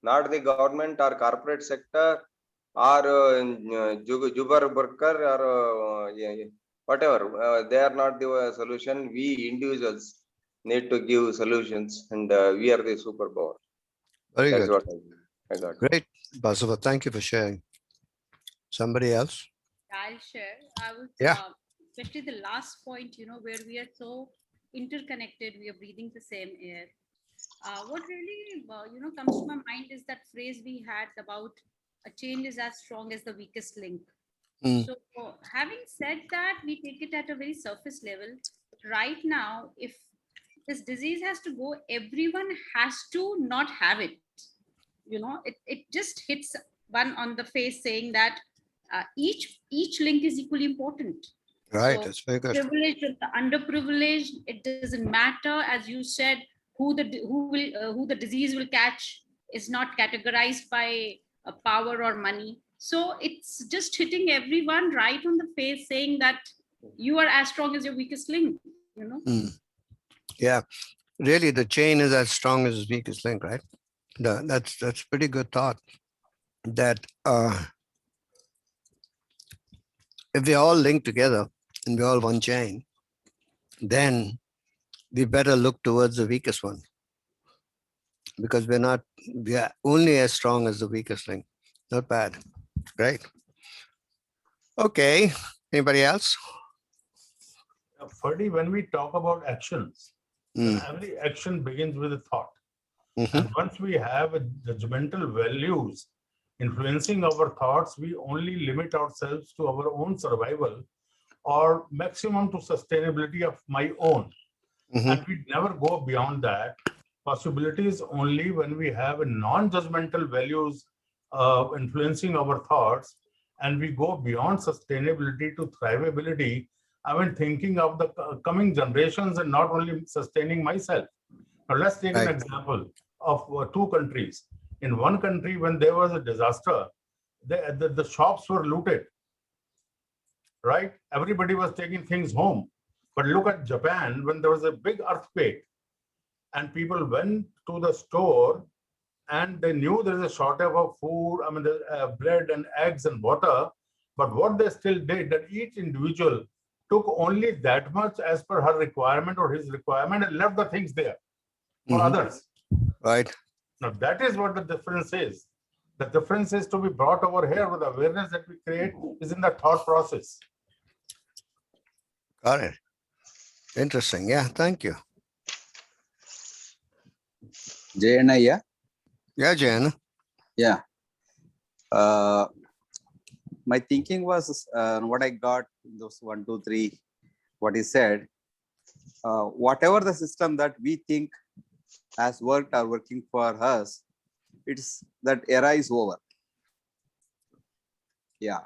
not the government or corporate sector or Jubar Burkar or whatever. They are not the solution. We individuals need to give solutions, and we are the superpower. Very That's good. what I got. Great, Basava. Thank you for sharing. Somebody else? I'll share. I was, Yeah. especially the last point, where we are so interconnected, we are breathing the same air. What really, comes to my mind is that phrase we had about a chain is as strong as the weakest link. Mm. So, having said that, we take it at a very surface level. Right now, if this disease has to go, everyone has to not have it. It just hits one on the face, saying that each link is equally important. Right, So that's very good. privileged and the underprivileged, it doesn't matter. As you said, who the disease will catch is not categorized by power or money. So it's just hitting everyone right on the face, saying that you are as strong as your weakest link. Mm. Yeah, really, the chain is as strong as its weakest link, right? That's pretty good thought. That if we all link together and we're all one chain, then we better look towards the weakest one, because we are only as strong as the weakest link. Not bad. Great. Okay. Anybody else? Ferdy, when we talk about actions, every action begins with a thought. And once we have judgmental values influencing our thoughts, we only limit ourselves to our own survival or maximum to sustainability of my own. And we never go beyond that. Possibilities only when we have a non-judgmental values influencing our thoughts, and we go beyond sustainability to thrivability. I mean, thinking of the coming generations and not only sustaining myself. Now, let's take an example of two countries. In one country, when there was a disaster, the shops were looted, right? Everybody was taking things home. But look at Japan, when there was a big earthquake and people went to the store and they knew there is a shortage of food, I mean, bread and eggs and water. But what they still did, that each individual took only that much as per her requirement or his requirement and left the things there for others. Right. Now, that is what the difference is. The difference is to be brought over here with awareness that we create is in the thought process. Got it. Interesting. Yeah, thank you. Jayana, yeah? Yeah, Jan. Yeah. My thinking was what I got, those 1, 2, 3, what he said, whatever the system that we think has worked or working for us, it's that era is over. Yeah.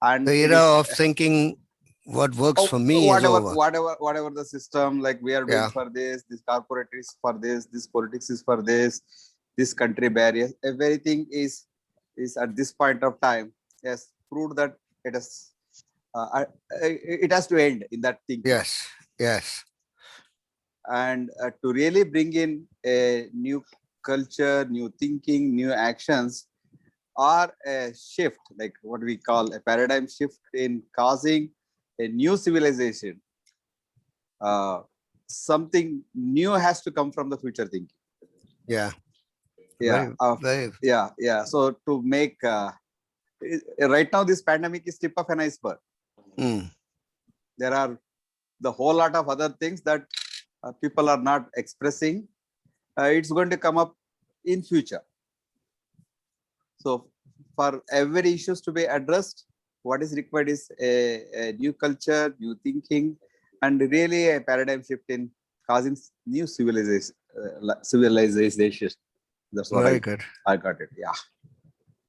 And the era of thinking what works for me is over. Whatever the system, like we are doing for this corporate is for this politics is for this country barriers, everything is at this point of time, yes, proved that it has to end in that thing. Yes, yes. And to really bring in a new culture, new thinking, new actions, or a shift, like what we call a paradigm shift in causing a new civilization. Something new has to come from the future thinking. Yeah. Yeah. Yeah. So to make right now, this pandemic is tip of an iceberg. There are the whole lot of other things that people are not expressing. It's going to come up in future. So for every issues to be addressed, what is required is a new culture, new thinking, and really a paradigm shift in causing new civilization. That's what I got it. Yeah.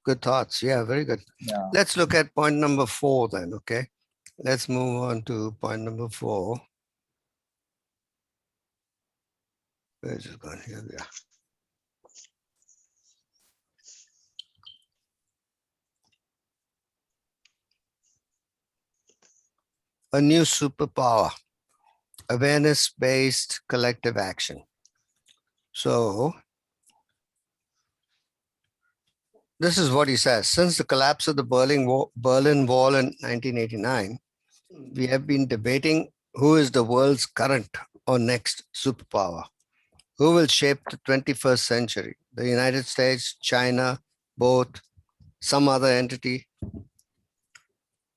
Good thoughts. Yeah, very good. Yeah. Let's look at point number 4 then. Okay. Let's move on to point number 4. Where is it going? Here we are. A new superpower, awareness-based collective action. So this is what he says. Since the collapse of the Berlin Wall in 1989, we have been debating who is the world's current or next superpower. Who will shape the 21st century? The United States, China, both, some other entity?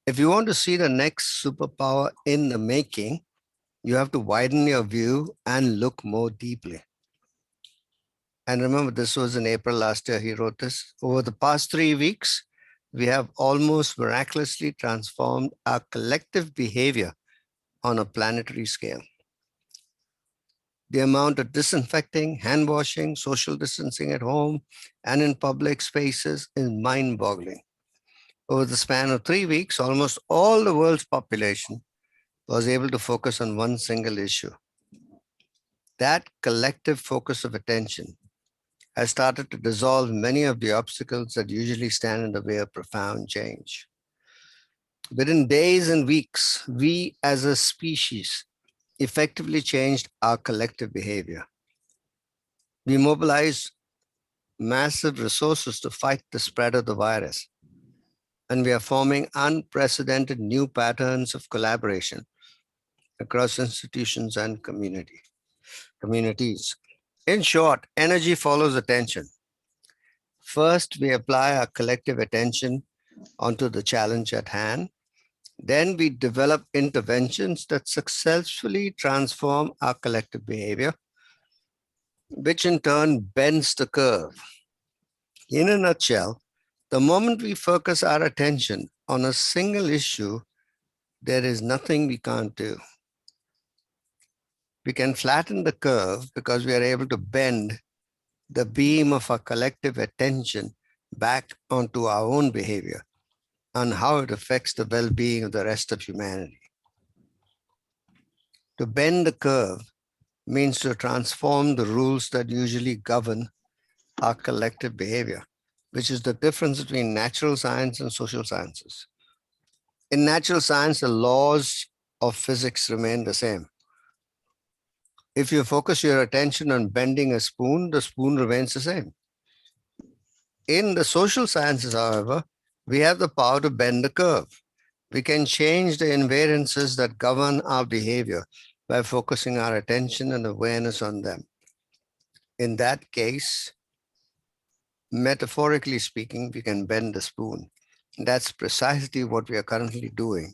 If you want to see the next superpower in the making, you have to widen your view and look more deeply. And remember, this was in April last year, he wrote this. Over the past 3 weeks, we have almost miraculously transformed our collective behavior on a planetary scale. The amount of disinfecting, hand washing, social distancing at home and in public spaces is mind-boggling. Over the span of 3 weeks, almost all the world's population was able to focus on one single issue. That collective focus of attention has started to dissolve many of the obstacles that usually stand in the way of profound change. Within days and weeks, we as a species effectively changed our collective behavior. We mobilized massive resources to fight the spread of the virus, and we are forming unprecedented new patterns of collaboration across institutions and communities. In short, energy follows attention. First, we apply our collective attention onto the challenge at hand. Then we develop interventions that successfully transform our collective behavior, which in turn bends the curve. In a nutshell, the moment we focus our attention on a single issue, there is nothing we can't do. We can flatten the curve because we are able to bend the beam of our collective attention back onto our own behavior and how it affects the well-being of the rest of humanity. To bend the curve means to transform the rules that usually govern our collective behavior, which is the difference between natural science and social sciences. In natural science, the laws of physics remain the same. If you focus your attention on bending a spoon, the spoon remains the same. In the social sciences, however, we have the power to bend the curve. We can change the invariances that govern our behavior by focusing our attention and awareness on them. In that case, metaphorically speaking, we can bend the spoon. That's precisely what we are currently doing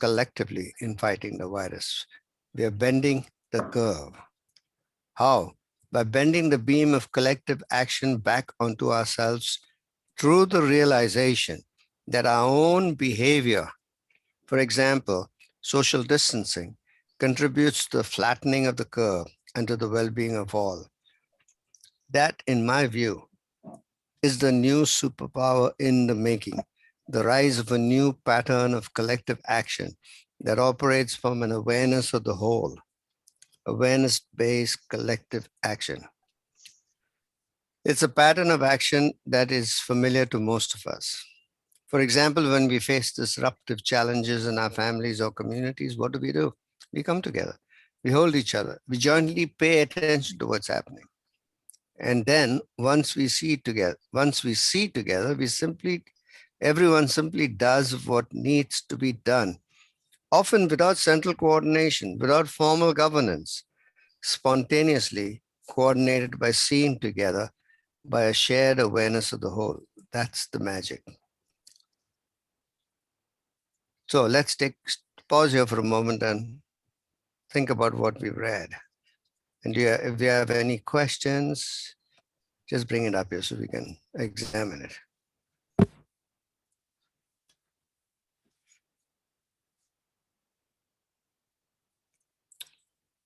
collectively in fighting the virus. We are bending the curve. How? By bending the beam of collective action back onto ourselves through the realization that our own behavior, for example, social distancing, contributes to the flattening of the curve and to the well-being of all. That, in my view, is the new superpower in the making, the rise of a new pattern of collective action that operates from an awareness of the whole, awareness-based collective action. It's a pattern of action that is familiar to most of us. For example, when we face disruptive challenges in our families or communities, what do? We come together, we hold each other, we jointly pay attention to what's happening. And then once we see together, everyone simply does what needs to be done, often without central coordination, without formal governance, spontaneously coordinated by seeing together, by a shared awareness of the whole. That's the magic. So let's pause here for a moment and think about what we've read. And if you have any questions, just bring it up here so we can examine it.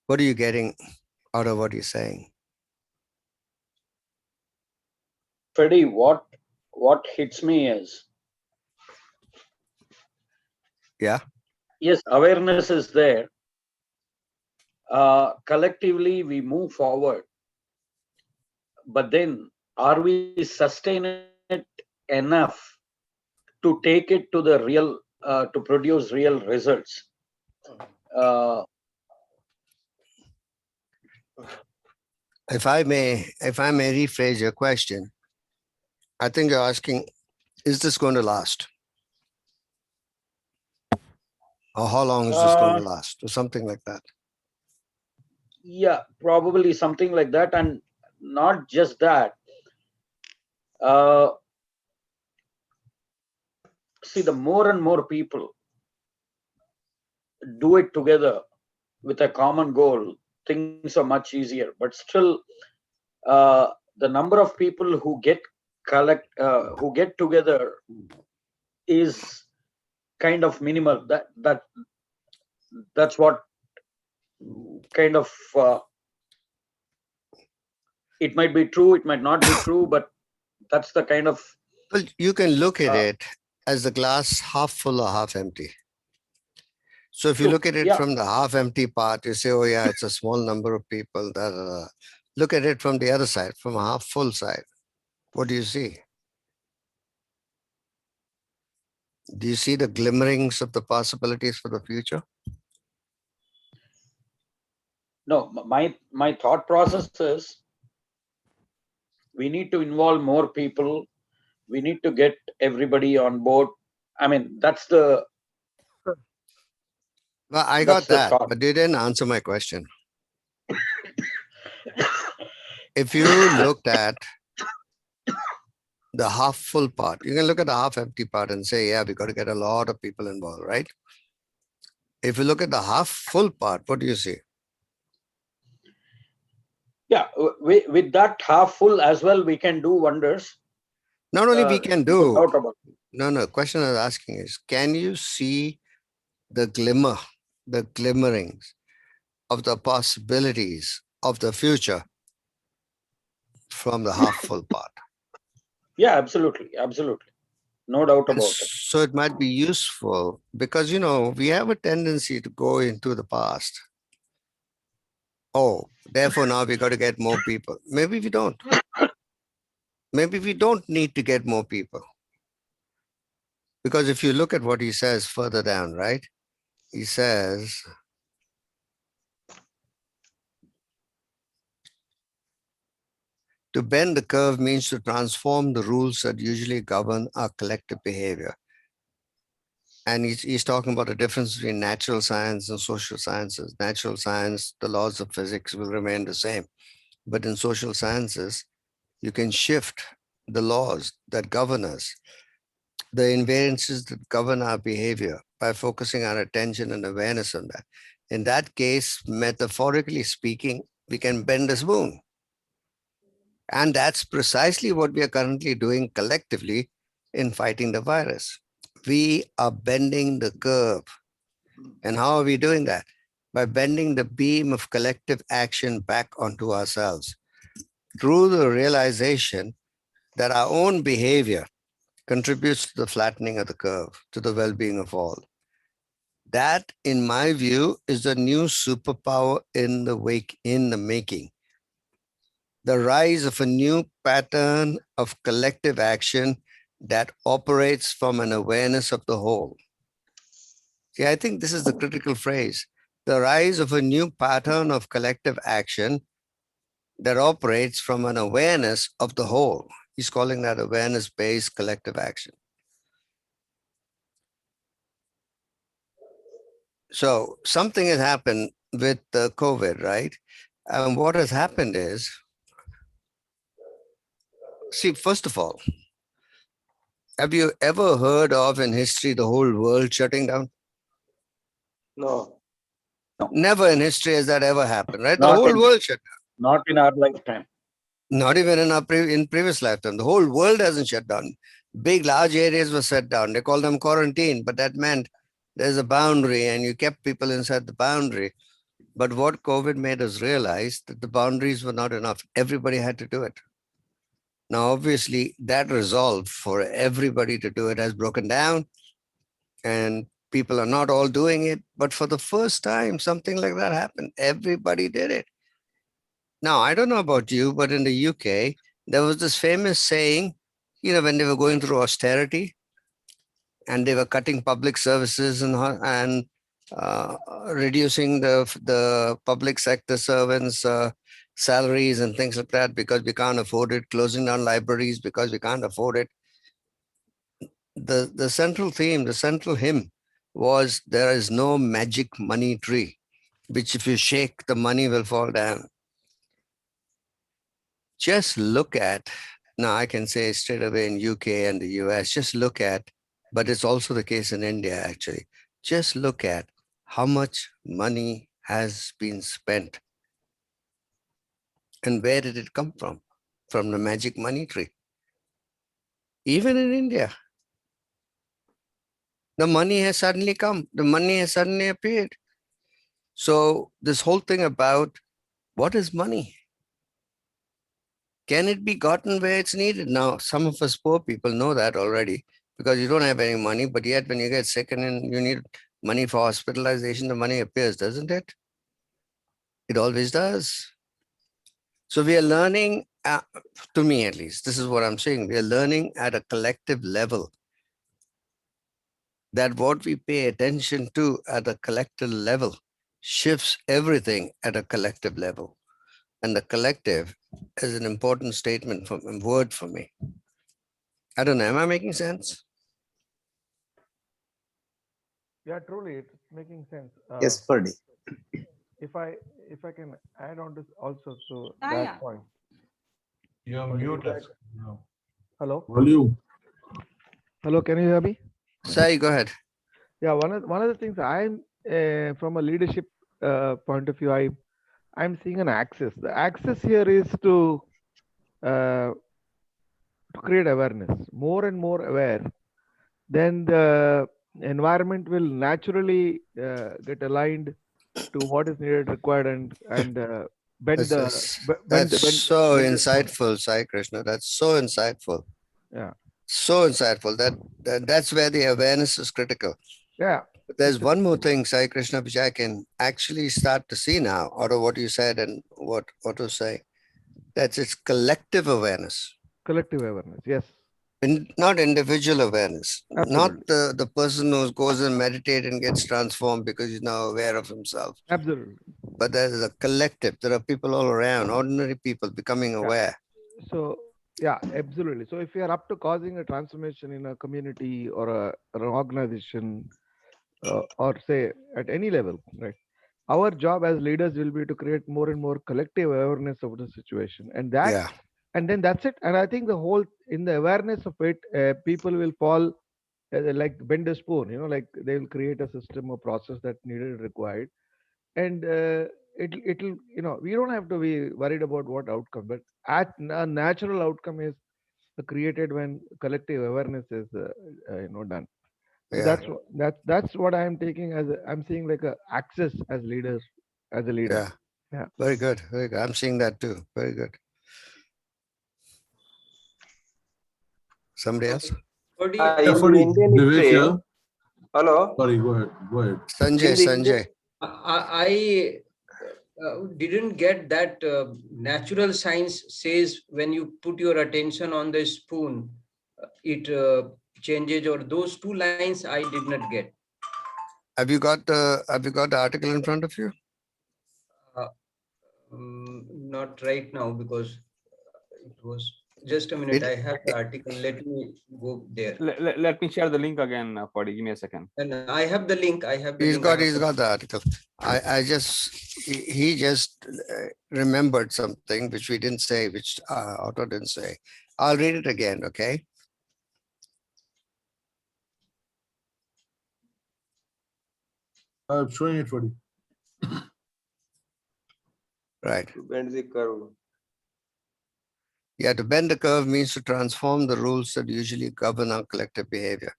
What are you getting out of what you're saying? Freddie, what hits me is, yeah, yes, awareness is there. Collectively, we move forward. But then, are we sustain it enough to take it to the real, to produce real results? If I may rephrase your question, I think you're asking, is this going to last? Or how long is this going to last? Or something like that. Yeah, probably something like that. And not just that. See, the more and more people do it together with a common goal, things are much easier. But still, the number of people who get together is kind of minimal. That's what kind of it might be true, it might not be true, but that's the kind of. Well, you can look at it as the glass half full or half empty. So if you look at it from the half empty part, you say, oh yeah, it's a small number of people. Look at it from the other side, from a half full side. What do you see? Do you see the glimmerings of the possibilities for the future? No, my thought process is we need to involve more people. We need to get everybody on board. I mean, that's the. Well, I got that, but you didn't answer my question. If you looked at the half full part, you can look at the half empty part and say, yeah, we got to get a lot of people involved, right? If you look at the half full part, what do you see? Yeah, with that half full as well, we can do wonders. Not only we can do. No doubt about it. No, question I was asking is, can you see the glimmer, the glimmerings of the possibilities of the future from the half full part? Yeah, absolutely. Absolutely. No doubt about it. So it might be useful because, we have a tendency to go into the past. Oh, therefore now we got to get more people. Maybe we don't. Maybe we don't need to get more people. Because if you look at what he says further down, right? He says, to bend the curve means to transform the rules that usually govern our collective behavior. And he's talking about the difference between natural science and social sciences. Natural science, the laws of physics will remain the same. But in social sciences, you can shift the laws that govern us, the invariances that govern our behavior by focusing our attention and awareness on that. In that case, metaphorically speaking, we can bend a spoon. And that's precisely what we are currently doing collectively in fighting the virus. We are bending the curve. And how are we doing that? By bending the beam of collective action back onto ourselves through the realization that our own behavior contributes to the flattening of the curve, to the well-being of all. That, in my view, is the new superpower in the making. The rise of a new pattern of collective action that operates from an awareness of the whole. See, I think this is the critical phrase. The rise of a new pattern of collective action that operates from an awareness of the whole. He's calling that awareness-based collective action. So something has happened with the COVID, right? And what has happened is, see, first of all, have you ever heard of in history the whole world shutting down? No. Never in history has that ever happened, right? The whole world shut down. Not in our lifetime. Not even in our previous lifetime. The whole world hasn't shut down. Big, large areas were shut down. They called them quarantine, but that meant there's a boundary and you kept people inside the boundary. But what COVID made us realize that the boundaries were not enough. Everybody had to do it. Now, obviously, that resolve for everybody to do it has broken down and people are not all doing it. But for the first time, something like that happened. Everybody did it. Now, I don't know about you, but in the UK, there was this famous saying, when they were going through austerity and they were cutting public services and reducing the public sector servants' salaries and things like that because we can't afford it, closing down libraries because we can't afford it. The central theme, the central hymn was there is no magic money tree, which if you shake, the money will fall down. Just look at, now I can say straight away in UK and the US, just look at, but it's also the case in India actually. Just look at how much money has been spent and where did it come from? From the magic money tree. Even in India, the money has suddenly come, the money has suddenly appeared. So this whole thing about what is money? Can it be gotten where it's needed? Now, some of us poor people know that already because you don't have any money, but yet when you get sick and you need money for hospitalization, the money appears, doesn't it? It always does. So we are learning, to me at least, this is what I'm saying, we are learning at a collective level that what we pay attention to at a collective level shifts everything at a collective level. And the collective is an important statement, word for me. I don't know, am I making sense? Yeah, truly, it's making sense. Yes, Ferdy. If I can add on to also to Yeah, that yeah. point. You're What is mute. that? No. Hello. Volume. Hello, can you hear me? Sai, go ahead. Yeah, one of the things I'm from a leadership point of view, I'm seeing an axis. The axis here is to create awareness, more and more aware. Then the environment will naturally get aligned to what is needed, required, and bend the That's so bend the spoon. insightful, Sai Krishna. That's so insightful. Yeah, So insightful. That's where the awareness is critical. yeah. But there's one more thing, Sai Krishna, which I can actually start to see now out of what you said and what to say. That's its collective awareness. Collective awareness. Yes. Not individual awareness, Absolutely. not the person who goes and meditate and gets transformed because he's now aware of himself. Absolutely. But there is a collective. There are people all around, ordinary people becoming aware. So yeah, absolutely. So if we are up to causing a transformation in a community or an organization, or say at any level, right? Our job as leaders will be to create more and more collective awareness of the situation, and then that's it. And I think the whole in the awareness of it, people will fall like bend a spoon. Like they will create a system or process that needed required, and it'll we don't have to be worried about what outcome, but a natural outcome is created when collective awareness is done. So that's what I'm taking as I'm seeing like a access as leaders, as a leader. Yeah. Very good. Very good. I'm seeing that too. Very good. Somebody else? In Indian history, hello. Sorry, go ahead. Go ahead. Sanjay. I didn't get that natural science says when you put your attention on the spoon, it changes, or those two lines I did not get. Have you got the article in front of you? Not right now because it was just a minute. I have the article. Let me go there. Let me share the link again, Paddy. Give me a second. And I have the link. He's got the article. He just remembered something which we didn't say, which Otto didn't say. I'll read it again, okay? I'm showing it for you. Right. To bend the curve. Yeah, to bend the curve means to transform the rules that usually govern our collective behavior,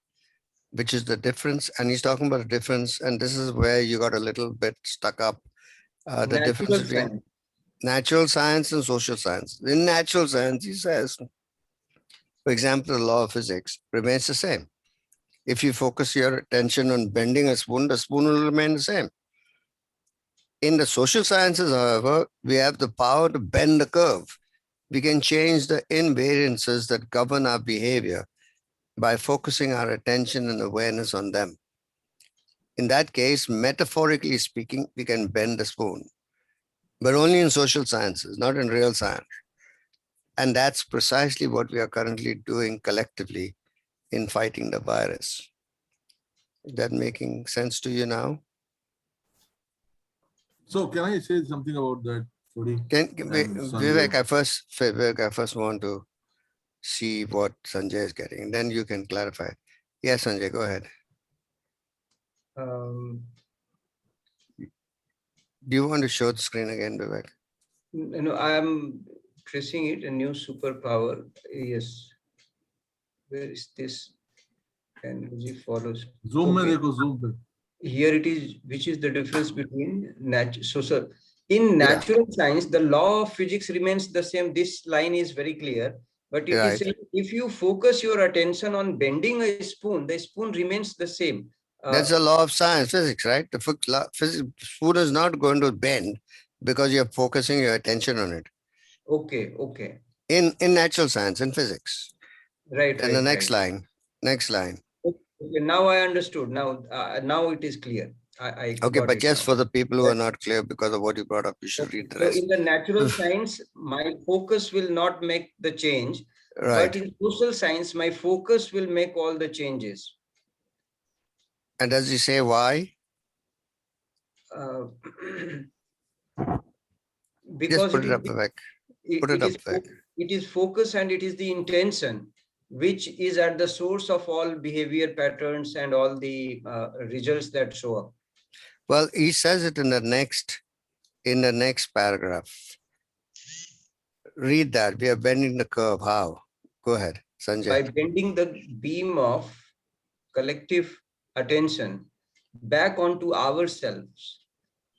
which is the difference. And he's talking about a difference. And this is where you got a little bit stuck up. The difference between natural science and social science. In natural science, he says, for example, the law of physics remains the same. If you focus your attention on bending a spoon, the spoon will remain the same. In the social sciences, however, we have the power to bend the curve. We can change the invariances that govern our behavior by focusing our attention and awareness on them. In that case, metaphorically speaking, we can bend the spoon. but only in social sciences, not in real science. And that's precisely what we are currently doing collectively in fighting the virus. Is that making sense to you now? So can I say something about that? Vivek, I first want to see what Sanjay is getting. Then you can clarify. Yes, Sanjay, go ahead. Do you want to show the screen again, Vivek? No, I am pressing it, a new superpower. Yes. Where is this? Energy follows. Zoom Okay. Zoom. Here it is, which is the difference between social. In natural science, the law of physics remains the same. This line is very clear. But it is saying if you focus your attention on bending a spoon, the spoon remains the same. That's a law of science, physics, right? The spoon is not going to bend because you're focusing your attention on it. Okay, okay. In natural science, in physics. Right, And the next line. Okay, now I understood. Now it is clear. Okay, but just for the people who are not clear because of what you brought up, you should read the rest. So in the natural science, my focus will not make the change. Right. But in social science, my focus will make all the changes. And does he say why? Because just put it up, Vivek. It is focus and it is the intention, which is at the source of all behavior patterns and all the results that show up. Well, he says it in the next paragraph. Read that. We are bending the curve. How? Go ahead, Sanjay. By bending the beam of collective attention back onto ourselves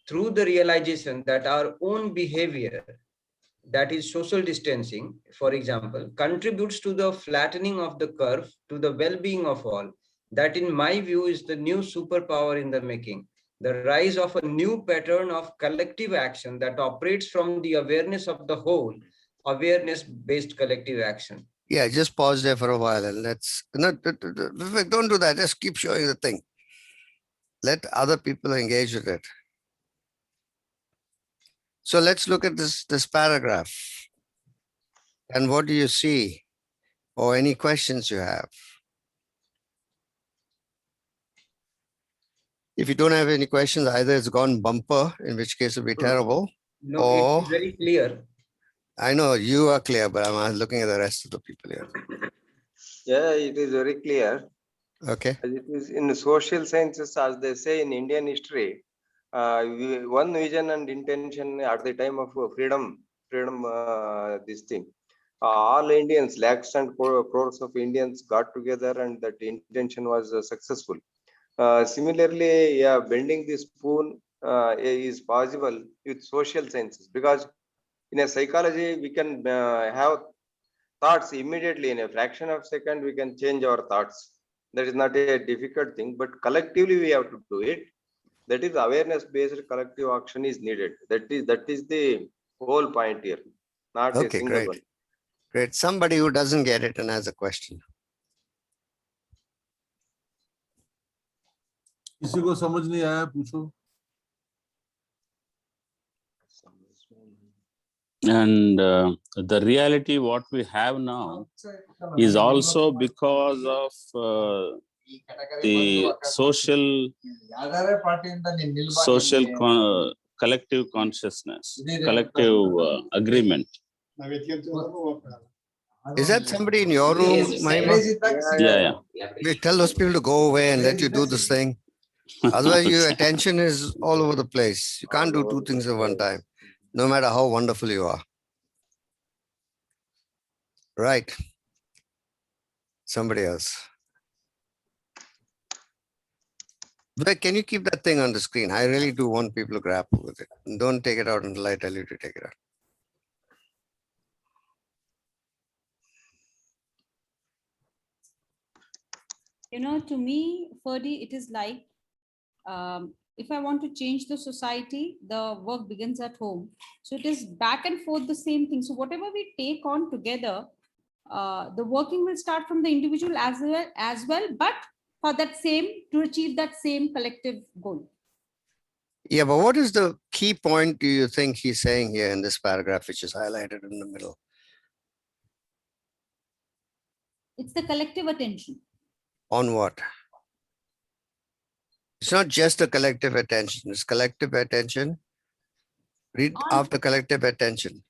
through the realization that our own behavior, that is social distancing, for example, contributes to the flattening of the curve to the well-being of all. That, in my view, is the new superpower in the making. The rise of a new pattern of collective action that operates from the awareness of the whole, awareness-based collective action. Yeah, just pause there for a while and don't do that. Just keep showing the thing. Let other people engage with it. So let's look at this paragraph. And what do you see? Or any questions you have? If you don't have any questions, either it's gone bumper, in which case it'll be terrible. No, or, it's very clear. I know you are clear, but I'm looking at the rest of the people here. Yeah, it is very clear. Okay. As it is in social sciences, as they say in Indian history, one vision and intention at the time of freedom, this thing. All Indians, lakhs and crores of Indians got together and that intention was successful. Similarly, yeah, bending the spoon is possible with social sciences because in a psychology, we can have thoughts immediately in a fraction of a second, we can change our thoughts. That is not a difficult thing, but collectively we have to do it. That is awareness-based collective action is needed. That is the whole point here, not a single one. Great. Somebody who doesn't get it and has a question. किसी को समझ नहीं आया पूछो. And the reality what we have now is also because of the social collective consciousness, collective agreement. Is that somebody in your room, Mahima? Yeah. We tell those people to go away and let you do this thing. Otherwise, your attention is all over the place. You can't do two things at one time, no matter how wonderful you are. Right. Somebody else. But can you keep that thing on the screen? I really do want people to grapple with it. Don't take it out until I tell you to take it out. You know, to me, Ferdy, it is like, if I want to change the society, the work begins at home. So it is back and forth the same thing. So whatever we take on together, the working will start from the individual as well, but for that same, to achieve that same collective goal. Yeah, but what is the key point do you think he's saying here in this paragraph, which is highlighted in the middle? It's the collective attention. On what? It's not just a collective attention, it's collective attention. Read after collective attention.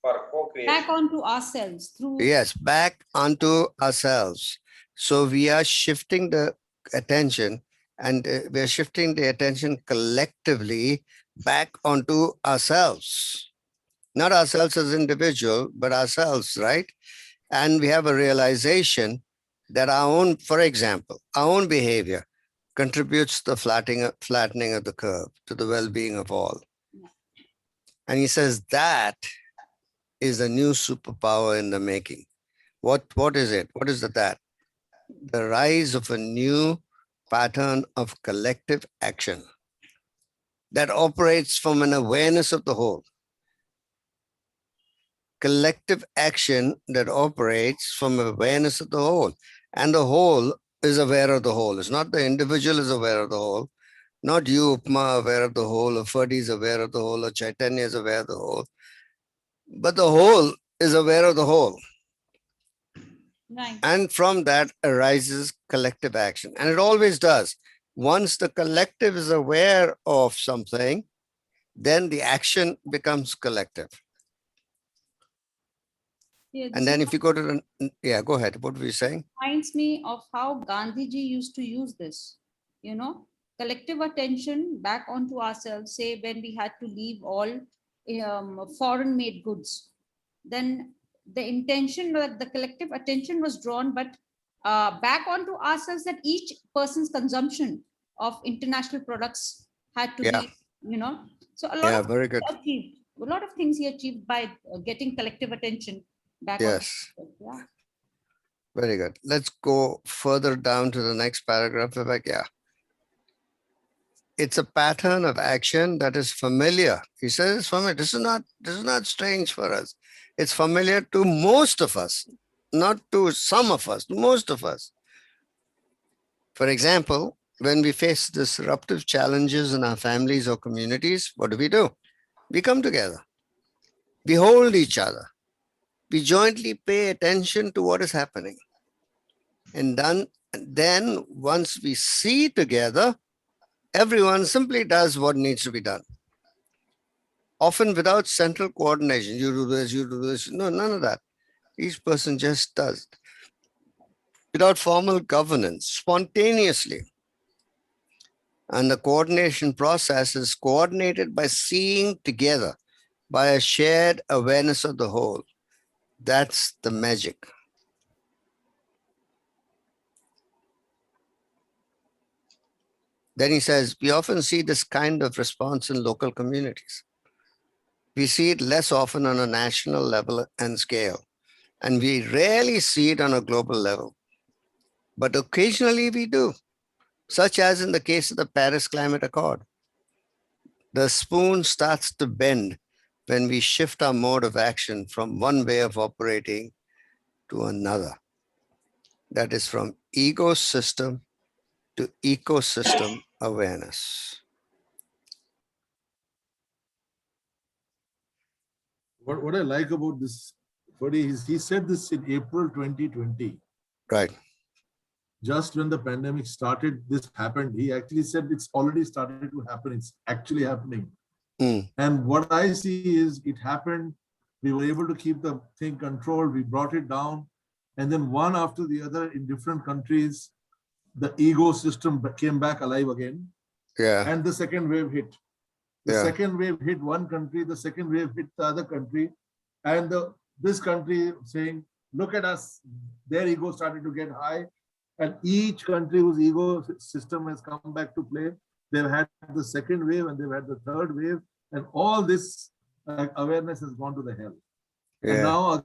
For co-creation. Back onto ourselves through. Yes, back onto ourselves. So we are shifting the attention and we're shifting the attention collectively back onto ourselves. Not ourselves as individual, but ourselves, right? And we have a realization that our own, for example, our own behavior contributes to the flattening of the curve, to the well-being of all. And he says that is a new superpower in the making. What is it? What is that? The rise of a new pattern of collective action that operates from an awareness of the whole. Collective action that operates from awareness of the whole. And the whole is aware of the whole. It's not the individual is aware of the whole. Not you, Upma, aware of the whole, or Ferdy is aware of the whole, or Chaitanya is aware of the whole. But the whole is aware of the whole. Right. And from that arises collective action. And it always does. Once the collective is aware of something, then the action becomes collective. Yeah, And then if you go to the, yeah, go ahead. What were you saying? Reminds me of how Gandhiji used to use this, you know, collective attention back onto ourselves, say when we had to leave all foreign made goods, then the intention, the collective attention was drawn, but back onto ourselves that each person's consumption of international products had to be, you know, so a lot of very good. achieved, a lot of things he achieved by getting collective attention back. Yes. Yeah. Very good. Let's go further down to the next paragraph, Vivek. Yeah. It's a pattern of action that is familiar. He says it's familiar. This is not strange for us. It's familiar to most of us, not to some of us, most of us. For example, when we face disruptive challenges in our families or communities, what do? We come together. We hold each other. We jointly pay attention to what is happening. And then once we see together, everyone simply does what needs to be done. Often without central coordination. You do this, you do this. No, none of that. Each person just does. Without formal governance, spontaneously. And the coordination process is coordinated by seeing together, by a shared awareness of the whole. That's the magic. Then he says, we often see this kind of response in local communities. We see it less often on a national level and scale, and we rarely see it on a global level. But occasionally we do, such as in the case of the Paris Climate Accord. The spoon starts to bend when we shift our mode of action from one way of operating to another. That is from ecosystem to ecosystem awareness. What I like about this, he said this in April 2020. Right. Just when the pandemic started, this happened. He actually said it's already started to happen. It's actually happening. And what I see is it happened. We were able to keep the thing controlled. We brought it down. And then one after the other in different countries, the ecosystem came back alive again. Yeah. And the second wave hit. The second wave hit one country, the second wave hit the other country. And this country saying, look at us, their ego started to get high. And each country whose ego system has come back to play, they've had the second wave and they've had the third wave. And all this awareness has gone to the hell. Yeah. And now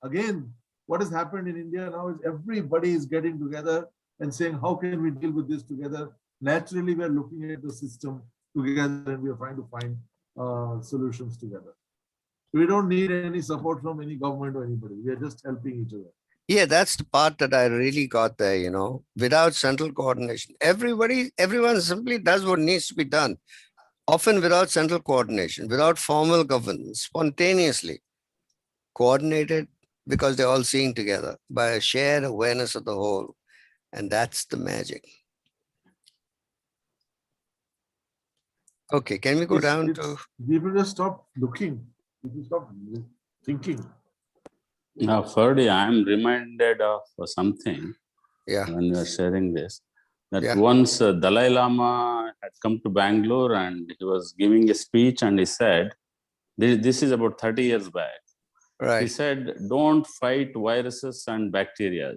again, what has happened in India now is everybody is getting together and saying, how can we deal with this together? Naturally, we're looking at the system together and we're trying to find solutions together. We don't need any support from any government or anybody. We are just helping each other. Yeah, that's the part that I really got there, you know, without central coordination. Everyone simply does what needs to be done, often without central coordination, without formal governance, spontaneously coordinated because they're all seeing together by a shared awareness of the whole. And that's the magic. Okay, can we go down to... People just stop looking. People stop thinking. Now, Ferdy, I'm reminded of something when you are sharing this, that once Dalai Lama had come to Bangalore and he was giving a speech and he said, this is about 30 years back. Right. He said, don't fight viruses and bacteria.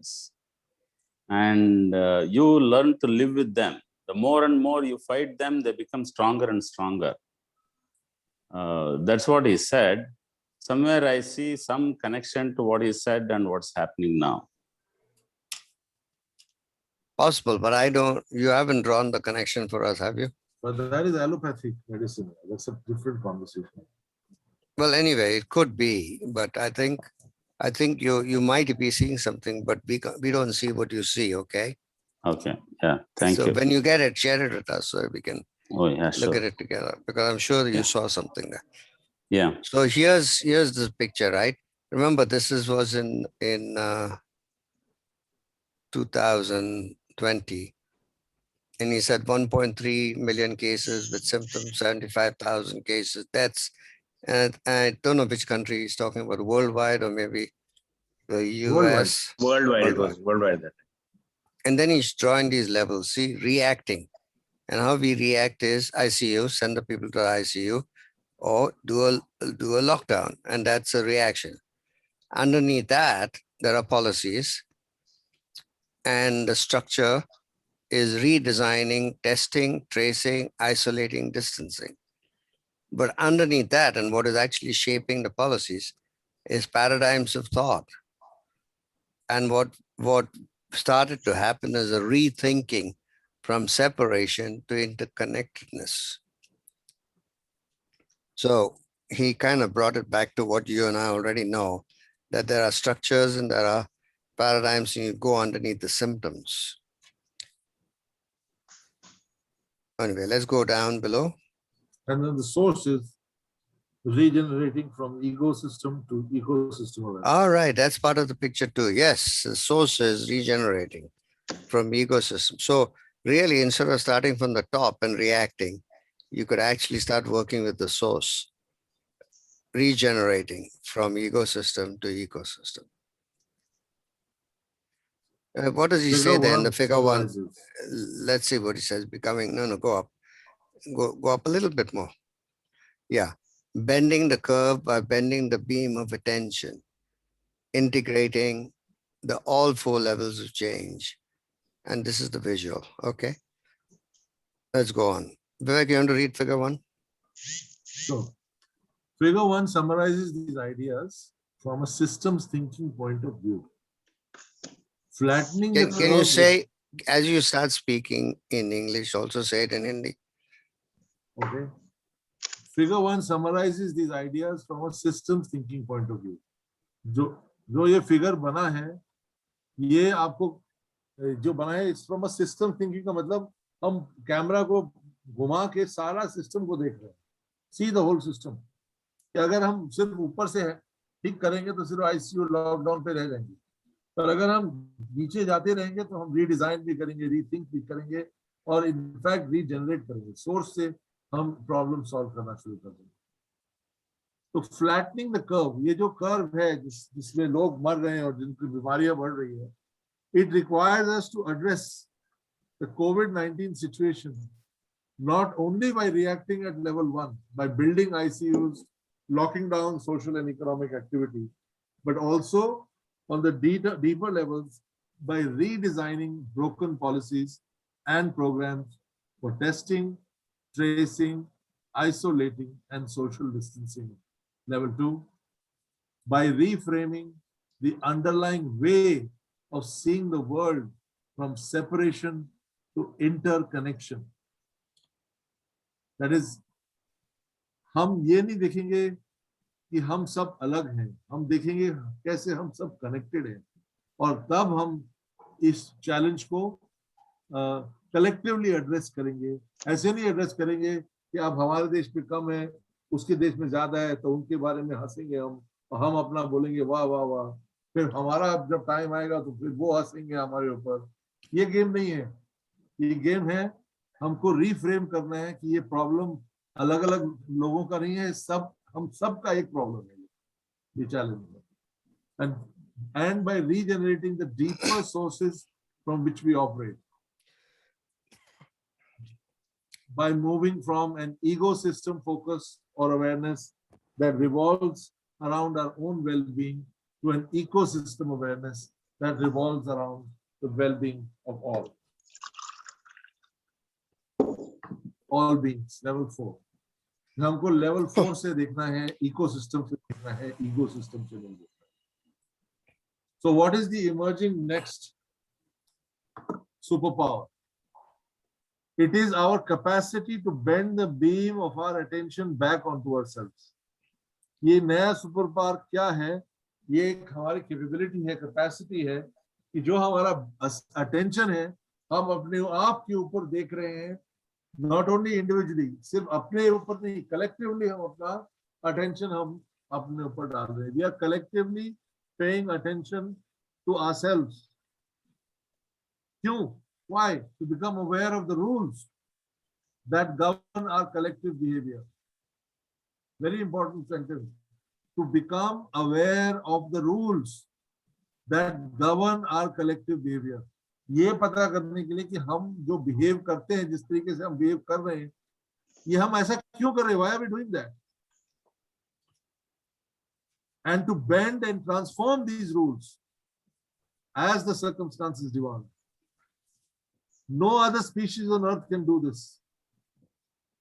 And you learn to live with them. The more and more you fight them, they become stronger and stronger. That's what he said. Somewhere I see some connection to what he said and what's happening now. Possible, but you haven't drawn the connection for us, have you? But that is allopathic medicine. That's a different conversation. Well, anyway, it could be, but I think you might be seeing something, but we don't see what you see, okay? Okay, yeah, thank you. So when you get it, share it with us so we can look at it together, because I'm sure that you saw something there. Yeah. So here's this picture, right? Remember, this was in 2020, and he said 1.3 million cases with symptoms, 75,000 cases, deaths. And I don't know which country he's talking about, worldwide or maybe the US. Worldwide. It was worldwide. And then he's drawing these levels, see, reacting. And how we react is ICU, send the people to the ICU, or do a lockdown, and that's a reaction. Underneath that, there are policies, and the structure is redesigning, testing, tracing, isolating, distancing. But underneath that, and what is actually shaping the policies, is paradigms of thought. And what started to happen is a rethinking from separation to interconnectedness. So he kind of brought it back to what you and I already know, that there are structures and there are paradigms, and you go underneath the symptoms. Anyway, let's go down below. And then the source is regenerating from ecosystem to ecosystem. All right, that's part of the picture too. Yes, the source is regenerating from ecosystem. So really, instead of starting from the top and reacting, you could actually start working with the source, regenerating from ecosystem to ecosystem. What does he say then? The figure one. Let's see what he says. Becoming, no, go up. Go up a little bit more. Yeah. Bending the curve by bending the beam of attention, integrating all four levels of change. And this is the visual. Okay. Let's go on. Vivek, you want to read figure one? Sure. Figure one summarizes these ideas from a systems thinking point of view. Flattening the curve. Can you say, as you start speaking in English, also say it in Hindi? Okay. Figure one summarizes these ideas from a systems thinking point of view. जो ये figure बना है, ये आपको जो बना है, it's from a system thinking का मतलब हम कैमरा को घुमा के सारा सिस्टम को देख रहे हैं. See the whole system. कि अगर हम सिर्फ ऊपर से ठीक करेंगे तो सिर्फ ICU लॉकडाउन पे रह जाएंगे. पर अगर हम नीचे जाते रहेंगे तो हम रीडिजाइन भी करेंगे, रीथिंक भी करेंगे और इनफैक्ट रीजनरेट करेंगे. सोर्स से हम प्रॉब्लम सॉल्व करना शुरू कर देंगे. तो फ्लैटनिंग द कर्व, ये जो कर्व है जिसमें लोग मर रहे हैं और जिनकी बीमारियां बढ़ रही है, it requires us to address the कोविड-19 situation not only by reacting at level 1 by building ICUs, locking down social and economic activity, but also on the deeper levels by redesigning broken policies and programs for testing, tracing, isolating, and social distancing. Level 2, by reframing the underlying way of seeing the world from separation to interconnection. That is, हम ये नहीं देखेंगे कि हम सब अलग हैं, हम देखेंगे कैसे हम सब कनेक्टेड हैं. और तब हम इस चैलेंज को कलेक्टिवली एड्रेस करेंगे। ऐसे नहीं एड्रेस करेंगे कि अब हमारे देश में कम है, उसके देश में ज्यादा है, तो उनके बारे में हंसेंगे हम और हम अपना बोलेंगे वाह वाह वाह, फिर हमारा जब टाइम आएगा तो फिर वो हंसेंगे हमारे ऊपर। ये गेम नहीं है, ये गेम है हमको रीफ्रेम करना है कि ये प्रॉब्लम अलग अलग लोगों का नहीं है, सब हम सब का एक प्रॉब्लम है, ये चैलेंज है। And by regenerating the deeper sources from which we operate, by moving from an ecosystem focus or awareness that revolves around our own well-being to an ecosystem awareness that revolves around the well-being of all beings, level 4. हमको level 4 से देखना है, ecosystem से देखना है, ecosystem से नहीं देखना है. So what is the emerging next superpower? It is our capacity to bend the beam of our attention back onto ourselves. ये नया सुपर पावर क्या है? ये एक हमारी कैपेबिलिटी है, कैपेसिटी है कि जो हमारा अटेंशन है हम अपने आप के ऊपर देख रहे हैं, नॉट ओनली इंडिविजुअली, सिर्फ अपने ऊपर नहीं, कलेक्टिवली हम अपना अटेंशन हम अपने ऊपर डाल रहे हैं. We are collectively paying attention to ourselves. क्यों? Why? To become aware of the rules that govern our collective behavior. Very important sentence. To become aware of the rules that govern our collective behavior. ये पता करने के लिए कि हम जो behave करते हैं, जिस तरीके से हम बिहेव कर रहे हैं, ये हम ऐसा क्यों कर रहे हैं? Why are we doing that? And to bend and transform these rules as the circumstances demand. No other species on earth can do this.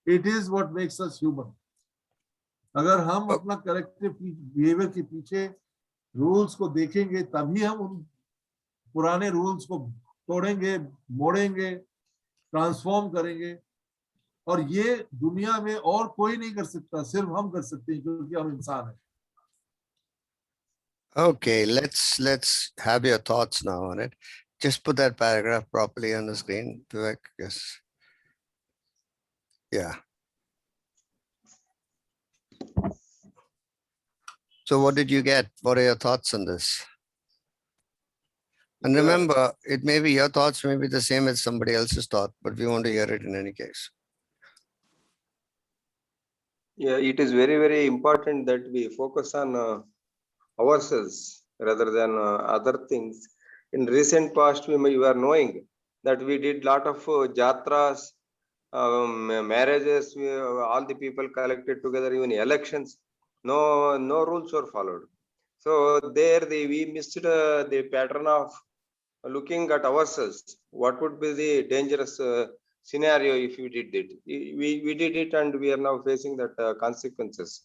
It is what makes us human. अगर हम अपना कलेक्टिव बिहेवियर के पीछे rules को देखेंगे, तभी हम उन पुराने रूल्स को तोड़ेंगे, मोड़ेंगे, ट्रांसफॉर्म करेंगे. और ये दुनिया में और कोई नहीं कर सकता, सिर्फ हम कर सकते हैं, क्योंकि हम इंसान हैं. Okay, let's have your thoughts now on it. Just put that paragraph properly on the screen, Vivek. Yes. Yeah. So what did you get? What are your thoughts on this? And remember, it may be your thoughts may be the same as somebody else's thought, but we want to hear it in any case. Yeah, it is very, very important that we focus on ourselves rather than other things. In recent past, you are knowing that we did lot of jatras, marriages, all the people collected together, even elections. No rules were followed. So there we missed the pattern of looking at ourselves. What would be the dangerous scenario if we did it? We did it, and we are now facing that consequences.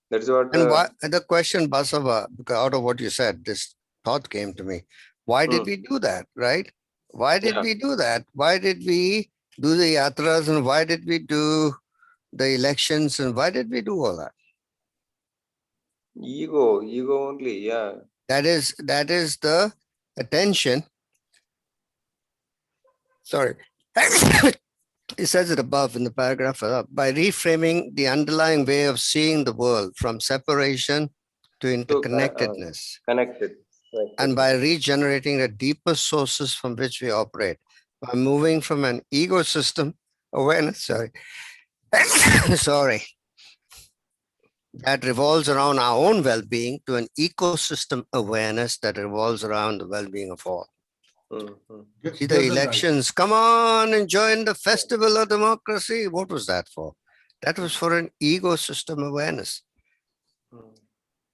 That's what. And why, the question, Basava, out of what you said, this thought came to me. Why did we do that, right? Why did we do that? Why did we do the yatras, and why did we do the elections, and why did we do all that? Ego only, yeah. That is the attention. Sorry. It says it above in the paragraph above. By reframing the underlying way of seeing the world from separation to interconnectedness. Connected. Right. And by regenerating the deeper sources from which we operate. By moving from an ecosystem awareness, sorry, that revolves around our own well-being to an ecosystem awareness that revolves around the well-being of all. See the elections, come on and join the festival of democracy. What was that for? That was for an ecosystem awareness.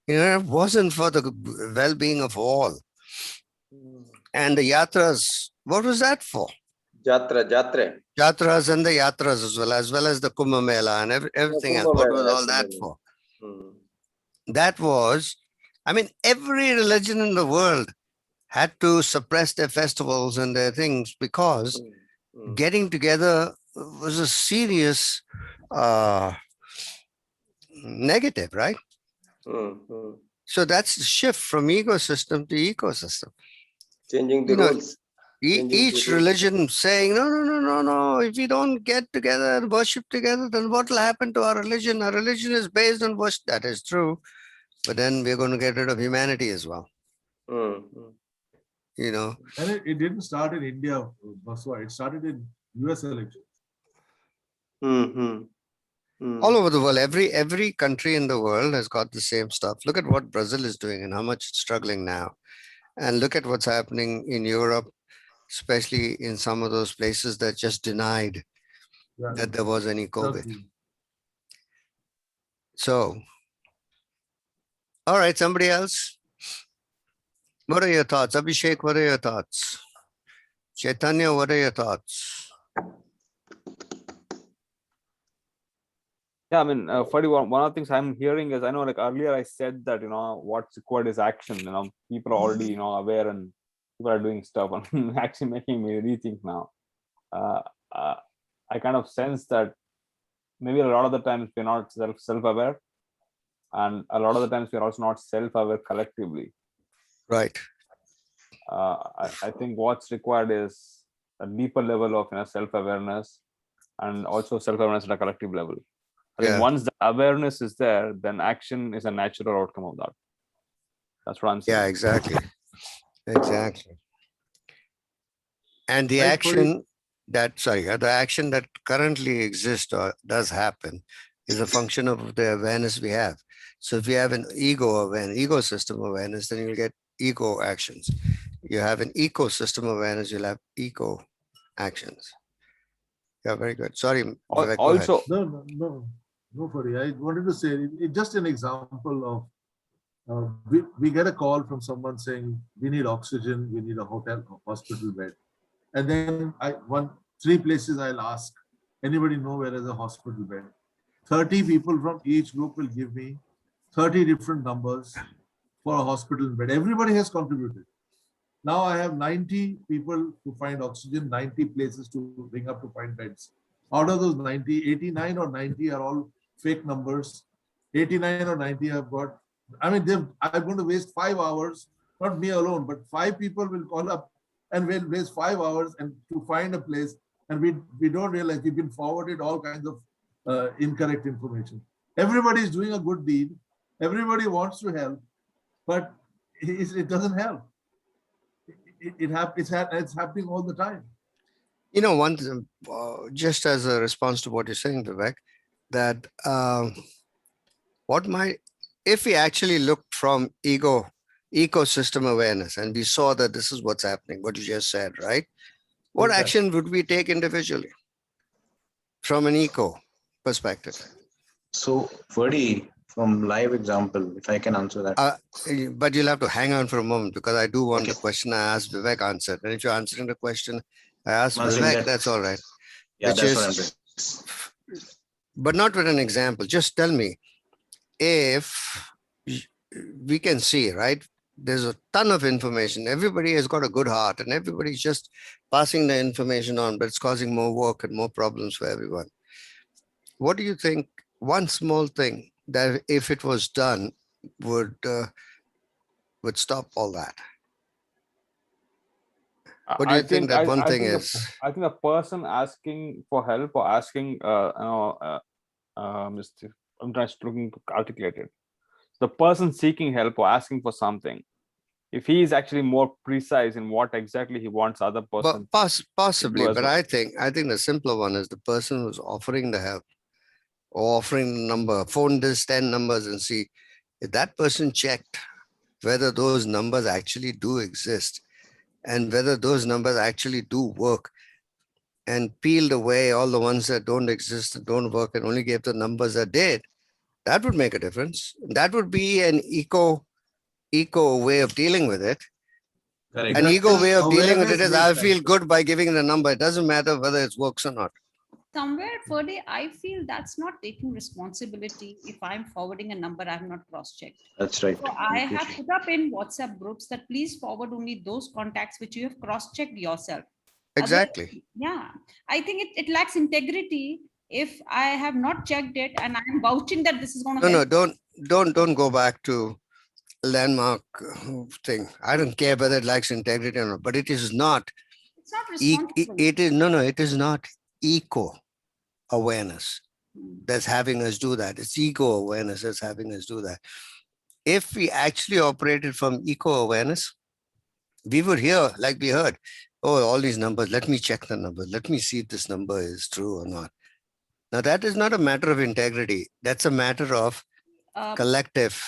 It wasn't for the well-being of all. And the yatras, what was that for? Jatras and the yatras as well as the Kumbh Mela and everything else. What was all that for? That was, I mean, every religion in the world had to suppress their festivals and their things because getting together was a serious negative, right? So that's the shift from ecosystem to ecosystem. Changing the rules. Each religion saying, no. If we don't get together and worship together, then what will happen to our religion? Our religion is based on worship. That is true. But then we're going to get rid of humanity as well. what Brazil is doing and how much it's struggling now. And look at what's happening in Europe, especially in some of those places that just denied that there was any COVID. So, all right, somebody else. What are your thoughts? Abhishek, what are your thoughts? Chaitanya, what are your thoughts? Yeah, I mean, one of the things I'm hearing is, I know, like earlier I said that, what's required is action. People are already, aware and people are doing stuff, and actually making me rethink now. I kind of sense that maybe a lot of the times we're not self-aware, and a lot of the times we're also not self-aware collectively. Right. I think what's required is a deeper level of self-awareness, and also self-awareness at a collective level. I think once the awareness is there, then action is a natural outcome of that. That's what I'm saying. Yeah, exactly. Exactly. And the action the action that currently exists or does happen is a function of the awareness we have. So if you have an ecosystem awareness, then you'll get ego actions. You have an ecosystem awareness, you'll have eco actions. Yeah, very good. Sorry, Vivek, also, No, Fadi. I wanted to say it's just an example of we get a call from someone saying we need oxygen, we need a hospital bed, and then 3 places I'll ask, anybody know where is a hospital bed? 30 people from each group will give me 30 different numbers for a hospital bed. Everybody has contributed. Now I have 90 people to find oxygen, 90 places to bring up to find beds. Out of those 90, 89 or 90 are all fake numbers. 89 or 90 have got, I'm going to waste 5 hours, not me alone, but 5 people will call up and we'll waste 5 hours and to find a place. And we don't realize we've been forwarded all kinds of incorrect information. Everybody is doing a good deed. Everybody wants to help, but it doesn't help. It's happening all the time. One just as a response to what you're saying, Vivek, that if we actually looked from ecosystem awareness and we saw that this is what's happening, what you just said, right? What action would we take individually from an eco perspective? So, Fadi, from live example, if I can answer that. But you'll have to hang on for a moment because I do want the question I asked Vivek answered. And if you're answering the question I asked Vivek, that's all right. Yeah, that's what I'm doing. But not with an example. Just tell me, if we can see, right? There's a ton of information. Everybody has got a good heart and everybody's just passing the information on, but it's causing more work and more problems for everyone. What do you think? One small thing that if it was done would stop all that? What do you think that one thing is? I think a person asking for help or asking, I'm trying to articulate it. The person seeking help or asking for something, if he is actually more precise in what exactly he wants other person. Possibly, but I think the simpler one is the person who's offering the help or offering the number, phone this 10 numbers and see if that person checked whether those numbers actually do exist and whether those numbers actually do work and peeled away all the ones that don't exist and don't work and only gave the numbers that did, that would make a difference. That would be an eco way of dealing with it. Correct. An ego way of dealing with it is I feel good by giving the number. It doesn't matter whether it works or not. Somewhere, Ferde, I feel that's not taking responsibility. If I'm forwarding a number, I have not cross-checked. That's right. So I have put up in WhatsApp groups that please forward only those contacts which you have cross-checked yourself. Exactly. I think it lacks integrity if I have not checked it and I'm vouching that this is going to No, don't go back to landmark thing. I don't care whether it lacks integrity or not, but it is not. It's not It responsible. is it is not eco awareness that's having us do that. It's ego awareness that's having us do that. If we actually operated from eco awareness, we would hear, like we heard, oh, all these numbers, let me check the numbers. Let me see if this number is true or not. Now, that is not a matter of integrity. That's a matter of collective,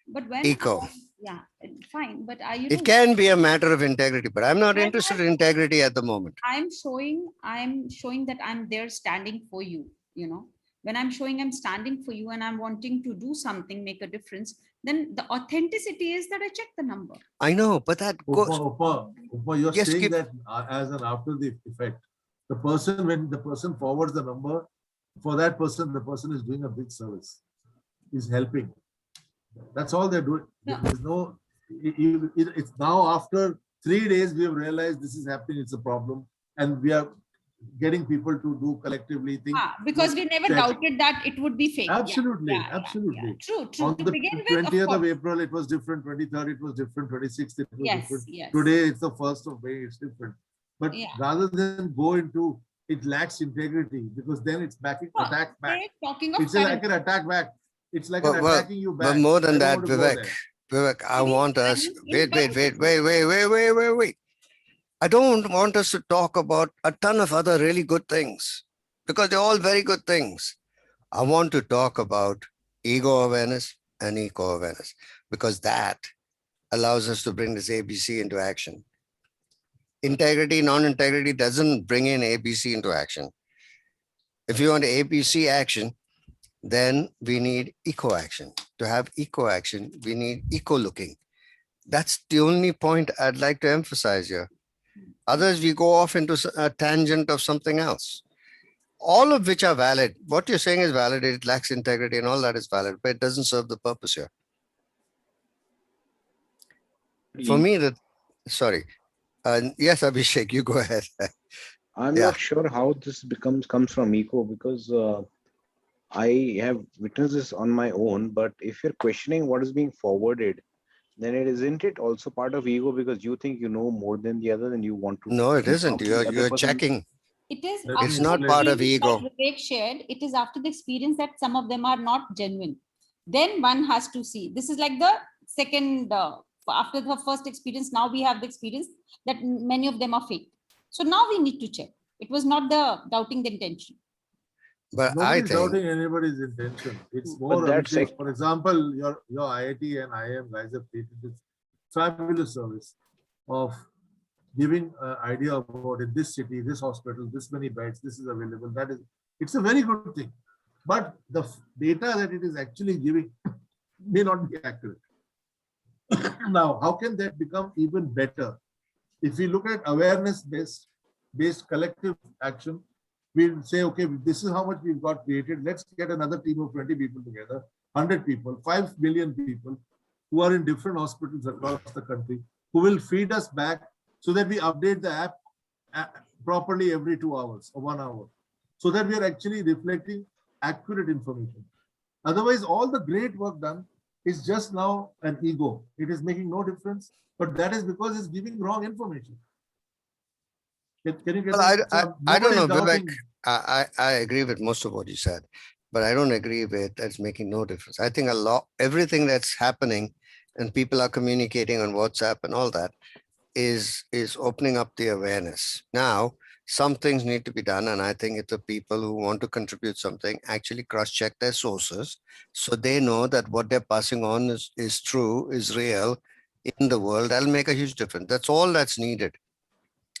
but when eco. Yeah, fine, but it can be a matter of integrity, but I'm not interested in integrity at the moment. I'm showing that I'm there standing for you, when I'm showing I'm standing for you and I'm wanting to do something, make a difference, then the authenticity is that I check the number. I know, but that goes. Upa, you're saying that as an after the effect. The person, when the person forwards the number, for that person, the person is doing a big service. He's helping. That's all they're doing. There's no. It's now after 3 days we have realized this is happening. It's a problem, and we are getting people to do collectively things. Because we never doubted that it would be fake. Absolutely, Yeah. absolutely. True. On the 20th of April, it was different. 23rd, it was different. 26th, it was different. Yes. Today, it's the 1st of May. It's different. But rather than go into it lacks integrity, because then it's attack back. It's like an attack back. It's like attacking you back. But more than that, Vivek, I want us. Wait. I don't want us to talk about a ton of other really good things, because they're all very good things. I want to talk about ego awareness and eco awareness, because that allows us to bring this ABC into action. Integrity, non-integrity doesn't bring in ABC into action. If you want ABC action, then we need eco action. To have eco action, we need eco looking. That's the only point I'd like to emphasize here. Others, we go off into a tangent of something else, all of which are valid. What you're saying is valid. It lacks integrity and all that is valid, but it doesn't serve the purpose here. For me, sorry. Yes, Abhishek, you go ahead. I'm not sure how this comes from eco, because I have witnessed this on my own. But if you're questioning what is being forwarded, then isn't it also part of ego, because you think you know more than the other and you want to? No, it isn't. You're checking. It is. It's not part of ego. That Vivek shared. It is after the experience that some of them are not genuine. Then one has to see. This is like the second. After the first experience, now we have the experience that many of them are fake. So now we need to check. It was not the doubting the intention. But nobody's doubting anybody's intention. It's more, for example, your IIT and IIM guys have created this fabulous service of giving an idea about in this city, this hospital, this many beds, this is available. It's a very good thing. But the data that it is actually giving may not be accurate. Now, how can that become even better? If we look at awareness-based collective action, we'll say, okay, this is how much we've got created. Let's get another team of 20 people together, 100 people, 5 million people who are in different hospitals across the country, who will feed us back so that we update the app properly every 2 hours or 1 hour, so that we are actually reflecting accurate information. Otherwise, all the great work done is just now an ego. It is making no difference, but that is because it's giving wrong information. Can you get I don't know, Vivek. I agree with most of what you said, but I don't agree with that's making no difference. I think everything that's happening and people are communicating on WhatsApp and all that is opening up the awareness. Now, some things need to be done, and I think if the people who want to contribute something actually cross-check their sources, so they know that what they're passing on is true, is real in the world, that'll make a huge difference. That's all that's needed.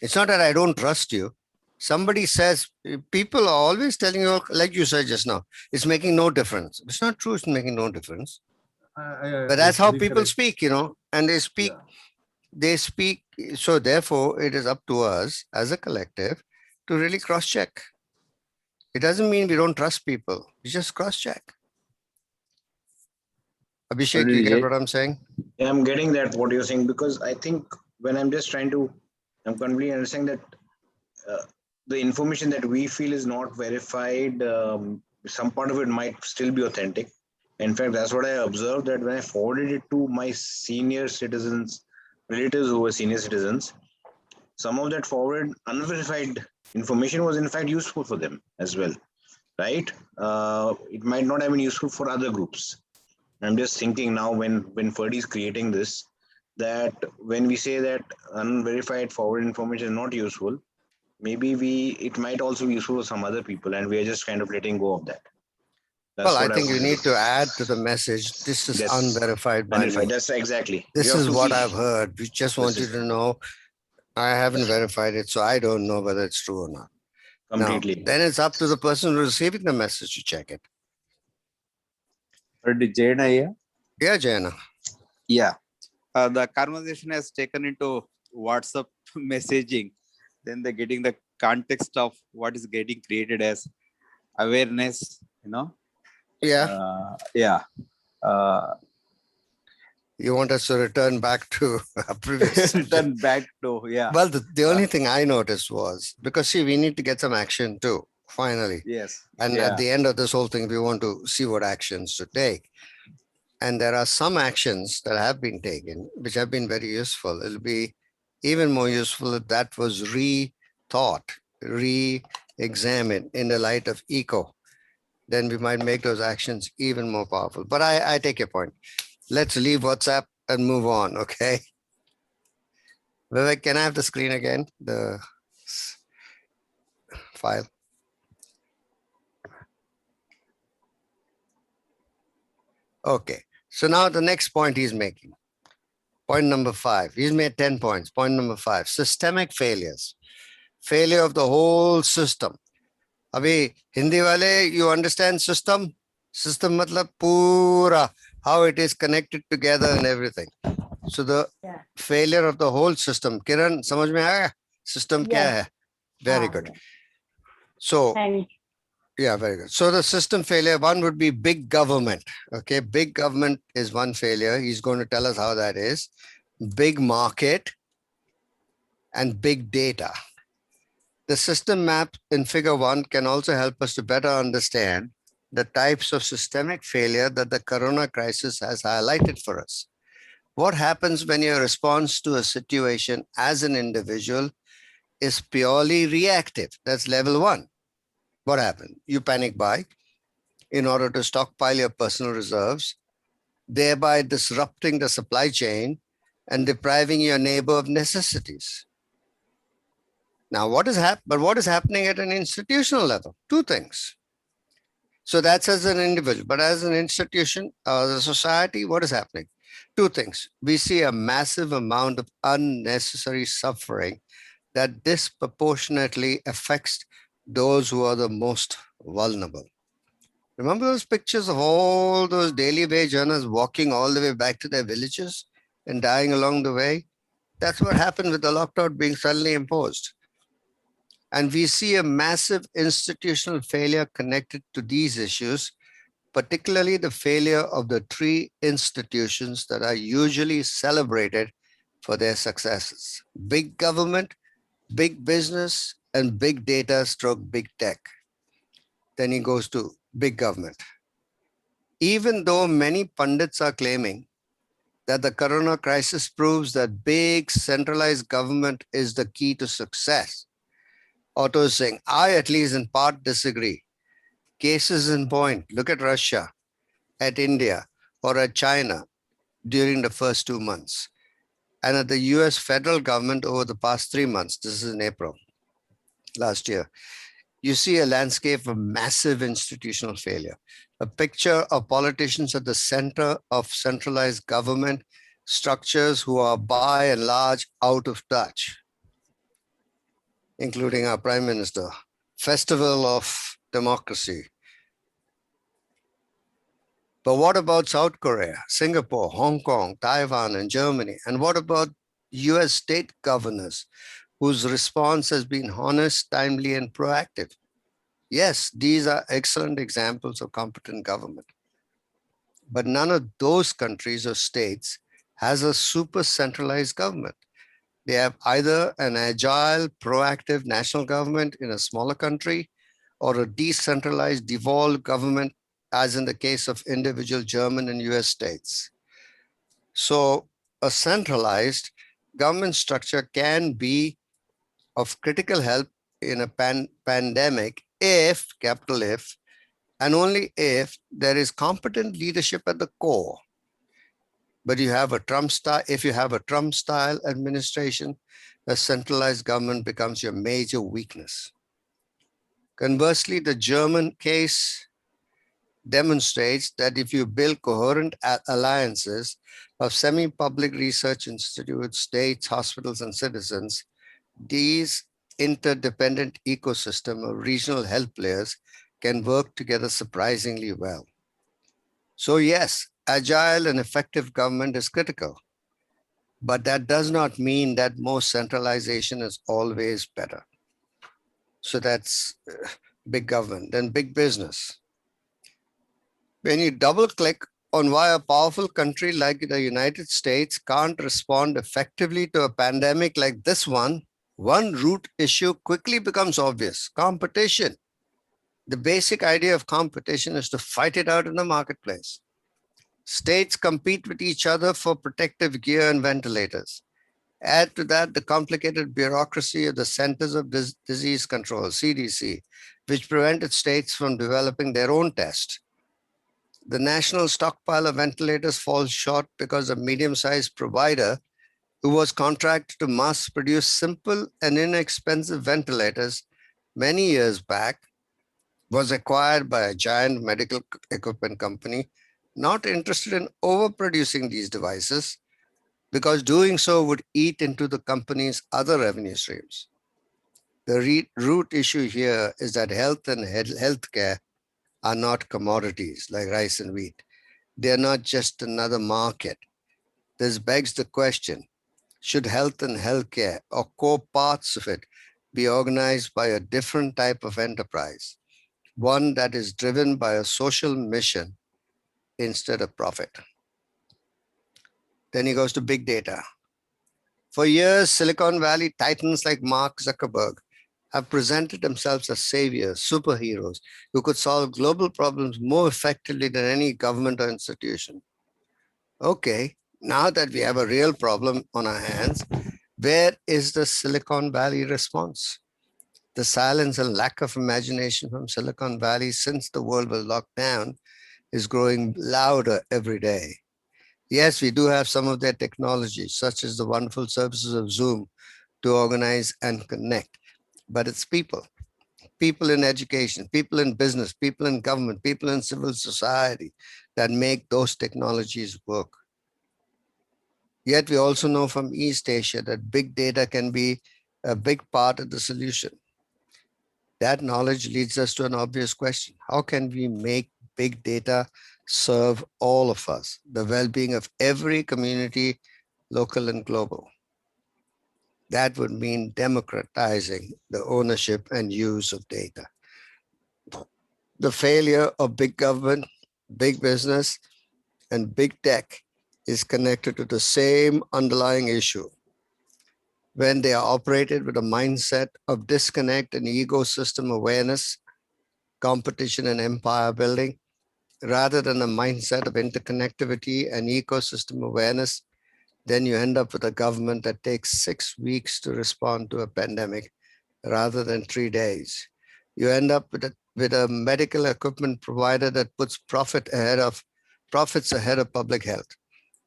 It's not that I don't trust you. Somebody says, people are always telling you, like you said just now, it's making no difference. It's not true, it's making no difference. But that's how people speak, and they speak. Yeah. They speak. So therefore, it is up to us as a collective to really cross-check. It doesn't mean we don't trust people. We just cross-check. Abhishek, you get what I'm saying? Yeah, I'm getting that, what you're saying, because I think when I'm completely understanding that the information that we feel is not verified, some part of it might still be authentic. In fact, that's what I observed, that when I forwarded it to my senior citizens, relatives who were senior citizens, some of that forwarded unverified information was in fact useful for them as well, right? It might not have been useful for other groups. I'm just thinking now when Ferdy is creating this, that when we say that unverified forward information is not useful, maybe it might also be useful for some other people, and we are just kind of letting go of that. That's well, I think you need to add to the message. This is unverified by me. That's exactly. This is what I've heard. We just want you to know. I haven't verified it, so I don't know whether it's true or not. Completely. Now, then it's up to the person receiving the message to check it. Jayana here? Yeah, Jayana. Yeah. The conversation has taken into WhatsApp messaging. Then they're getting the context of what is getting created as awareness, you know? Yeah. Yeah. You want us to return back to a previous return back to, yeah. Well, the only thing I noticed was, because see, we need to get some action too, finally. Yes. And at the end of this whole thing, we want to see what actions to take. And there are some actions that have been taken, which have been very useful. It'll be even more useful if that was rethought, re-examined in the light of eco. Then we might make those actions even more powerful. But I take your point. Let's leave WhatsApp and move on, okay? Vivek, can I have the screen again? The file. Okay, so now the next point he's making. Point number 5. He's made 10 points. Point number 5, systemic failures. Failure of the whole system. Abhi, Hindi wale, you understand system? System matlab pura, how it is connected together and everything. So the failure of the whole system. Kiran, samajh mein aaya? System kya hai? Very good. So, yeah, very good. So the system failure, one would be big government. Okay, big government is one failure. He's going to tell us how that is. Big market and big data. The system map in figure 1 can also help us to better understand the types of systemic failure that the corona crisis has highlighted for us. What happens when your response to a situation as an individual is purely reactive? That's level 1. What happened? You panic buy in order to stockpile your personal reserves, thereby disrupting the supply chain and depriving your neighbor of necessities. Now, what is happening at an institutional level? 2 things. So that's as an individual, but as an institution, the society, what is happening? 2 things. We see a massive amount of unnecessary suffering that disproportionately affects those who are the most vulnerable. Remember those pictures of all those daily wage earners walking all the way back to their villages and dying along the way? That's what happened with the lockdown being suddenly imposed. And we see a massive institutional failure connected to these issues, particularly the failure of the 3 institutions that are usually celebrated for their successes: big government, big business, and big data stroke big tech. Then he goes to big government. Even though many pundits are claiming that the corona crisis proves that big centralized government is the key to success, Otto is saying, I at least in part disagree. Cases in point, look at Russia, at India, or at China during the first 2 months, and at the US federal government over the past 3 months. This is in April last year. You see a landscape of massive institutional failure, a picture of politicians at the center of centralized government structures who are by and large out of touch, including our Prime Minister. Festival of democracy. But what about South Korea, Singapore, Hong Kong, Taiwan, and Germany? And what about US state governors whose response has been honest, timely, and proactive? Yes, these are excellent examples of competent government. But none of those countries or states has a super centralized government. They have either an agile, proactive national government in a smaller country or a decentralized, devolved government as in the case of individual German and US states. So a centralized government structure can be of critical help in a pandemic if, capital If, and only if there is competent leadership at the core. But you have a Trump style, if you have a Trump style administration, a centralized government becomes your major weakness. Conversely, the German case demonstrates that if you build coherent alliances of semi-public research institutes, states, hospitals, and citizens, these interdependent ecosystem of regional health players can work together surprisingly well. So yes, agile and effective government is critical, but that does not mean that more centralization is always better. So that's big government. Then big business. When you double click on why a powerful country like the United States can't respond effectively to a pandemic like this one root issue quickly becomes obvious: competition. The basic idea of competition is to fight it out in the marketplace. States compete with each other for protective gear and ventilators. Add to that the complicated bureaucracy of the Centers of Disease Control, CDC, which prevented states from developing their own test. The national stockpile of ventilators falls short because a medium-sized provider who was contracted to mass produce simple and inexpensive ventilators many years back was acquired by a giant medical equipment company, not interested in overproducing these devices, because doing so would eat into the company's other revenue streams. The root issue here is that health and healthcare are not commodities like rice and wheat. They are not just another market. This begs the question, should health and healthcare, or core parts of it, be organized by a different type of enterprise, one that is driven by a social mission instead of profit? Then he goes to big data. For years, Silicon Valley titans like Mark Zuckerberg have presented themselves as saviors, superheroes, who could solve global problems more effectively than any government or institution. Okay, now that we have a real problem on our hands, where is the Silicon Valley response? The silence and lack of imagination from Silicon Valley since the world was locked down is growing louder every day. Yes, we do have some of their technology, such as the wonderful services of Zoom, to organize and connect, but it's people in education, people in business, people in government, people in civil society that make those technologies work. Yet we also know from East Asia that big data can be a big part of the solution. That knowledge leads us to an obvious question. How can we make big data serve all of us, the well-being of every community, local and global? That would mean democratizing the ownership and use of data. The failure of big government, big business, and big tech is connected to the same underlying issue. When they are operated with a mindset of disconnect and ecosystem awareness, competition and empire building, rather than a mindset of interconnectivity and ecosystem awareness, then you end up with a government that takes 6 weeks to respond to a pandemic rather than 3 days. You end up with a medical equipment provider that puts profits ahead of public health.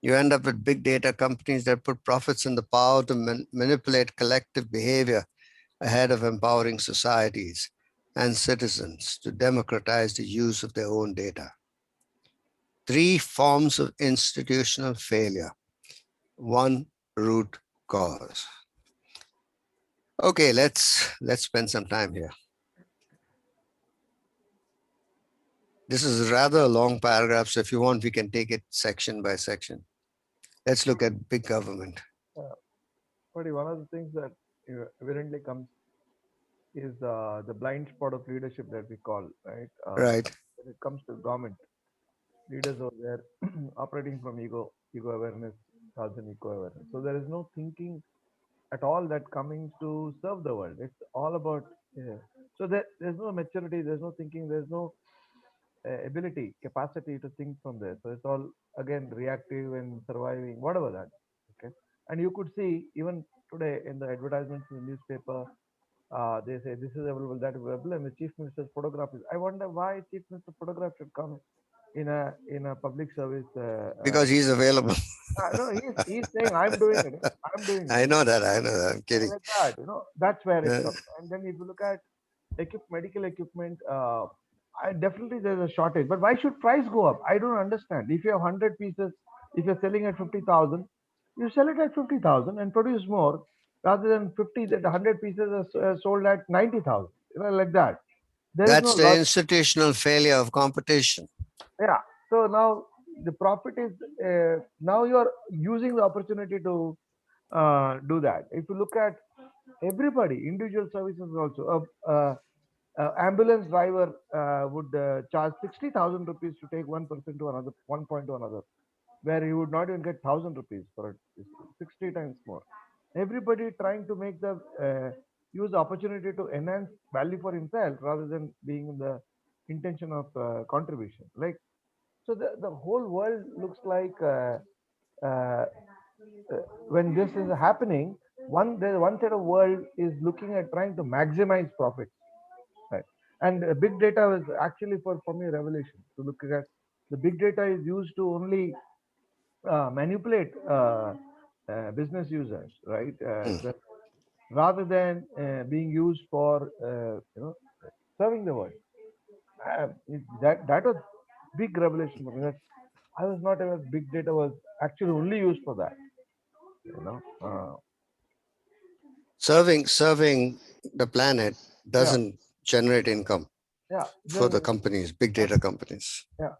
You end up with big data companies that put profits in the power to manipulate collective behavior ahead of empowering societies and citizens to democratize the use of their own data. 3 forms of institutional failure, 1 root cause. Okay, let's spend some time here. This is rather a long paragraph, so if you want, we can take it section by section. Let's look at big government. But one of the things that evidently comes is the blind spot of leadership that we call, right? Right. When it comes to government, leaders over there operating from ego awareness rather than eco awareness. So there is no thinking at all that coming to serve the world. It's all about, so there's no maturity, there's no thinking, there's no ability, capacity to think from there. So it's all again reactive and surviving, whatever that. Okay. And you could see even today in the advertisements in the newspaper, they say this is available, that is available, and the chief minister's photograph is. I wonder why chief minister's photograph should come in a public service. Because he's available. No, he's saying I'm doing it. I'm doing it. I know that. I'm kidding. Like that, that's where it comes. And then if you look at medical equipment, I definitely there's a shortage. But why should price go up? I don't understand. If you have 100 pieces, if you're selling at 50,000, you sell it at 50,000 and produce more rather than 50 that 100 pieces are sold at 90,000. Like that. That's the institutional failure of competition. Yeah. So now the profit is now you are using the opportunity to do that. If you look at everybody, individual services also, ambulance driver would charge 60,000 rupees to take one person to another, one point to another, where he would not even get 1,000 rupees for it, 60 times more. Everybody trying to make the use the opportunity to enhance value for himself rather than being in the intention of contribution. Like, so the whole world looks like uh, when this is happening, one set of world is looking at trying to maximize profits, right? And big data was actually for me a revelation to look at. The big data is used to only manipulate business users, right? Rather than being used for serving the world. That was big revelation for me. That I was not aware big data was actually only used for that. Serving the planet doesn't generate income for the companies, big data companies. Yeah.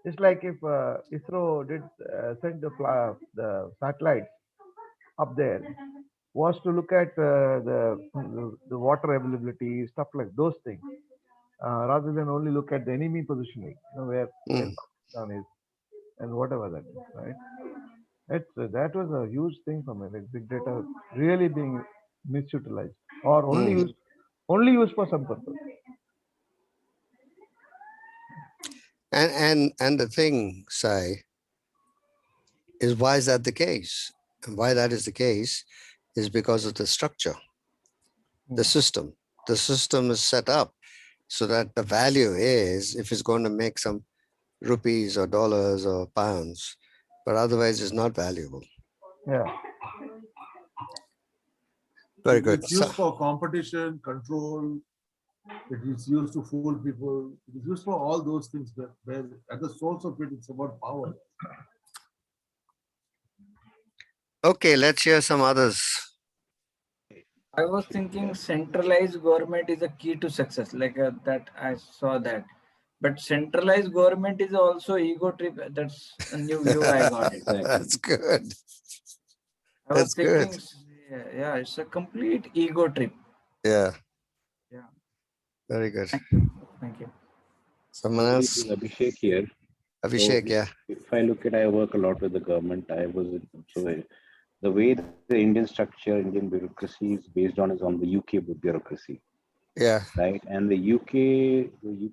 It's like if ISRO did send the satellites up there, was to look at the water availability, stuff like those things, rather than only look at the enemy positioning, where Pakistan is and whatever that is, right? That was a huge thing for me, like big data really being misutilized or only used for some purpose. And the thing, Sai, is why is that the case? And why that is the case is because of the structure, the system. The system is set up so that the value is, if it's going to make some rupees or dollars or pounds, but otherwise it's not valuable. Yeah. Very good. It's used for competition, control. It is used to fool people. It is used for all those things, where at the source of it, it's about power. Okay, let's hear some others. I was thinking centralized government is a key to success, like that I saw that. But centralized government is also ego trip. That's a new view I got. That's good. I was thinking, yeah, it's a complete ego trip. Yeah. Yeah. Very good. Thank you. Someone else? Abhishek here. Abhishek, so if I look at, I work a lot with the government. The way the Indian structure, Indian bureaucracy is based on is on the UK bureaucracy. Yeah. Right. And the UK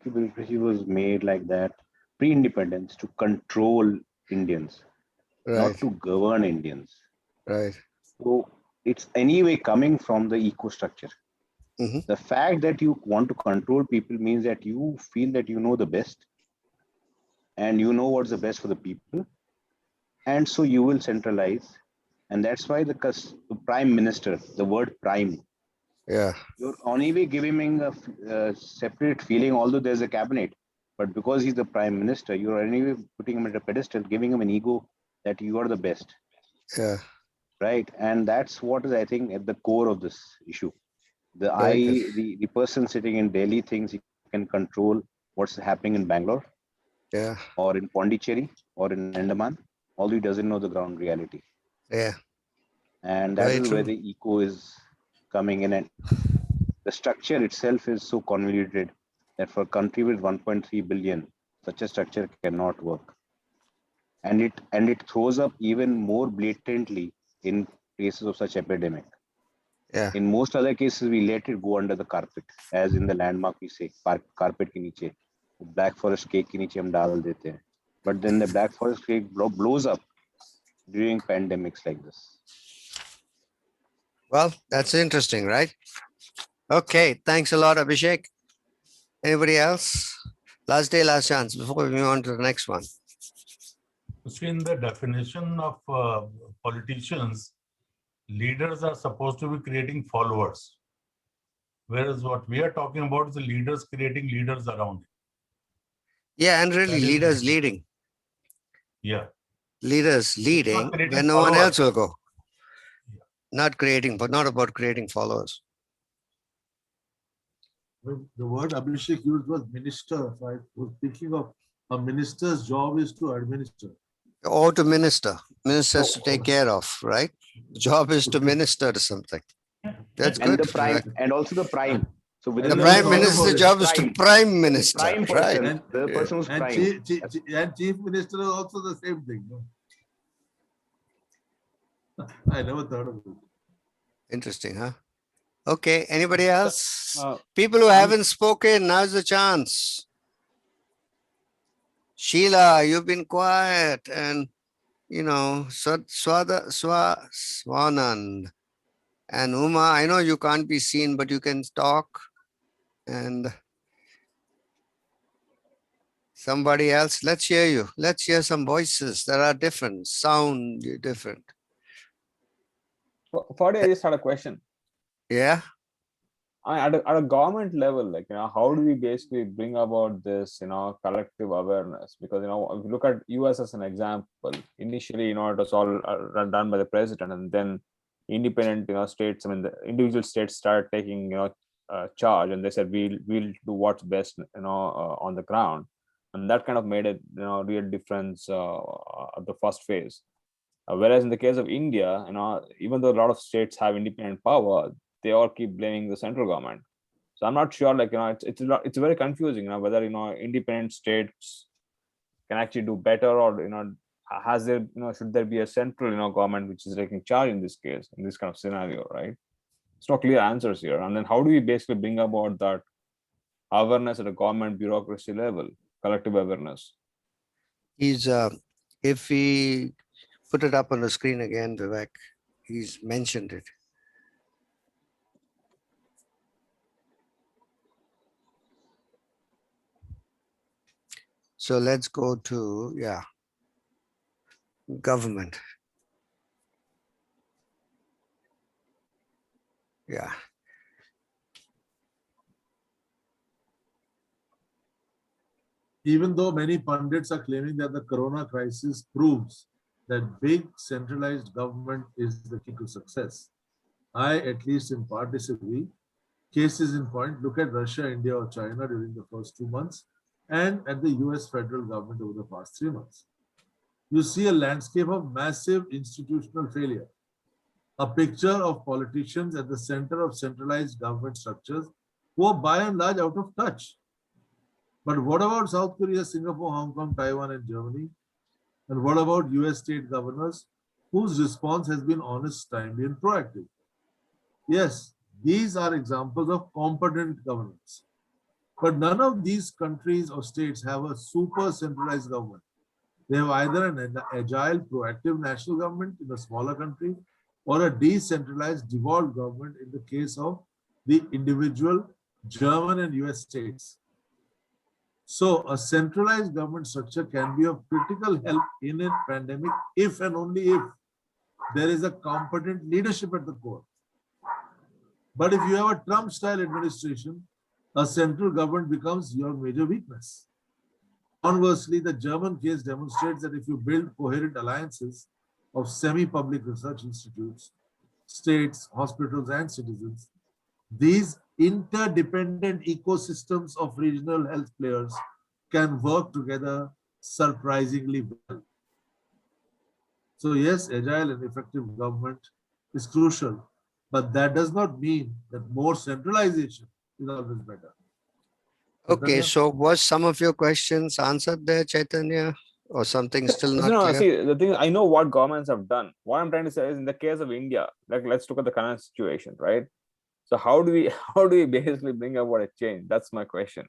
bureaucracy was made like that pre-independence to control Indians, not to govern Indians. Right. So it's anyway coming from the eco structure. The fact that you want to control people means that you feel that you know the best and you know what's the best for the people. And so you will centralize. And that's why the prime minister, the word prime, you're anyway giving him a separate feeling, although there's a cabinet. But because he's the prime minister, you're anyway putting him at a pedestal, giving him an ego that you are the best. Yeah. Right. And that's what is, I think, at the core of this issue. The person sitting in Delhi thinks he can control what's happening in Bangalore, or in Pondicherry, or in Andaman, although he doesn't know the ground reality. Yeah. And that is where the eco is coming in, and the structure itself is so convoluted that for a country with 1.3 billion, such a structure cannot work. And it throws up even more blatantly in cases of such epidemic. Yeah. In most other cases, we let it go under the carpet, as in the landmark we say, carpet ke niche, black forest cake ke niche hum dal dete hain. But then the black forest cake blows up during pandemics like this. Well, that's interesting, right? Okay, thanks a lot, Abhishek. Anybody else? Last day, last chance before we move on to the next one. See, in the definition of politicians, leaders are supposed to be creating followers. Whereas what we are talking about is the leaders creating leaders around. Yeah, and really leaders leading. Yeah. Leaders leading when no one else will go. Yeah. Not creating, but not about creating followers. The word Abhishek used was minister. So I was thinking of a minister's job is to administer. Or to minister. Ministers to take care of, right? The job is to minister to something. That's and good. The prime, and also the prime. So the prime minister's job is to prime minister, prime right? Person, the person who's prime. And chief minister is also the same thing. No? I never thought of it. Interesting, huh? Okay, anybody else? People who haven't spoken, now's the chance. Sheila, you've been quiet, and you know, Swanand and Uma, I know you can't be seen, but you can talk. And somebody else, let's hear you. Let's hear some voices that are different, sound different. Fadi, I just had a question. Yeah. At a government level, like, you know, how do we basically bring about this, you know, collective awareness? Because, you know, if you look at US as an example, initially, you know, it was all done by the president, and then independent, you know, states, I mean, the individual states started taking, you know, charge, and they said, we'll do what's best, you know, on the ground. And that kind of made a, you know, real difference at the first phase. Whereas in the case of India, you know, even though a lot of states have independent power, they all keep blaming the central government. So I'm not sure, like, you know, it's very confusing, you know, whether, you know, independent states can actually do better, or, you know, has there, you know, should there be a central, you know, government which is taking charge in this case, in this kind of scenario, right? It's not clear answers here. And then how do we basically bring about that awareness at a government bureaucracy level, collective awareness? If we put it up on the screen again, Vivek, he's mentioned it. So let's go to, yeah, government. Yeah. Even though many pundits are claiming that the corona crisis proves that big centralized government is the key to success, I, at least in part, disagree. Cases in point, look at Russia, India, or China during the first 2 months, and at the US federal government over the past 3 months. You see a landscape of massive institutional failure, a picture of politicians at the center of centralized government structures who are by and large out of touch. But what about South Korea, Singapore, Hong Kong, Taiwan, and Germany? And what about US state governors whose response has been honest, timely, and proactive? Yes, these are examples of competent governance. But none of these countries or states have a super centralized government. They have either an agile, proactive national government in a smaller country, or a decentralized, devolved government in the case of the individual German and US states. So a centralized government structure can be of critical help in a pandemic if and only if there is a competent leadership at the core. But if you have a Trump-style administration, a central government becomes your major weakness. Conversely, the German case demonstrates that if you build coherent alliances of semi-public research institutes, states, hospitals, and citizens, these interdependent ecosystems of regional health players can work together surprisingly well. So yes, agile and effective government is crucial, but that does not mean that more centralization is always better. Okay, so was some of your questions answered there, Chaitanya? or something still not No, clear? see, the thing, I know what governments have done. What I'm trying to say is, in the case of India, like, let's look at the current situation, right? So how do we basically bring about a change? That's my question.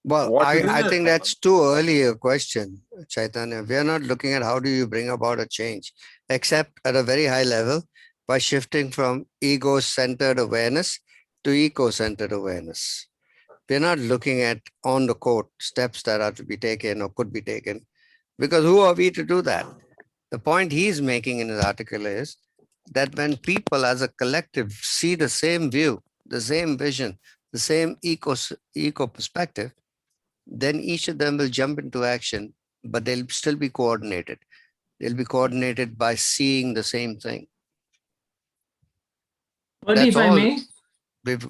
Well, What I think that's too early a question, Chaitanya. We are not looking at how do you bring about a change, except at a very high level by shifting from ego-centered awareness to eco-centered awareness. We're not looking at on the court steps that are to be taken or could be taken, because who are we to do that? The point he's making in his article is that when people as a collective see the same view, the same vision, the same eco perspective, then each of them will jump into action, but they'll still be coordinated. They'll be coordinated by seeing the same thing. But That's if I all. may,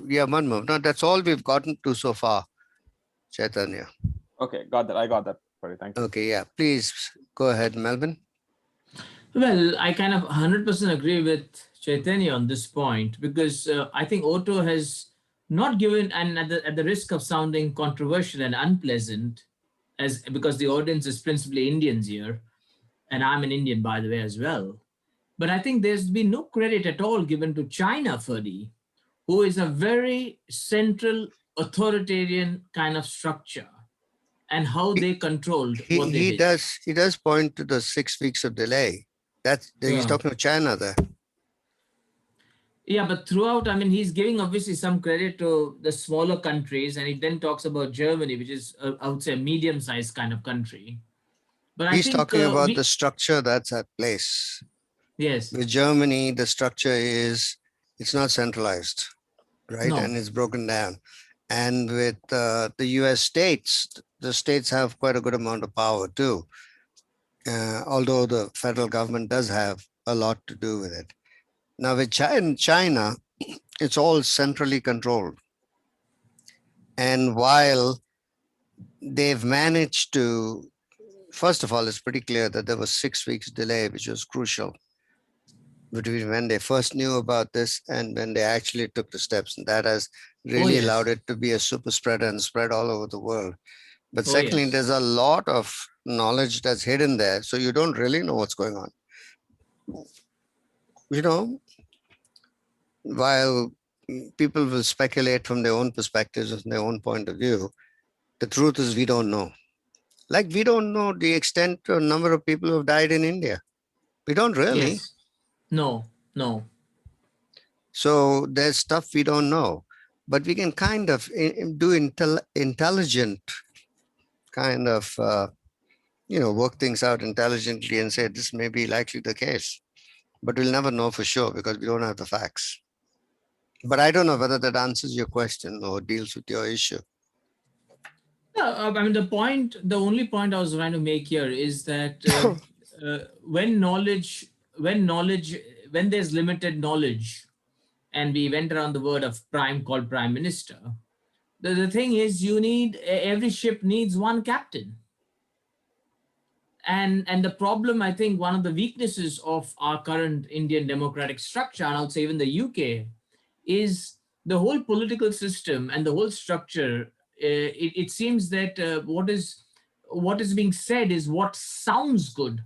Yeah, one move. No, that's all we've gotten to so far, Chaitanya. Okay, got that. I got that. Sorry, thank you. Okay, yeah. Please go ahead, Melvin. well, I kind of 100% agree with Chaitanya on this point, because I think Otto has not given, and at the risk of sounding controversial and unpleasant, as because the audience is principally Indians here, and I'm an Indian, by the way, as well. But I think there's been no credit at all given to China, Ferdy, who is a very central authoritarian kind of structure, and how they controlled what they He did. does point to the 6 weeks of delay. He's Yeah. talking of China there. Yeah, but throughout, I mean, he's giving obviously some credit to the smaller countries, and he then talks about Germany, which is, I would say, a medium-sized kind of country. But He's I think talking about the structure that's at place. Yes. With Germany, the structure is, it's not centralized, right? No. And it's broken down. And with the US states, the states have quite a good amount of power too. Although the federal government does have a lot to do with it. Now with China, it's all centrally controlled. And while they've managed to, first of all, it's pretty clear that there was 6 weeks delay, which was crucial between when they first knew about this and when they actually took the steps. And that has really allowed it to be a super spreader and spread all over the world. But secondly, there's a lot of knowledge that's hidden there. So you don't really know what's going on. You know, while people will speculate from their own perspectives and their own point of view, the truth is we don't know. Like we don't know the extent or number of people who have died in India. We don't really. Yes. No. So there's stuff we don't know, but we can kind of do intelligent kind of, work things out intelligently and say this may be likely the case, but we'll never know for sure because we don't have the facts. But I don't know whether that answers your question or deals with your issue. No, I mean, the only point I was trying to make here is that when there's limited knowledge, and we went around the word of called prime minister, the thing is every ship needs one captain. And the problem, I think, one of the weaknesses of our current Indian democratic structure, and I would say even the UK, is the whole political system and the whole structure. It seems that what is being said is what sounds good,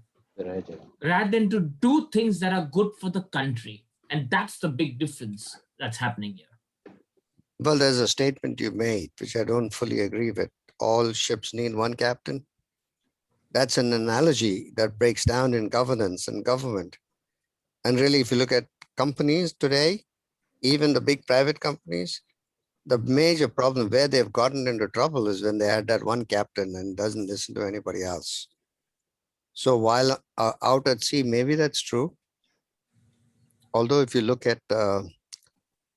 rather than to do things that are good for the country. And that's the big difference that's happening here. Well, there's a statement you made, which I don't fully agree with. All ships need one captain. That's an analogy that breaks down in governance and government. And really, if you look at companies today, even the big private companies, the major problem where they've gotten into trouble is when they had that one captain and doesn't listen to anybody else. So while out at sea, maybe that's true. Although if you look at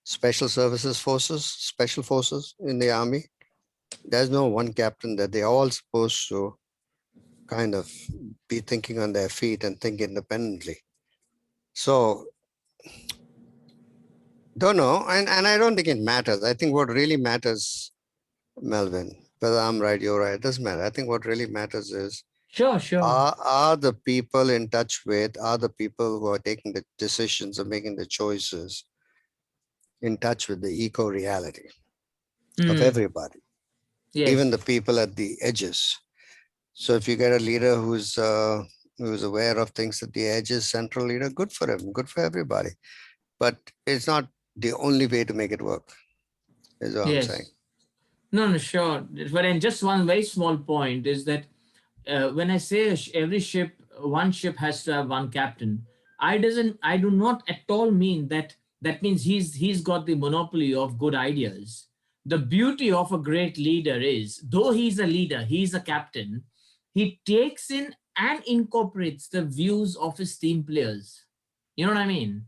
special forces in the army, there's no one captain that they're all supposed to kind of be thinking on their feet and think independently. So, don't know. And I don't think it matters. I think what really matters, Melvin, whether I'm right, you're right, it doesn't matter. I think what really matters is Sure. Are the people in touch with, are the people who are taking the decisions or making the choices in touch with the eco reality of everybody, even the people at the edges. So if you get a leader who's aware of things at the edges, central leader, good for him, good for everybody. But it's not the only way to make it work, is what I'm saying. No, no, sure. But then just one very small point is that when I say every ship, one ship has to have one captain, I do not at all mean that means he's got the monopoly of good ideas. The beauty of a great leader is, though he's a leader, he's a captain, he takes in and incorporates the views of his team players. You know what I mean?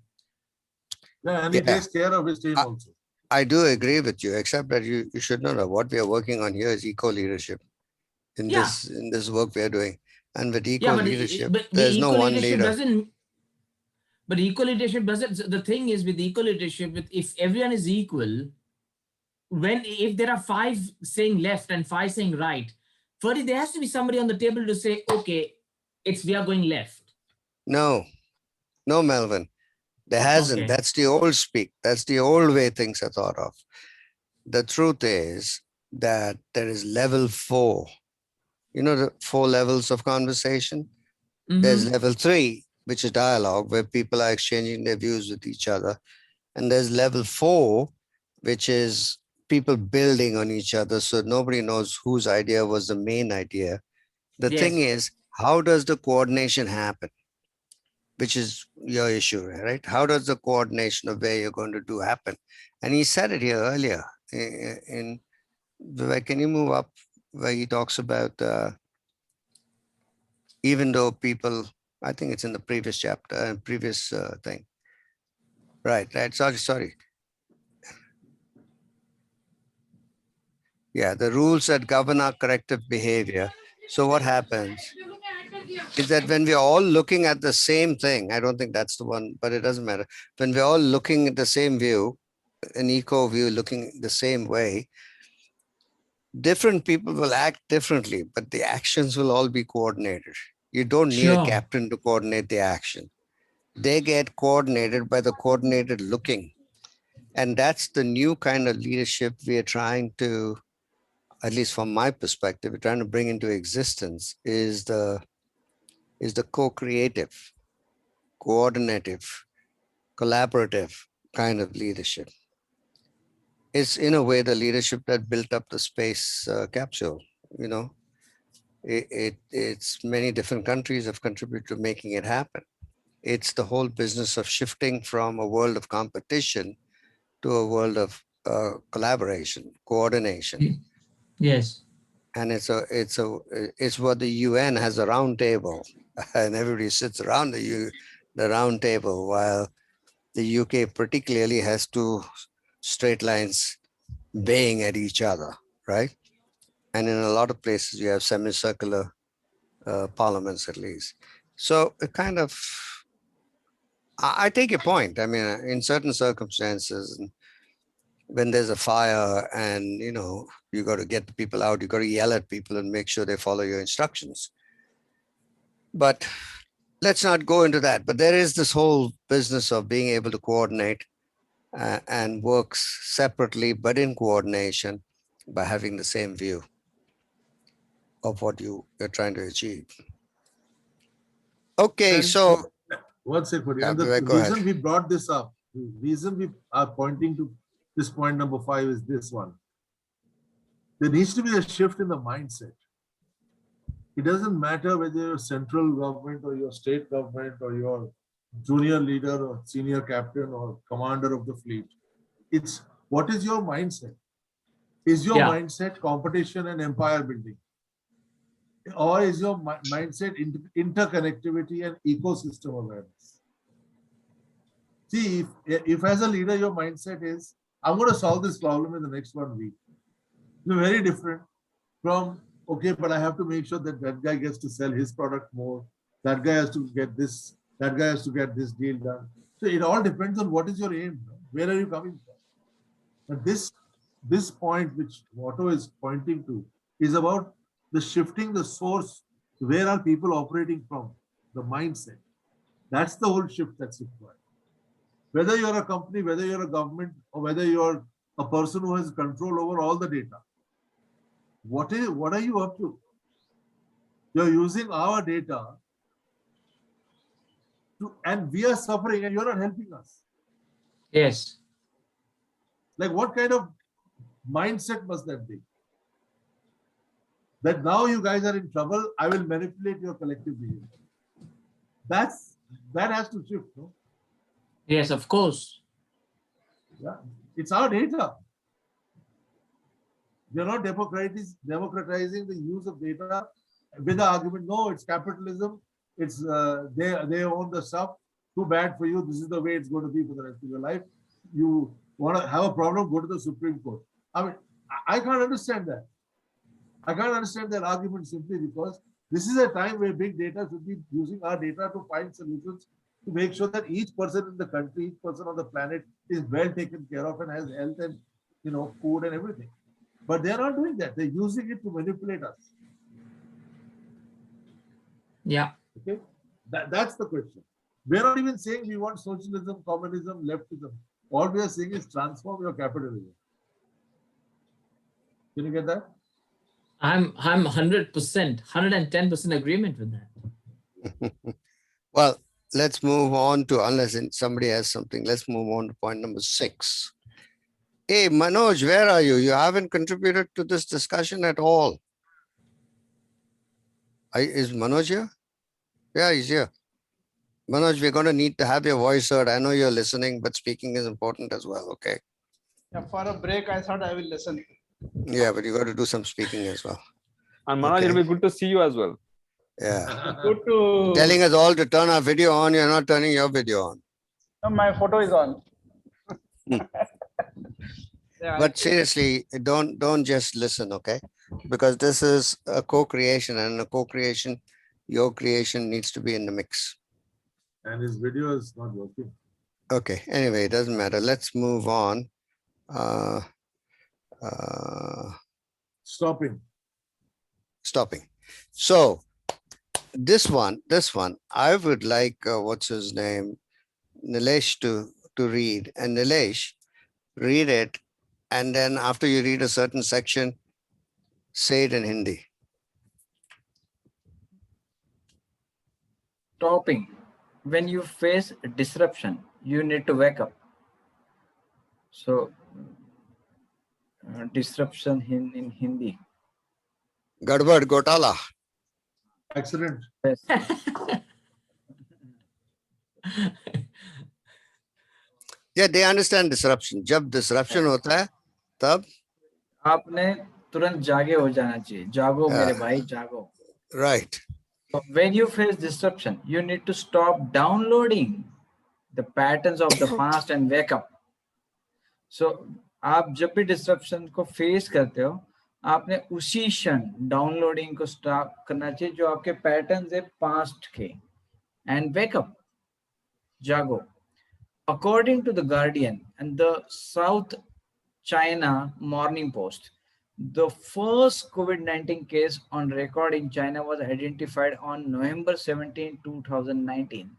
Yeah, and he takes care of his team also. I do agree with you, except that you should know that what we are working on here is eco-leadership in this work we are doing. And with eco-leadership, there's no one leader. But eco-leadership doesn't, the thing is with eco-leadership, if everyone is equal, if there are 5 saying left and 5 saying right, firstly, there has to be somebody on the table to say, okay, we are going left. No, Melvin. There hasn't. Okay. That's the old speak. That's the old way things are thought of. The truth is that there is level 4. You know the 4 levels of conversation? Mm-hmm. There's level 3, which is dialogue, where people are exchanging their views with each other. And there's level 4, which is people building on each other, so nobody knows whose idea was the main idea. The thing is, how does the coordination happen? Which is your issue, right? How does the coordination of where you're going to do happen? And he said it here earlier. Can you move up where he talks about even though people, I think it's in the previous chapter, previous thing. Right. Sorry. Yeah, the rules that govern our collective behavior. So what happens is that when we're all looking at the same thing, I don't think that's the one, but it doesn't matter. When we're all looking at the same view, an eco view, looking the same way, different people will act differently, but the actions will all be coordinated. You don't need a captain to coordinate the action. They get coordinated by the coordinated looking. And that's the new kind of leadership we are trying to, at least from my perspective, we're trying to bring into existence is the co-creative, coordinative, collaborative kind of leadership. It's in a way the leadership that built up the space capsule. You know, it's many different countries have contributed to making it happen. It's the whole business of shifting from a world of competition to a world of collaboration, coordination. Yes. And it's what the UN has a round table, and everybody sits around the round table, while the UK particularly has 2 straight lines baying at each other, right? And in a lot of places, you have semicircular parliaments, at least. So it kind of, I take your point. I mean, in certain circumstances, when there's a fire and, you know, you got to get the people out, you got to yell at people and make sure they follow your instructions. But let's not go into that. But there is this whole business of being able to coordinate and works separately, but in coordination by having the same view of what you're trying to achieve. Okay, and so one second. And the reason we brought this up, the reason we are pointing to this point number 5 is this one. There needs to be a shift in the mindset. It doesn't matter whether you're central government or your state government or your junior leader or senior captain or commander of the fleet. It's what is your mindset? Is your mindset competition and empire building? Or is your mindset interconnectivity and ecosystem awareness? See, if as a leader, your mindset is, I'm going to solve this problem in the next 1 week. It's very different from, okay, but I have to make sure that that guy gets to sell his product more. That guy has to get this, that guy has to get this deal done. So it all depends on what is your aim. Where are you coming from? But this point which Otto is pointing to is about the shifting the source. Where are people operating from? The mindset. That's the whole shift that's required. Whether you're a company, whether you're a government, or whether you're a person who has control over all the data. What are you up to? You're using our data and we are suffering and you're not helping us. Yes. Like what kind of mindset must that be? That now you guys are in trouble, I will manipulate your collective behavior. That has to shift, no? Yes, of course. Yeah, it's our data. We're not democratizing the use of data with the argument, no, it's capitalism, it's they own the stuff, too bad for you, this is the way it's going to be for the rest of your life. You want to have a problem, go to the Supreme Court. I mean, I can't understand that. I can't understand that argument simply because this is a time where big data should be using our data to find solutions to make sure that each person in the country, each person on the planet is well taken care of and has health and, you know, food and everything. But they're not doing that. They're using it to manipulate us. Yeah. Okay. That's the question. We're not even saying we want socialism, communism, leftism. All we are saying is transform your capitalism. Can you get that? I'm 100%, 110% agreement with that. Well, let's move on to, unless somebody has something, let's move on to point number 6. Hey, Manoj, where are you? You haven't contributed to this discussion at all. Is Manoj here? Yeah, he's here. Manoj, we're going to need to have your voice heard. I know you're listening, but speaking is important as well, okay? Yeah, for a break, I thought I will listen. Yeah, but you got to do some speaking as well. And Manoj, it'll be good to see you as well. Yeah. Good to... Telling us all to turn our video on, you're not turning your video on. No, my photo is on. Yeah, but seriously, don't just listen, okay? Because this is a co-creation, and a co-creation, your creation needs to be in the mix. And his video is not working. Okay, anyway, it doesn't matter. Let's move on. Stopping. So this one, I would like, what's his name? Nilesh to read. And Nilesh, read it. And then after you read a certain section, say it in Hindi. Stopping. When you face disruption, you need to wake up. So, disruption in Hindi. Gadbad, Gotala. Accident. Yes. Yeah, they understand disruption. जब disruption होता है, तब आपने तुरंत जागे हो जाना चाहिए. जागो मेरे भाई, जागो. Right. So when you face disruption, you need to stop downloading the patterns of the past and wake up. So आप जब भी disruption को face करते हो, आपने उसी क्षण downloading को stop करना चाहिए जो आपके patterns है past के, and wake up, जागो. According to the Guardian and the South China Morning Post, the first COVID-19 case on record in China was identified on November 17, 2019.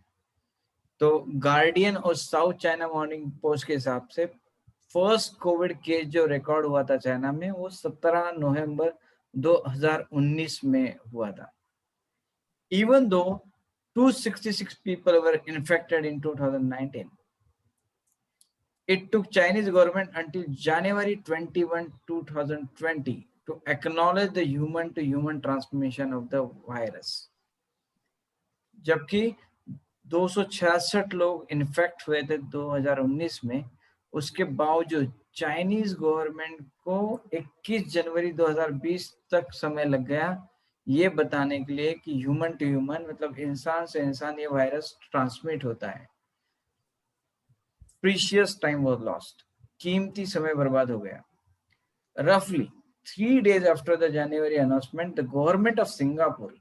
तो गार्डियन और साउथ चाइना मॉर्निंग पोस्ट के हिसाब से first Covid case जो record हुआ था China में वो 17 नवंबर 2019 में हुआ था. Even though 266 people were infected in 2019. It took Chinese government until January 21, 2020 to acknowledge the human-to-human transmission of the virus. जबकि 266 लोग इन्फेक्ट हुए थे 2019 में, उसके बावजूद चाइनीज गवर्नमेंट को 21 जनवरी 2020 तक समय लग गया ये बताने के लिए कि ह्यूमन टू ह्यूमन मतलब इंसान से इंसान ये वायरस ट्रांसमिट होता है. Precious time was lost. कीमती समय बर्बाद हो गया. Roughly 3 days after the January announcement, the government of Singapore,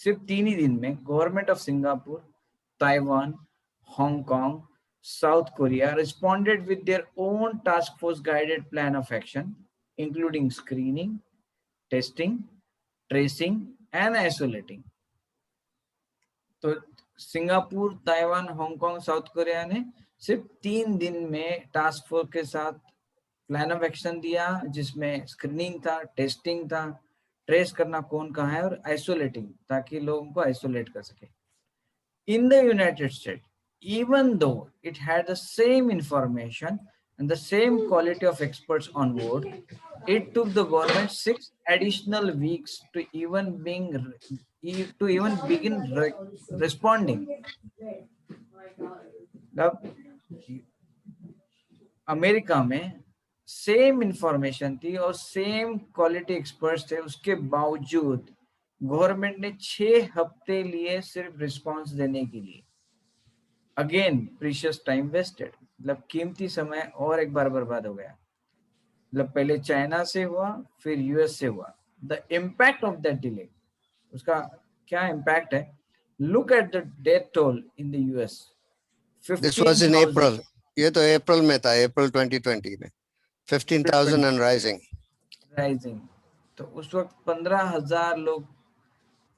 सिर्फ 3 ही दिन में government of Singapore, Taiwan, Hong Kong, South Korea responded with their own task force guided plan of action, including screening, testing, tracing, and isolating. तो Singapore, Taiwan, Hong Kong, south Korea ने सिर्फ 3 दिन में task force के साथ plan of action दिया जिसमें screening था, टेस्टिंग था, ट्रेस करना कौन कहाँ है, और आइसोलेटिंग ताकि लोगों को आइसोलेट कर सके. In the United States, even though it had the same information and the same quality of experts on board, it took the government 6 additional weeks to even begin responding. अब America में same information थी और same quality experts थे, उसके बावजूद government ने 6 हफ्ते लिए सिर्फ रिस्पांस देने के लिए. अगेन प्रीशियस टाइम वेस्टेड, मतलब कीमती समय और एक बार बर्बाद हो गया. मतलब पहले चाइना से हुआ, फिर यूएस से हुआ. The impact of that delay, उसका क्या इम्पैक्ट है? Look at the death toll in the US. This was in April. ये तो अप्रैल में था, अप्रैल 2020 में 15,000 and rising. तो उस वक्त 15,000 लोग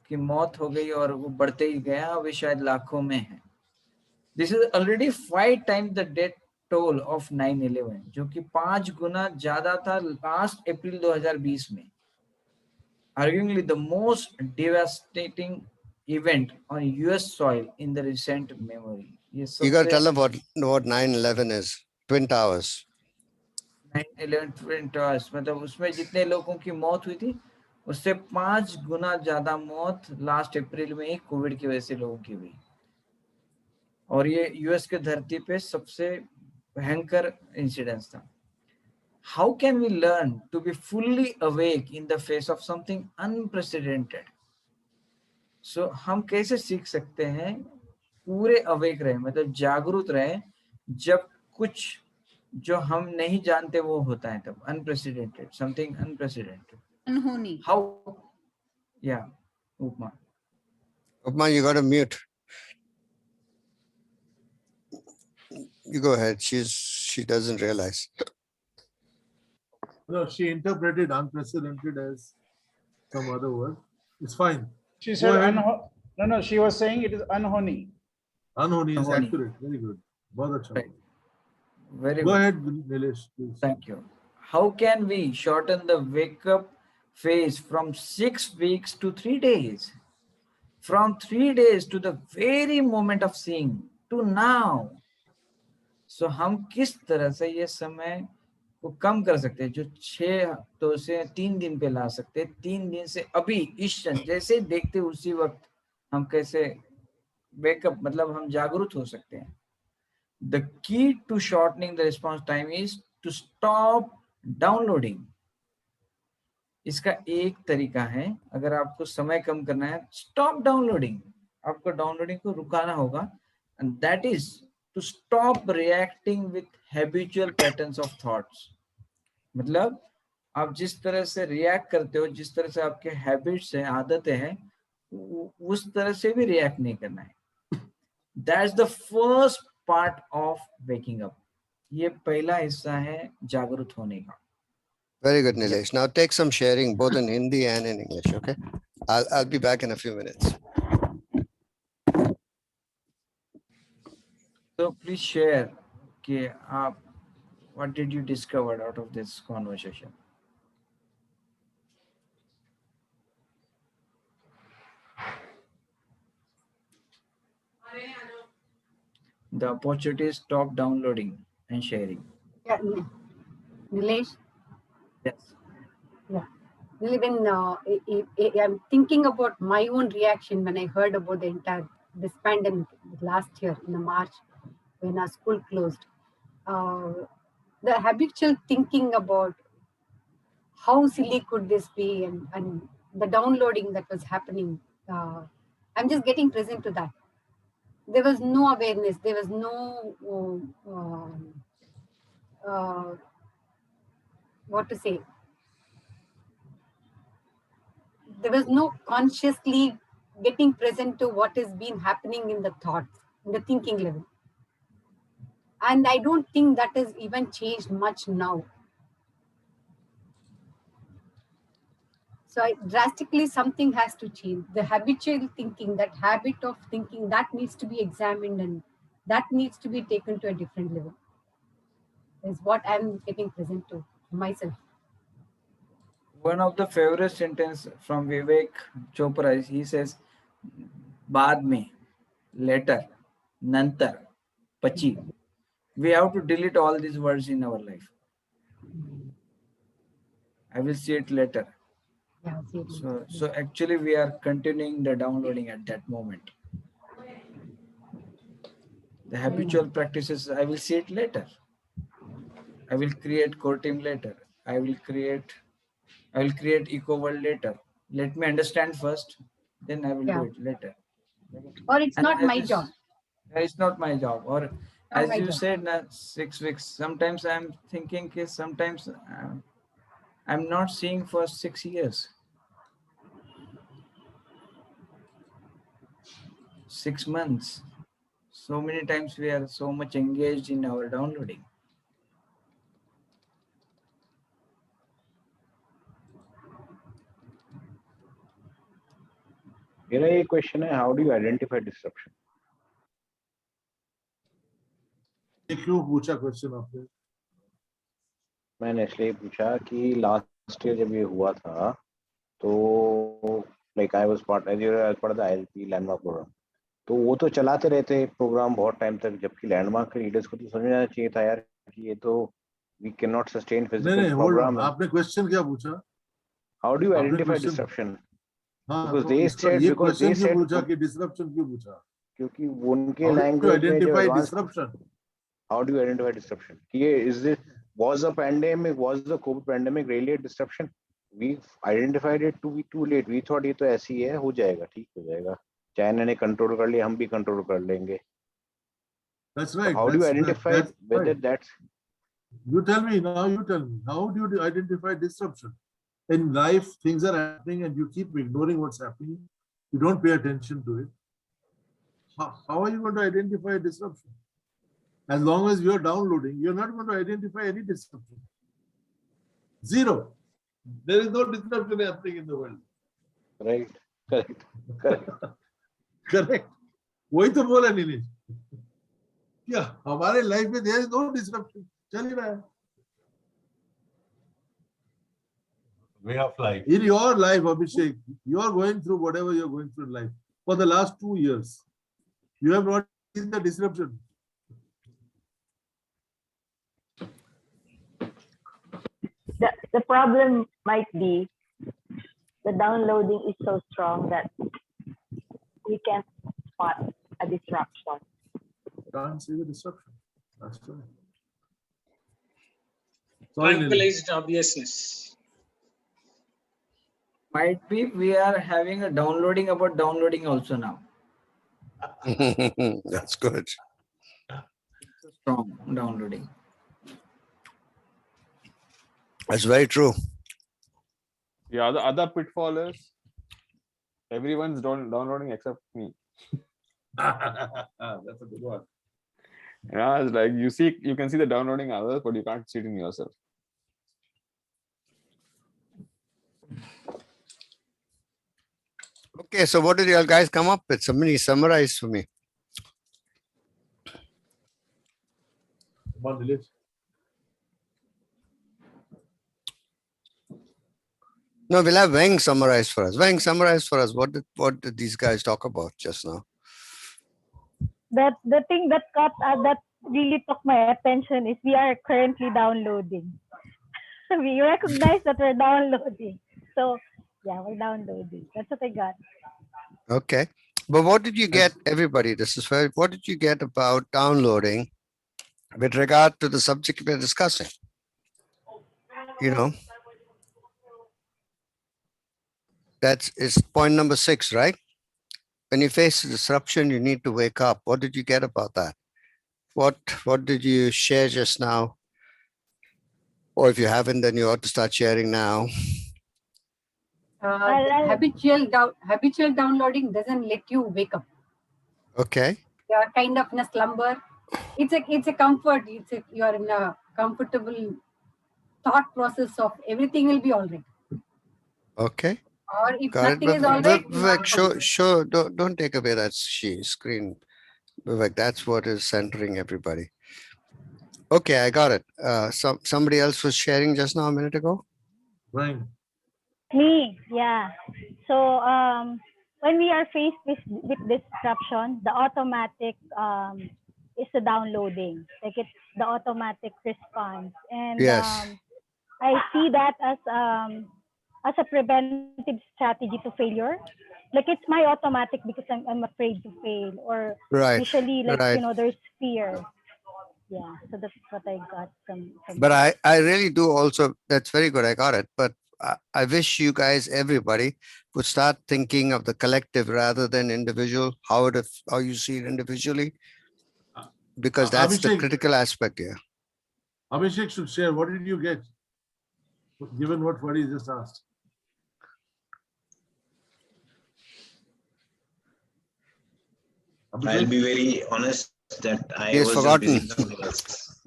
की मौत हो गई और वो बढ़ते ही गया, अभी शायद लाखों में है. This is already 5 times the death toll of 9/11, जो कि 5 गुना ज्यादा था लास्ट अप्रैल 2020 में. Arguably the most devastating event on US soil in the recent memory. You got to tell them what 9/11 is. Twin Towers. 9/11 Twin Towers, मतलब उसमें जितने लोगों की मौत हुई थी उससे 5 गुना ज्यादा मौत लास्ट अप्रैल में ही कोविड की वजह से लोगों की हुई. और ये यूएस के धरती पे सबसे भयंकर इंसिडेंस था. How can we learn to be fully awake in the face of something unprecedented? So हम कैसे सीख सकते हैं पूरे अवेक रहे, मतलब जागरूक रहे जब कुछ जो हम नहीं जानते वो होता है, तब unprecedented, something unprecedented. अनहोनी. How? Yeah, Upma. Upma, you got to mute. You go ahead. She doesn't realize. No, she interpreted unprecedented as some other word. It's fine. She said no, she was saying it is unholy. Unholy is accurate. Very good. Right. Very Go good. ahead, Nilesh, please. Thank you. How can we shorten the wake up phase from 6 weeks to 3 days? From 3 days to the very moment of seeing to now. So हम किस तरह से ये समय को कम कर सकते हैं, जो 6 हफ्तों से 3 दिन पे ला सकते हैं, 3 दिन से अभी इस क्षण जैसे देखते उसी वक्त हम कैसे वेकअप, मतलब हम जागरूक हो सकते हैं. The key to shortening the response time is to stop downloading. इसका एक तरीका है, अगर आपको समय कम करना है, stop downloading. आपको डाउनलोडिंग को रुकाना होगा, and that is to stop reacting with habitual patterns of thoughts. मतलब आप जिस तरह से रिएक्ट करते हो, जिस तरह से आपके हैबिट्स हैं, आदतें हैं, उस तरह से भी रिएक्ट नहीं करना है. That's the first part of waking up. ये पहला हिस्सा है जागरूक होने का. Very good, Nilesh. Now take some sharing both in Hindi and in English, okay? I'll be back in a few minutes. So please share कि आप what did you discover out of this conversation? The opportunity is stop downloading and sharing. Yeah, Nilesh? Yes. Yeah. When I'm thinking about my own reaction when I heard about this pandemic last year in March when our school closed. The habitual thinking about how silly could this be and the downloading that was happening. I'm just getting present to that. There was no awareness. There was no what to say. There was no consciously getting present to what has been happening in the thoughts, in the thinking level. And I don't think that has even changed much now. So drastically something has to change. The habitual thinking, that habit of thinking, that needs to be examined and that needs to be taken to a different level. Is what I'm getting present to myself. One of the favorite sentence from Vivek Chopra, he says, "Baad mein, later, nantar, pachi." We have to delete all these words in our life. I will see it later. Yeah, So actually we are continuing the downloading at that moment. The habitual practices, I will see it later. I will create core team later. I will create eco world later. Let me understand first, then I will do it later. Or it's And not my job. It's not my job. Or Not as my you job. said, 6 weeks. Sometimes I'm thinking, sometimes I'm not seeing for 6 years. 6 months. So many times we are so much engaged in our downloading. मेरा ये question है, how do you identify disruption? ये क्यों पूछा question आपने? मैंने इसलिए पूछा कि लास्ट ईयर जब ये हुआ था तो like I was part as part of the ILP landmark programme, तो वो तो चलाते रहते प्रोग्राम बहुत टाइम तक, जबकि लैंडमार्क के लीडर्स को तो समझ आना चाहिए था यार कि ये तो we can not sustain physical programme. आपने क्वेश्चन क्या पूछा? How do you identify disruption? Because they said, ये क्वेश्चन क्यों पूछा कि डिसरप्शन क्यों पूछा? क्योंकि उनके लैंग्वेज में जो disruption, how do you identify disruption? Was a pandemic, was the COVID pandemic really a disruption? We identified it to be too late. We thought ये तो ऐसी है, हो जाएगा, ठीक हो जाएगा, चाइना ने कंट्रोल कर लिया, हम भी कंट्रोल कर लेंगे. That's right. So how do you identify whether that's? You tell me now. You tell me. How do you identify disruption? In life, things are happening and you keep ignoring what's happening. You don't pay attention to it. How are you going to identify disruption? As long as you're downloading, you're not going to identify any disruption. Zero. There is no disruption happening in the world. Right. Correct. Correct. वही तो बोला नीलेश, क्या हमारे life में there is no disruption, चल ही रहा है. Way of life. In your life, Abhishek, you are going through whatever you're going through in life. For the last 2 years, you have not seen the disruption. The problem might be the downloading is so strong that we can't spot a disruption. Can't see the disruption. That's right. Tranquilized obviousness. Might be we are having a downloading about downloading also now. That's good. Strong downloading. That's very true. The other pitfall is everyone's downloading except me. That's a good one. Yeah, it's like you can see the downloading others, but you can't see it in yourself. Okay, so what did you guys come up with? Somebody summarize for me. Come on, Dilesh. No, we'll have Weng summarize for us. Weng, summarize for us. What did these guys talk about just now? That the thing that that really took my attention is we are currently downloading. We recognize that we're downloading. So yeah, we're downloading. That's what I got. Okay. But what did you get, everybody? What did you get about downloading with regard to the subject we're discussing? You know, it's point number 6, right? When you face a disruption, you need to wake up. What did you get about that? What did you share just now? Or if you haven't, then you ought to start sharing now. Habitual downloading doesn't let you wake up. Okay. You're kind of in a slumber. It's a comfort. You're in a comfortable thought process of everything will be all right. Okay. Or if Got nothing it. is all right. Vivek, sure. Don't take away that screen. Vivek, that's what is centering everybody. Okay, I got it. Somebody else was sharing just now a minute ago. Right. Me, yeah. So when we are faced with disruption, the automatic is the downloading. Like it's the automatic response. And Yes. I see that as a preventive strategy to failure. Like it's my automatic because I'm afraid to fail, or Right. usually like Right. there's fear. Yeah, so that's what I got from But that. I really do also, that's very good. I got it. But I wish you guys, everybody, would start thinking of the collective rather than individual, how you see it individually, because that's the Abhishek, critical aspect here. Abhishek should share. What did you get, given what he just asked? I'll be very honest that I He has was just busy forgotten. with something else.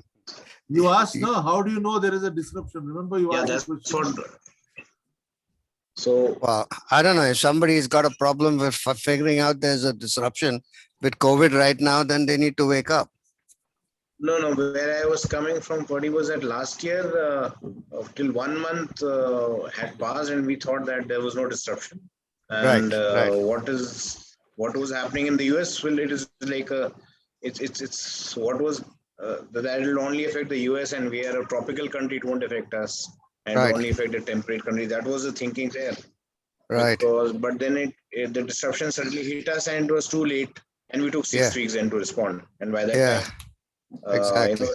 You asked, no? How do you know there is a disruption? Remember, you asked that's the question. So, well, I don't know if somebody's got a problem with figuring out there's a disruption with COVID right now, then they need to wake up. No, where I was coming from, Purdy, was that last year, till 1 month had passed and we thought that there was no disruption. And Right. what was happening in the US, well, it is like it's what was, that will only affect the US, and we are a tropical country, it won't affect us. And Right. only affect the temperate country. That was the thinking there. Right. But then the disruption suddenly hit us and it was too late. And we took 6 weeks then to respond. And by that time, exactly.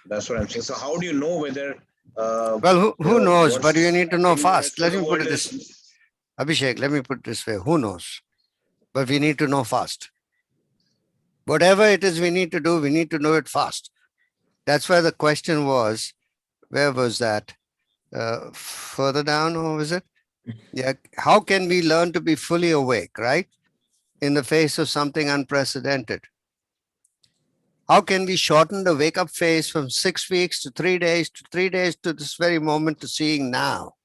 That's what I'm saying. So how do you know whether? Well, who knows? But you need to know fast. Let me put it this. this, Abhishek. Let me put it this way: who knows? But we need to know fast. Whatever it is we need to do, we need to know it fast. That's where the question was. Where was that? Further down, or was it? Yeah. How can we learn to be fully awake, right? In the face of something unprecedented. How can we shorten the wake up phase from 6 weeks to 3 days to 3 days to this very moment to seeing now?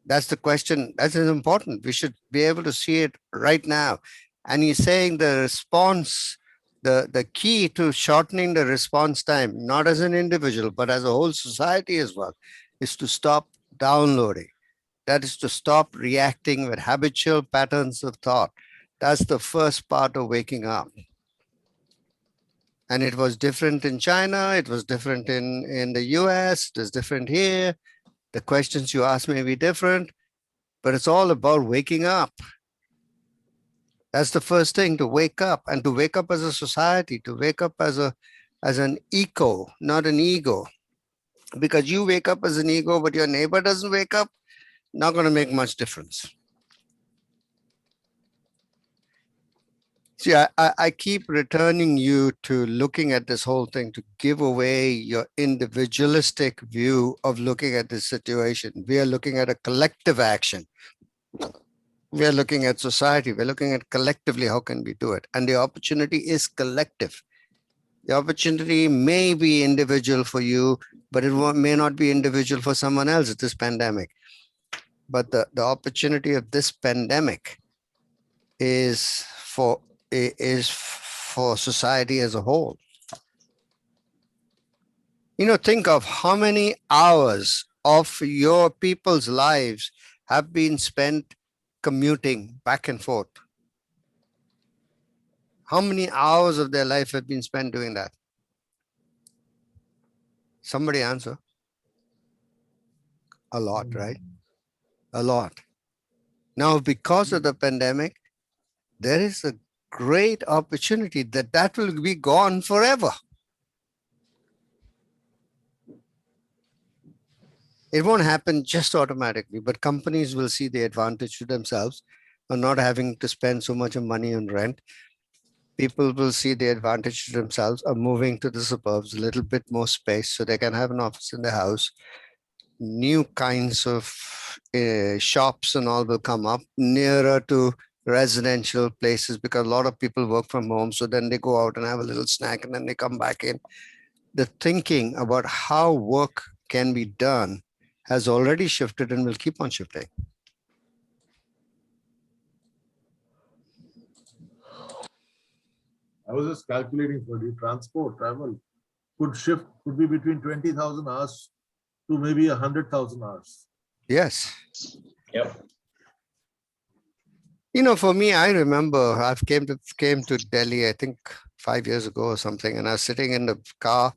That's the question. That is important. We should be able to see it right now. And he's saying the response, the key to shortening the response time, not as an individual, but as a whole society as well, is to stop downloading. That is to stop reacting with habitual patterns of thought. That's the first part of waking up. And it was different in China. It was different in the US. It is different here. The questions you ask may be different, but it's all about waking up. That's the first thing, to wake up, and to wake up as a society, to wake up as an eco, not an ego. Because you wake up as an ego, but your neighbor doesn't wake up, not going to make much difference. See, I keep returning you to looking at this whole thing to give away your individualistic view of looking at this situation. We are looking at a collective action. We are looking at society. We're looking at collectively, how can we do it? And the opportunity is collective. The opportunity may be individual for you, but it may not be individual for someone else. It's this pandemic. But the opportunity of this pandemic is for society as a whole. Think of how many hours of your people's lives have been spent commuting back and forth. How many hours of their life have been spent doing that? Somebody answer. A lot, right? A lot. Now, because of the pandemic, there is a great opportunity that will be gone forever. It won't happen just automatically, but companies will see the advantage to themselves of not having to spend so much money on rent. People will see the advantage to themselves of moving to the suburbs, a little bit more space so they can have an office in the house. New kinds of shops and all will come up nearer to residential places because a lot of people work from home. So then they go out and have a little snack and then they come back in. The thinking about how work can be done has already shifted and will keep on shifting. I was just calculating for you. Travel could be between 20,000 hours to maybe 100,000 hours. Yes. Yep. You know, for me, I remember I've came to Delhi, I think 5 years ago or something, and I was sitting in the car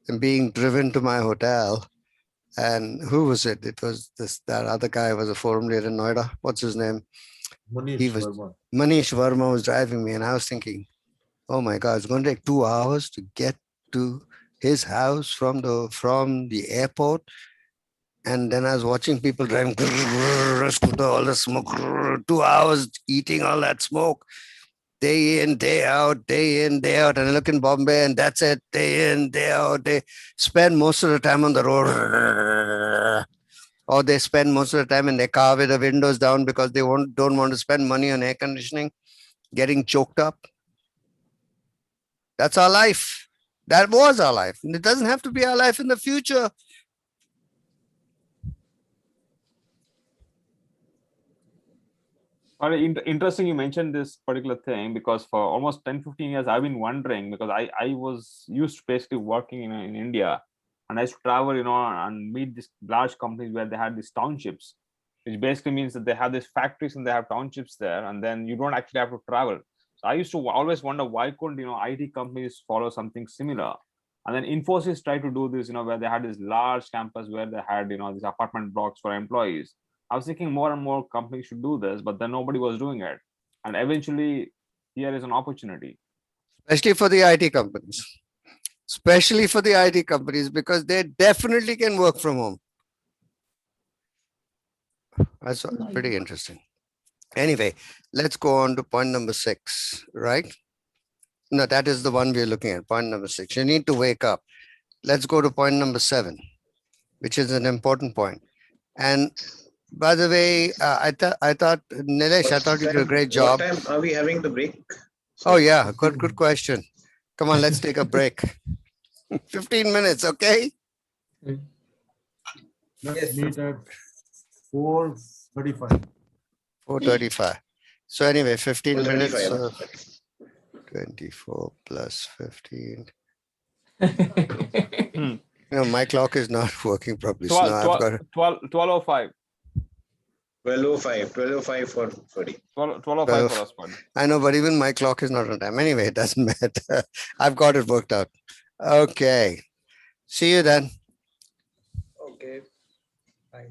and being driven to my hotel. And who was it? It was that other guy was a forum leader in Noida. What's his name? Manish Verma. Manish Verma was driving me, and I was thinking, oh my God, it's going to take 2 hours to get to his house from the airport. And then I was watching people driving scooter, all the smoke, 2 hours eating all that smoke, day in, day out, day in, day out. And I look in Bombay, and that's it, day in, day out. They spend most of the time on the road, or they spend most of the time in their car with the windows down because they don't want to spend money on air conditioning, getting choked up. That's our life. That was our life. And it doesn't have to be our life in the future. Interesting you mentioned this particular thing, because for almost 10-15 years I've been wondering, because I was used to basically working in India, and I used to travel, and meet these large companies where they had these townships, which basically means that they have these factories and they have townships there, and then you don't actually have to travel. So I used to always wonder, why couldn't IT companies follow something similar? And then Infosys tried to do this, where they had this large campus where they had these apartment blocks for employees. I was thinking more and more companies should do this, but then nobody was doing it. And eventually, here is an opportunity. Especially for the IT companies. Especially for the IT companies, because they definitely can work from home. That's pretty interesting. Anyway, let's go on to point number 6, right? No, that is the one we're looking at, point number 6. You need to wake up. Let's go to point number 7, which is an important point. And by the way, I thought, Nilesh, I thought you did a great job. What time are we having the break? Oh yeah, good question. Come on, let's take a break. 15 minutes, okay? Let's meet at 4:35. 4:35. So anyway, 15 minutes. 4:35. 24 plus 15. My clock is not working properly. So now I've got 12:05. 12:05 for 30. 12:05 for us, buddy. I know, but even my clock is not on time. Anyway, it doesn't matter. I've got it worked out. Okay. See you then. Okay. Bye.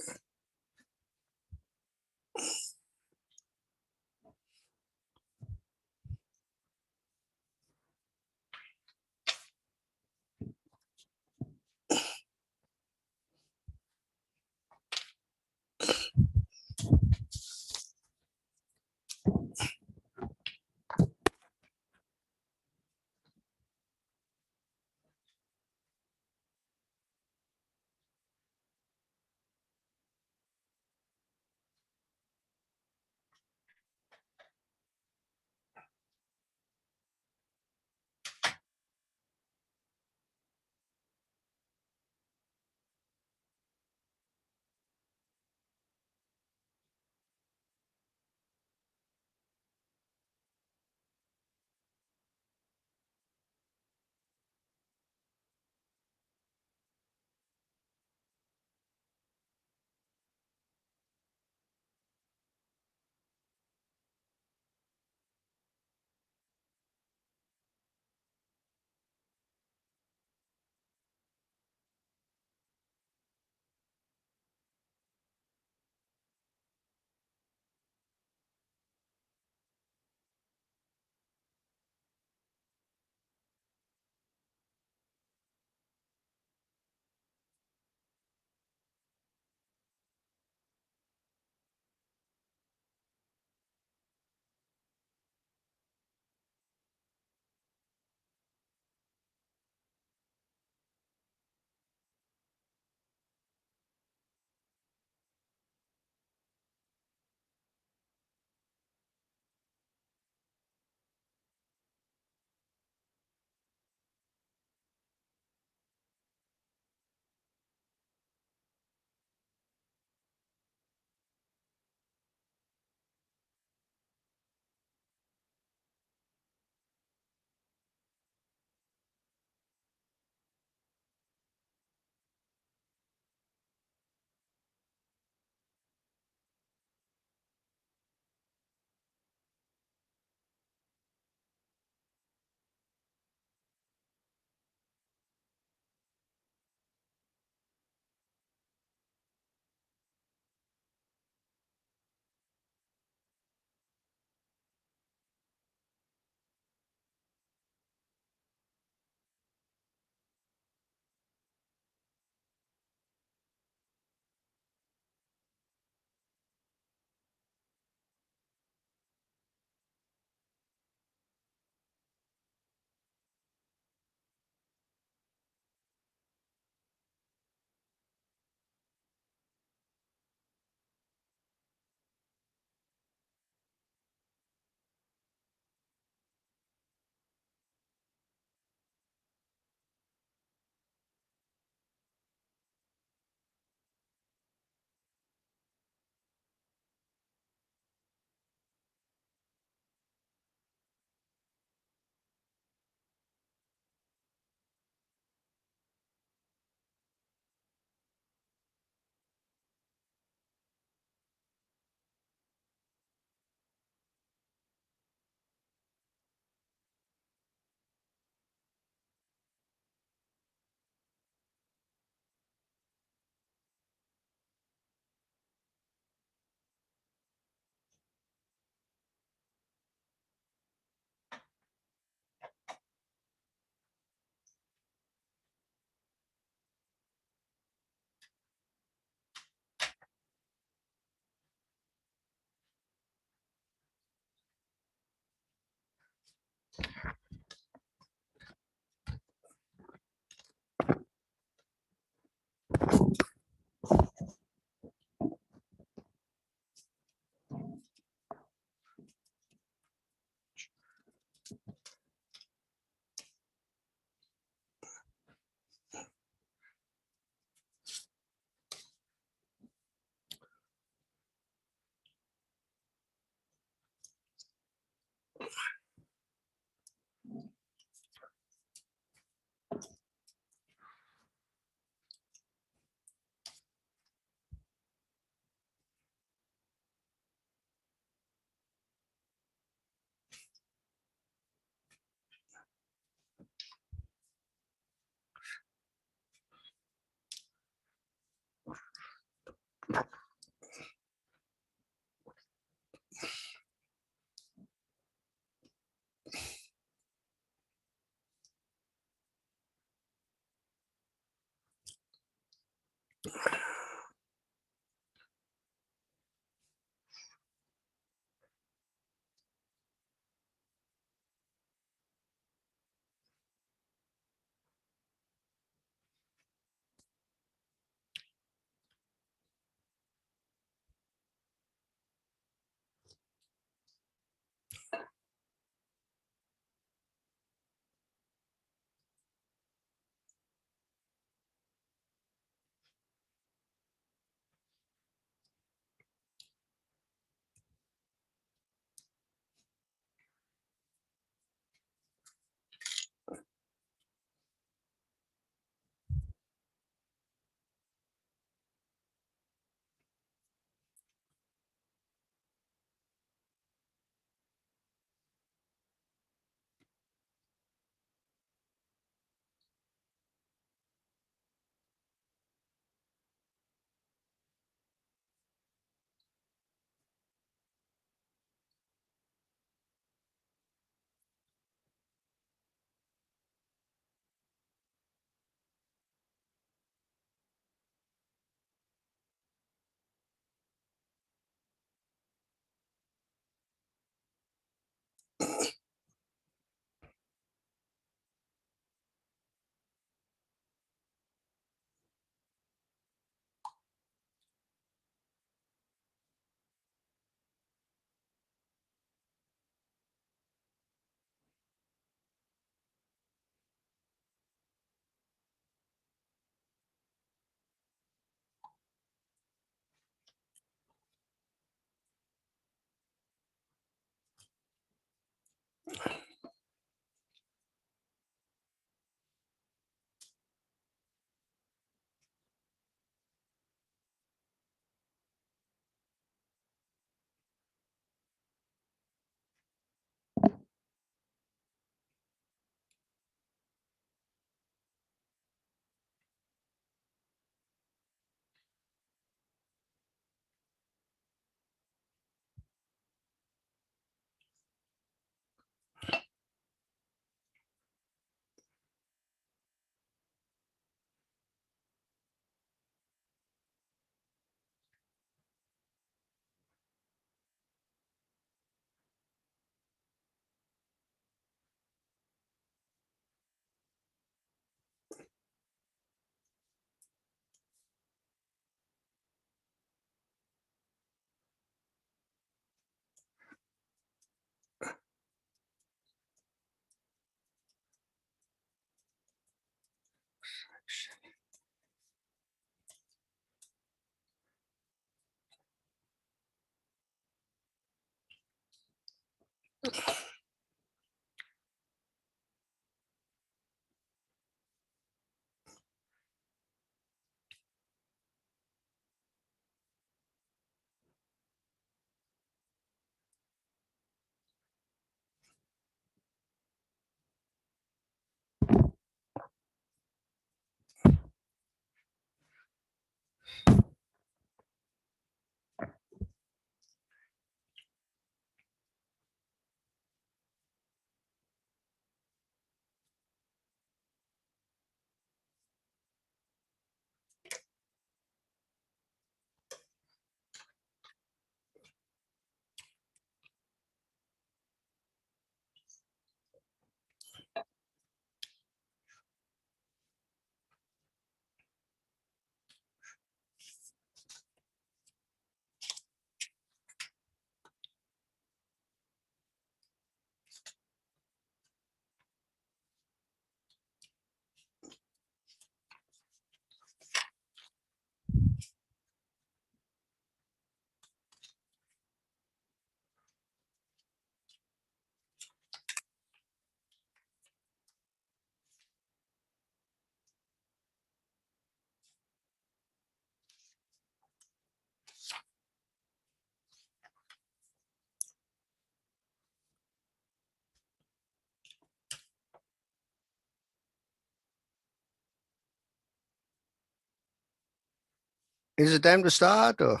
Is it time to start or?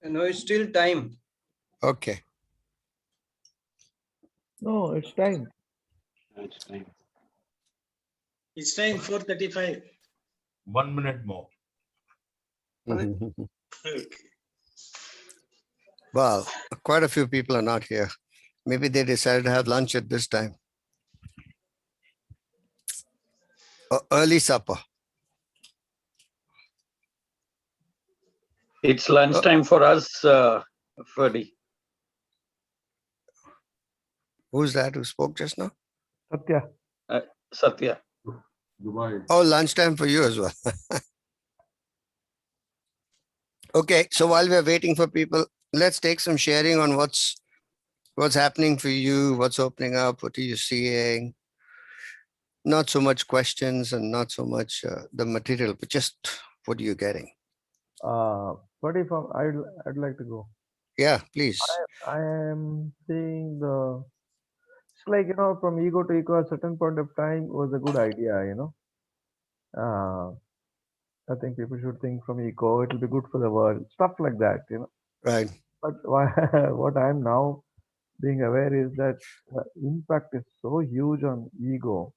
No, it's still time. Okay. No, it's time. It's time. It's time 4:35. 1 minute more. Okay. Well, quite a few people are not here. Maybe they decided to have lunch at this time. Early supper. It's lunchtime for us, Freddie. Who's that who spoke just now? Satya. Satya. Dubai. Oh, lunchtime for you as well. Okay, so while we're waiting for people, let's take some sharing on what's happening for you, what's opening up, what are you seeing? Not so much questions and not so much the material, but just what are you getting? But if I'd like to go. Yeah, please. I am seeing it's like, from ego to ego, at a certain point of time was a good idea, I think people should think from ego, it'll be good for the world, stuff like that, Right. But what I'm now being aware is that the impact is so huge on ego.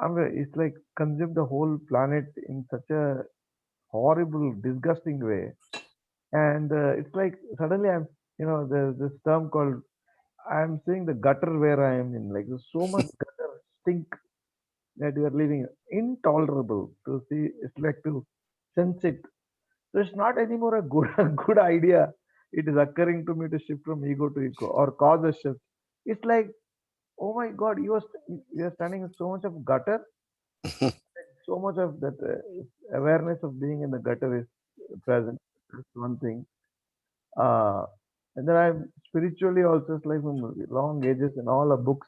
It's like consume the whole planet in such a horrible, disgusting way. And it's like suddenly there's this term called, I'm seeing the gutter where I am in. Like there's so much gutter stink that you are living, intolerable to see. It's like to sense it. So it's not anymore a good a good idea. It is occurring to me to shift from ego to ego or cause a shift. It's like, oh my God, you are standing in so much of gutter. So much of that awareness of being in the gutter is present. That's one thing. And then I'm spiritually also, it's like from long ages in all the books,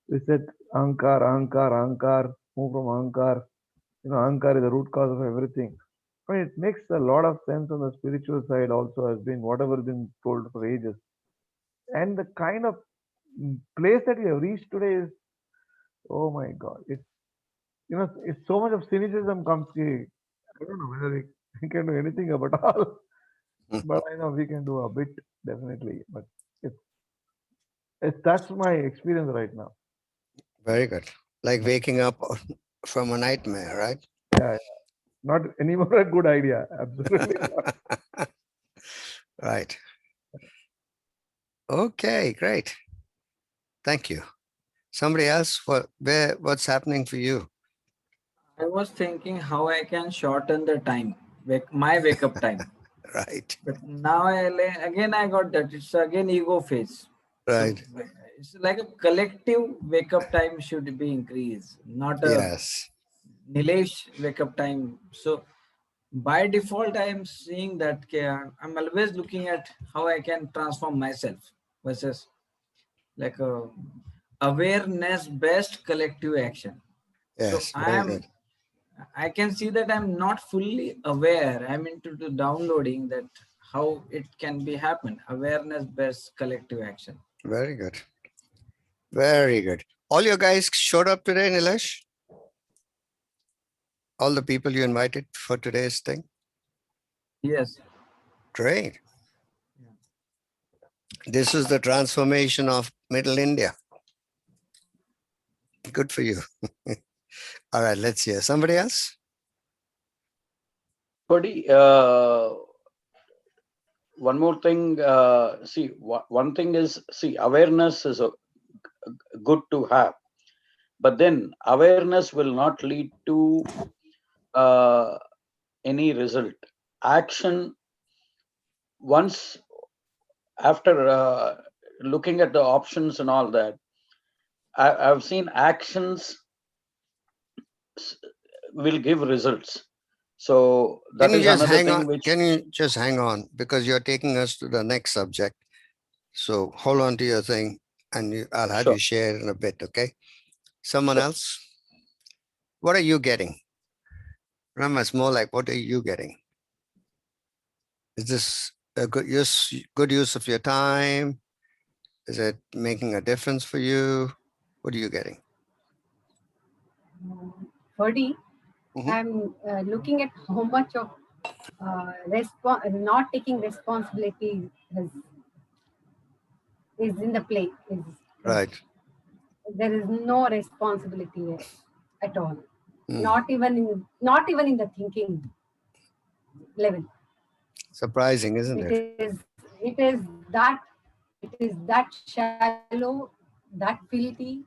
we said Ankar, Ankar, Ankar, move from Ankar. Ankar is the root cause of everything. I mean, it makes a lot of sense on the spiritual side also, has been whatever been told for ages. And the kind of place that we have reached today is, oh my God, it's so much of cynicism comes. I don't know whether we can do anything about all, but I know we can do a bit, definitely. But that's my experience right now. Very good. Like waking up from a nightmare, right? Yeah, not anymore a good idea. Absolutely not. Right. Okay, great. Thank you. Somebody else, what's happening for you? I was thinking how I can shorten the time, my wake up time. Right. But now I got that. It's again ego phase. Right. So it's like a collective wake up time should be increased, not a Yes. Nilesh wake up time. So by default, I am seeing that I'm always looking at how I can transform myself versus like a awareness based collective action. Yes, So very good. I can see that I'm not fully aware. I'm into the downloading that how it can be happen. Awareness based collective action. Very good. Very good. All your guys showed up today, Nilesh? All the people you invited for today's thing? Yes. Great. This is the transformation of Middle India. Good for you. All right, let's hear. Somebody else? Freddie, one more thing. One thing is, awareness is good to have, but then awareness will not lead to any result. Action, once after looking at the options and all that, I've seen actions will give results. So that is another thing which. Can you just hang on? Because you're taking us to the next subject. So hold on to your thing and I'll have you share in a bit, okay? Someone else? What are you getting? Remember, it's more like, what are you getting? Is this a good use of your time? Is it making a difference for you? What are you getting? Ferdy, I'm looking at how much of not taking responsibility is in the play. Right. There is no responsibility at all. Mm. Not even in the thinking level. Surprising, isn't it? It is that shallow, that filthy.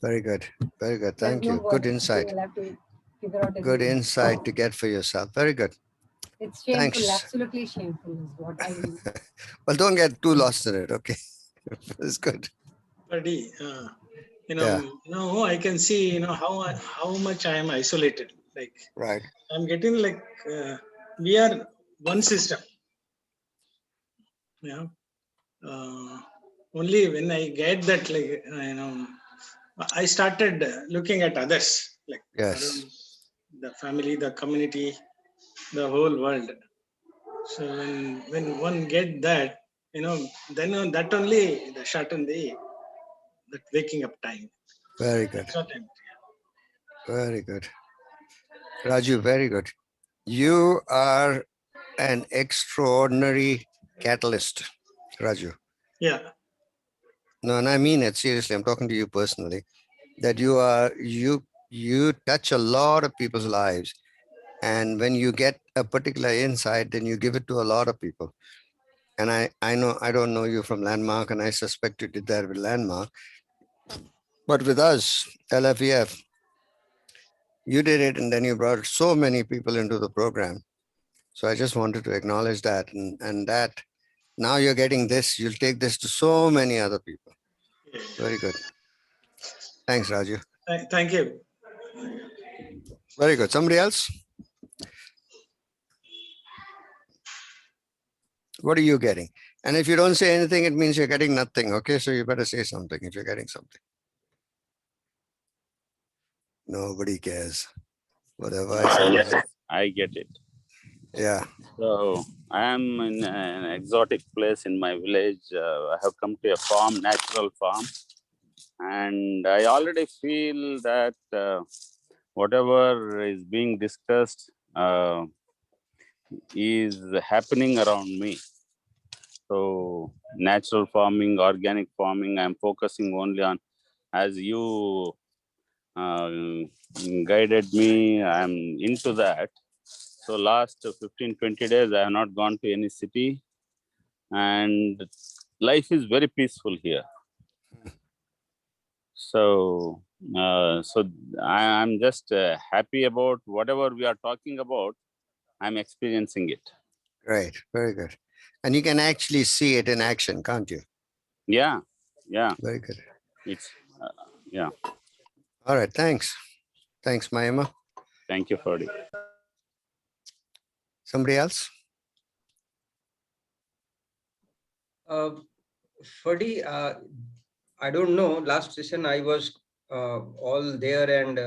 Very good. Very good. There's Thank no you. Good word. insight. You'll have to figure out. Good insight to get for yourself. Very good. It's shameful, Thanks. absolutely shameful is what I will. Well, don't get too lost in it, okay? It's good. Buddy, now I can see, how much I am isolated. Like, right. I'm getting like, we are one system. Yeah. Only when I get that, like, I started looking at others, like around the family, the community, the whole world. So when one get that, then that only the shorten that waking up time. Very good. Shorten. Very good. Raju, very good. You are an extraordinary catalyst, Raju. Yeah. No, and I mean it seriously. I'm talking to you personally. That you touch a lot of people's lives. And when you get a particular insight, then you give it to a lot of people. And I know, I don't know you from Landmark, and I suspect you did that with Landmark. But with us, LFEF, you did it, and then you brought so many people into the program. So I just wanted to acknowledge that, and that now you're getting this, you'll take this to so many other people. Very good. Thanks, Raju. Thank you. Very good. Somebody else? What are you getting? And if you don't say anything, it means you're getting nothing. Okay, so you better say something if you're getting something. Nobody cares. Whatever I say. I get it. Yeah. So I am in an exotic place in my village. I have come to a farm, natural farm. And I already feel that whatever is being discussed is happening around me. So natural farming, organic farming, I'm focusing only on, as you guided me, I'm into that. So last 15, 20 days, I have not gone to any city, and life is very peaceful here. So, I'm just happy about whatever we are talking about. I'm experiencing it. Great. Very good. And you can actually see it in action, can't you? Yeah. Yeah. Very good. It's, yeah. All right. Thanks. Thanks, Mayama. Thank you, Ferdy. Somebody else? Ferdy, I don't know. Last session I was all there and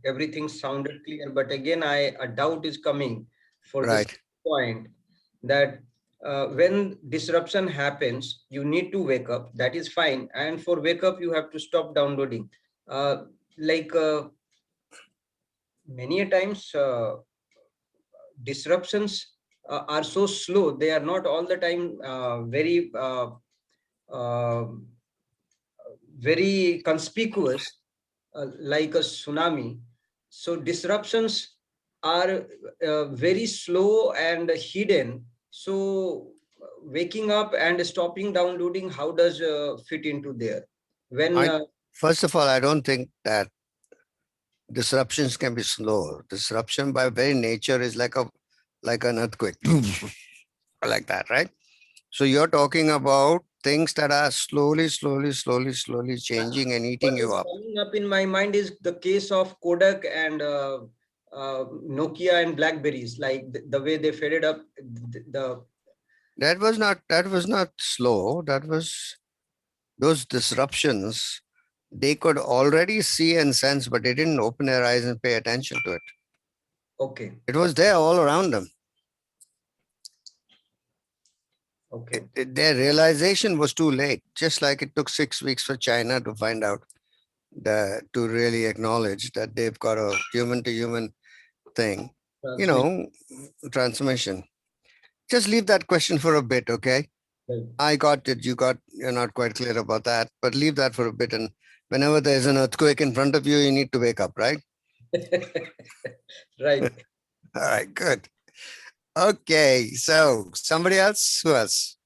everything sounded clear. But again, a doubt is coming for this point that when disruption happens, you need to wake up. That is fine. And for wake up, you have to stop downloading. Many a times disruptions are so slow. They are not all the time very conspicuous, like a tsunami. So disruptions are very slow and hidden. So waking up and stopping downloading, how does fit into there? When first of all, I don't think that disruptions can be slow. Disruption by very nature is like an earthquake, like that, right? So you're talking about things that are slowly changing and eating you up. Coming up in my mind is the case of Kodak and Nokia and Blackberries, like the way they faded up. That was not slow. That was those disruptions. They could already see and sense, but they didn't open their eyes and pay attention to it. Okay. It was there all around them. Okay. Their realization was too late, just like it took 6 weeks for China to find out to really acknowledge that they've got a human to human thing, transmission. Just leave that question for a bit, okay? Right. I got it. You're not quite clear about that, but leave that for a bit. And whenever there's an earthquake in front of you, you need to wake up, right? Right. All right, good. Okay, so somebody else? Who else?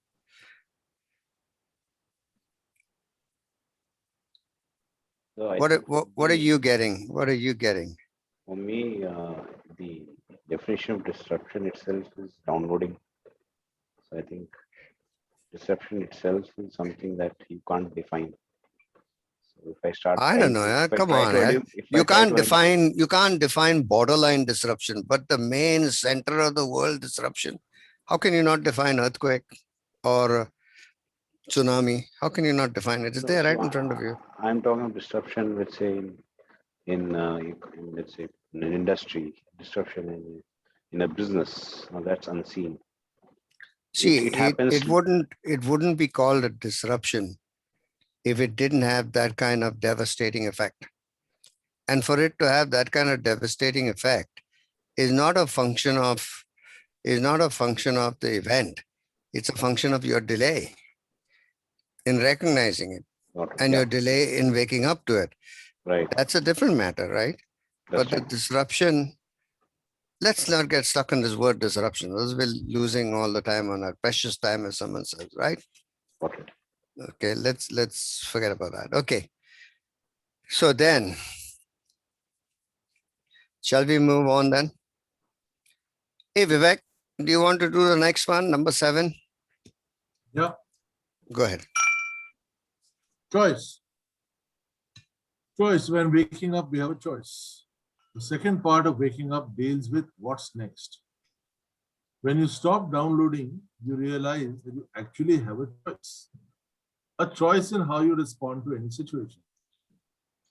So What are you getting? What are you getting? For me, the definition of disruption itself is downloading. So I think disruption itself is something that you can't define. So if I start, I don't know. Yeah. Come on. Yeah. You can't define borderline disruption, but the main center of the world disruption. How can you not define earthquake or tsunami? How can you not define it? It's there right in front of you. I'm talking of disruption, let's say in let's say in an industry, disruption in a business. Now that's unseen. See, it happens. It wouldn't be called a disruption if it didn't have that kind of devastating effect. And for it to have that kind of devastating effect is not a function of the event. It's a function of your delay in recognizing it and your delay in waking up to it. Right. That's a different matter, right? But the disruption, let's not get stuck on this word disruption. We're losing all the time on our precious time, as someone says, right? Okay, let's forget about that. Okay. So then, shall we move on then? Hey, Vivek, do you want to do the next one, number 7? Yeah. Go ahead. Choice. Choice. When waking up, we have a choice. The second part of waking up deals with what's next. When you stop downloading, you realize that you actually have a choice. A choice in how you respond to any situation.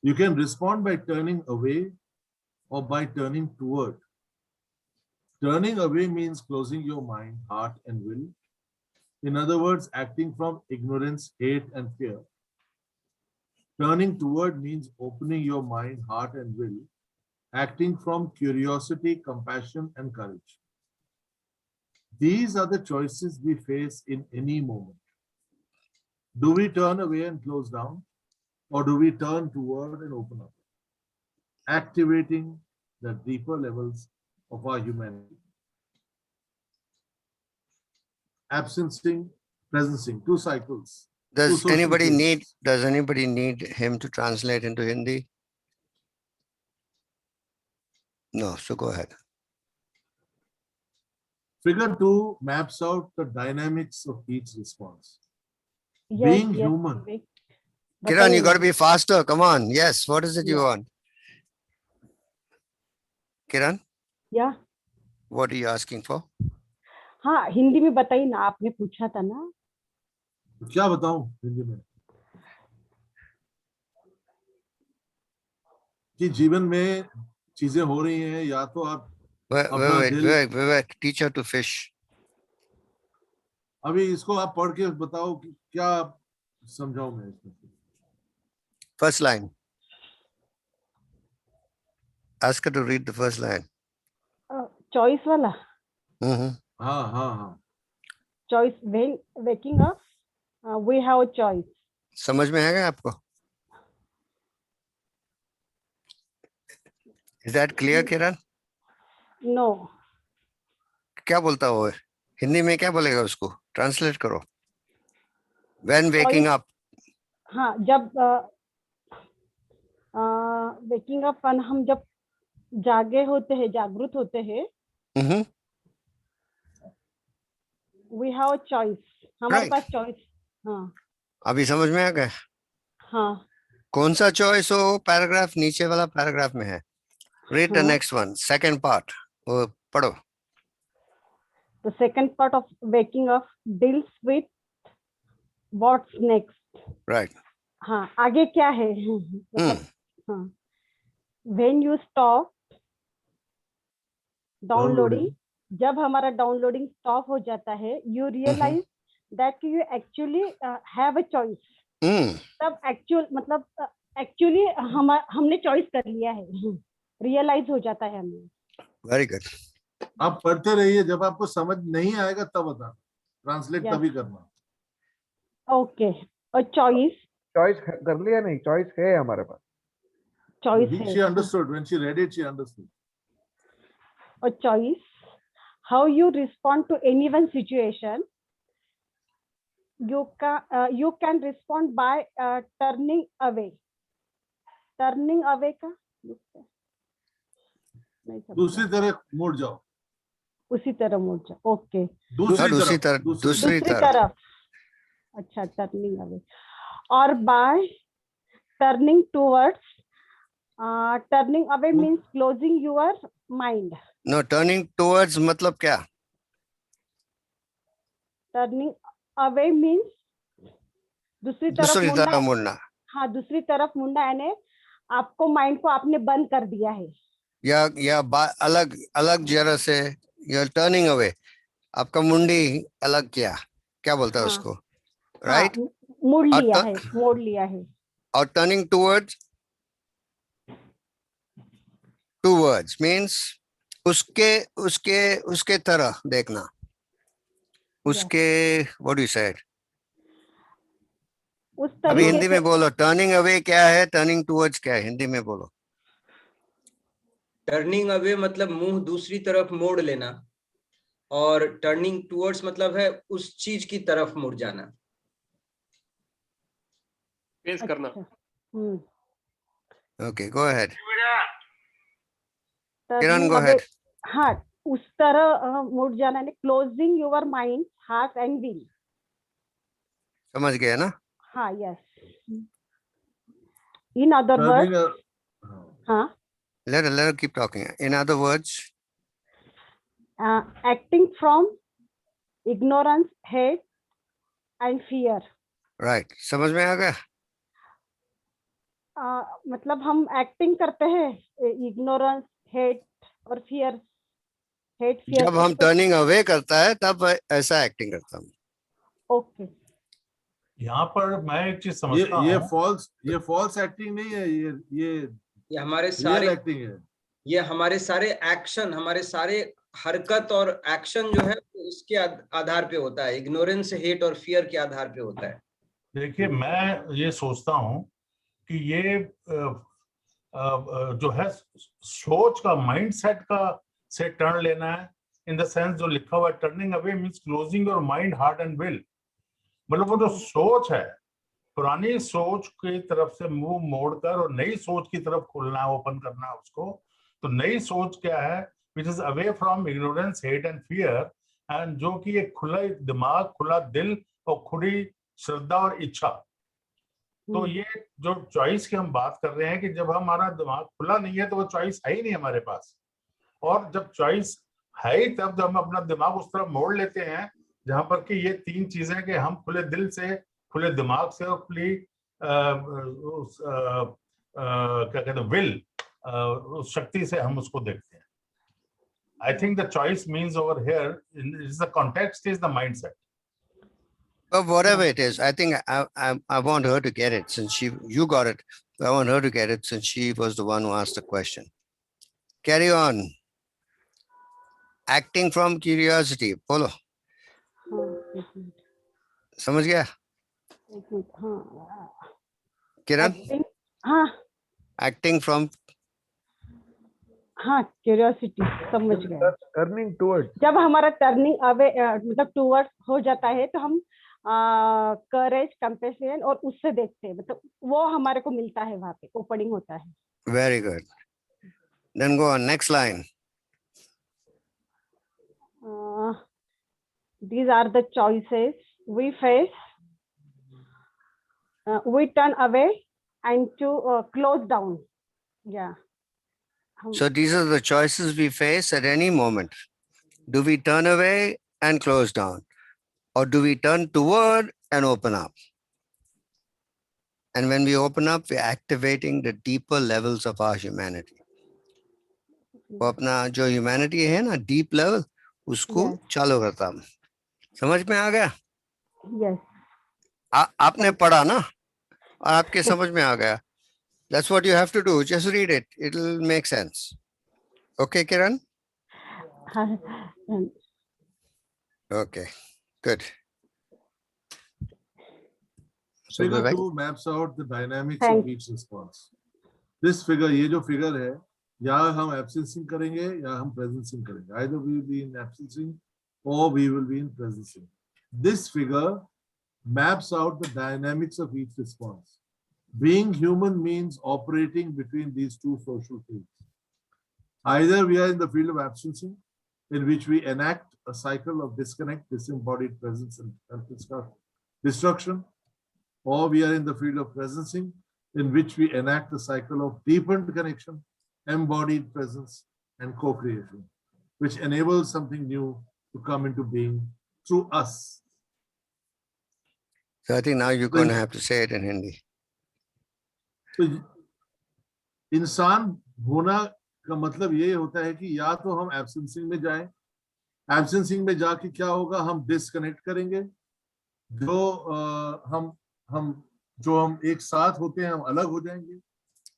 You can respond by turning away or by turning toward. Turning away means closing your mind, heart, and will. In other words, acting from ignorance, hate, and fear. Turning toward means opening your mind, heart, and will, acting from curiosity, compassion, and courage. These are the choices we face in any moment. Do we turn away and close down, or do we turn toward and open up? Activating the deeper levels of our humanity. Absencing, presencing, 2 cycles. Does anybody need him to translate into Hindi? No, so go ahead. Figure 2 maps out the dynamics of each response. Being human. Kiran, you got to be faster. Come on. Yes. What is it you want? Kiran? Yeah. What are you asking for? हाँ, हिंदी में बताइए ना, आपने पूछा था ना। क्या बताऊं हिंदी में? कि जीवन में चीजें हो रही हैं, या तो आप Vivek, teach her to fish. अभी इसको आप पढ़ के बताओ कि क्या समझाऊं मैं इसमें? First line. Ask her to read the first line. Choice वाला. हाँ. Choice. When waking up, we have a choice. समझ में आएगा आपको? Is that clear, Kiran? No. क्या बोलता वो? हिंदी में क्या बोलेगा उसको? Translate करो. When waking up. हाँ, जब waking up हम जब जागे होते हैं, जागृत होते हैं. We have a choice. हमारे पास choice. हाँ. अभी समझ में आ गया? हाँ. कौन सा choice हो? पैराग्राफ नीचे वाला पैराग्राफ में है. Read the next one. Second part. वो पढ़ो. The second part of waking up deals with what's next. Right. हाँ, आगे क्या है? हाँ. When you stop downloading, जब हमारा downloading stop हो जाता है, you realize that you actually have a choice. तब actual मतलब एक्चुअली हमने चॉइस कर लिया है, रियलाइज हो जाता है हमें। Very good. आप पढ़ते रहिए, जब आपको समझ नहीं आएगा तब बता, ट्रांसलेट Yes. तभी करना। ओके, और चॉइस कर लिया नहीं, चॉइस है हमारे पास। चॉइस है। She understood when she read it, she understood. और choice, how you respond to any one situation, you can respond by turning away का दूसरी तरफ मुड़ जाओ। उसी तरह मुड़ जाओ। ओके, दूसरी तरफ। अच्छा, टर्निंग अवे। और by turning towards, turning away means closing your mind. No, turning towards मतलब क्या? टर्निंग अवे मीन्स दूसरी तरफ मुड़ना। हाँ, दूसरी तरफ मुड़ना, यानी आपको माइंड को आपने बंद कर दिया है, या अलग जगह से you're turning away, आपका मुंडी अलग किया, क्या बोलता है उसको, राइट? मोड़ लिया है। और टर्निंग टूवर्ड्स मीन्स उसके तरह देखना, उसके, व्हाट यू सेड? अभी हिंदी में बोलो, टर्निंग अवे क्या है, टर्निंग टूवर्ड्स क्या है, हिंदी में बोलो। टर्निंग अवे मतलब मुंह दूसरी तरफ मोड़ लेना, और टर्निंग टूवर्ड्स मतलब है उस चीज की तरफ मुड़ जाना, फेस करना। ओके, गो अहेड किरण, गो अहेड। हाँ, उस तरह मुड़ जाना है, closing your mind, heart and will. समझ गए ना? हाँ, यस। इन अदर वर्ड्स, हाँ, let her keep talking. In other words, acting from ignorance, hate and fear. Right. समझ में आ गया? मतलब हम एक्टिंग करते हैं इग्नोरेंस, हेट और फियर। जब हम टर्निंग अवे करता है तब ऐसा एक्टिंग करता हूँ। ओके, यहाँ पर मैं एक चीज समझता हूँ, ये फॉल्स एक्टिंग नहीं है, ये हमारे सारे एक्टिंग है। ये हमारे सारे एक्शन, हमारे सारे हरकत और एक्शन जो है उसके आधार पे होता है, इग्नोरेंस, हेट और फियर के आधार पे होता है। देखिए, मैं ये सोचता हूँ कि ये जो है सोच का, माइंडसेट का से टर्न लेना है, इन द सेंस जो लिखा हुआ है, turning away means closing your mind, heart and will. मतलब वो जो सोच है, पुरानी सोच की तरफ से मुंह मोड़कर और नई सोच की तरफ खुलना, ओपन करना उसको। तो नई सोच क्या है, which is away from ignorance, hate and fear, and जो कि एक खुला दिमाग, खुला दिल और खुली श्रद्धा और इच्छा। तो ये जो चॉइस की हम बात कर रहे हैं कि जब हमारा दिमाग खुला नहीं है तो वो चॉइस है ही नहीं हमारे पास, और जब चॉइस है ही तब जब हम अपना दिमाग उस तरफ मोड़ लेते हैं जहां पर कि ये तीन चीजें कि हम खुले दिल से, खुले दिमाग से और खुली क्या कहते हैं, विल, उस शक्ति से हम उसको देखते हैं। I think the choice means over here is the context, is the mindset. But whatever it is, I think I want her to get it, since you got it. I want her to get it since she was the one who asked the question. Carry on. Acting from curiosity. Follow. समझ गया? किरण? Acting from. हाँ, curiosity, समझ गए। Turning towards, जब हमारा turning away मतलब towards हो जाता है तो हम करेज, कंपैशन और उससे देखते हैं, मतलब वो हमारे को मिलता है, वहां पे ओपनिंग होता है। Very good. Then go on, next line. These are the choices we face. We turn away and to close down. Yeah. So these are the choices we face at any moment. Do we turn away and close down? Or do we turn toward and open up? And when we open up, we're activating the deeper levels of our humanity. वो अपना जो humanity है ना, deep level, उसको चालू करता हूँ। समझ में आ गया? Yes. आपने पढ़ा ना, और आपके समझ में आ गया। That's what you have to do. Just read it. It'll make sense. Okay, Kiran? Okay, good. So Figure Vivek? 2 maps out the dynamics of each response. This figure, ये जो figure है, या हम absencing करेंगे या हम presencing करेंगे. Either we will be in absencing or we will be in presencing. This figure maps out the dynamics of each response. Being human means operating between these two social fields. Either we are in the field of absencing, in which we enact a cycle of disconnect, disembodied presence, and destruction, or we are in the field of presencing, in which we enact a cycle of deepened connection, embodied presence, and co-creation, which enables something new to come into being through us. So I think now you're going to have to say it in Hindi. तो इंसान होना का मतलब ये होता है कि या तो हम एब्सेंसिंग में जाएं, एब्सेंसिंग में जाके क्या होगा, हम डिस्कनेक्ट करेंगे, जो हम एक साथ होते हैं हम अलग हो जाएंगे,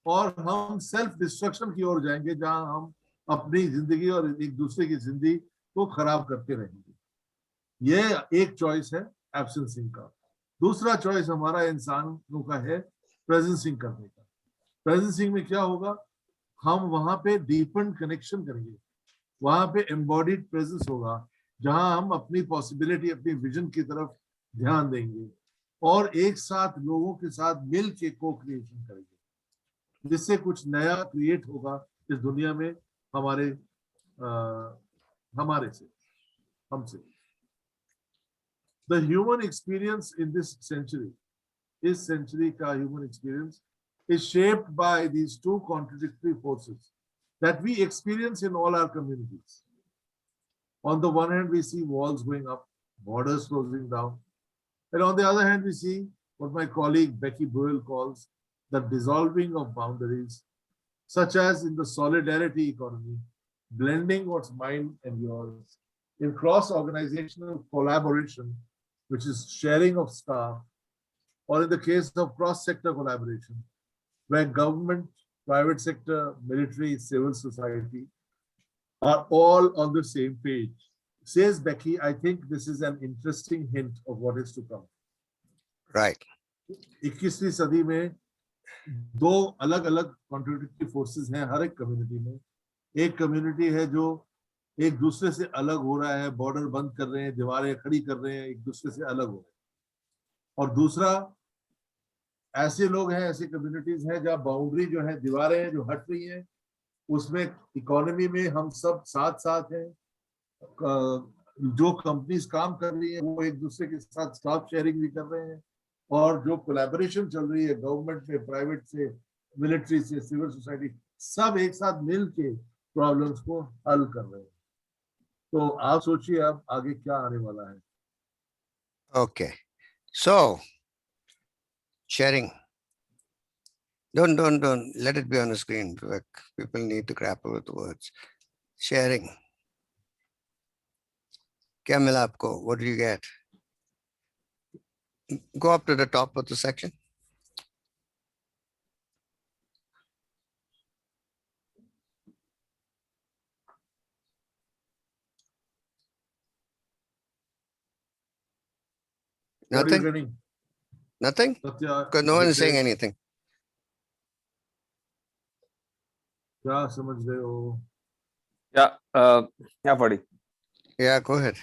और हम सेल्फ डिस्ट्रक्शन की ओर जाएंगे जहां हम अपनी जिंदगी और एक दूसरे की जिंदगी को खराब करते रहेंगे. ये एक चॉइस है एब्सेंसिंग का. दूसरा चॉइस हमारा इंसानों का है प्रेजेंसिंग करने का. प्रेजेंसिंग में क्या होगा, हम वहां पे डीपन कनेक्शन करेंगे, वहां पे एम्बॉडीड प्रेजेंस होगा जहां हम अपनी पॉसिबिलिटी, अपनी विजन की तरफ ध्यान देंगे और एक साथ लोगों के साथ मिल के को क्रिएशन करेंगे, जिससे कुछ नया क्रिएट होगा इस दुनिया में हमारे से, हमसे. The human experience in this century, इस century का human experience is shaped by these two contradictory forces that we experience in all our communities. On the one hand, we see walls going up, borders closing down. And on the other hand, we see what my colleague Becky Boyle calls the dissolving of boundaries, such as in the solidarity economy, blending what's mine and yours, in cross-organizational collaboration, which is sharing of staff, or in the case of cross-sector collaboration, where government, private sector, military, civil society are all on the same page. Says Becky, I think this is an interesting hint of what is to come. Right. 21वीं सदी में दो अलग-अलग contradictory forces हैं हर एक community में. एक community है जो एक दूसरे से अलग हो रहा है, बॉर्डर बंद कर रहे हैं, दीवारें खड़ी कर रहे हैं, एक दूसरे से अलग हो रहे हैं. और दूसरा ऐसे लोग हैं, ऐसी कम्युनिटीज हैं जहाँ बाउंड्री जो है, दीवारें हैं जो हट रही हैं, उसमें इकोनॉमी में हम सब साथ साथ हैं. जो कंपनीज काम कर रही है वो एक दूसरे के साथ स्टाफ शेयरिंग भी कर रहे हैं, और जो कोलैबोरेशन चल रही है गवर्नमेंट में, प्राइवेट से, मिलिट्री से, सिविल सोसाइटी, सब एक साथ मिल के प्रॉब्लम्स को हल कर रहे हैं. तो आप सोचिए अब आगे क्या आने वाला है. Okay, so sharing. Don't let it be on the screen. People need to grapple with the words. Sharing. क्या मिला आपको? What do you get? Go up to the top of the section. Nothing? Nothing? Because no one is saying anything. क्या समझ रहे हो? Yeah, buddy. Yeah, go ahead.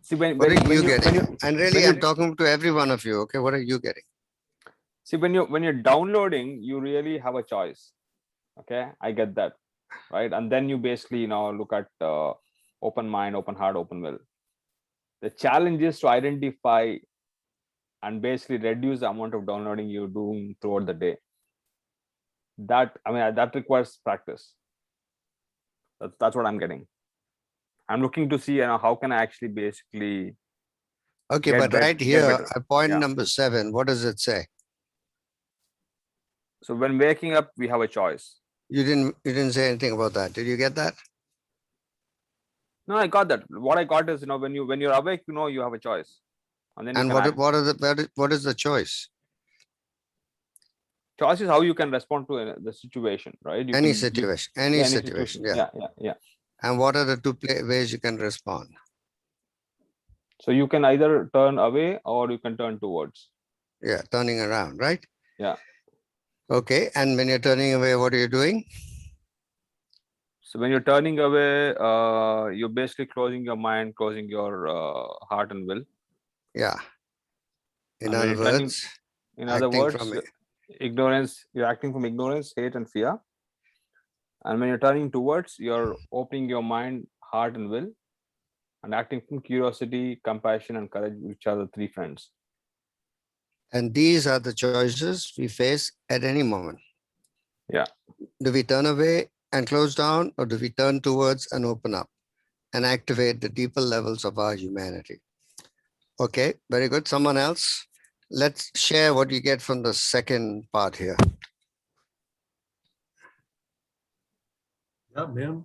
See, what are you getting? And really, I'm talking to every one of you. Okay, what are you getting? See, when you're downloading, you really have a choice. Okay, I get that, right? And then you basically look at open mind, open heart, open will. The challenge is to identify and basically reduce the amount of downloading you're doing throughout the day. That requires practice. That's what I'm getting. I'm looking to see how can I actually basically. Okay, but right here, at point number 7, what does it say? So when waking up, we have a choice. You didn't say anything about that. Did you get that? No, I got that. What I got is when you're awake, you have a choice. And then what is the choice? choice is how you can respond to the situation, right? You Any can situation, yeah, any situation. Yeah. And what are the two ways you can respond? So you can either turn away or you can turn towards. Yeah, turning around, right? Yeah. Okay, and when you're turning away, what are you doing? So when you're turning away, you're basically closing your mind, closing your heart and will. Yeah. In other words, ignorance, you're acting from ignorance, hate, and fear. And when you're turning towards, you're opening your mind, heart, and will, and acting from curiosity, compassion, and courage, which are the three friends. And these are the choices we face at any moment. Yeah. Do we turn away and close down, or do we turn towards and open up and activate the deeper levels of our humanity? Okay, very good. Someone else? Let's share what you get from the second part here. Yeah, ma'am.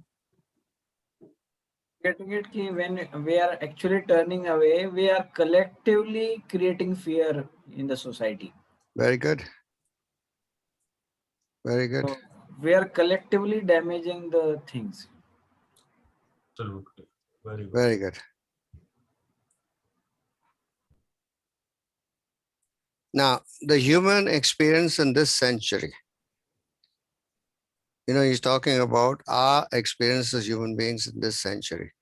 Getting it ki when we are actually turning away, we are collectively creating fear in the society. Very good. Very good. So we are collectively damaging the things. Absolutely. Very good. Very good. Now, the human experience in this century, he's talking about our experience as human beings in this century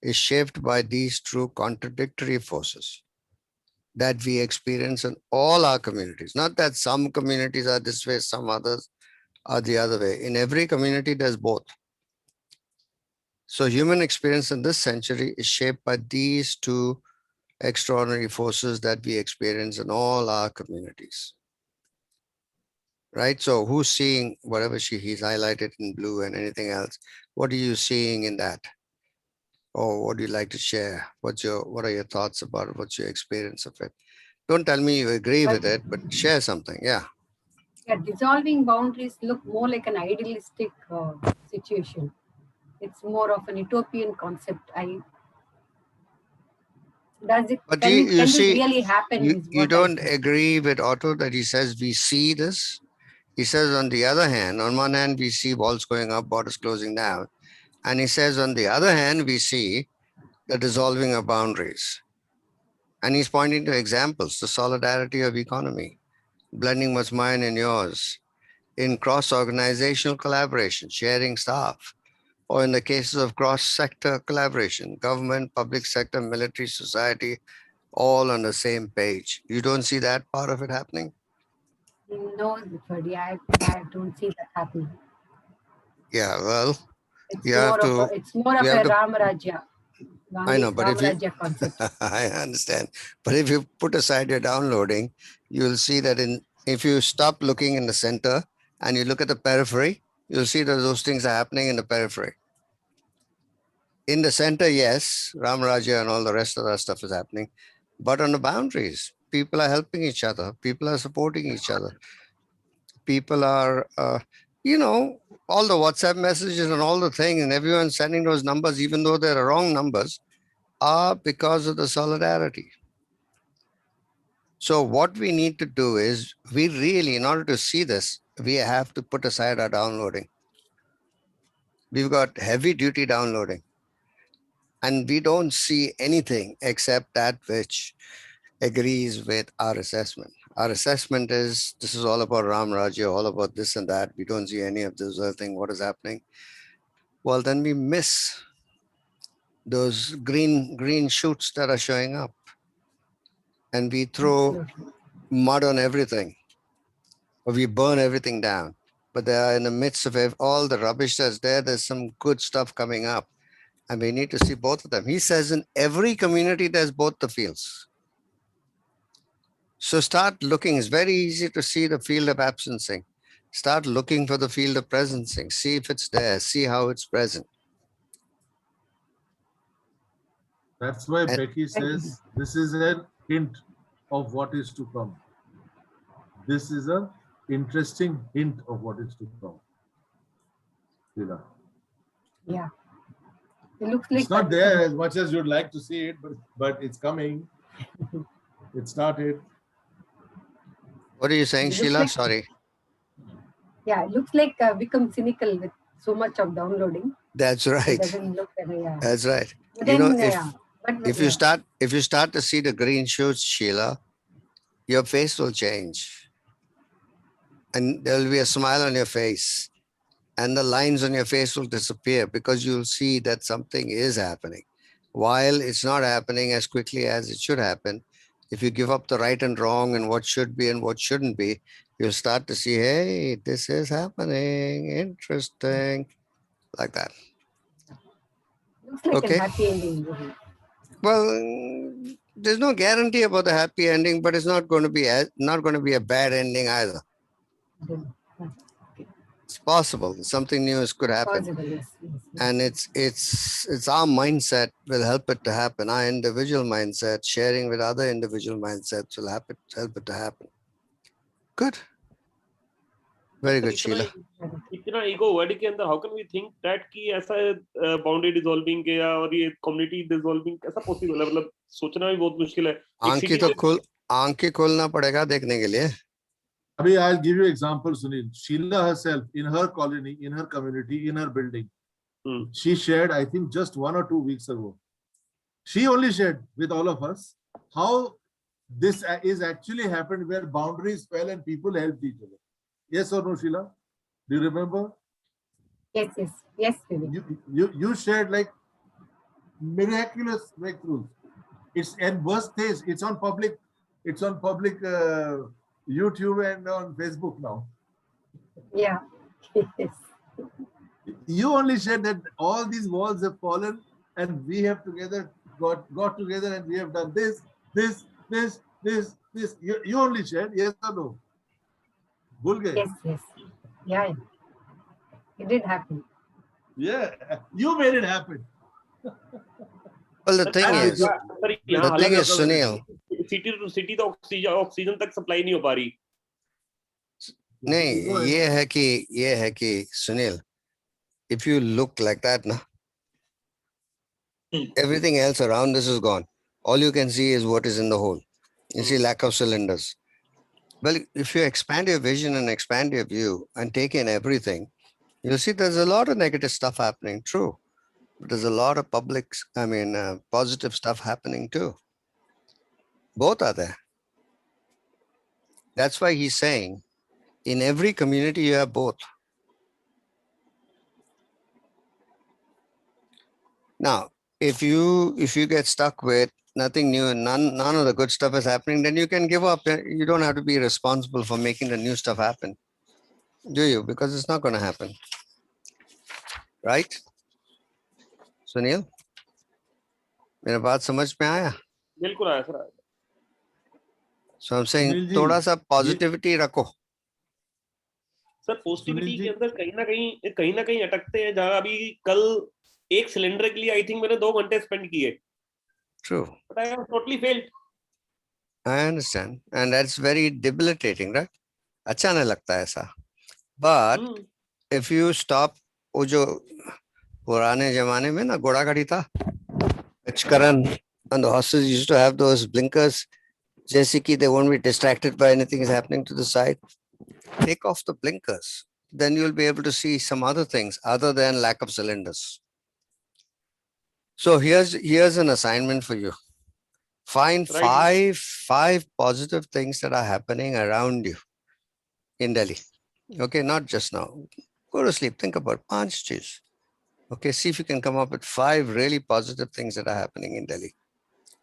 is shaped by these true contradictory forces that we experience in all our communities. Not that some communities are this way, some others are the other way. In every community, there's both. So human experience in this century is shaped by these two extraordinary forces that we experience in all our communities. Right? So who's seeing whatever he's highlighted in blue and anything else? What are you seeing in that? Or what do you like to share? What are your thoughts about it? What's your experience of it? Don't tell me you agree with it, but share something. Yeah. Yeah, dissolving boundaries look more like an idealistic situation. It's more of an utopian concept. Can this really happen? You don't agree with Otto that he says we see this? He says on the other hand, on one hand, we see walls going up, borders closing down. And he says on the other hand, we see the dissolving of boundaries. And he's pointing to examples, the solidarity of economy, blending what's mine and yours, in cross-organizational collaboration, sharing staff, or in the cases of cross-sector collaboration, government, public sector, military, society, all on the same page. You don't see that part of it happening? No, Freddie, I don't see that happening. Yeah, well, it's more of a Ram Rajya. I know, but I understand. But if you put aside your downloading, you'll see that if you stop looking in the center and you look at the periphery, you'll see that those things are happening in the periphery. In the center, yes, Ram Raja and all the rest of that stuff is happening. But on the boundaries, people are helping each other. People are supporting each other. People are, all the WhatsApp messages and all the things, and everyone sending those numbers, even though they're wrong numbers, are because of the solidarity. So what we need to do is, we really, in order to see this, we have to put aside our downloading. We've got heavy duty downloading. And we don't see anything except that which agrees with our assessment. Our assessment is, this is all about Ram Raja, all about this and that. We don't see any of this other thing. What is happening? Well, then we miss those green shoots that are showing up. And we throw mud on everything, or we burn everything down. But they are in the midst of all the rubbish that's there, there's some good stuff coming up. And we need to see both of them. He says in every community, there's both the fields. So start looking. It's very easy to see the field of absencing. Start looking for the field of presencing. See if it's there. See how it's present. That's why Becky says this is a hint of what is to come. This is an interesting hint of what is to come. Yeah. It looks like it's not there as much as you'd like to see it, but it's coming. It started. What are you saying, Sheila? Sorry. Yeah, it looks like become cynical with so much of downloading. That's It right. doesn't look at yeah. That's right. But You know, then, yeah. But if you start to see the green shoots, Sheila, your face will change. And there will be a smile on your face. And the lines on your face will disappear because you'll see that something is happening. While it's not happening as quickly as it should happen, if you give up the right and wrong and what should be and what shouldn't be, you'll start to see, hey, this is happening. Interesting. Like that. Looks like Okay. a happy ending movie. Well, there's no guarantee about the happy ending, but it's not going to be a bad ending either. It's possible. Something new could happen. Possible, yes. And it's our mindset will help it to happen. Our individual mindset, sharing with other individual mindsets will help it to happen. Good. Very good, Sheila. इतना ego word के अंदर how can we think that कि ऐसा boundary dissolving के या और ये community dissolving कैसा possible है मतलब सोचना भी बहुत मुश्किल है आंखें खोलना पड़ेगा देखने के लिए. Abhi, I'll give you example, Sunil. Sheila herself, in her colony, in her community, in her building, she shared, I think, just 1 or 2 weeks ago. She only shared with all of us how this is actually happened where boundaries fell and people helped each other. Yes or no, Sheila? Do you remember? Yes. You shared like miraculous breakthroughs. And worst is it's on public YouTube and on Facebook now. Yeah. Yes. You only said that all these walls have fallen and we have together got together and we have done this. You only shared, yes or no? Yes. Yeah. It did happen. Yeah, you made it happen. Well, the thing is, Sunil. City to city the oxygen तक supply नहीं हो पा रही. नहीं, ये है कि Sunil, if you look like that, na, everything else around this is gone. All you can see is what is in the hole. You see lack of cylinders. Well, if you expand your vision and expand your view and take in everything, you'll see there's a lot of negative stuff happening. True. But there's a lot of positive stuff happening too. Both are there. That's why he's saying in every community you have both. Now, if you get stuck with nothing new and none of the good stuff is happening, then you can give up. You don't have to be responsible for making the new stuff happen, do you? Because it's not going to happen. Right? Sunil? मेरा बात समझ में आया? बिल्कुल आया sir. So I'm saying थोड़ा सा positivity रखो. सर पॉजिटिविटी के अंदर कहीं ना कहीं अटकते हैं जहां अभी कल एक सिलेंडर के लिए आई थिंक मैंने 2 घंटे स्पेंड किए. True. But I have totally failed. I understand. And that's very debilitating, right? अच्छा नहीं लगता ऐसा. But if you stop, वो जो पुराने जमाने में ना घोड़ा गाड़ी था, Karan and the horses used to have those blinkers. जैसे कि they won't be distracted by anything is happening to the side. Take off the blinkers. Then you'll be able to see some other things other than lack of cylinders. So here's an assignment for you. Find five positive things that are happening around you in Delhi. Okay, not just now. Go to sleep. Think about 5 cheese. Okay, see if you can come up with 5 really positive things that are happening in Delhi.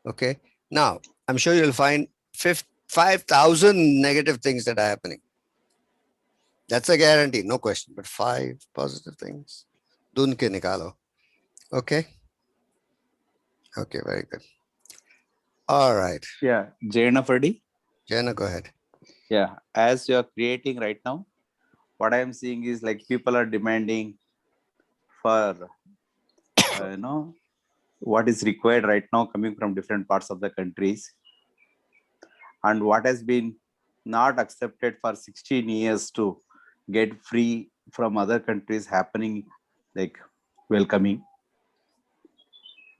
Okay, now I'm sure you'll find 5,000 negative things that are happening. That's a guarantee, no question. But 5 positive things. Dun ke nikalo. Okay. Okay, very good. All right. Yeah, Jaina Fadi. Jaina, go ahead. Yeah, as you're creating right now, what I'm seeing is like people are demanding for, what is required right now coming from different parts of the countries. And what has been not accepted for 16 years to get free from other countries happening, like welcoming.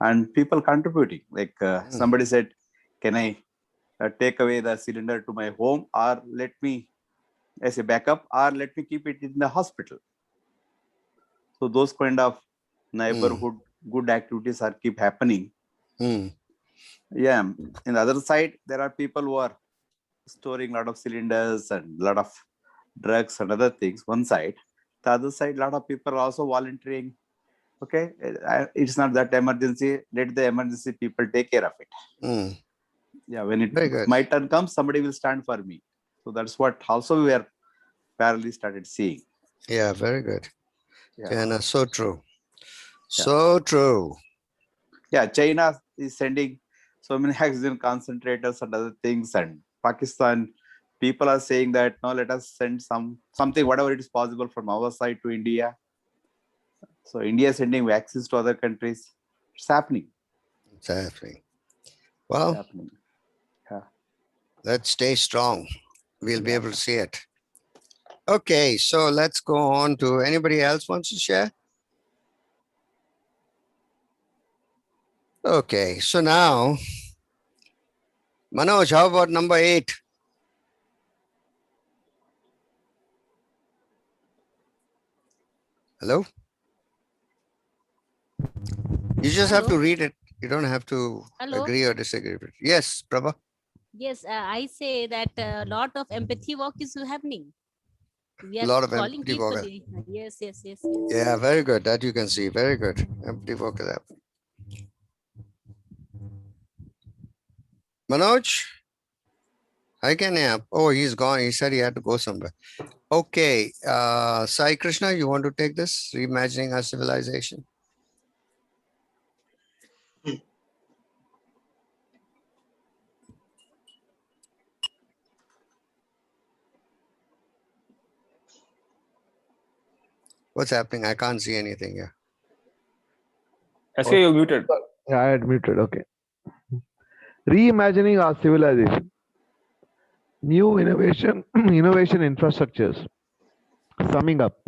And people contributing, like somebody said, can I take away the cylinder to my home or let me as a backup, or let me keep it in the hospital. So those kind of neighborhood good activities are keep happening. Yeah. In the other side, there are people who are storing a lot of cylinders and a lot of drugs and other things. One side. The other side, a lot of people are also volunteering. Okay, it's not that emergency. Let the emergency people take care of it. Yeah, when my turn comes, somebody will stand for me. So that's what also we are parallelly started seeing. Yeah, very good. Yeah. China, so true. So true. Yeah, China is sending so many oxygen concentrators and other things, and Pakistan people are saying that no, let us send something, whatever it is possible from our side to India. So India is sending vaccines to other countries. It's happening. It's happening. Well, it's happening. Yeah. Let's stay strong. We'll be able to see it. Okay, so let's go on to anybody else wants to share? Okay, so now, Manoj, how about number 8? Hello? You just have to read it. You don't have to agree or disagree with it. Yes, Prabha? Yes, I say that a lot of empathy work is happening. We A are lot of calling empathy work. deeply. Yes. Yeah, very good. That you can see. Very good. Empathy work is happening. Manoj? I can help. Oh, he's gone. He said he had to go somewhere. Okay. Sai Krishna, you want to take this? Reimagining our civilization? What's happening? I can't see anything here. SK, you're muted. Yeah, I had muted. Okay. Reimagining our civilization. New innovation infrastructures. Summing up,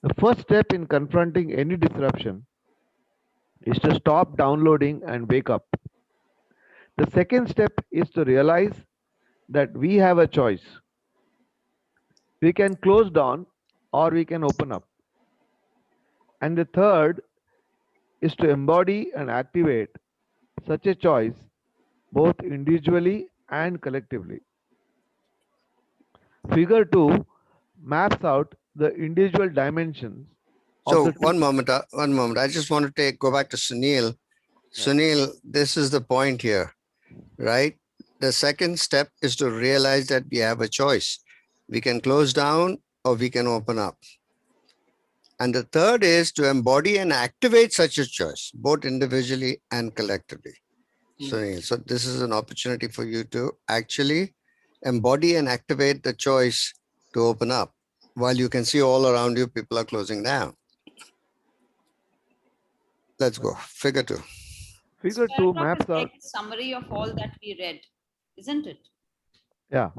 the first step in confronting any disruption is to stop downloading and wake up. The second step is to realize that we have a choice. We can close down or we can open up. And the third is to embody and activate such a choice both individually and collectively. Figure 2 maps out the individual dimensions. So one moment. I just want to go back to Sunil. Sunil, this is the point here, right? The second step is to realize that we have a choice. We can close down or we can open up. And the third is to embody and activate such a choice, both individually and collectively. Sunil, so this is an opportunity for you to actually embody and activate the choice to open up. While you can see all around you, people are closing down. Let's go. Figure 2. Figure 2 maps out. Like a summary of all that we read, isn't it? Yeah.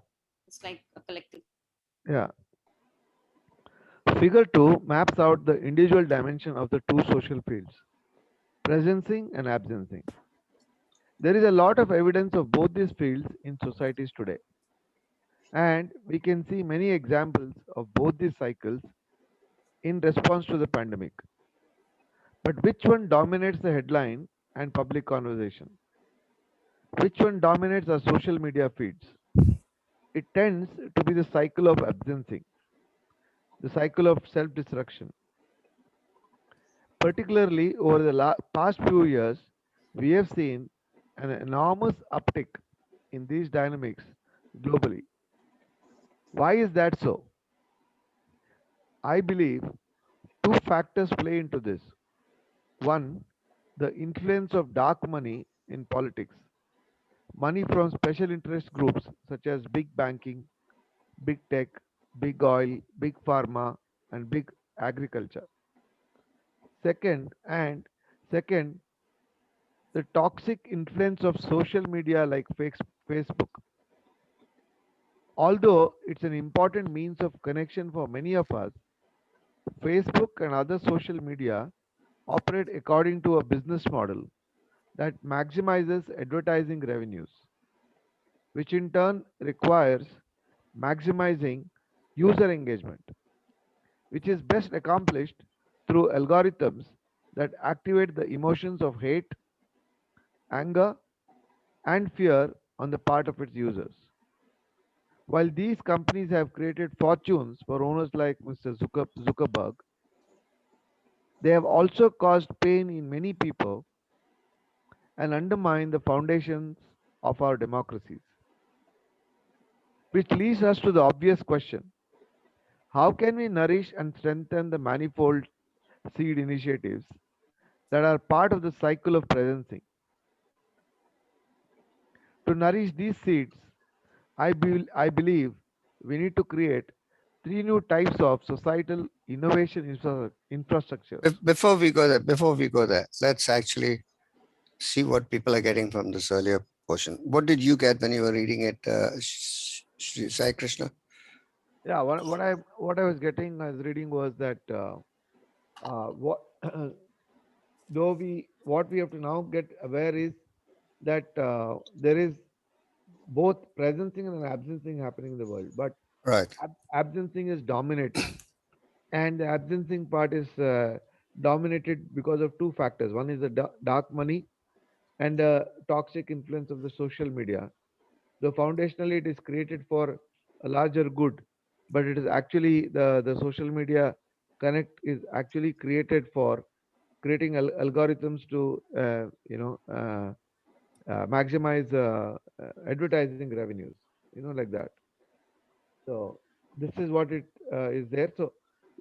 It's like a collective. Yeah. Figure 2 maps out the individual dimension of the two social fields, presencing and absencing. There is a lot of evidence of both these fields in societies today. And we can see many examples of both these cycles in response to the pandemic. But which one dominates the headline and public conversation? Which one dominates our social media feeds? It tends to be the cycle of absencing, the cycle of self-destruction. Particularly over the past few years, we have seen an enormous uptick in these dynamics globally. Why is that so? I believe two factors play into this. One, the influence of dark money in politics. Money from special interest groups such as big banking, big tech, big oil, big pharma, and big agriculture. Second, the toxic influence of social media like Facebook. Although it's an important means of connection for many of us, Facebook and other social media operate according to a business model that maximizes advertising revenues, which in turn requires maximizing user engagement, which is best accomplished through algorithms that activate the emotions of hate, anger, and fear on the part of its users. While these companies have created fortunes for owners like Mr. Zuckerberg, they have also caused pain in many people and undermine the foundations of our democracies. Which leads us to the obvious question: how can we nourish and strengthen the manifold seed initiatives that are part of the cycle of presencing? To nourish these seeds, I believe we need to create 3 new types of societal innovation infrastructures. Before we go there, let's actually see what people are getting from this earlier portion. What did you get when you were reading it, Sai Krishna? Yeah, what I was getting as reading was that what what we have to now get aware is that there is both presencing and absencing happening in the world, but right, absencing is dominating, and the absencing part is dominated because of two factors. One is the dark money and the toxic influence of the social media. Though foundationally it is created for a larger good, but it is actually the social media connect is actually created for creating algorithms to maximize advertising revenues, like that. So this is what it is there. So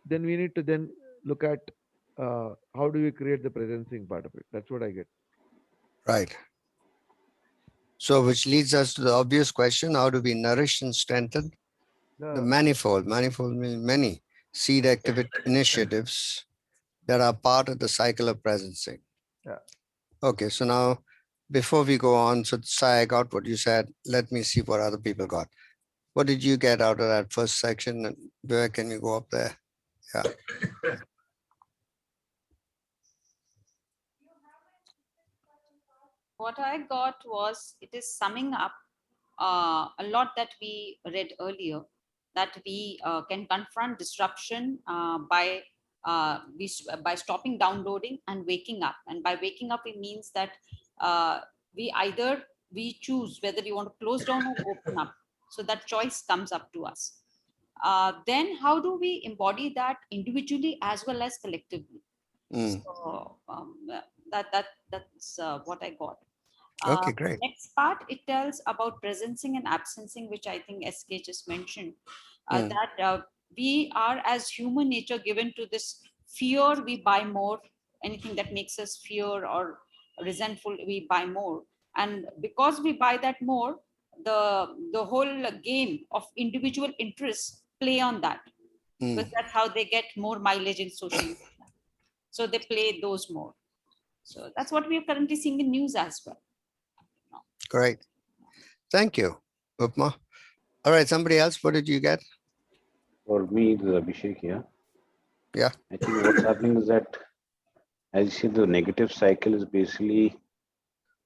then we need to then look at how do we create the presencing part of it. That's what I get. right. So which leads us to the obvious question: how do we nourish and strengthen the manifold means many seed activity initiatives that are part of the cycle of presencing? Yeah. Okay, so now before we go on, so Sai, I got what you said. Let me see what other people got. What did you get out of that first section? And where can you go up there? Yeah. What I got was, it is summing up a lot that we read earlier, that we can confront disruption by stopping downloading and waking up. And by waking up, it means that we choose whether you want to close down or open up. So that choice comes up to us. Then how do we embody that individually as well as collectively? So that's what I got. Okay, great. Next part, it tells about presencing and absencing, which I think SK just mentioned, that we are, as human nature, given to this fear. We buy more. Anything that makes us fear or resentful, we buy more. And because we buy that more, the whole game of individual interests play on that, because that's how they get more mileage in social media. So they play those more. So that's what we are currently seeing in news as well. Great. Thank you, Upma. All right, somebody else, what did you get? For me, this is Abhishek here. Yeah. I think what's happening is that, as you see, the negative cycle is basically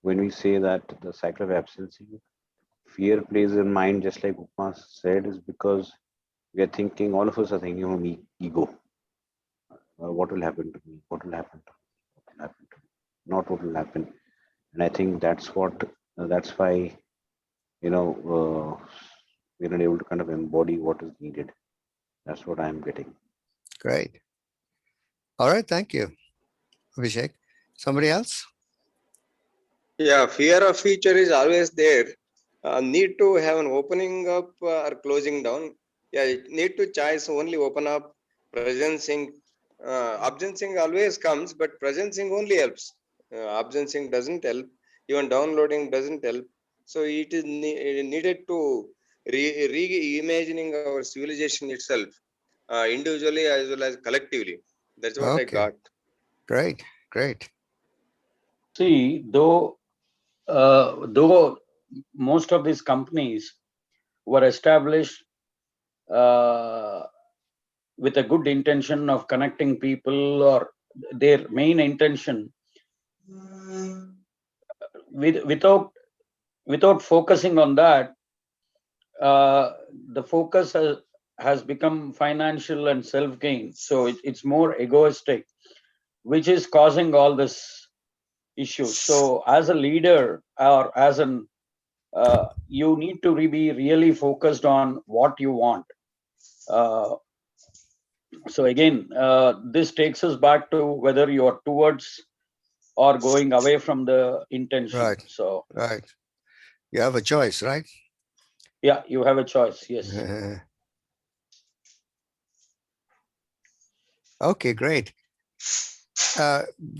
when we say that the cycle of absencing, fear plays in mind, just like Upma said, is because we are thinking, all of us are thinking of me, ego. What will happen to me? What will happen to me? What will happen to me? Not what will happen. And I think that's why, we're not able to kind of embody what is needed. That's what I'm getting. Great. All right, thank you, Abhishek. Somebody else? Yeah, fear of future is always there. Need to have an opening up or closing down. Yeah, need to choice only open up. Presencing, absencing always comes, but presencing only helps. Absencing doesn't help. Even downloading doesn't help. So it is needed to reimagining our civilization itself, individually as well as collectively. That's what I got. Great, great. See, though most of these companies were established with a good intention of connecting people, or their main intention, without focusing on that, the focus has become financial and self-gain. So it's more egoistic, which is causing all this issue. So as a leader or as an, you need to be really focused on what you want. So again, this takes us back to whether you are towards or going away from the intention. Right. So right. You have a choice, right? yeah, you have a choice. Yes. Okay, great.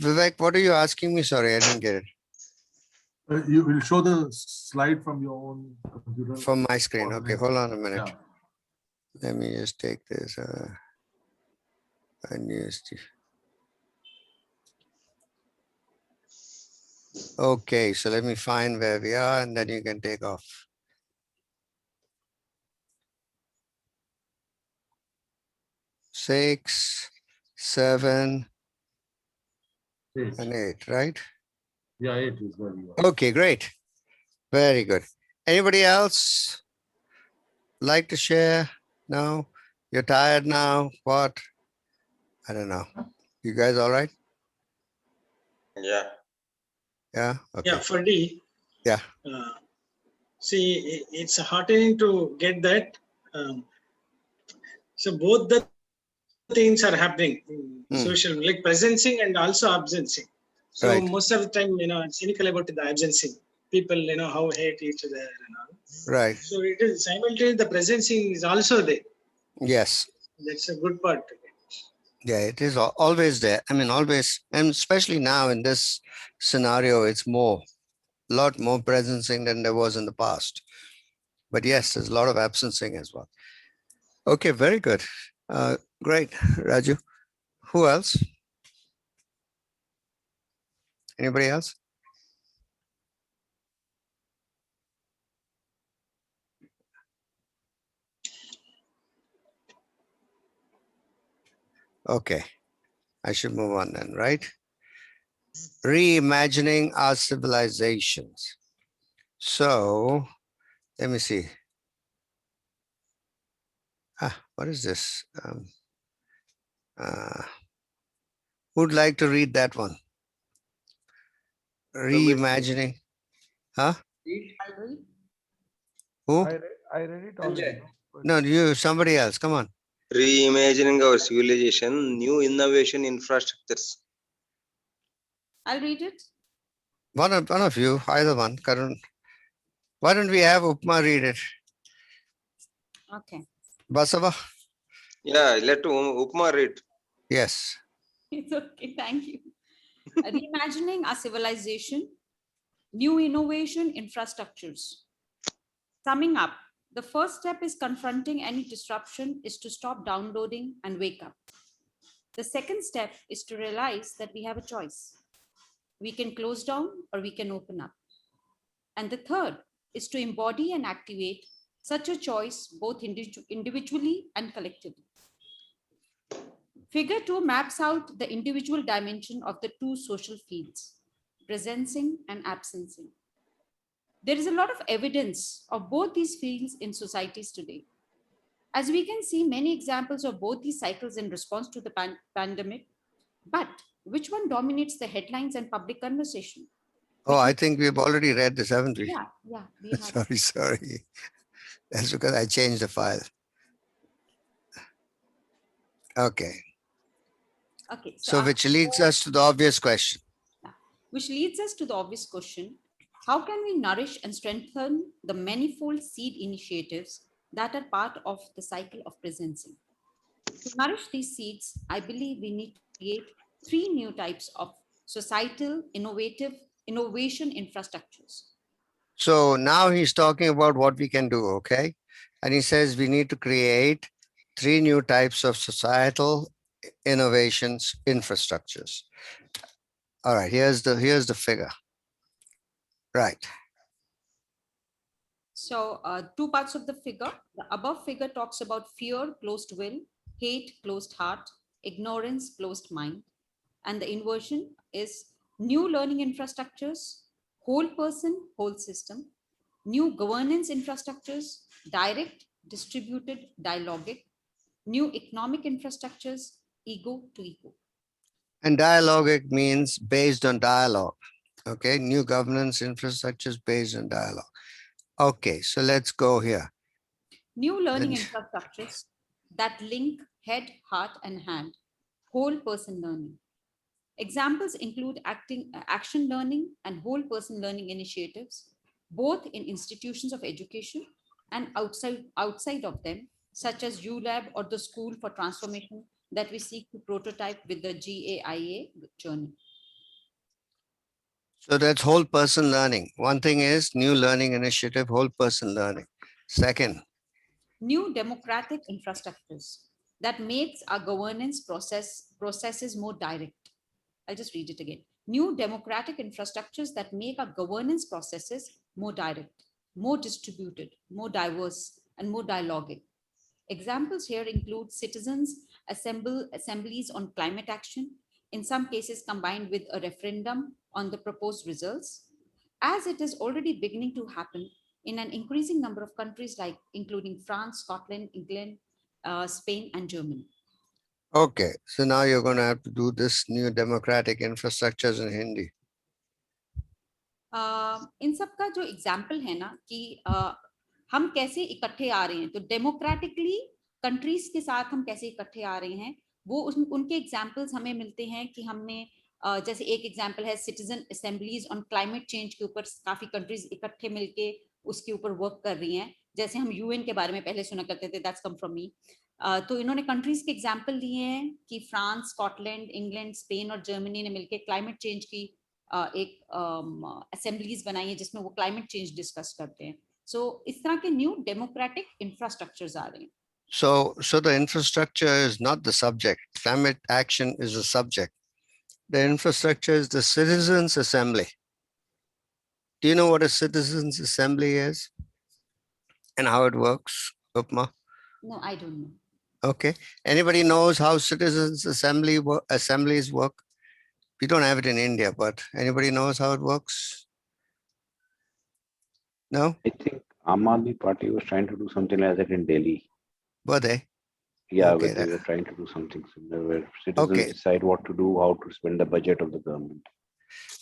Vivek, what are you asking me? Sorry, I didn't get it. You will show the slide from your own computer. From my screen. Okay, hold on a minute. Yeah. Let me just take this. Okay, so let me find where we are and then you can take off. Six, seven, and 8, right? Yeah, 8 is where you are. Okay, great. Very good. Anybody else like to share? No? You're tired now? What? I don't know. You guys all right? Yeah. Yeah? Okay. Yeah, for D. Yeah. See, it's heartening to get that. So both the things are happening in social, like presencing and also absencing. So Right. most of the time, it's cynical about the absencing. People, how hate each other and all. Right. So it is simultaneously the presencing is also there. Yes. That's a good part. Yeah, it is always there. I mean, always, and especially now in this scenario, it's a lot more presencing than there was in the past. But yes, there's a lot of absencing as well. Okay, very good. Great, Raju. Who else? Anybody else? Okay, I should move on then, right? Reimagining our civilizations. So, let me see. What is this? Who'd like to read that one? Reimagining. Huh? Who? I read it already. No, you, somebody else. Come on. Reimagining our civilization, new innovation infrastructures. I'll read it. One of you, either one. Karun. Why don't we have Upma read it? Okay. Basava? Yeah, let Upma read. Yes. It's okay. Thank you. Reimagining our civilization, new innovation infrastructures. Summing up, the first step is confronting any disruption is to stop downloading and wake up. The second step is to realize that we have a choice. We can close down or we can open up. And the third is to embody and activate such a choice both individually and collectively. Figure 2 maps out the individual dimension of the two social fields, presencing and absencing. There is a lot of evidence of both these fields in societies today. As we can see many examples of both these cycles in response to the pandemic, but which one dominates the headlines and public conversation? Oh, I think we've already read this, haven't we? Yeah, we have. Sorry. That's because I changed the file. Okay. Okay. So which leads us to the obvious question. Which leads us to the obvious question, how can we nourish and strengthen the manifold seed initiatives that are part of the cycle of presencing? To nourish these seeds, I believe we need to create 3 new types of societal innovation infrastructures. So now he's talking about what we can do, okay? And he says we need to create 3 new types of societal innovations infrastructures. All right, here's the figure. Right. So 2 parts of the figure. The above figure talks about fear, closed will, hate, closed heart, ignorance, closed mind. And the inversion is new learning infrastructures, whole person, whole system, new governance infrastructures, direct, distributed, dialogic, new economic infrastructures, ego to ego. And dialogic means based on dialogue. Okay, new governance infrastructures based on dialogue. Okay, so let's go here. New learning infrastructures that link head, heart, and hand, whole person learning. Examples include action learning and whole person learning initiatives, both in institutions of education and outside of them, such as ULab or the School for Transformation that we seek to prototype with the GAIA journey. So that's whole person learning. One thing is new learning initiative, whole person learning. Second, new democratic infrastructures that makes our governance processes more direct. I'll just read it again. New democratic infrastructures that make our governance processes more direct, more distributed, more diverse, and more dialogic. Examples here include citizens assemblies on climate action, in some cases combined with a referendum on the proposed results, as it is already beginning to happen in an increasing number of countries, like including France, Scotland, England, Spain, and Germany. okay, so now you're going to have to do this new democratic infrastructures in Hindi. इन सब का जो example है ना कि हम कैसे इकट्ठे आ रहे हैं, तो डेमोक्रेटिकली कंट्रीज के साथ हम कैसे इकट्ठे आ रहे हैं, वो उनके एग्जाम्पल्स हमें मिलते हैं कि हमने जैसे एक एग्जाम्पल है citizen assemblies on climate change के ऊपर काफी कंट्रीज इकट्ठे मिलके उसके ऊपर वर्क कर रही हैं, जैसे हम यूएन के बारे में पहले सुना करते थे, दैट्स कम फ्रॉम मी। तो इन्होंने कंट्रीज के एग्जाम्पल लिए हैं कि फ्रांस, स्कॉटलैंड, इंग्लैंड, स्पेन और जर्मनी ने मिलकर क्लाइमेट चेंज की एक असेंबलीज बनाई है जिसमें वो क्लाइमेट चेंज डिस्कस करते हैं। सो इस तरह के न्यू डेमोक्रेटिक इंफ्रास्ट्रक्चर्स आ रहे हैं। So the infrastructure is not the subject. Climate action is the subject. The infrastructure is the citizens assembly. Do you know what a citizens assembly is and how it works, Upma? No, I don't know. Okay. Anybody knows how citizens assemblies work? We don't have it in India, but anybody knows how it works? No? I think Aam Aadmi Party was trying to do something like that in Delhi. Were they? Yeah, okay, they were trying to do something similar where citizens decide what to do, how to spend the budget of the government.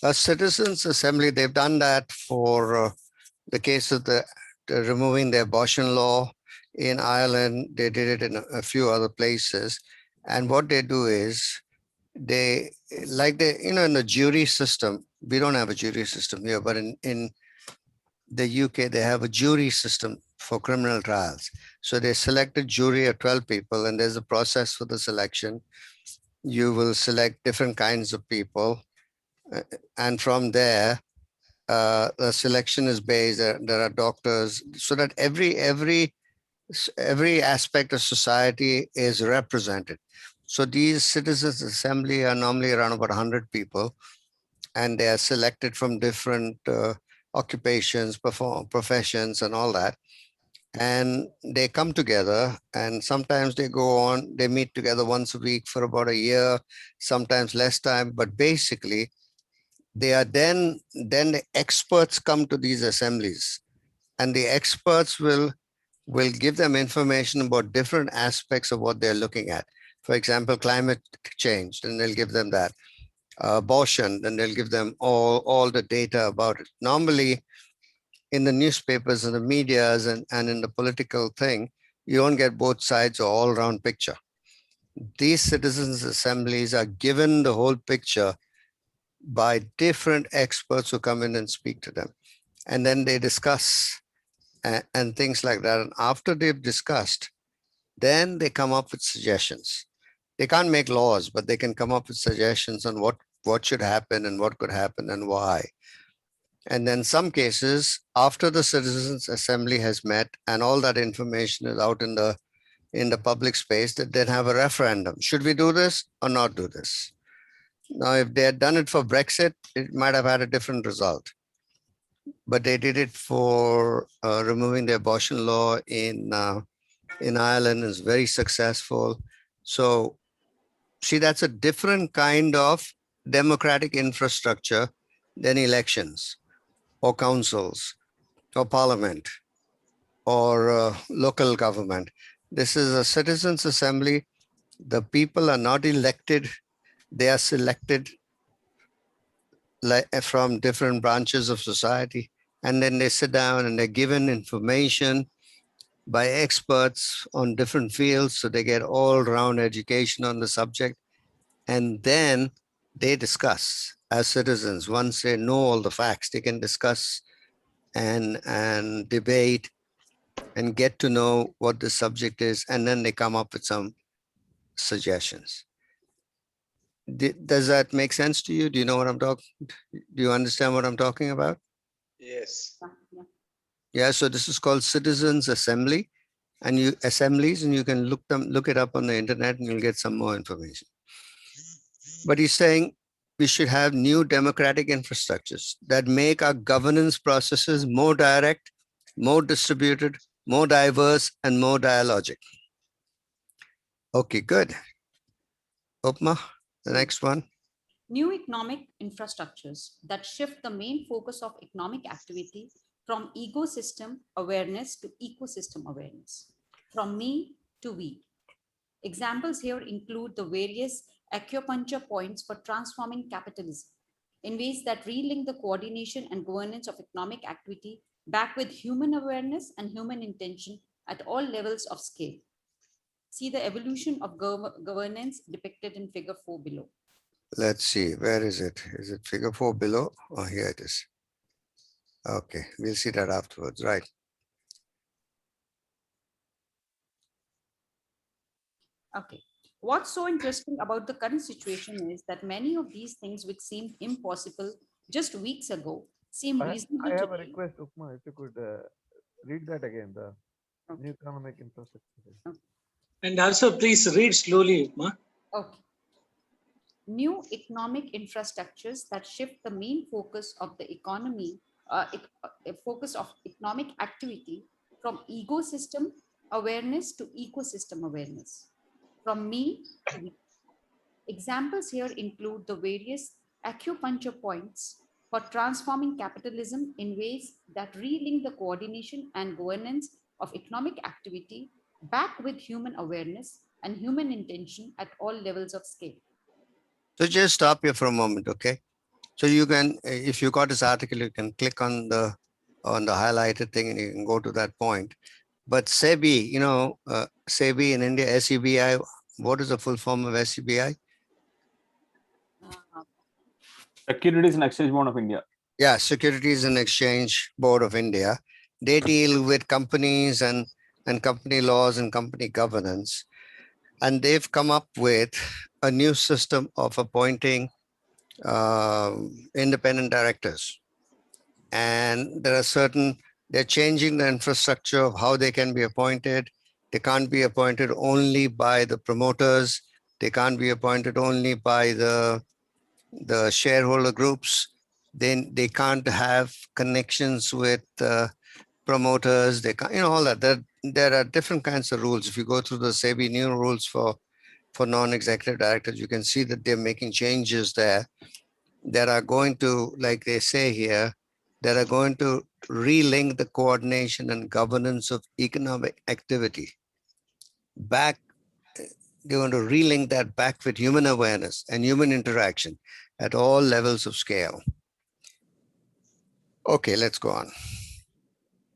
A citizens assembly, they've done that for the case of the removing the abortion law in Ireland. They did it in a few other places. And what they do is they, in the jury system, we don't have a jury system here, but in the UK, they have a jury system for criminal trials. So they select a jury of 12 people and there's a process for the selection. You will select different kinds of people. And from there, the selection is based, there are doctors, so that every aspect of society is represented. So these citizens assembly are normally around about 100 people, and they are selected from different occupations, professions and all that. And they come together, and sometimes they meet together once a week for about a year, sometimes less time, but basically they are then the experts come to these assemblies, and the experts will give them information about different aspects of what they're looking at. For example, climate change, then they'll give them that. Abortion, then they'll give them all the data about it. Normally, in the newspapers and the medias and in the political thing, you don't get both sides or all-round picture. These citizens' assemblies are given the whole picture by different experts who come in and speak to them. And then they discuss and things like that. And after they've discussed, then they come up with suggestions. They can't make laws, but they can come up with suggestions on what should happen and what could happen and why. And then some cases, after the citizens' assembly has met and all that information is out in the public space, that then have a referendum. Should we do this or not do this? Now, if they had done it for Brexit, it might have had a different result. But they did it for removing the abortion law in Ireland. Is very successful. So, see, that's a different kind of democratic infrastructure than elections or councils or parliament. or local government. This is a citizens' assembly. The people are not elected. They are selected from different branches of society. And then they sit down and they're given information by experts on different fields. So they get all-round education on the subject. And then they discuss as citizens. Once they know all the facts, they can discuss and debate and get to know what the subject is. And then they come up with some suggestions. Does that make sense to you? Do you know what I'm talking? Do you understand what I'm talking about? Yes. Yeah. So this is called Citizens Assembly, and assemblies, and you can look it up on the internet, and you'll get some more information. But he's saying we should have new democratic infrastructures that make our governance processes more direct, more distributed, more diverse, and more dialogic. Okay, good. Upma, the next one. New economic infrastructures that shift the main focus of economic activity from ecosystem awareness to ecosystem awareness, from me to we. Examples here include the various acupuncture points for transforming capitalism in ways that relink the coordination and governance of economic activity back with human awareness and human intention at all levels of scale. See the evolution of governance depicted in figure 4 below. Let's see, where is it? Is it figure 4 below? Oh, here it is. Okay, we'll see that afterwards, right? Okay. What's so interesting about the current situation is that many of these things which seemed impossible just weeks ago seem reasonable I have a today. request, Upma, if you could read that again, the new economic infrastructure. And also, please read slowly, Upma. Okay. New economic infrastructures that shift the main focus of the economy, focus of economic activity from ecosystem awareness to ecosystem awareness, from me to we. Examples here include the various acupuncture points for transforming capitalism in ways that relink the coordination and governance of economic activity back with human awareness and human intention at all levels of scale. So just stop here for a moment, okay? So you can, if you got this article, you can click on the highlighted thing and you can go to that point. But SEBI, SEBI in India, SEBI, what is the full form of SEBI? Securities and Exchange Board of India. Yeah, Securities and Exchange Board of India. They deal with companies and company laws and company governance. And they've come up with a new system of appointing independent directors. And they're changing the infrastructure of how they can be appointed. They can't be appointed only by the promoters. They can't be appointed only by the shareholder groups. Then they can't have connections with promoters. They can't, all that. There are different kinds of rules. If you go through the SEBI new rules for non-executive directors, you can see that they're making changes there that are going to, like they say here, that are going to relink the coordination and governance of economic activity back. They're going to relink that back with human awareness and human interaction at all levels of scale. Okay, let's go on.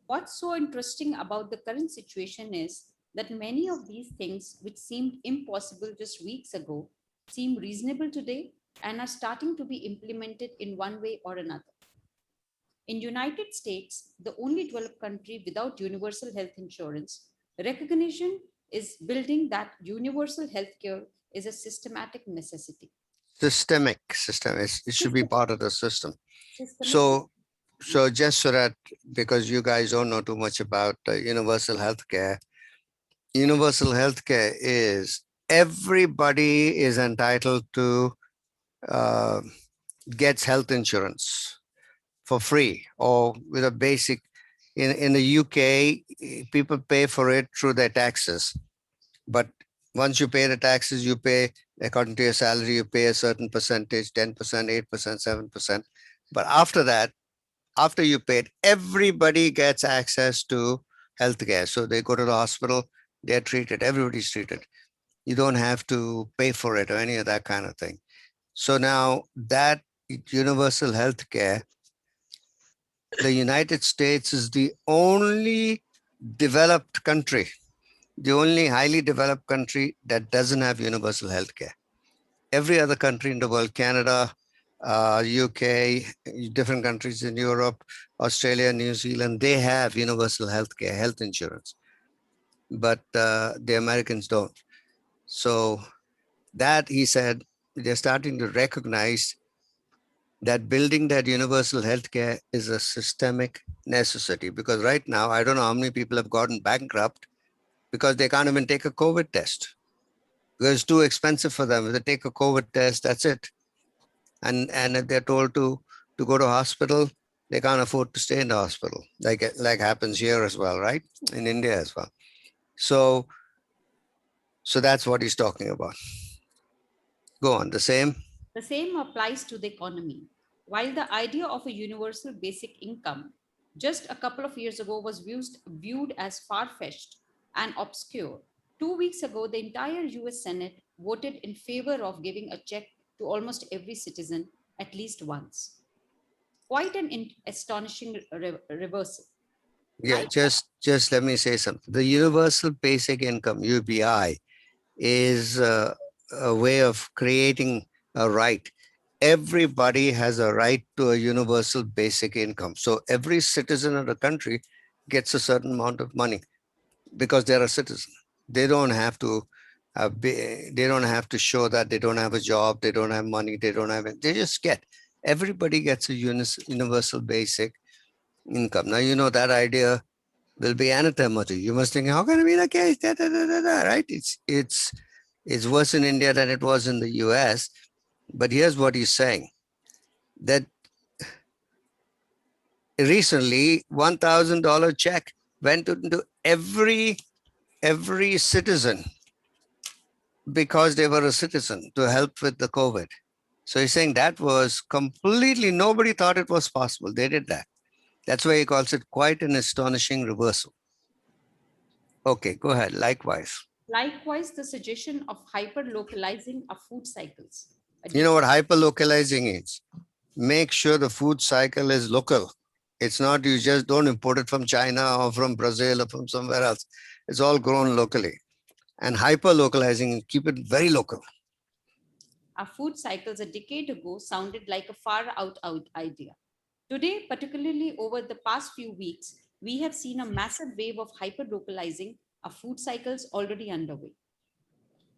What's so interesting about the current situation is that many of these things which seemed impossible just weeks ago seem reasonable today and are starting to be implemented in one way or another. In United States, the only developed country without universal health insurance, recognition is building that universal healthcare is a systematic necessity. Systemic. It should be part of the system. So just so that, because you guys don't know too much about universal healthcare is everybody is entitled to gets health insurance for free or with a basic. In the UK, people pay for it through their taxes, but once you pay the taxes, you pay according to your salary, you pay a certain percentage, 10%, 8%, 7%. But after that, after you paid, everybody gets access to healthcare. So they go to the hospital, they're treated, everybody's treated. You don't have to pay for it or any of that kind of thing. So now that universal healthcare, the United States is the only developed country, the only highly developed country that doesn't have universal healthcare. Every other country in the world, Canada, UK, different countries in Europe, Australia, New Zealand, they have universal healthcare, health insurance, but the Americans don't. So that, he said, they're starting to recognize that building that universal healthcare is a systemic necessity, because right now, I don't know how many people have gotten bankrupt because they can't even take a COVID test because it's too expensive for them. If they take a COVID test, that's it. And if they're told to go to hospital, they can't afford to stay in the hospital, like happens here as well, right? In India as well. So that's what he's talking about. Go on, the same. The same applies to the economy. While the idea of a universal basic income just a couple of years ago was viewed as far-fetched and obscure, 2 weeks ago, the entire US Senate voted in favor of giving a check to almost every citizen at least once. Quite an astonishing reversal. Yeah, just let me say something. The universal basic income, UBI, is a way of creating a right. Everybody has a right to a universal basic income. So every citizen of the country gets a certain amount of money because they're a citizen. They don't have to show that they don't have a job, they don't have money, they don't have it. They just get. Everybody gets a universal basic income. Now, you know, that idea will be anathema to you. You must think, how can it be the case? Right? It's worse in India than it was in the US. But here's what he's saying, that recently $1,000 check went into every citizen because they were a citizen to help with the COVID. So he's saying that was completely, nobody thought it was possible. They did that. That's why he calls it quite an astonishing reversal. Okay, go ahead. Likewise, the suggestion of hyper-localizing our food cycles. You know what hyper-localizing is? Make sure the food cycle is local. It's not, you just don't import it from China or from Brazil or from somewhere else. It's all grown locally. And hyper-localizing, keep it very local. Our food cycles a decade ago sounded like a far-out idea. Today, particularly over the past few weeks, we have seen a massive wave of hyper-localizing our food cycles already underway.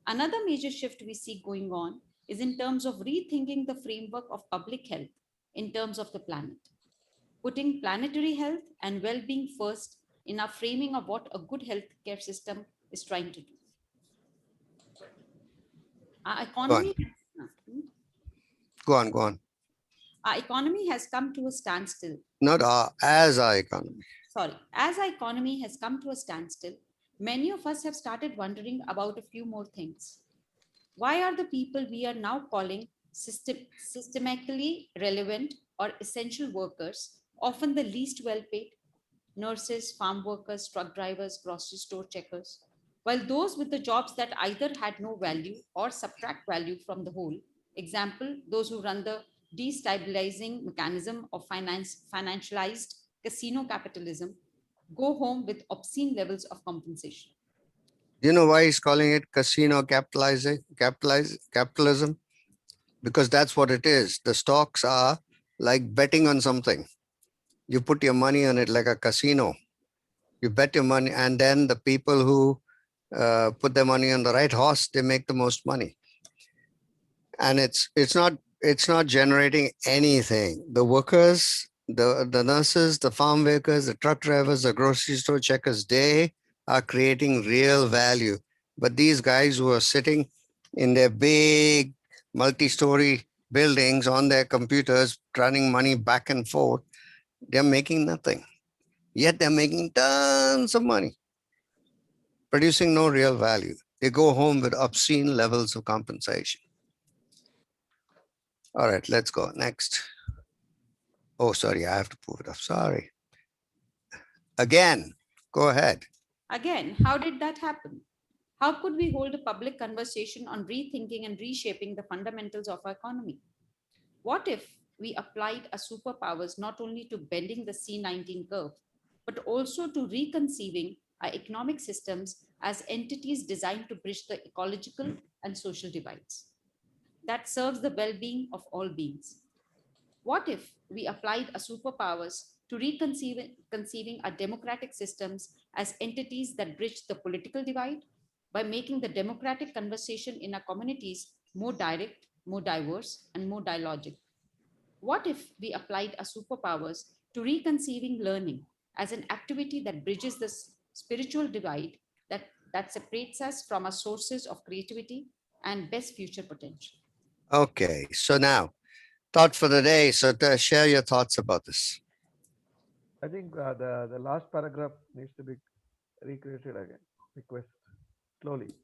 Another major shift we see going on is in terms of rethinking the framework of public health in terms of the planet, putting planetary health and well-being first in our framing of what a good healthcare system is trying to do. Our economy, Go on. Our economy has come to a standstill. Not as our economy. Sorry, as our economy has come to a standstill, many of us have started wondering about a few more things. Why are the people we are now calling systemically relevant or essential workers often the least well-paid? Nurses, farm workers, truck drivers, grocery store checkers, while those with the jobs that either had no value or subtract value from the whole, example, those who run the destabilizing mechanism of financialized casino capitalism, go home with obscene levels of compensation. Do you know why he's calling it casino capitalism? Because that's what it is. The stocks are like betting on something. You put your money on it like a casino. You bet your money, and then the people who put their money on the right horse, they make the most money. And it's not generating anything. The workers, the nurses, the farm workers, the truck drivers, the grocery store checkers, they are creating real value. But these guys who are sitting in their big multi-story buildings on their computers, running money back and forth, they're making nothing. Yet they're making tons of money, producing no real value. They go home with obscene levels of compensation. All right, let's go next. Oh, sorry, I have to move it up. Sorry. Again, Go ahead. Again, how did that happen? How could we hold a public conversation on rethinking and reshaping the fundamentals of our economy? What if we applied our superpowers not only to bending the C19 curve, but also to reconceiving our economic systems as entities designed to bridge the ecological and social divides that serves the well-being of all beings? What if we applied our superpowers to conceiving our democratic systems as entities that bridge the political divide by making the democratic conversation in our communities more direct, more diverse, and more dialogic? What if we applied our superpowers to reconceiving learning as an activity that bridges the spiritual divide that separates us from our sources of creativity and best future potential? Okay, so now, thought for the day. So share your thoughts about this. I think the last paragraph needs to be recreated again. Request slowly.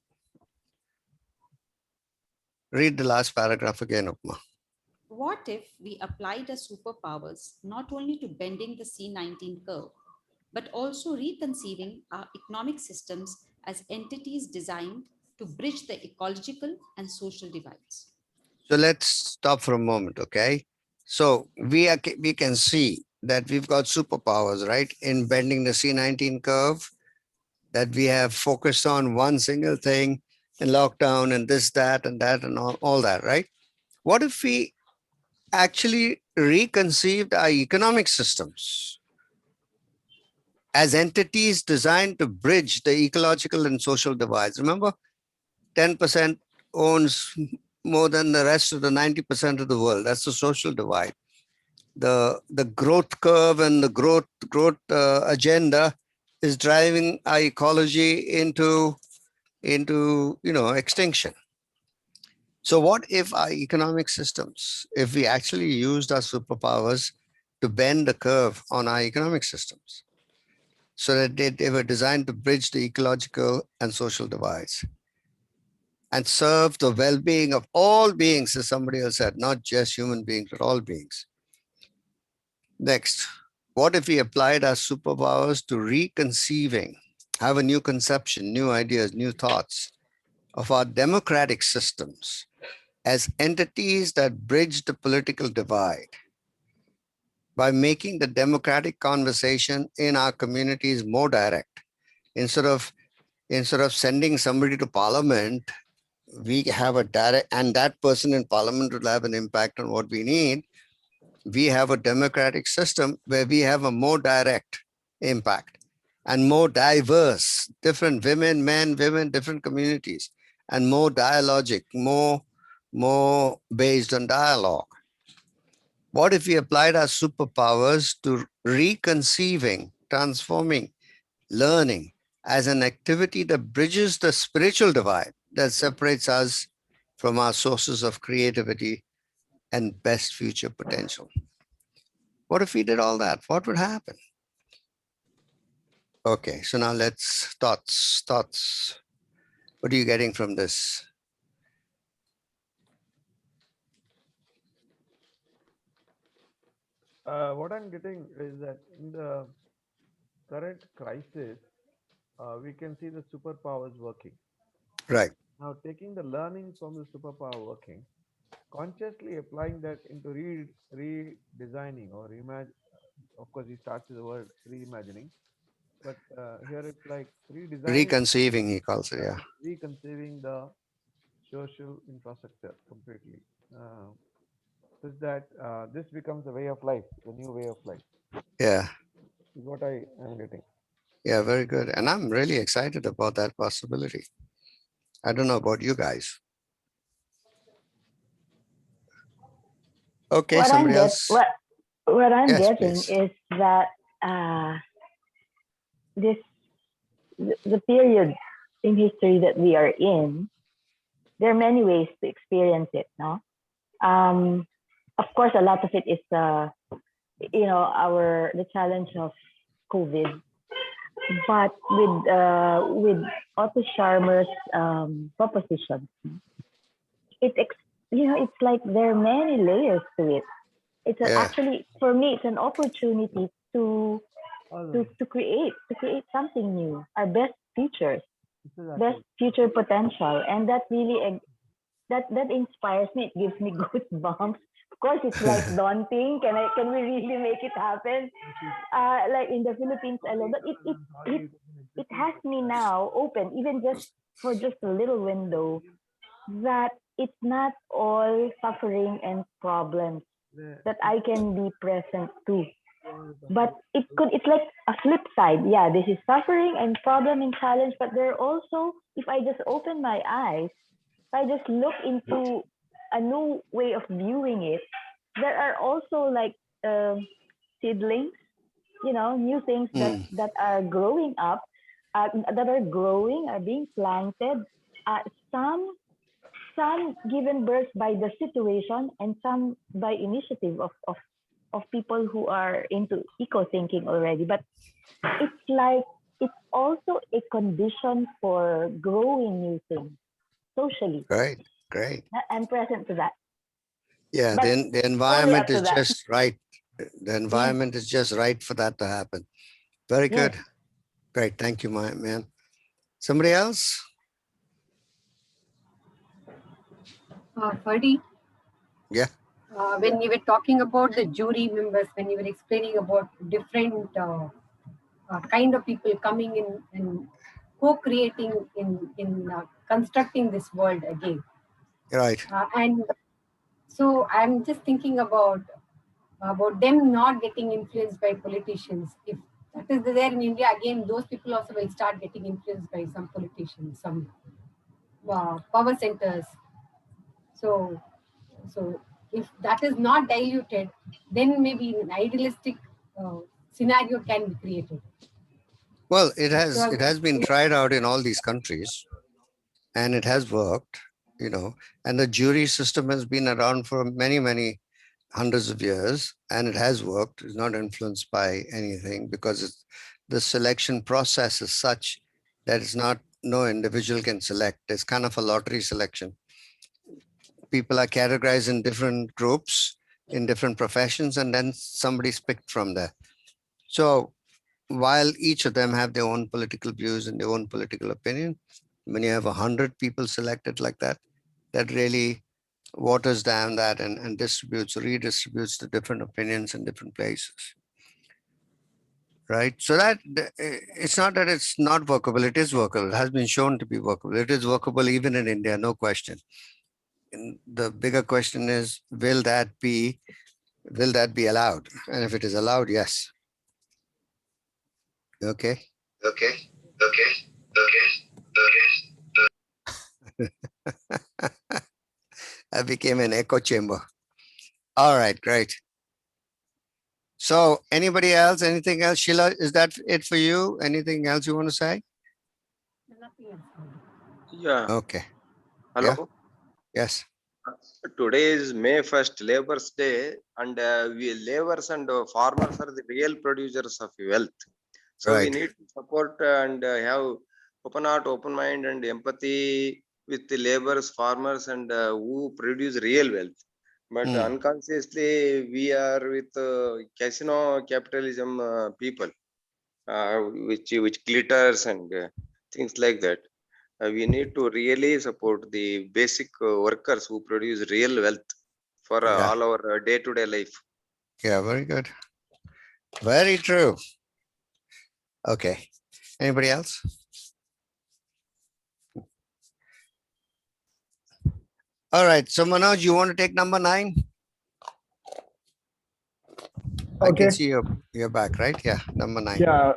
Read the last paragraph again, Upma. What if we applied our superpowers not only to bending the C19 curve, but also reconceiving our economic systems as entities designed to bridge the ecological and social divides? So let's stop for a moment, okay? So we can see that we've got superpowers, right? In bending the C19 curve, that we have focused on one single thing in lockdown and this, that, and all that, right? What if we actually reconceived our economic systems as entities designed to bridge the ecological and social divides? Remember, 10% owns more than the rest of the 90% of the world. That's the social divide. The growth curve and the growth agenda is driving our ecology into extinction. So what if our economic systems, if we actually used our superpowers to bend the curve on our economic systems so that they were designed to bridge the ecological and social divides and serve the well-being of all beings, as somebody else said, not just human beings, but all beings. Next, what if we applied our superpowers to reconceiving, have a new conception, new ideas, new thoughts of our democratic systems as entities that bridge the political divide by making the democratic conversation in our communities more direct? Instead of sending somebody to parliament, we have a direct, and that person in parliament will have an impact on what we need. We have a democratic system where we have a more direct impact and more diverse, different women, men, women, different communities, and more dialogic, more based on dialogue. What if we applied our superpowers to reconceiving, transforming, learning as an activity that bridges the spiritual divide that separates us from our sources of creativity and best future potential? What if we did all that? What would happen? Okay, so now let's thoughts. What are you getting from this? What I'm getting is that in the current crisis, we can see the superpowers working. Right. Now, taking the learnings from the superpower working, consciously applying that into redesigning or reimagine. Of course, he starts with the word reimagining, but here it's like redesigning. Reconceiving, he calls it, yeah. Reconceiving the social infrastructure completely. Is that this becomes a way of life, the new way of life. Yeah. Is what I am getting. Yeah, very good. And I'm really excited about that possibility. I don't know about you guys. Okay, what somebody else. What I'm Yes, getting please. is that the period in history that we are in, there are many ways to experience it, no? Of course, a lot of it is the challenge of COVID, but with Otto Scharmer's proposition, it's like there are many layers to it. It's actually, for me, it's an opportunity to create create something new, our best features, best future potential, and that really that inspires me. It gives me goosebumps. Of course, it's like daunting. Can we really make it happen? Like in the Philippines alone, but it has me now open, even just for just a little window, that it's not all suffering and problems that I can be present to. But it's like a flip side. Yeah, this is suffering and problem and challenge, but there are also, if I just open my eyes, if I just look into a new way of viewing it, there are also like seedlings, new things that are growing up, are being planted. Some given birth by the situation, and some by initiative of people who are into eco thinking already. But it's like it's also a condition for growing new things socially. Great. I'm present to that. Yeah, But the environment is that. just right. The environment is just right for that to happen. Very good. Great. Thank you, ma'am. Somebody else? Ferdy? Yeah. When you were talking about the jury members, when you were explaining about different kind of people coming in and co-creating in constructing this world again. Right. And so I'm just thinking about them not getting influenced by politicians. If that is there in India, again, those people also will start getting influenced by some politicians, some power centers. So if that is not diluted, then maybe an idealistic scenario can be created. Well, it has been tried out in all these countries, and it has worked, and the jury system has been around for many hundreds of years, and it has worked. It's not influenced by anything, because the selection process is such that no individual can select. It's kind of a lottery selection. People are categorized in different groups, in different professions, and then somebody's picked from there. So while each of them have their own political views and their own political opinion, when you have 100 people selected like that, that really waters down that and redistributes the different opinions in different places. Right? So that it's not that it's not workable. It is workable. It has been shown to be workable. It is workable even in India, no question. And the bigger question is, will that be allowed? And if it is allowed, yes. Okay. That became an echo chamber. All right, great. So anybody else, anything else? Sheila, is that it for you? Anything else you want to say? Yeah. Okay. Hello. Yeah. Yes. Today is May 1st, Labor's Day, and we laborers and farmers are the real producers of wealth. So we need to support and have open heart, open mind, and empathy with the laborers, farmers, and who produce real wealth. But unconsciously, we are with casino capitalism people, which glitters and things like that. We need to really support the basic workers who produce real wealth for all our day-to-day life. Yeah, very good. Very true. Okay. Anybody else? All right. So Manoj, you want to take number 9? I can see you're back, right? Yeah, number 9. Yeah,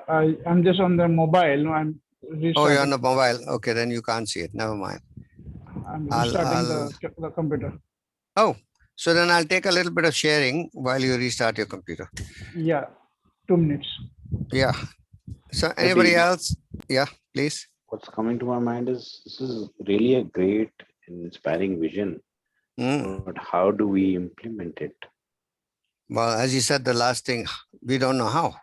I'm just on the mobile. No, I'm restarting. Oh, you're on the mobile. Okay, then you can't see it. Never mind. I'm restarting the computer. Oh, so then I'll take a little bit of sharing while you restart your computer. Yeah, 2 minutes. Yeah. So anybody else? Yeah, please. What's coming to my mind is this is really a great and inspiring vision. But how do we implement it? Well, as you said, the last thing, we don't know how.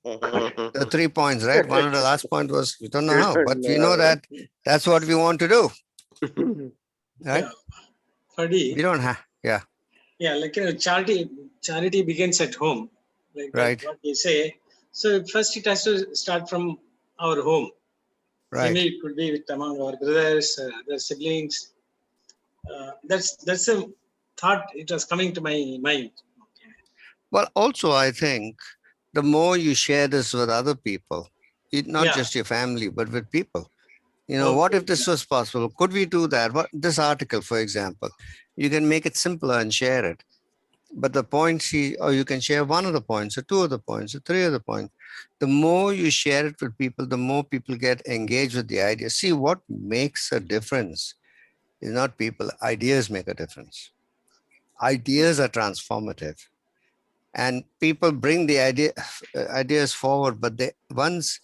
The 3 points, right? One of the last point was we don't know how, but we know that that's what we want to do. Right? We don't have, yeah. Yeah, like charity begins at home. Like what we say, So first it has to start from our home. Right. Maybe it could be with among our brothers, their siblings. That's a thought. It was coming to my mind. Well, also, I think the more you share this with other people, not Yeah. just your family, but with people. What if this was possible? Could we do that? This article, for example, you can make it simpler and share it. But the points or you can share one of the points or two of the points or three of the points. The more you share it with people, the more people get engaged with the idea. See, what makes a difference is not people. Ideas make a difference. Ideas are transformative. And people bring the ideas forward, but once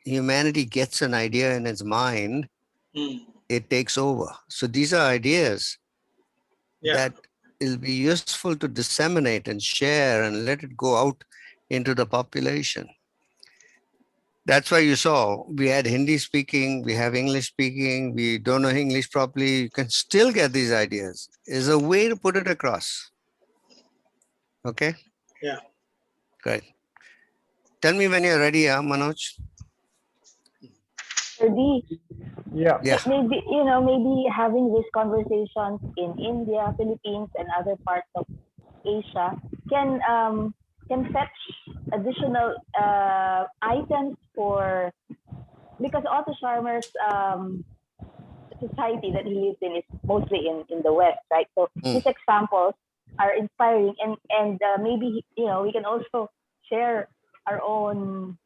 humanity gets an idea in its mind, it takes over. So these are ideas that will be useful to disseminate and share and let it go out into the population. That's why you saw we had Hindi speaking, we have English speaking, we don't know English properly. You can still get these ideas. There's a way to put it across. Okay? Yeah. Great. Tell me when you're ready, Manoj. Yeah. Yeah. Maybe, maybe having these conversations in India, Philippines, and other parts of Asia can fetch additional items because Otto Scharmer's society that he lives in is mostly in the West, right? So these examples are inspiring, and maybe we can also share our own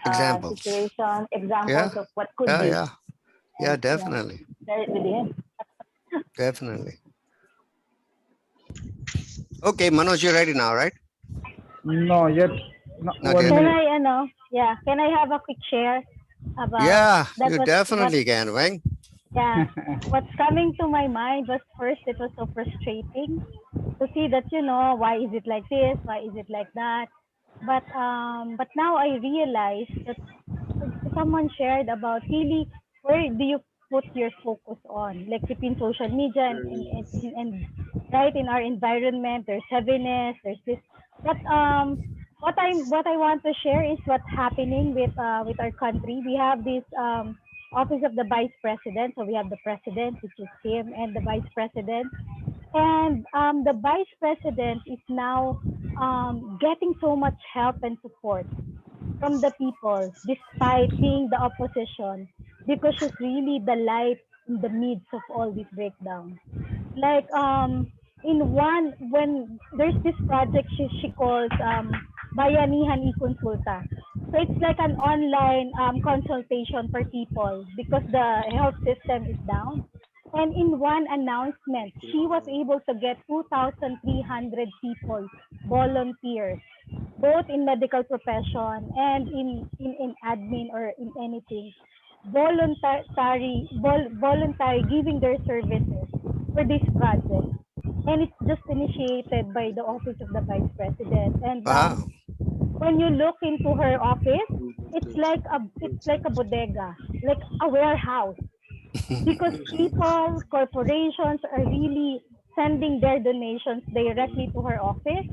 examples of what could be. Yeah, definitely. Share it with him. Definitely. Okay, Manoj, you're ready now, right? No, yet. Not yet. Can I have a quick share about you definitely can, Wang. Yeah, what's coming to my mind was first it was so frustrating to see that why is it like this, why is it like that, but now I realize that someone shared about really where do you put your focus on, like between social media and right in our environment there's heaviness, there's this, but what I want to share is what's happening with our country. We have this office of the vice president. So we have the president, which is him, and the vice president. And the vice president is now getting so much help and support from the people, despite being the opposition, because she's really the light in the midst of all these breakdowns. Like when there's this project she calls Bayanihan e-Consulta. So it's like an online consultation for people because the health system is down. And in one announcement, she was able to get 2,300 people, volunteers, both in medical profession and in admin or in anything, voluntary giving their services for this project. And it's just initiated by the office of the vice president. And when you look into her office, it's like a bodega, like a warehouse, because people, corporations are really sending their donations directly to her office.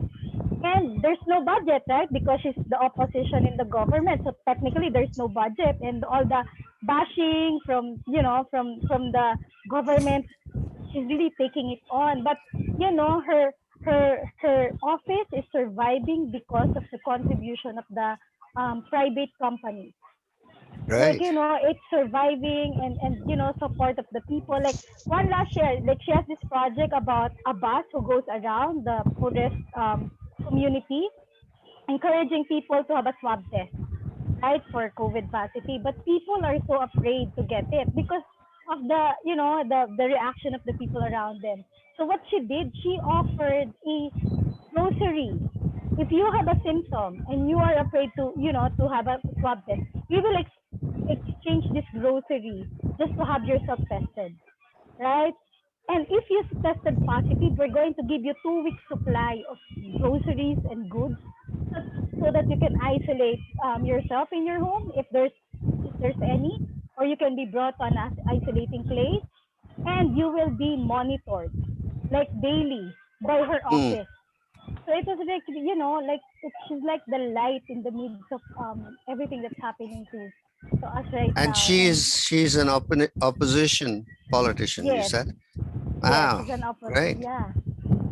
And there's no budget, right? Because she's the opposition in the government. So technically there's no budget, and all the bashing from the government, she's really taking it on. But her office is surviving because of the contribution of the private companies. Right. Like, it's surviving and support of the people. Like one last year, like she has this project about a bus who goes around the poorest community, encouraging people to have a swab test, right, for COVID positive. But people are so afraid to get it because of the reaction of the people around them. So what she did, she offered a grocery. If you have a symptom and you are afraid to have a swab test, you will exchange this grocery just to have yourself tested, right? And if you tested positive, we're going to give you 2 weeks supply of groceries and goods, so that you can isolate yourself in your home if there's any, or you can be brought on an isolating place, and you will be monitored like daily by her office. So it was like she's like the light in the midst of everything that's happening to us right And now. she's an opposition politician, you Yes. said? Yeah, Wow, she's an great, yeah.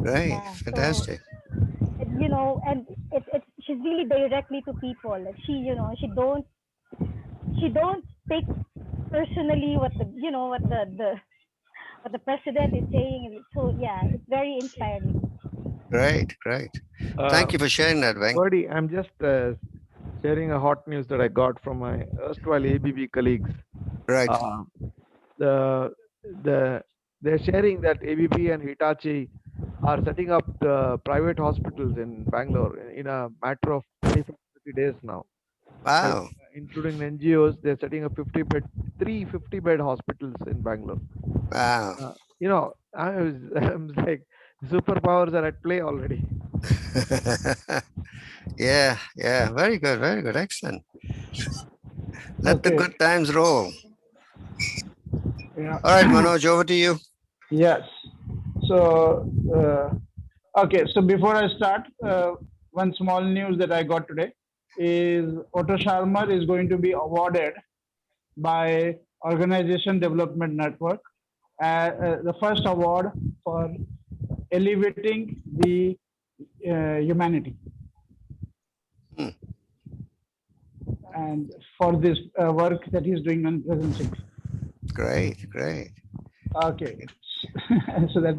great, Yeah. fantastic. So, you know, and it's she's really directly to people. Like she don't take personally what the what the president is saying. So yeah, it's very inspiring. Great, great. Thank you for sharing that, Veng. Gordy, I'm just sharing a hot news that I got from my erstwhile ABB colleagues. Right. They're sharing that ABB and Hitachi are setting up private hospitals in Bangalore in a matter of 25-30 days now. Wow. Including NGOs, they're setting up 3 50-bed hospitals in Bangalore. Wow. You know, I'm like, superpowers are at play already. Yeah, yeah, very good, excellent. Let the good times roll. Yeah. All right, Manoj, over to you. Yes. So, okay. So before I start, one small news that I got today is Otto Scharmer is going to be awarded by Organization Development Network the first award for elevating the humanity. And for this work that he's doing on presencing. Great, great. Okay. So that's,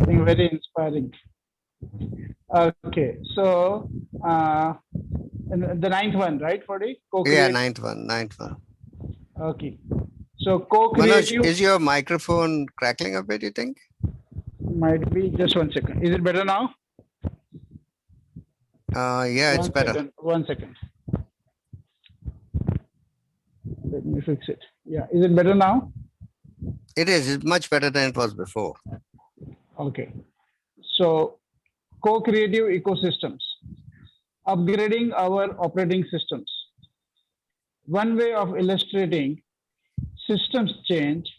I think, very inspiring. Okay. So the ninth one, right, for the Yeah, ninth one. Okay. So co-creative. Manoj, is your microphone crackling a bit, you think? Might be. Just 1 second. Is it better now? Yeah, it's better. 1 second. Let me fix it. Yeah. Is it better now? It is. It's much better than it was before. Okay. So co-creative ecosystems, upgrading our operating systems. One way of illustrating systems change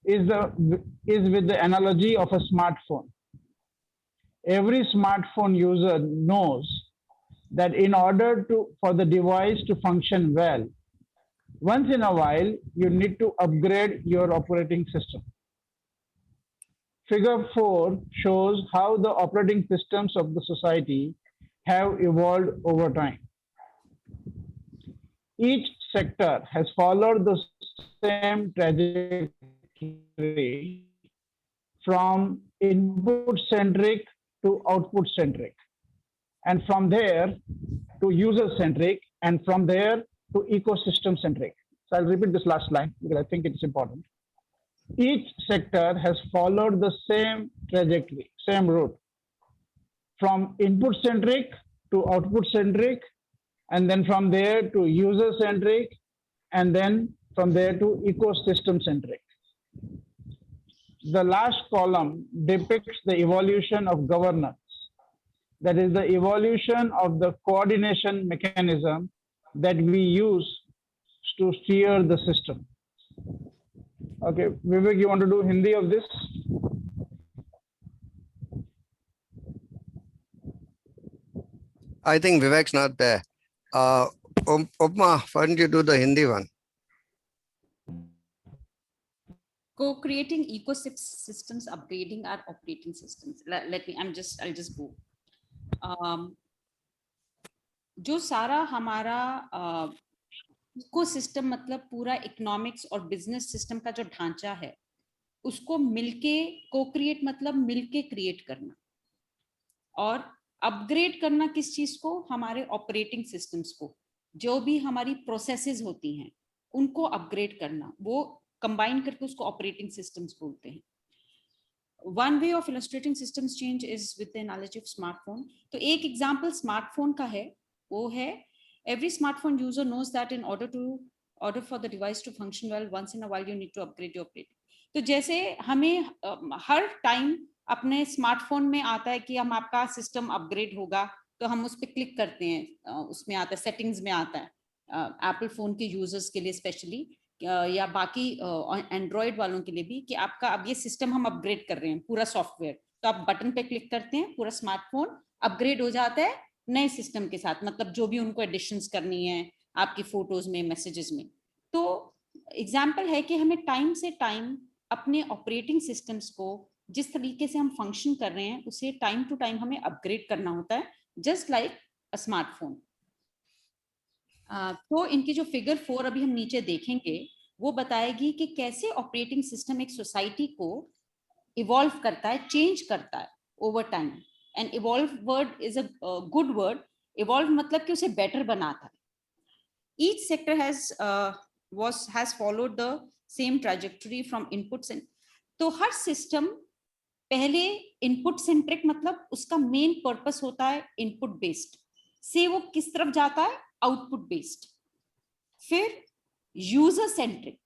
is with the analogy of a smartphone. Every smartphone user knows that in order for the device to function well, once in a while, you need to upgrade your operating system. Figure 4 shows how the operating systems of the society have evolved over time. Each sector has followed the same trajectory from input-centric to output-centric, and from there to user-centric, and from there to ecosystem-centric. So I'll repeat this last line because I think it's important. Each sector has followed the same trajectory, same route, from input-centric to output-centric, and then from there to user-centric, and then from there to ecosystem-centric. The last column depicts the evolution of governance. That is the evolution of the coordination mechanism that we use to steer the system. Okay, Vivek, you want to do Hindi of this? I think Vivek's not there. Upma, why don't you do the Hindi one? Co-creating ecosystems, upgrading our operating systems. I'll just go. जो सारा हमारा ecosystem मतलब पूरा economics और business system का जो ढांचा है उसको मिलके को-क्रिएट मतलब मिलके क्रिएट करना और अपग्रेड करना किस चीज को हमारे ऑपरेटिंग सिस्टम्स को जो भी हमारी प्रोसेसेस होती हैं उनको अपग्रेड करना वो कंबाइन करके उसको ऑपरेटिंग सिस्टम्स बोलते हैं One way of illustrating systems change is with the analogy of smartphone. तो एक example smartphone का है वो है every smartphone user knows that in order for the device to function well, once in a while you need to upgrade your operating. तो जैसे हमें हर time अपने स्मार्टफोन में आता है कि हम आपका सिस्टम अपग्रेड होगा तो हम उस पर क्लिक करते हैं उसमें आता है सेटिंग्स में आता है एप्पल फोन के यूजर्स के लिए स्पेशली या बाकी एंड्रॉयड वालों के लिए भी कि आपका अब ये सिस्टम हम अपग्रेड कर रहे हैं पूरा सॉफ्टवेयर तो आप बटन पे क्लिक करते हैं पूरा स्मार्टफोन अपग्रेड हो जाता है नए सिस्टम के साथ, मतलब जो भी उनको एडिशंस करनी है आपकी फोटोज में, मैसेजेस में। तो एग्जाम्पल है कि हमें टाइम से टाइम अपने ऑपरेटिंग सिस्टम्स को जिस तरीके से हम फंक्शन कर रहे हैं उसे टाइम टू टाइम हमें अपग्रेड करना होता है, जस्ट लाइक अ स्मार्टफोन। तो इनकी जो फिगर 4 अभी हम नीचे देखेंगे वो बताएगी कि कैसे ऑपरेटिंग सिस्टम एक सोसाइटी को इवॉल्व करता है, चेंज करता है over time. And evolve word is a good word. Evolve मतलब कि उसे बेटर बनाता है। Each sector has followed the same trajectory from inputs and तो हर सिस्टम पहले इनपुट सेंट्रिक, मतलब उसका मेन पर्पस होता है इनपुट बेस्ड, से वो किस तरफ जाता है, आउटपुट बेस्ड। फिर यूजर सेंट्रिक,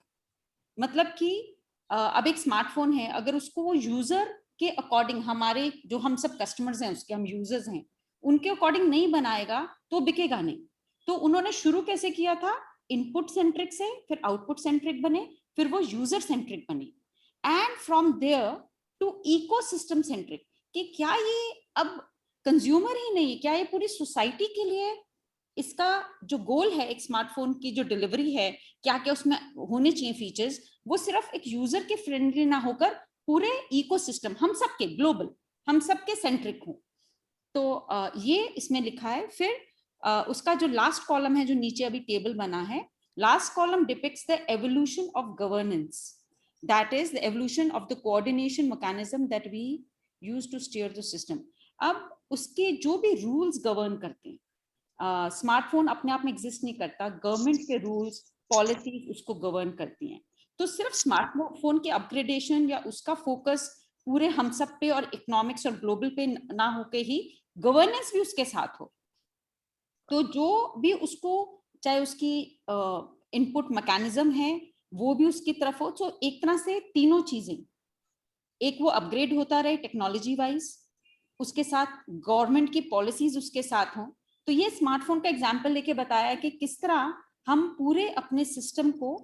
मतलब कि अब एक स्मार्टफोन है, अगर उसको वो यूजर के अकॉर्डिंग, हमारे जो हम सब कस्टमर्स हैं उसके, हम यूजर्स हैं, उनके अकॉर्डिंग नहीं बनाएगा तो बिकेगा नहीं। तो उन्होंने शुरू कैसे किया था, इनपुट सेंट्रिक से, फिर आउटपुट सेंट्रिक बने, फिर वो यूजर सेंट्रिक बने, and from there to ecosystem centric, कि क्या ये अब कंज्यूमर ही नहीं, क्या ये पूरी सोसाइटी के लिए इसका जो गोल है, एक स्मार्टफोन की जो डिलीवरी है, क्या क्या उसमें होने चाहिए फीचर्स, वो सिर्फ एक यूजर के फ्रेंडली ना होकर पूरे इकोसिस्टम, हम सबके ग्लोबल, हम सबके सेंट्रिक हो। तो ये इसमें लिखा है। फिर उसका जो लास्ट कॉलम है, जो नीचे अभी टेबल बना है, last column depicts the evolution of governance, that is the evolution of the coordination mechanism that we use to steer the system. अब उसके जो भी रूल्स गवर्न करते हैं, स्मार्टफोन अपने आप में एग्जिस्ट नहीं करता, गवर्नमेंट के रूल्स, पॉलिसीज उसको गवर्न करती हैं। तो सिर्फ स्मार्टफोन के अपग्रेडेशन या उसका फोकस पूरे हम सब पे और इकोनॉमिक्स और ग्लोबल पे ना होके ही गवर्नेंस भी उसके साथ हो। तो जो भी उसको, चाहे उसकी इनपुट मैकेनिज्म है वो भी उसकी तरफ हो, तो एक तरह से तीनों चीजें, एक वो अपग्रेड होता रहे टेक्नोलॉजी वाइज, उसके साथ गवर्नमेंट की पॉलिसीज उसके साथ हों। तो ये स्मार्टफोन का एग्जाम्पल लेके बताया कि किस तरह हम पूरे अपने सिस्टम को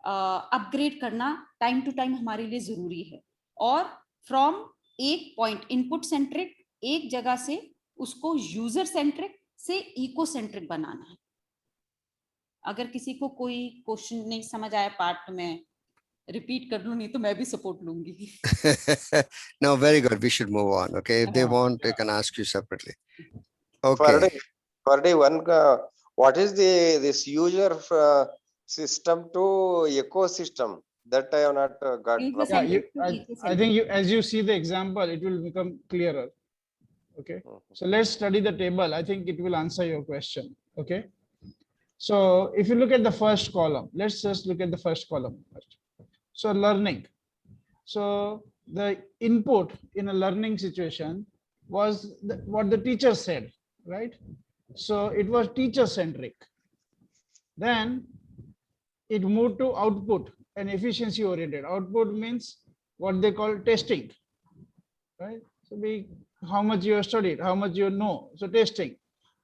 अपग्रेड करना टाइम टू टाइम हमारे लिए जरूरी है, और फ्रॉम एक पॉइंट इनपुट सेंट्रिक, एक जगह से उसको यूजर सेंट्रिक से इको सेंट्रिक बनाना है। अगर किसी को कोई क्वेश्चन नहीं समझ आया पार्ट, तो मैं रिपीट कर लूं, नहीं तो मैं भी सपोर्ट लूंगी। No, very good. We should move on. Okay, if they want, they can ask you separately. Okay. For day one, what is this user system to ecosystem? That I have not got. I think as you see the example, it will become clearer. Okay, so let's study the table. I think it will answer your question. Okay, so if you look at the first column, let's just look at the first column first. So learning. So the input in a learning situation was what the teacher said, right? So it was teacher centric. Then it moved to output and efficiency oriented. Output means what they call testing, right? So how much you have studied, how much you know. So testing,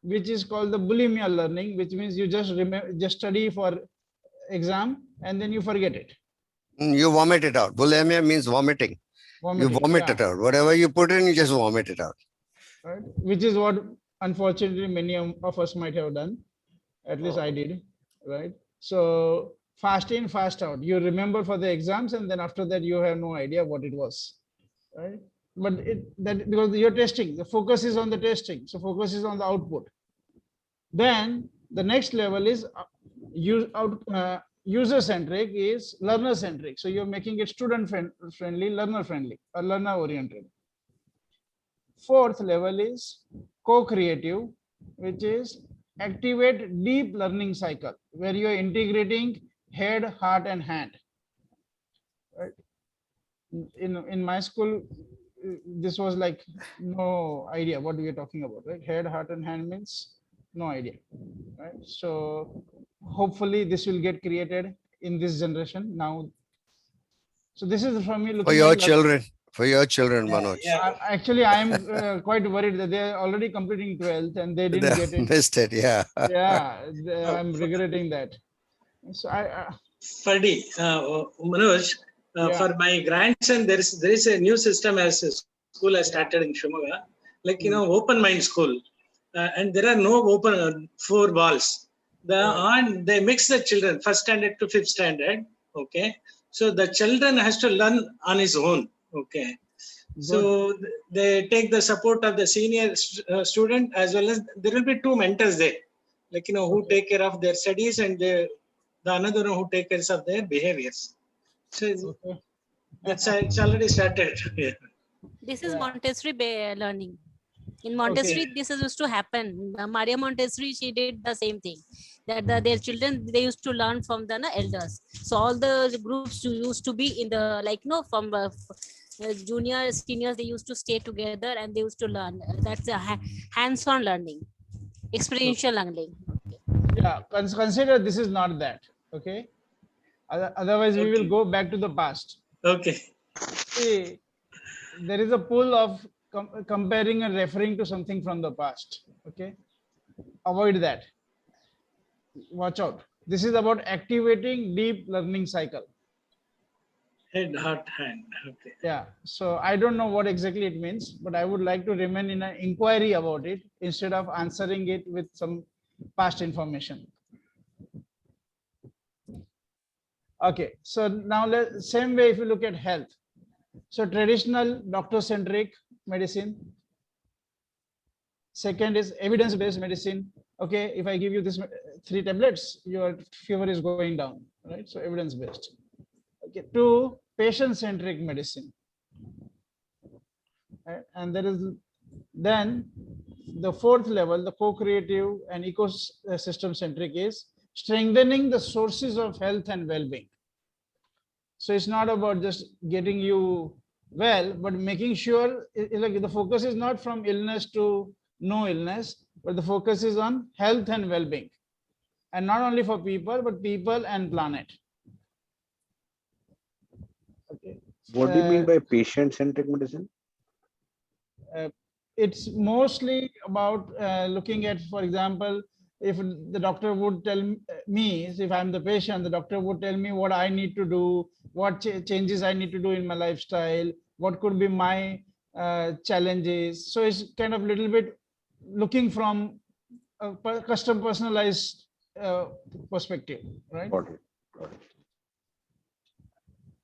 which is called the bulimia learning, which means you just study for exam and then you forget it. You vomit it out. Bulimia means vomiting. You vomit it out. Whatever you put in, you just vomit it out. Right? Which is what unfortunately many of us might have done. At least I did. Right? So fast in, fast out. You remember for the exams, and then after that you have no idea what it was. Right? But because you're testing, the focus is on the testing. So focus is on the output. Then the next level is user-centric is learner-centric. So you're making it student-friendly, learner-friendly, or learner-oriented. Fourth level is co-creative, which is activate deep learning cycle, where you're integrating head, heart, and hand. Right? In my school, this was like no idea what we are talking about, right? Head, heart, and hand means no idea, right? So hopefully this will get created in this generation now. So this is for me looking for your children. For your children, Manoj. Actually, I am quite worried that they are already completing 12th and they didn't get it. Missed it, yeah. Yeah, I'm regretting that. So Fardi, Manoj, for my grandson, there is a new system as a school has started in Shimoga, like open mind school. and there are no open four walls. They mix the children, first standard to fifth standard. Okay, so the children has to learn on his own. Okay, so they take the support of the senior student, as well as there will be two mentors there, like who take care of their studies, and the another one who take care of their behaviors. So it's already started. Yeah. This is Montessori learning. In Montessori, this is used to happen. Maria Montessori, she did the same thing. That their children, they used to learn from the elders. So all the groups used to be in the from junior, seniors. They used to stay together and they used to learn. That's a hands-on learning, experiential learning. Yeah, consider this is not that. Okay. Otherwise, we will go back to the past. Okay. See, there is a pull of comparing and referring to something from the past. Okay. Avoid that. Watch out. This is about activating deep learning cycle. Head, heart, hand. Okay. Yeah. So I don't know what exactly it means, but I would like to remain in an inquiry about it instead of answering it with some past information. Okay. So now same way, if you look at health. So traditional doctor-centric medicine. Second is evidence-based medicine. Okay, if I give you this 3 tablets, your fever is going down, right? So evidence-based. Okay, 2, patient-centric medicine. Right? And there is then the 4th level, the co-creative and ecosystem-centric is strengthening the sources of health and well-being. So it's not about just getting you well, but making sure like the focus is not from illness to no illness, but the focus is on health and well-being, and not only for people, but people and planet. Okay. What do you mean by patient-centric medicine? It's mostly about looking at, for example, if the doctor would tell me, if I'm the patient, the doctor would tell me what I need to do, what changes I need to do in my lifestyle, what could be my challenges. So it's kind of a little bit looking from a custom personalized perspective, right? Got it. Got it.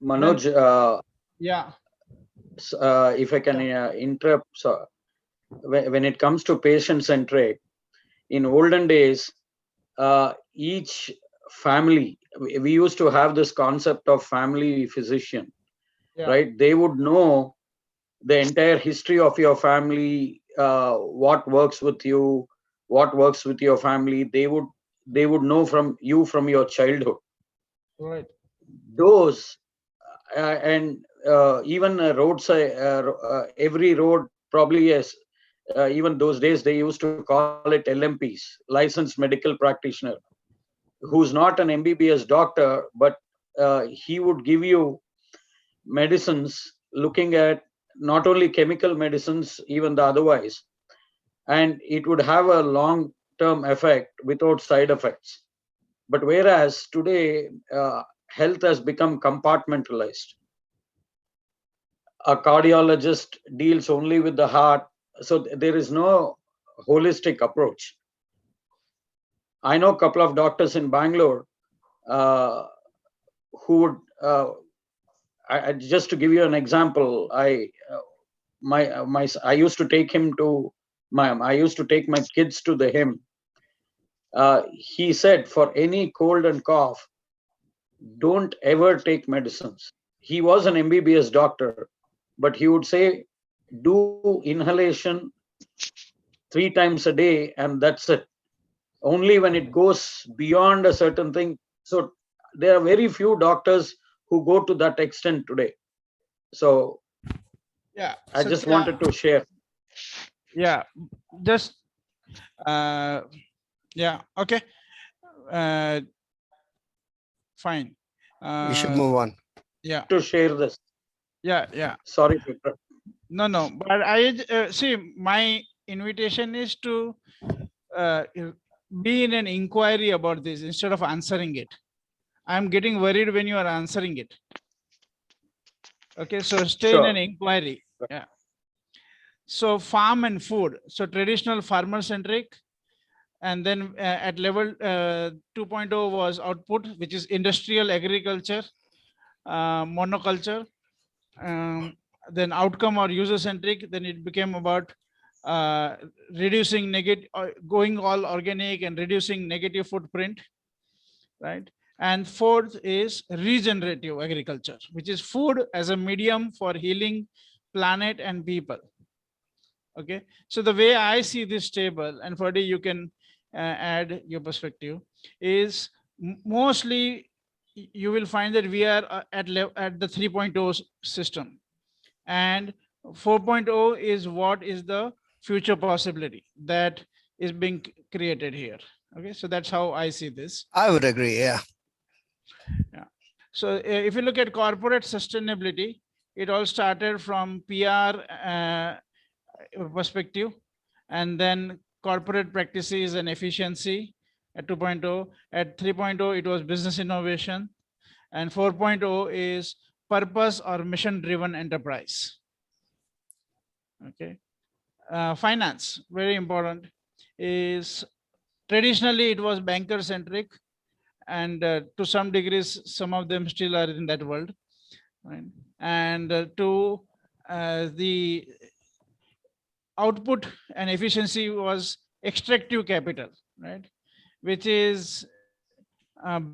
Manoj, yeah. If I can interrupt, so when it comes to patient-centric, in olden days, each family, we used to have this concept of family physician, right? They would know the entire history of your family, what works with you, what works with your family. They would know from you from your childhood. Right. Those and even roadside, every road probably has. Even those days, they used to call it LMPs, licensed medical practitioner, who's not an MBBS doctor, but he would give you medicines looking at not only chemical medicines, even the otherwise, and it would have a long-term effect without side effects. But whereas today, health has become compartmentalized. A cardiologist deals only with the heart, so there is no holistic approach. I know a couple of doctors in Bangalore who would, just to give you an example, I used to take my kids to him. He said, for any cold and cough, don't ever take medicines. He was an MBBS doctor, but he would say, do inhalation 3 times a day, and that's it. Only when it goes beyond a certain thing. So there are very few doctors who go to that extent today. So yeah, I just wanted to share. Yeah, just yeah, okay, fine. We should move on. Yeah, to share this. Yeah. Sorry, Peter. No, but I see, my invitation is to be in an inquiry about this instead of answering it. I'm getting worried when you are answering it. Okay, so stay in an inquiry. Yeah. So farm and food. So traditional farmer centric. And then at level 2.0 was output, which is industrial agriculture, monoculture. Then outcome or user centric. Then it became about reducing negative, going all organic and reducing negative footprint, right? And fourth is regenerative agriculture, which is food as a medium for healing planet and people. Okay, so the way I see this table, and Ferdy, you can add your perspective, is mostly you will find that we are at the 3.0 system, and 4.0 is what is the future possibility that is being created here. Okay, so that's how I see this. I would agree, yeah. Yeah. So if you look at corporate sustainability, it all started from PR perspective, and then corporate practices and efficiency at 2.0. At 3.0, it was business innovation, and 4.0 is purpose or mission driven enterprise. Okay. Finance, very important, is traditionally it was banker centric, and to some degrees some of them still are in that world, right? And the output and efficiency was extractive capital, right, which is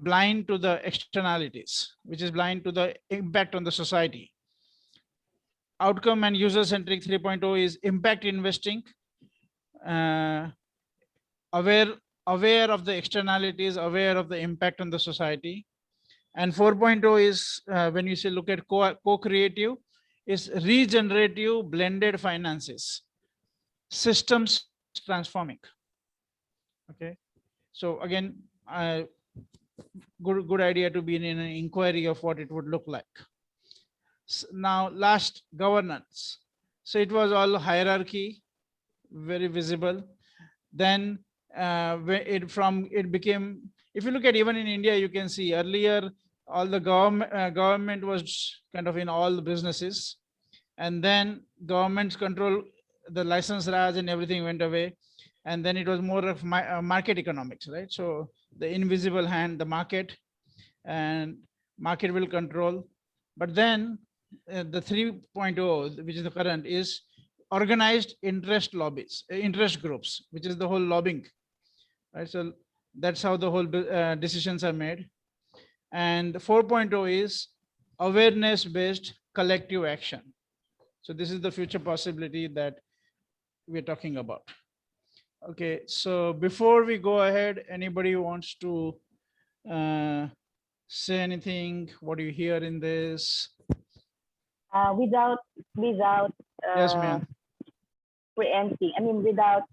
blind to the externalities, which is blind to the impact on the society. Outcome and user centric 3.0 is impact investing, aware of the externalities, aware of the impact on the society. And 4.0 is when you say look at co-creative, is regenerative blended finances, systems transforming. Okay, so again, good idea to be in an inquiry of what it would look like. Now last, governance. So it was all hierarchy, very visible. Then it became, if you look at even in India, you can see earlier all the government was kind of in all the businesses, and then government's control, the license raj and everything went away, and then it was more of market economics, right? So the invisible hand, the market, and market will control. But then the 3.0, which is the current, is organized interest lobbies, interest groups, which is the whole lobbying, right? So that's how the whole decisions are made. And 4.0 is awareness based collective action. So this is the future possibility that we're talking about. Okay, so before we go ahead, anybody wants to say anything? What do you hear in this? Without yes, ma'am. preempting, I mean, without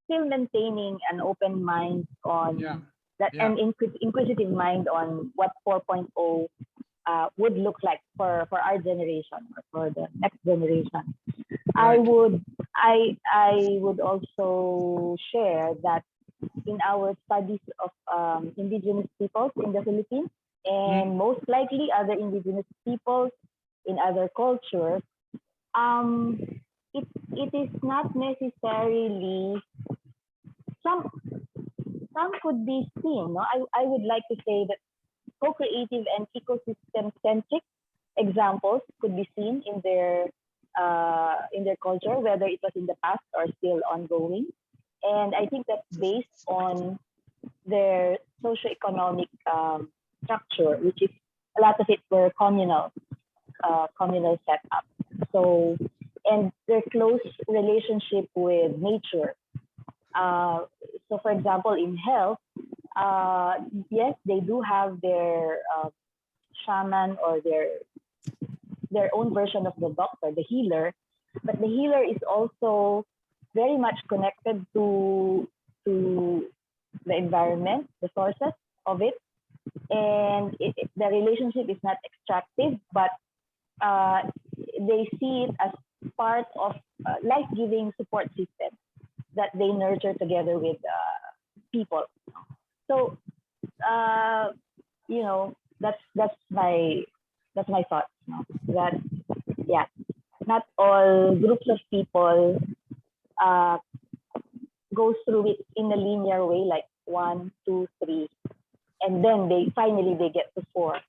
still maintaining an open mind on that, and inquisitive mind on what 4.0 would look like for our generation or for the next generation. Right. I would also share that in our studies of indigenous peoples in the Philippines, and most likely other indigenous peoples in other cultures, it is not necessarily, some could be seen. No? I would like to say that co-creative and ecosystem-centric examples could be seen in their culture, whether it was in the past or still ongoing. And I think that's based on their socioeconomic structure, which is a lot of it were communal setup. So, and their close relationship with nature. So, for example, in health, yes, they do have their shaman or their own version of the doctor, the healer, but the healer is also very much connected to the environment, the sources of it, and the relationship is not extractive, but they see it as part of life-giving support system that they nurture together with people. So, that's my thoughts. No? That, yeah, not all groups of people goes through it in a linear way, like 1, 2, 3, and then they finally get to 4.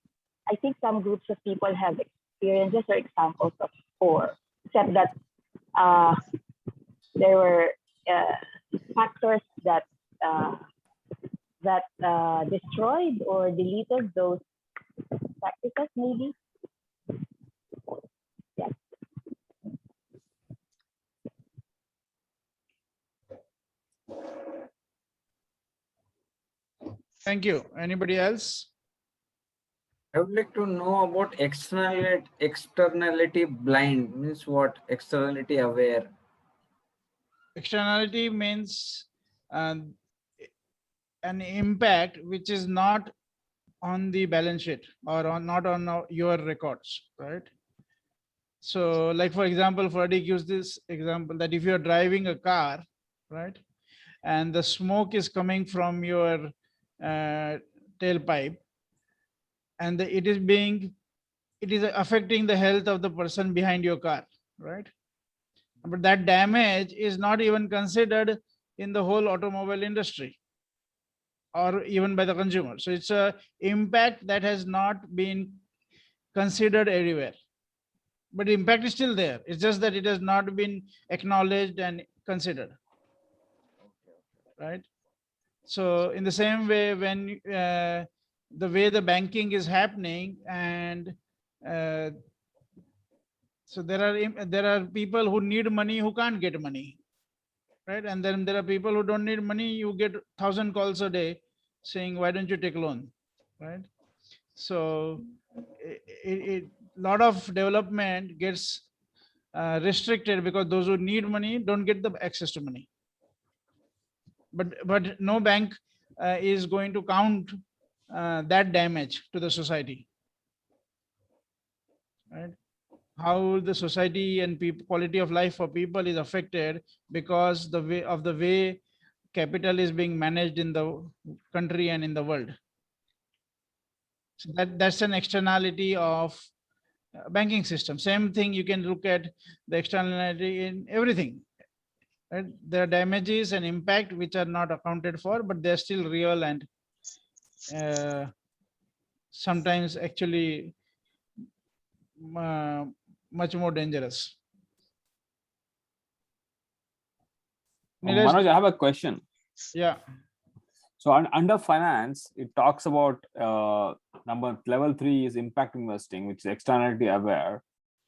I think some groups of people have experiences or examples of 4, except that there were factors that destroyed or deleted those practices, maybe. Yeah. Thank you. Anybody else? I would like to know about externality blind means what? Externality aware. Externality means an impact which is not on the balance sheet or not on your records, right? So like, for example, Freddie gives this example that if you're driving a car, right, and the smoke is coming from your tailpipe, and it is affecting the health of the person behind your car, right? But that damage is not even considered in the whole automobile industry or even by the consumer. So it's a impact that has not been considered everywhere, but the impact is still there. It's just that it has not been acknowledged and considered, right? So in the same way, when the way the banking is happening, and so there are people who need money who can't get money, right? And then there are people who don't need money. You get 1,000 calls a day saying, why don't you take a loan, right? So a lot of development gets restricted because those who need money don't get the access to money. But no bank is going to count that damage to the society, right? How the society and quality of life for people is affected because the way capital is being managed in the country and in the world. So that's an externality of banking system. Same thing, you can look at the externality in everything, right? There are damages and impact which are not accounted for, but they're still real and sometimes actually much more dangerous. Manoj, I have a question. Yeah. So under finance, it talks about level 3 is impact investing, which is externality aware.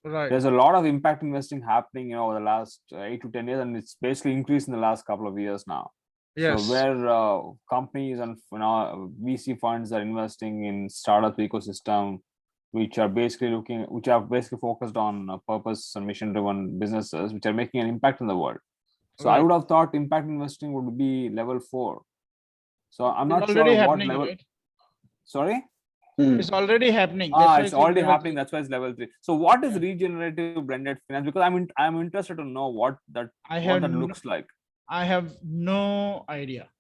Right. There's a lot of impact investing happening, over the last 8 to 10 years, and it's basically increased in the last couple of years now. Yes. So where companies and VC funds are investing in startup ecosystem, which are basically focused on purpose and mission-driven businesses, which are making an impact in the world. So Right. I would have thought impact investing would be level 4. So I'm not It's sure already what happening, level. right? Sorry. It's already happening. That's why It's already level happening. 3. That's why it's level 3. So what is regenerative blended finance? Because I'm interested to know what that looks like. I have no idea.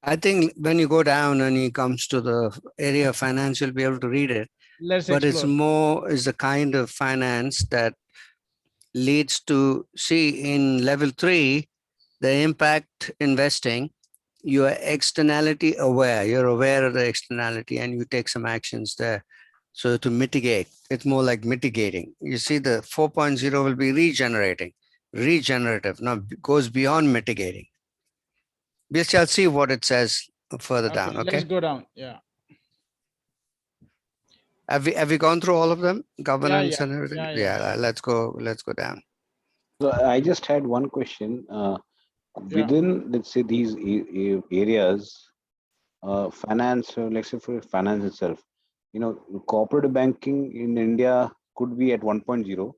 I think when you go down and he comes to the area of finance, you'll be able to read it. Let's but explore. It's the kind of finance that leads to, see, in level 3, the impact investing, you are externality aware. You're aware of the externality and you take some actions there. So to mitigate, it's more like mitigating. You see, the 4.0 will be regenerative. Now goes beyond mitigating. We shall see what it says further down. Okay. Let's go down. Yeah. Have we gone through all of them? Governance and everything? Yeah. Let's go down. So I just had one question. Within, let's say, these areas, finance, let's say for finance itself, corporate banking in India could be at 1.0,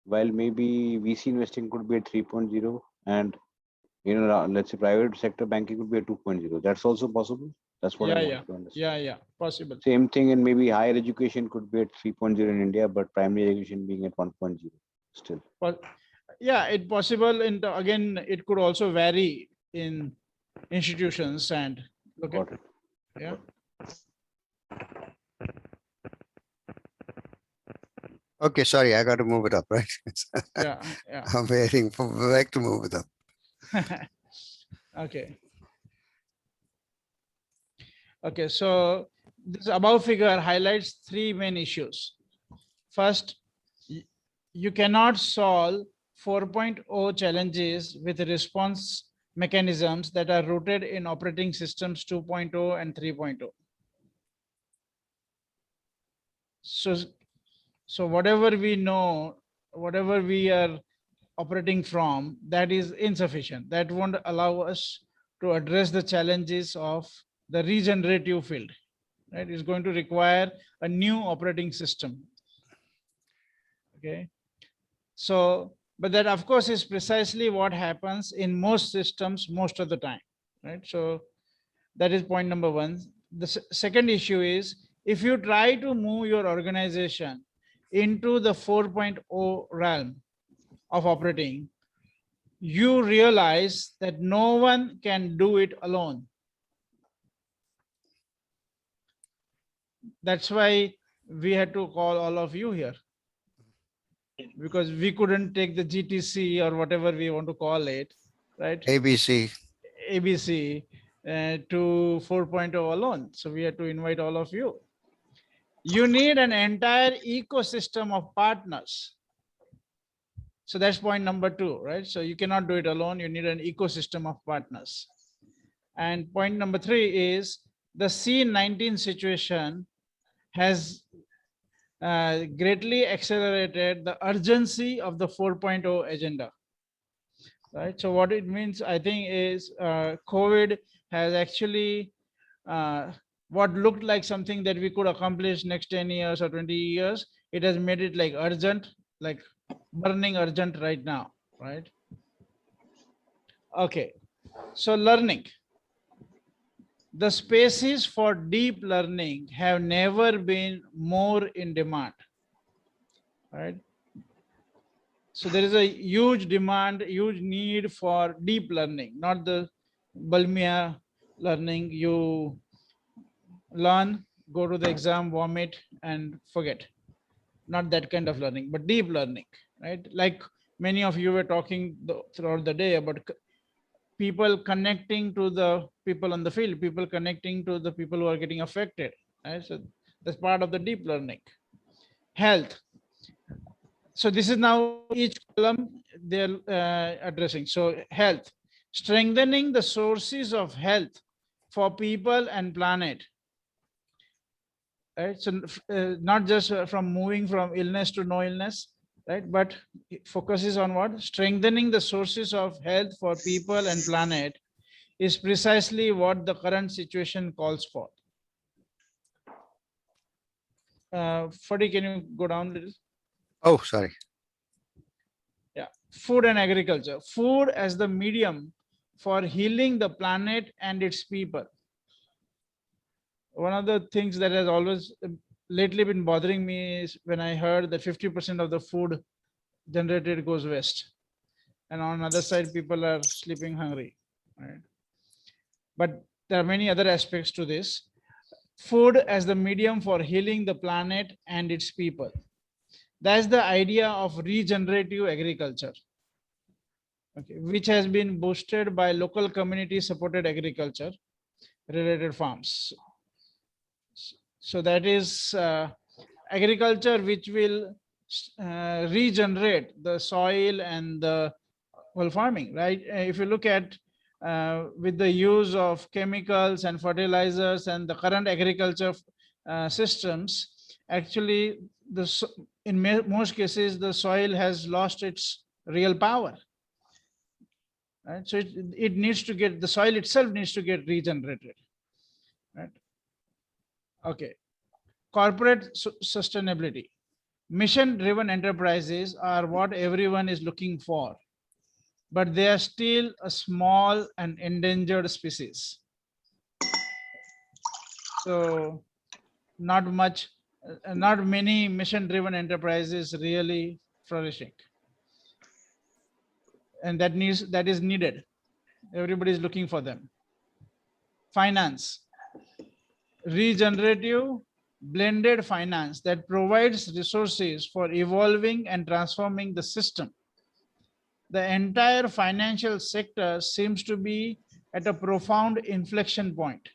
while maybe VC investing could be at 3.0, and let's say private sector banking could be at 2.0. That's also possible. That's what I want to understand. Yeah, possible. Same thing, and maybe higher education could be at 3.0 in India, but primary education being at 1.0 still. But yeah, it's possible. And again, it could also vary in institutions and look at it. Yeah. Okay, sorry, I got to move it up, right? Yeah, yeah. I'm waiting for Vivek to move it up. Okay. Okay, so this above figure highlights three main issues. First, you cannot solve 4.0 challenges with response mechanisms that are rooted in operating systems 2.0 and 3.0. So whatever we know, whatever we are operating from, that is insufficient. That won't allow us to address the challenges of the regenerative field. Right? It's going to require a new operating system. Okay. So, but that of course is precisely what happens in most systems most of the time. Right. So that is point number one. The second issue is, if you try to move your organization into the 4.0 realm of operating, you realize that no one can do it alone. That's why we had to call all of you here, because we couldn't take the GTC or whatever we want to call it, right? ABC. ABC to 4.0 alone. So we had to invite all of you. You need an entire ecosystem of partners. So that's point number two, right? So you cannot do it alone. You need an ecosystem of partners. And point number three is the C19 situation has greatly accelerated the urgency of the 4.0 agenda. Right. So what it means, I think, is COVID has actually what looked like something that we could accomplish next 10 years or 20 years, it has made it like urgent, like burning urgent right now, right? Okay, so learning. The spaces for deep learning have never been more in demand, right? So there is a huge demand, huge need for deep learning, not the Balmia learning. You learn, go to the exam, vomit, and forget. Not that kind of learning, but deep learning, right? Like many of you were talking throughout the day about people connecting to the people on the field, people connecting to the people who are getting affected, right? So that's part of the deep learning. Health. So this is now each column they're addressing. So health, strengthening the sources of health for people and planet. Right. So not just from moving from illness to no illness, right? But it focuses on what? Strengthening the sources of health for people and planet is precisely what the current situation calls for. Fadi, can you go down a little? Oh, sorry. Yeah, food and agriculture. Food as the medium for healing the planet and its people. One of the things that has always lately been bothering me is when I heard that 50% of the food generated goes waste. And on the other side, people are sleeping hungry. Right? But there are many other aspects to this. Food as the medium for healing the planet and its people. That's the idea of regenerative agriculture, okay, which has been boosted by local community supported agriculture related farms. So that is agriculture which will regenerate the soil and the whole farming, right? If you look at with the use of chemicals and fertilizers and the current agriculture systems, actually in most cases the soil has lost its real power, right? So it needs to get, the soil itself needs to get regenerated, right? Okay, corporate sustainability. Mission driven enterprises are what everyone is looking for, but they are still a small and endangered species. So not many mission driven enterprises really flourishing, and that is needed. Everybody is looking for them. Finance, regenerative blended finance that provides resources for evolving and transforming the system. The entire financial sector seems to be at a profound inflection point,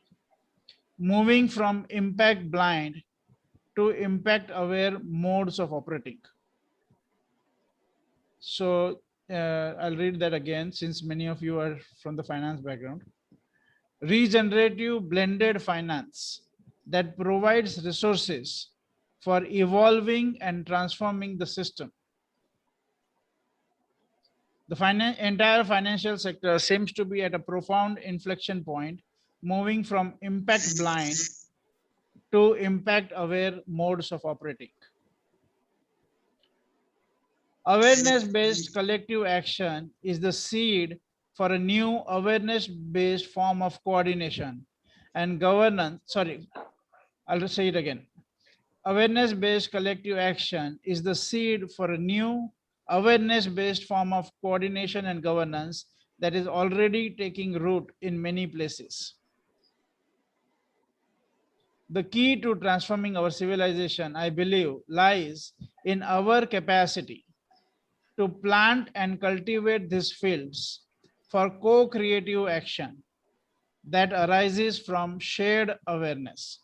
moving from impact blind to impact aware modes of operating. So I'll read that again, since many of you are from the finance background. Regenerative blended finance that provides resources for evolving and transforming the system. The entire financial sector seems to be at a profound inflection point, moving from impact blind to impact aware modes of operating. Awareness-based collective action is the seed for a new awareness-based form of coordination and governance. Sorry, I'll say it again. Awareness-based collective action is the seed for a new awareness-based form of coordination and governance that is already taking root in many places. The key to transforming our civilization, I believe, lies in our capacity to plant and cultivate these fields for co-creative action that arises from shared awareness.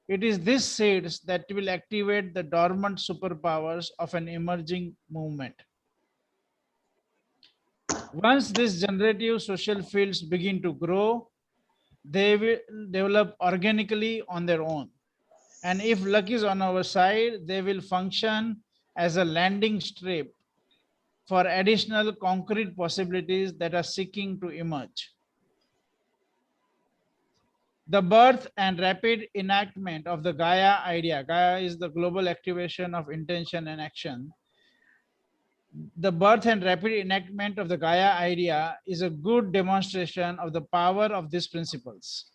It is these seeds that will activate the dormant superpowers of an emerging movement. Once these generative social fields begin to grow, they will develop organically on their own. And if luck is on our side, they will function as a landing strip for additional concrete possibilities that are seeking to emerge. The birth and rapid enactment of the Gaia idea. Gaia is the global activation of intention and action. The birth and rapid enactment of the Gaia idea is a good demonstration of the power of these principles.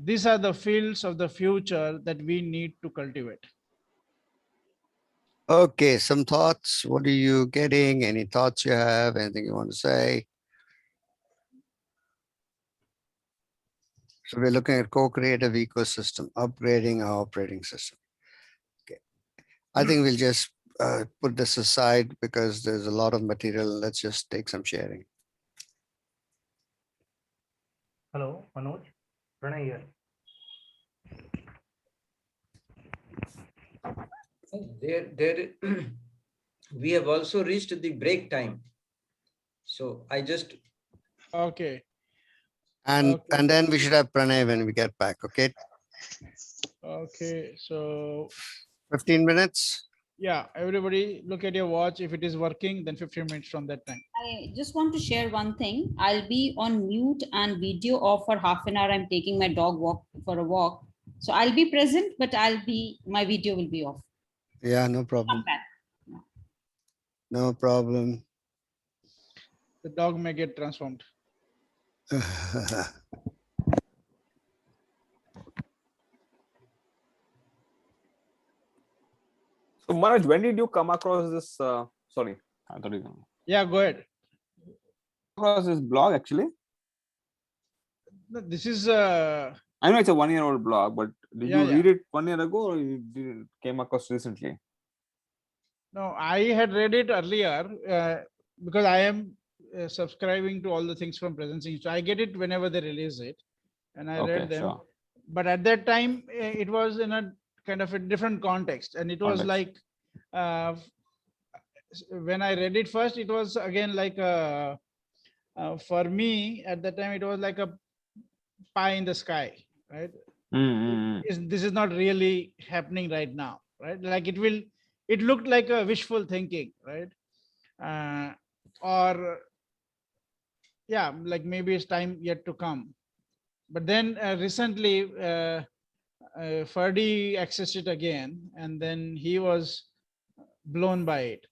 These are the fields of the future that we need to cultivate. Okay, some thoughts. What are you getting? Any thoughts you have? Anything you want to say? So we're looking at co-creative ecosystem, upgrading our operating system. Okay, I think we'll just put this aside because there's a lot of material. Let's just take some sharing. Hello, Manoj. Pranay here. We have also reached the break time. So I just. Okay. And then we should have Pranay when we get back, okay? Okay, so 15 minutes. Yeah, everybody look at your watch. If it is working, then 15 minutes from that time. I just want to share one thing. I'll be on mute and video off for half an hour. I'm taking my dog for a walk. So I'll be present, but my video will be off. Yeah, no problem. No problem. The dog may get transformed. So Manoj, when did you come across this? Sorry, I thought you. Yeah, go ahead. Across this blog actually. No, this is. I know it's a 1-year-old blog, but did you read it 1 year ago, or you came across recently? No, I had read it earlier because I am subscribing to all the things from Presence. So I get it whenever they release it, and I read them. Sure. But at that time, it was in a kind of a different context, and it was like when I read it first, it was again like for me at that time it was like a pie in the sky, right? This is not really happening right now, right? Like it looked like a wishful thinking, right? Or yeah, like maybe it's time yet to come. But then recently Ferdy accessed it again, and then he was blown by it.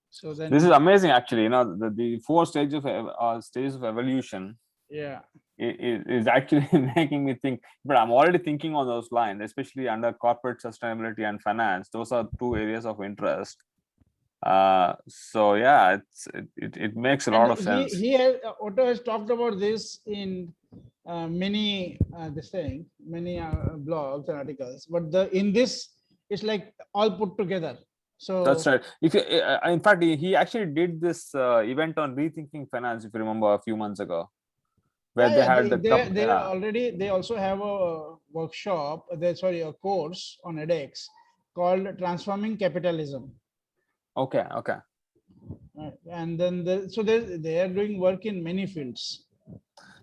So then this is amazing, actually. You know, the 4 stages of evolution. Yeah, is actually making me think. But I'm already thinking on those lines, especially under corporate sustainability and finance. Those are 2 areas of interest. So yeah, it makes a lot of sense. He has, Otto has talked about this in many many blogs and articles, but in this it's like all put together. So that's right. If you, in fact, he actually did this event on rethinking finance, if you remember, a few months ago, where they had the cup. they already, they also have a workshop, a course on edX called Transforming Capitalism. Okay. And then they are doing work in many fields.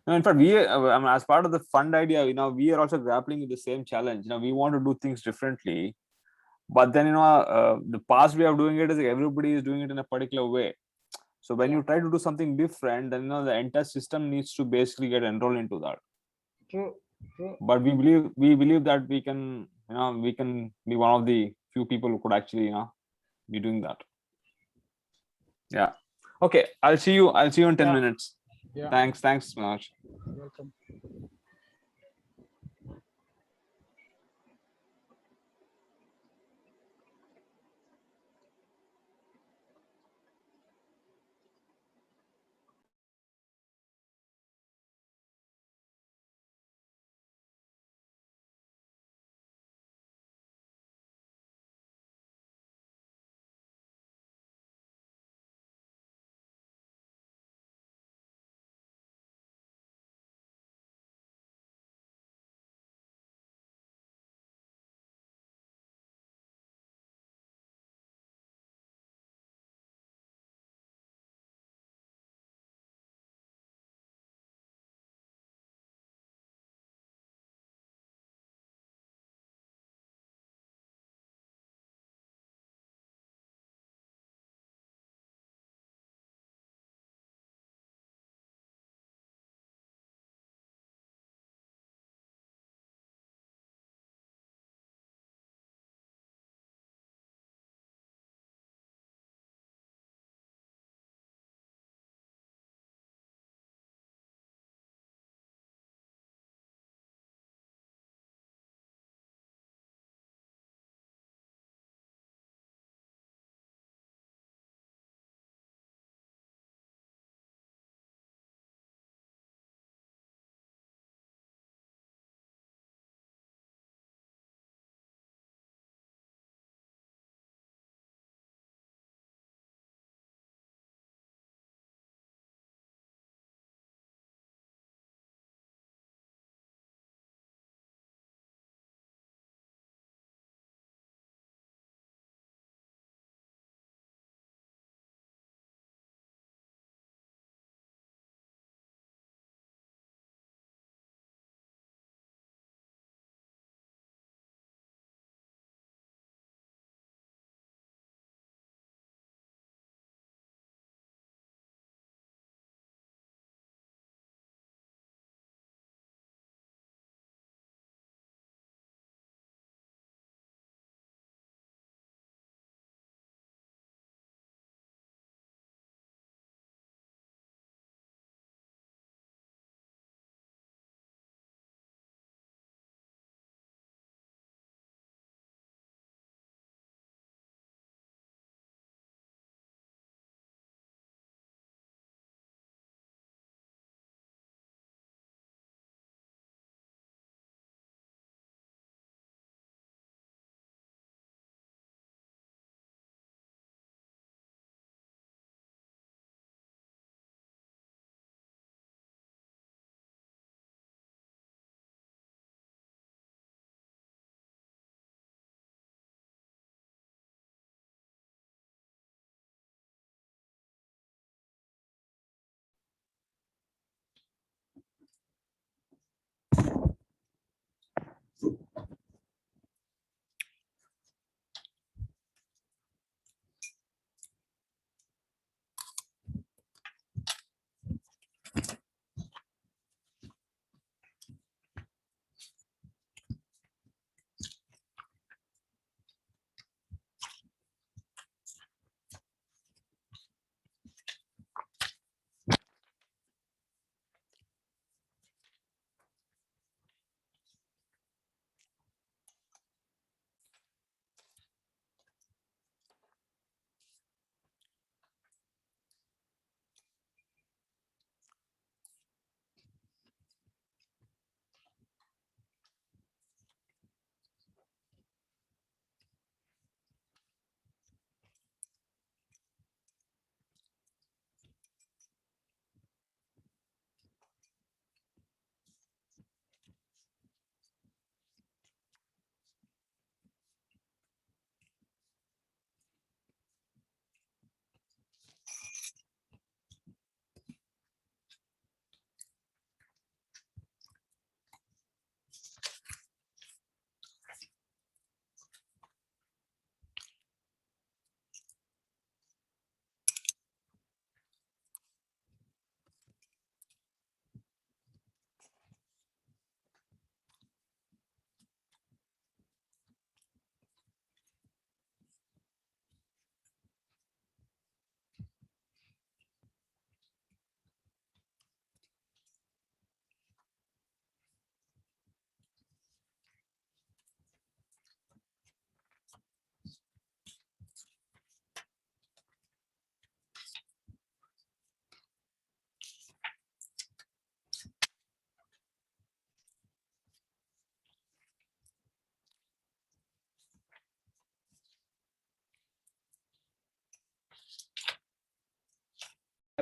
No, in fact, we, I mean, as part of the fund idea, we are also grappling with the same challenge. We want to do things differently, but then the past way of doing it is like everybody is doing it in a particular way. So when you try to do something different, then the entire system needs to basically get enrolled into that. True. But we believe that we can be one of the few people who could actually be doing that. Yeah. Okay. I'll see you in 10 minutes. Yeah. Thanks, Manoj. Welcome.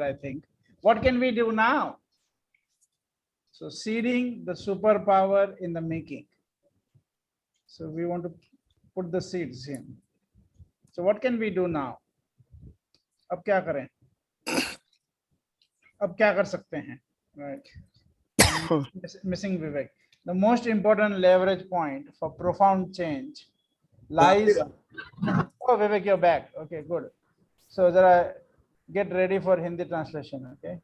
I think. What can we do now? So seeding the superpower in the making. So we want to put the seeds in. So what can we do now? अब क्या करें? अब क्या कर सकते हैं? Right. Missing Vivek. The most important leverage point for profound change lies. Oh, Vivek, you're back. Okay, good. So get ready for Hindi translation. Okay.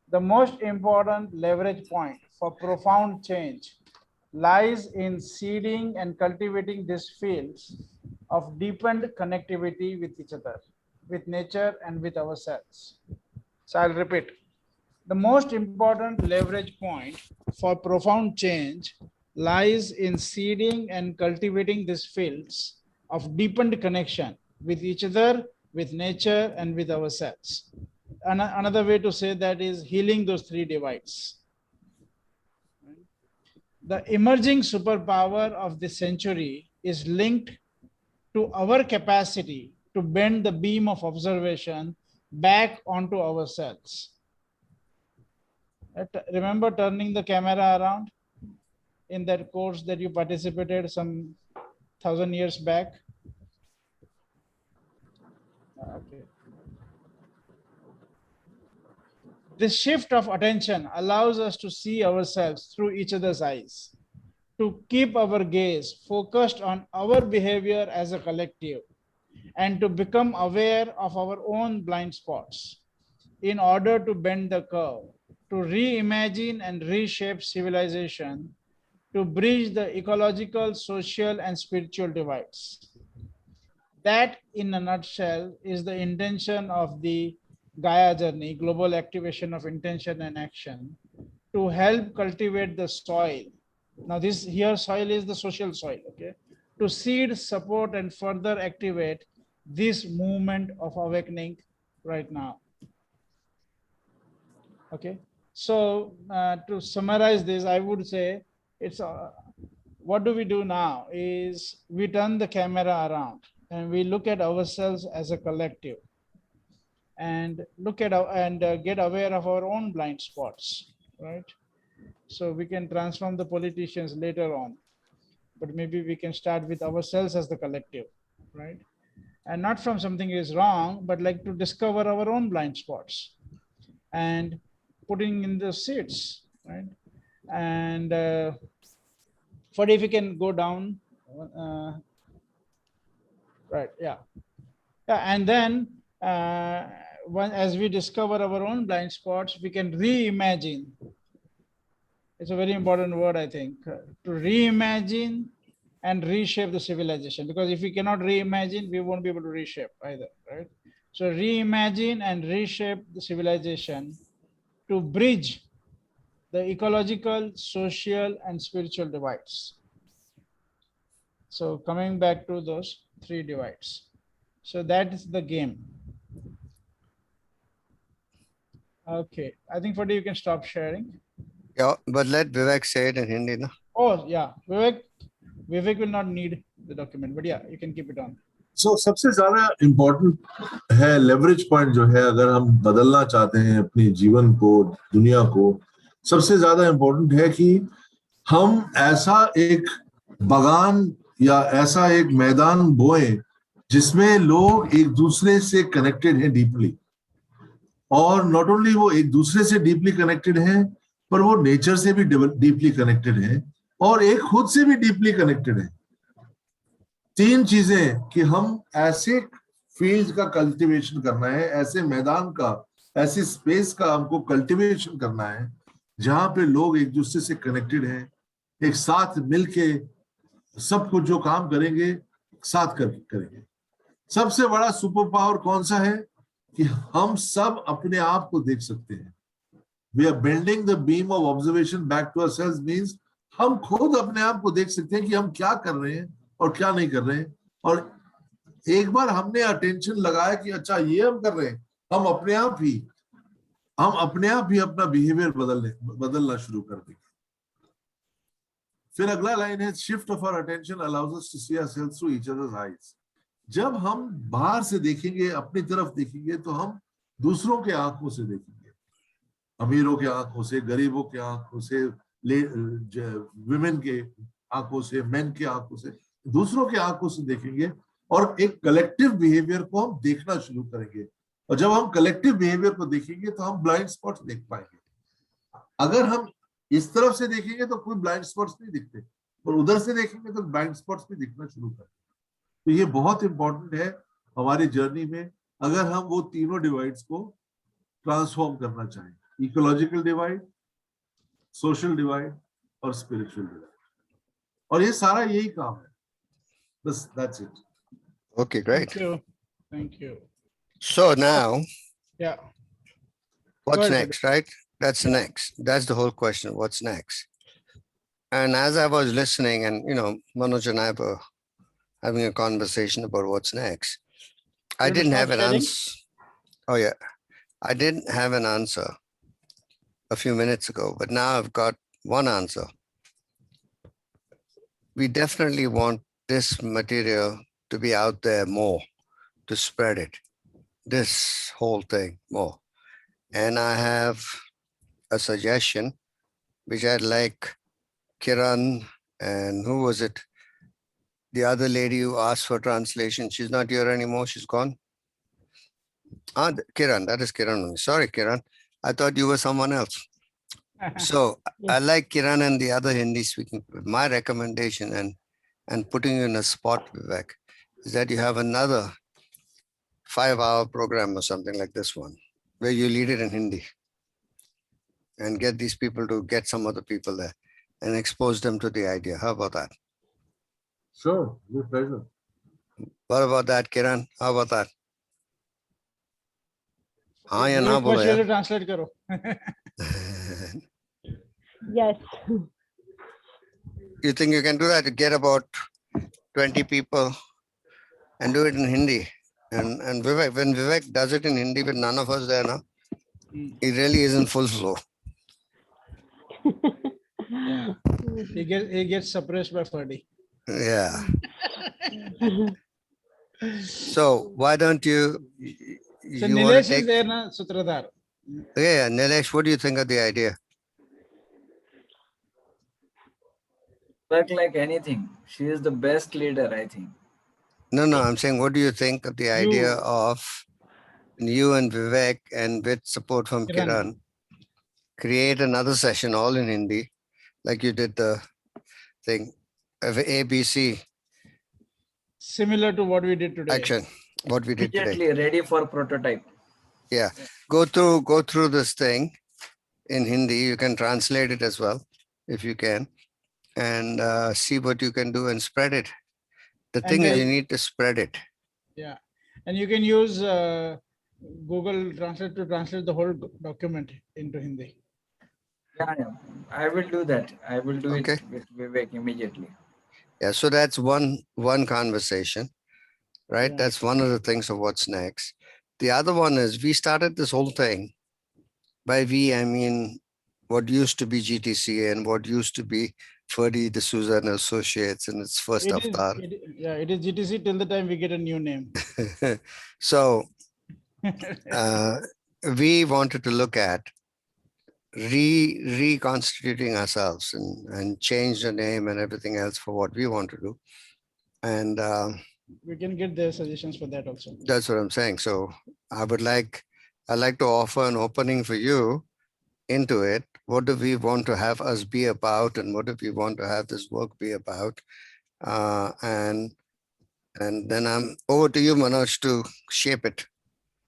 The most important leverage point for profound change lies in seeding and cultivating these fields of deepened connectivity with each other, with nature, and with ourselves. So I'll repeat. The most important leverage point for profound change lies in seeding and cultivating these fields of deepened connection with each other, with nature, and with ourselves. Another way to say that is healing those three divides. The emerging superpower of this century is linked to our capacity to bend the beam of observation back onto ourselves. Remember turning the camera around in that course that you participated some 1,000 years back? Okay. This shift of attention allows us to see ourselves through each other's eyes, to keep our gaze focused on our behavior as a collective, and to become aware of our own blind spots in order to bend the curve, to reimagine and reshape civilization, to bridge the ecological, social, and spiritual divides. That, in a nutshell, is the intention of the Gaia journey, global activation of intention and action, to help cultivate the soil. Now this here soil is the social soil, okay? To seed, support, and further activate this movement of awakening right now. Okay, so to summarize this, I would say it's what do we do now is we turn the camera around and we look at ourselves as a collective and look at get aware of our own blind spots, right? So we can transform the politicians later on, but maybe we can start with ourselves as the collective, right? And not from something is wrong, but like to discover our own blind spots and putting in the seeds, right? And but if we can go down, right? Yeah, and then as we discover our own blind spots, we can reimagine. It's a very important word, I think, to reimagine and reshape the civilization. Because if we cannot reimagine, we won't be able to reshape either, right? So reimagine and reshape the civilization to bridge the ecological, social, and spiritual divides. So coming back to those three divides. So that is the game. Okay, I think for you can stop sharing. Yeah, but let Vivek say it in Hindi, no? Oh yeah, Vivek will not need the document, but yeah, you can keep it on. So सबसे ज़्यादा important है leverage point जो है, अगर हम बदलना चाहते हैं अपने जीवन को, दुनिया को, सबसे ज़्यादा important है कि हम ऐसा एक बगान या ऐसा एक मैदान बोएं जिसमें लोग एक दूसरे से कनेक्टेड हैं डीपली, और नॉट ओनली वो एक दूसरे से डीपली कनेक्टेड हैं, पर वो नेचर से भी डीपली कनेक्टेड हैं और एक खुद से भी डीपली कनेक्टेड हैं. तीन चीजें कि हम ऐसे फील्ड का कल्टीवेशन करना है, ऐसे मैदान का, ऐसे स्पेस का हमको कल्टीवेशन करना है जहां पे लोग एक दूसरे से कनेक्टेड हैं, एक साथ मिलके सब कुछ जो काम करेंगे साथ करेंगे. सबसे बड़ा सुपर पावर कौन सा है कि हम सब अपने आप को देख सकते हैं. We are bending the beam of observation back to ourselves means हम खुद अपने आप को देख सकते हैं कि हम क्या कर रहे हैं और क्या नहीं कर रहे हैं. और एक बार हमने अटेंशन लगाया कि अच्छा ये हम कर रहे हैं, हम अपने आप ही अपना बिहेवियर बदलना शुरू कर देंगे. फिर अगला लाइन है shift of our attention allows us to see ourselves through each other's eyes. जब हम बाहर से देखेंगे, अपनी तरफ देखेंगे, तो हम दूसरों के आंखों से देखेंगे, अमीरों के आंखों से, गरीबों के आंखों से, विमेन के आंखों से, मेन के आंखों से, दूसरों के आंखों से देखेंगे और एक कलेक्टिव बिहेवियर को हम देखना शुरू करेंगे। और जब हम कलेक्टिव बिहेवियर को देखेंगे तो हम ब्लाइंड स्पॉट्स देख पाएंगे। अगर हम इस तरफ से देखेंगे तो कोई ब्लाइंड स्पॉट्स नहीं दिखते, और उधर से देखेंगे तो ब्लाइंड स्पॉट्स भी दिखना शुरू करेंगे। तो ये बहुत इंपॉर्टेंट है हमारी जर्नी में, अगर हम वो तीनों डिवाइड्स को ट्रांसफॉर्म करना चाहें, इकोलॉजिकल डिवाइड, सोशल डिवाइड और स्पिरिचुअल डिवाइड। और ये सारा यही काम है, बस that's it. Okay, great. Thank you. Thank you. So now, Yeah. what's ahead, next, right? That's next. That's the whole question. What's next? And as I was listening, and Manoj and I were having a conversation about what's next, I You want to didn't stop have an sharing? answer. Oh yeah, I didn't have an answer a few minutes ago, but now I've got one answer. We definitely want this material to be out there more, to spread it, this whole thing more. And I have a suggestion, which I'd like Kiran and who was it? The other lady who asked for translation. She's not here anymore. She's gone. Kiran, that is Kiran. Sorry, Kiran. I thought you were someone else. So I like Kiran and the other Hindi speaking. My recommendation and putting you in a spot, Vivek, is that you have another 5-hour program or something like this one, where you lead it in Hindi and get these people to get some other people there and expose them to the idea. How about that? Sure, with pleasure. What about that, Kiran? How about that? हाँ या वो ना एक बोलो question यार. translate करो. Yes. You think you can do that? Get about 20 people and do it in Hindi. And Vivek, when Vivek does it in Hindi with none of us there now, he really is in full flow. Yeah. He gets suppressed by Ferdy. Yeah. So why don't you So you want to Nilesh take? is there na Sutradhar. Yeah, Nilesh, what do you think of the idea? Work like anything. She is the best leader, I think. No, I'm saying, what do you think of the idea of you and Vivek, and with support from Kiran, create another session all in Hindi, like you did the thing of ABC Similar to what we did today. action, what we did today. Immediately ready for prototype. Yeah, go through this thing in Hindi. You can translate it as well, if you can, and see what you can do and spread it. The thing is, you need to spread it. Yeah, and you can use Google Translate to translate the whole document into Hindi. Yeah, I will do that. I will do Okay. it with Vivek immediately. Yeah, so that's one conversation, right? Yeah. That's one of the things of what's next. The other one is we started this whole thing. By we, I mean what used to be GTCA and what used to be Ferdy D'Souza and Associates in its first avatar. It is GTC till the time we get a new name. So we wanted to look at reconstituting ourselves and change the name and everything else for what we want to do. And we can get their suggestions for that also. That's what I'm saying. So I'd like to offer an opening for you into it. What do we want to have us be about, and what do we want to have this work be about? And then I'm over to you, Manoj, to shape it.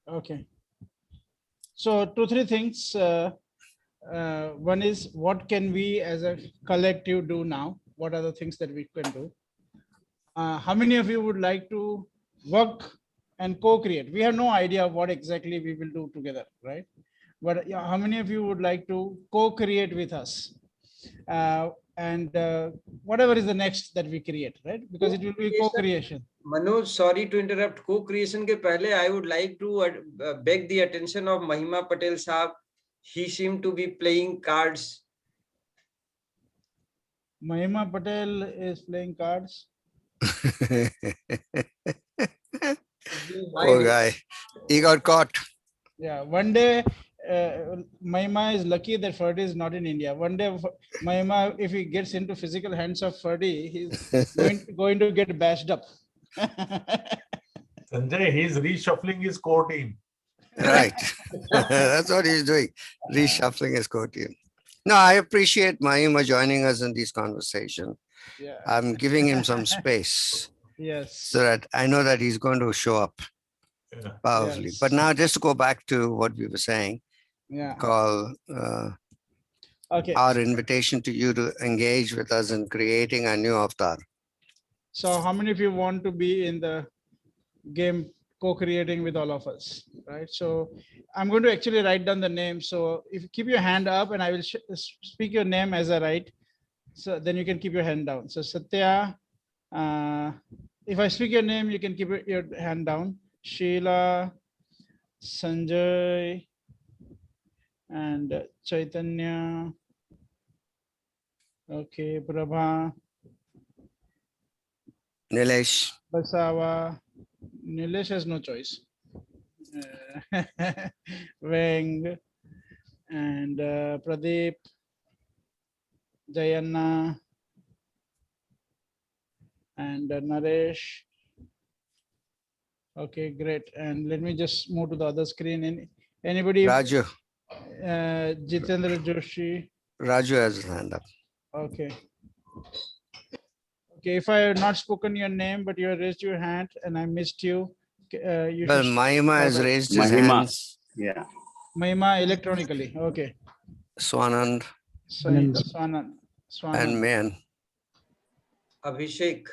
Okay. So 2-3 things. One is, what can we as a collective do now? What are the things that we can do? How many of you would like to work and co-create? We have no idea what exactly we will do together, right? But how many of you would like to co-create with us? And whatever is the next that we create, right? Because it will be co-creation. Manoj, sorry to interrupt. Co-creation ke pehle, I would like to beg the attention of Mahima Patel Saab. He seemed to be playing cards. Mahima Patel is playing cards. Poor guy. He got caught. Yeah, one day Mahima is lucky that Ferdy is not in India. One day Mahima, if he gets into physical hands of Ferdy, he's going to get bashed up. Sanjay, he's reshuffling his core team. Right. That's what he's doing, reshuffling his core team. No, I appreciate Mahima joining us in these conversations. Yeah. I'm giving him some space. Yes. So that I know that he's going to show up powerfully. Yes. But now just to go back to what we were saying, Yeah. call Okay. our invitation to you to engage with us in creating a new avatar. So how many of you want to be in the game co-creating with all of us, right? So I'm going to actually write down the name. So if you keep your hand up and I will speak your name as I write. So then you can keep your hand down. So Satya, if I speak your name, you can keep your hand down. Sheila, Sanjay, and Chaitanya. Okay, Prabha. Nilesh. Basawa. Nilesh has no choice. Weng and Pradeep, Jayanna, and Naresh. Okay, great. And let me just move to the other screen. Anybody? Raju. Jitendra Joshi. Raju has his hand up. Okay. Okay, if I have not spoken your name, but you have raised your hand and I missed you, you well, should Mahima has shout out. raised his hands. Yeah. Mahima electronically. Okay. Swanand. Swanand. And Mayan. Abhishek.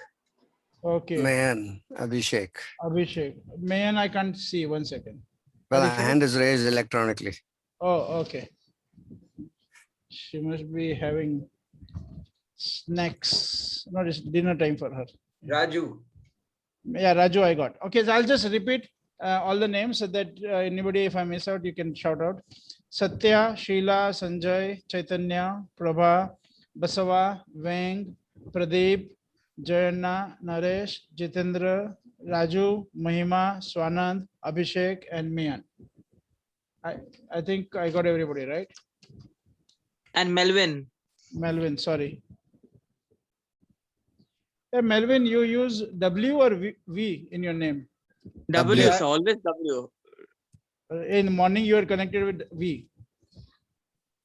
Okay. Mayan. Abhishek. Abhishek. Mayan, I can't see. 1 second. Well, her Abhishek? hand is raised electronically. Oh, okay. She must be having snacks. No, it's dinner time for her. Raju. Yeah, Raju, I got. Okay, so I'll just repeat all the names so that anybody, if I miss out, you can shout out. Satya, Sheila, Sanjay, Chaitanya, Prabha, Basava, Weng, Pradeep, Jayanna, Naresh, Jitendra, Raju, Mahima, Swanand, Abhishek, and Mian. I think I got everybody, right? And Melvin. Melvin, sorry. Hey, Melvin, you use W or V in your name? W, sir, always W. In the morning, you are connected with V.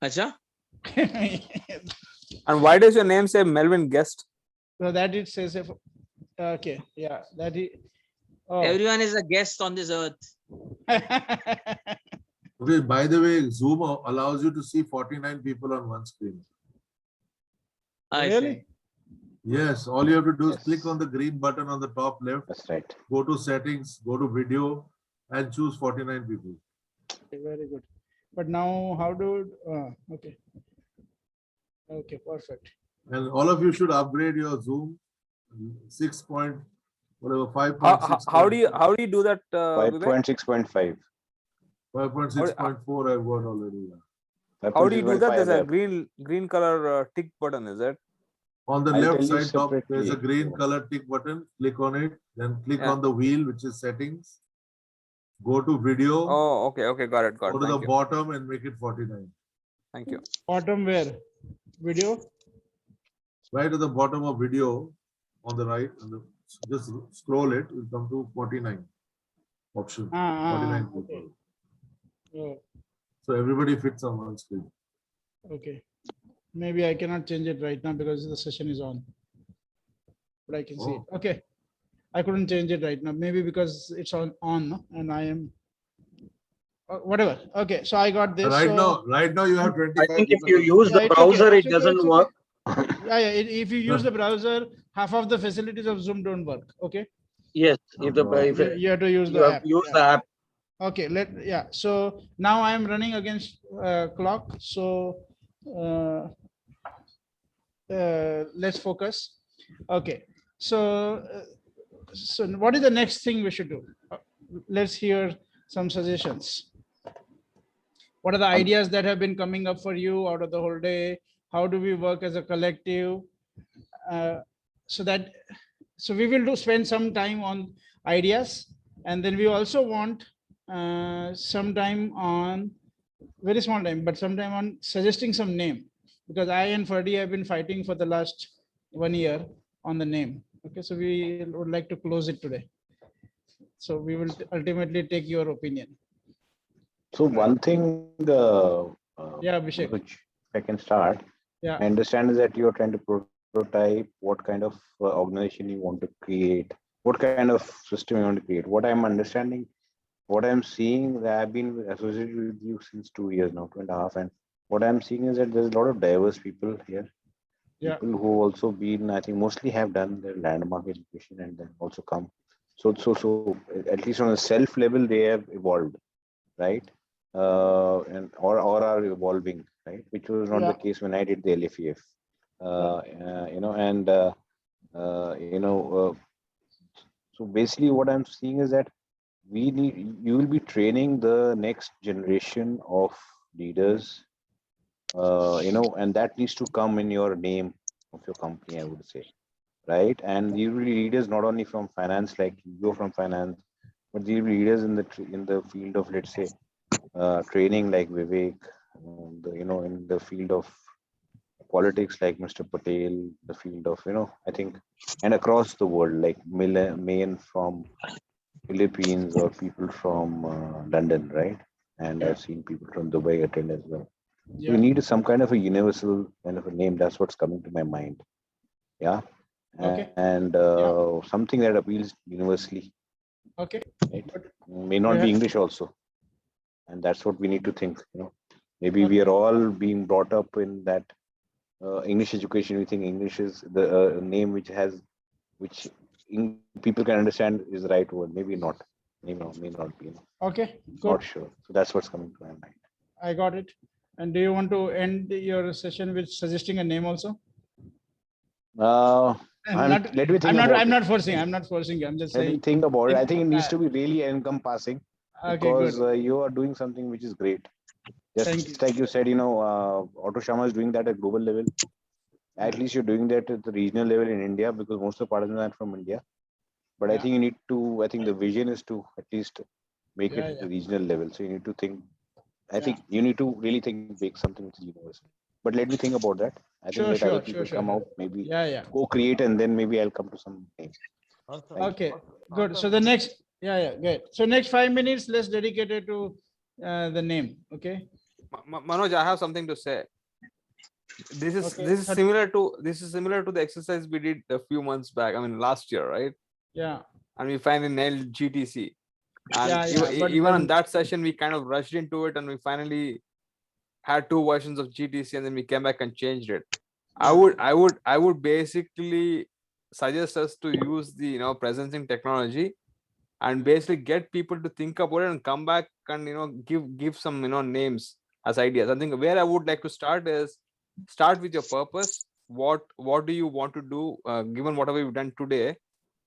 Acha? And why does your name say Melvin Guest? So that it says, okay, yeah, that is. Oh. Everyone is a guest on this earth. Okay, by the way, Zoom allows you to see 49 people on one screen. Really? Yes, all you have to do is click on the green button on the top left. That's right. Go to settings, go to video, and choose 49 people. Very good. But now, how do? Okay. Okay, perfect. And all of you should upgrade your Zoom 5.6. How do you do that? 5.6.5. 5.6.4 I've got already. Yeah. How do you do that? There's a green color tick button, is it? On the I'll left tell you side top, there's a separately. green color tick button. Click on it, then click on the wheel, which is settings. Go to video. Oh, okay, got it. Go to the bottom and make it 49. Thank you. Bottom where? Video? Right at the bottom of video on the right, just scroll it, will come to 49 option. 49 people. Okay. Oh, So everybody fits on one screen. okay. Maybe I cannot change it right now because the session is on. But I can see it. Okay. I couldn't change it right now. Maybe because it's on and I am whatever. Okay, so I got this. Right now you have 25. I think if you use the browser, it doesn't work. Yeah, if you use the browser, half of the facilities of Zoom don't work. Okay. Yes, if you have to use the app. Use the app. Okay, so now I am running against clock. So let's focus. Okay, so what is the next thing we should do? Let's hear some suggestions. What are the ideas that have been coming up for you out of the whole day? How do we work as a collective? So we will spend some time on ideas, and then we also want sometime on very small time, but sometime on suggesting some name, because I and Ferdy have been fighting for the last 1 year on the name. Okay, so we would like to close it today. So we will ultimately take your opinion. So one thing, Yeah, Abhishek. Manoj, if I can start. Yeah. I understand is that you're trying to prototype what kind of organization you want to create, what kind of system you want to create. What I'm understanding, what I'm seeing, that I've been associated with you since 2 years now, 2.5, and what I'm seeing is that there's a lot of diverse people here. Yeah. People who also been, I think, mostly have done their landmark education and then also come. So at least on a self level, they have evolved, right? And or are evolving, right? Which was not the case when I did the LFEF. So basically, what I'm seeing is that you will be training the next generation of leaders, and that needs to come in your name of your company, I would say, right? And you will be leaders not only from finance, like you go from finance, but you will be leaders in the field of, let's say, training like Vivek, in the field of politics like Mr. Patel, the field of, I think, and across the world, like men from Philippines or people from London, right? And I've seen people from Dubai attend as well. So we need some kind of a universal kind of a name. That's what's coming to my mind. Yeah. Okay. And something that appeals universally. Okay. Right? May not be English also. And that's what we need to think. Maybe we are all being brought up in that English education. We think English is the name which people can understand is the right word. Maybe not. May not be. Okay. Good. Not sure. So that's what's coming to my mind. I got it. And do you want to end your session with suggesting a name also? Let me think about I'm not forcing. I'm not forcing you. I'm just saying. Let me think about it. I think it needs to be really encompassing, because good. you are doing something which is great. Just like you said, Auto Shama is doing that at global level. At least you're doing that at the regional level in India, because most of the participants are from India. But I think you need to, I think the vision is to at least make it at the regional level. So you need to think, I think you need to really think big, something which is universal. But let me think about that. I think let other people come out, maybe co-create, and then maybe I'll come to some name. Okay, good. So the next, good. So next 5 minutes, let's dedicate it to the name. Okay. Manoj, I have something to say. This is similar to the exercise we did a few months back. I mean, last year, right? Yeah. And we finally nailed GTC. And but even on that session, we kind of rushed into it, and we finally had 2 versions of GTC, and then we came back and changed it. I would basically suggest us to use the presencing technology and basically get people to think about it and come back and give some names as ideas. I think where I would like to start is start with your purpose. What do you want to do, given whatever you've done today?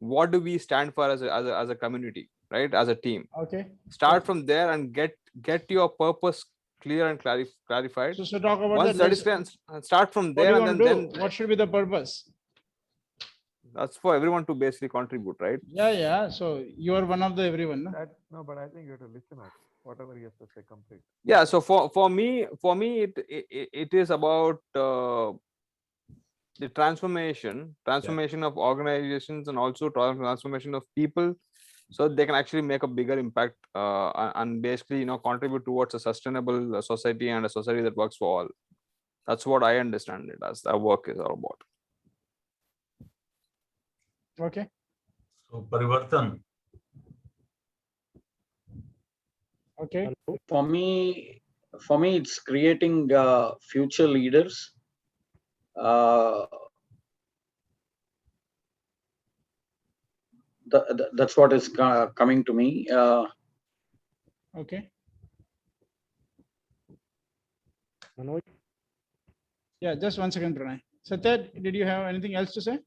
What do we stand for as a community, right? As a team. Okay. Start from there and get your purpose clear and clarified. So talk about once that is clear, start from there, and then what should be the purpose? That's for everyone to basically contribute, right? Yeah. So you are one of the everyone. No, but I think you have to listen out. Whatever he has to say, complete. Yeah. So for me, it is about the transformation of organizations, and also transformation of people, so they can actually make a bigger impact and basically contribute towards a sustainable society, and a society that works for all. That's what I understand it as. That work is all about. Okay. So Parivartan. Okay. For me, it's creating future leaders. That's what is coming to me. Okay. Manoj? Yeah, just 1 second, Pranay. Satya, did you have anything else to say?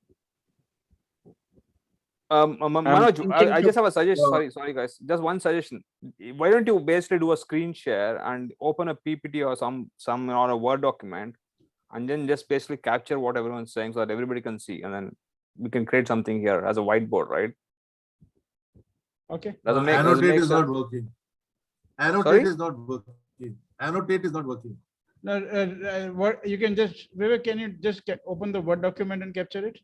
Manoj, I just have a suggestion. Sorry guys, just one suggestion. Why don't you basically do a screen share and open a PPT or some on a Word document, and then just basically capture what everyone's saying so that everybody can see, and then we can create something here as a whiteboard, right? Okay. Annotate is not working. Annotate is not working. Annotate is not working. No, what you can just, Vivek, can you just open the Word document and capture it?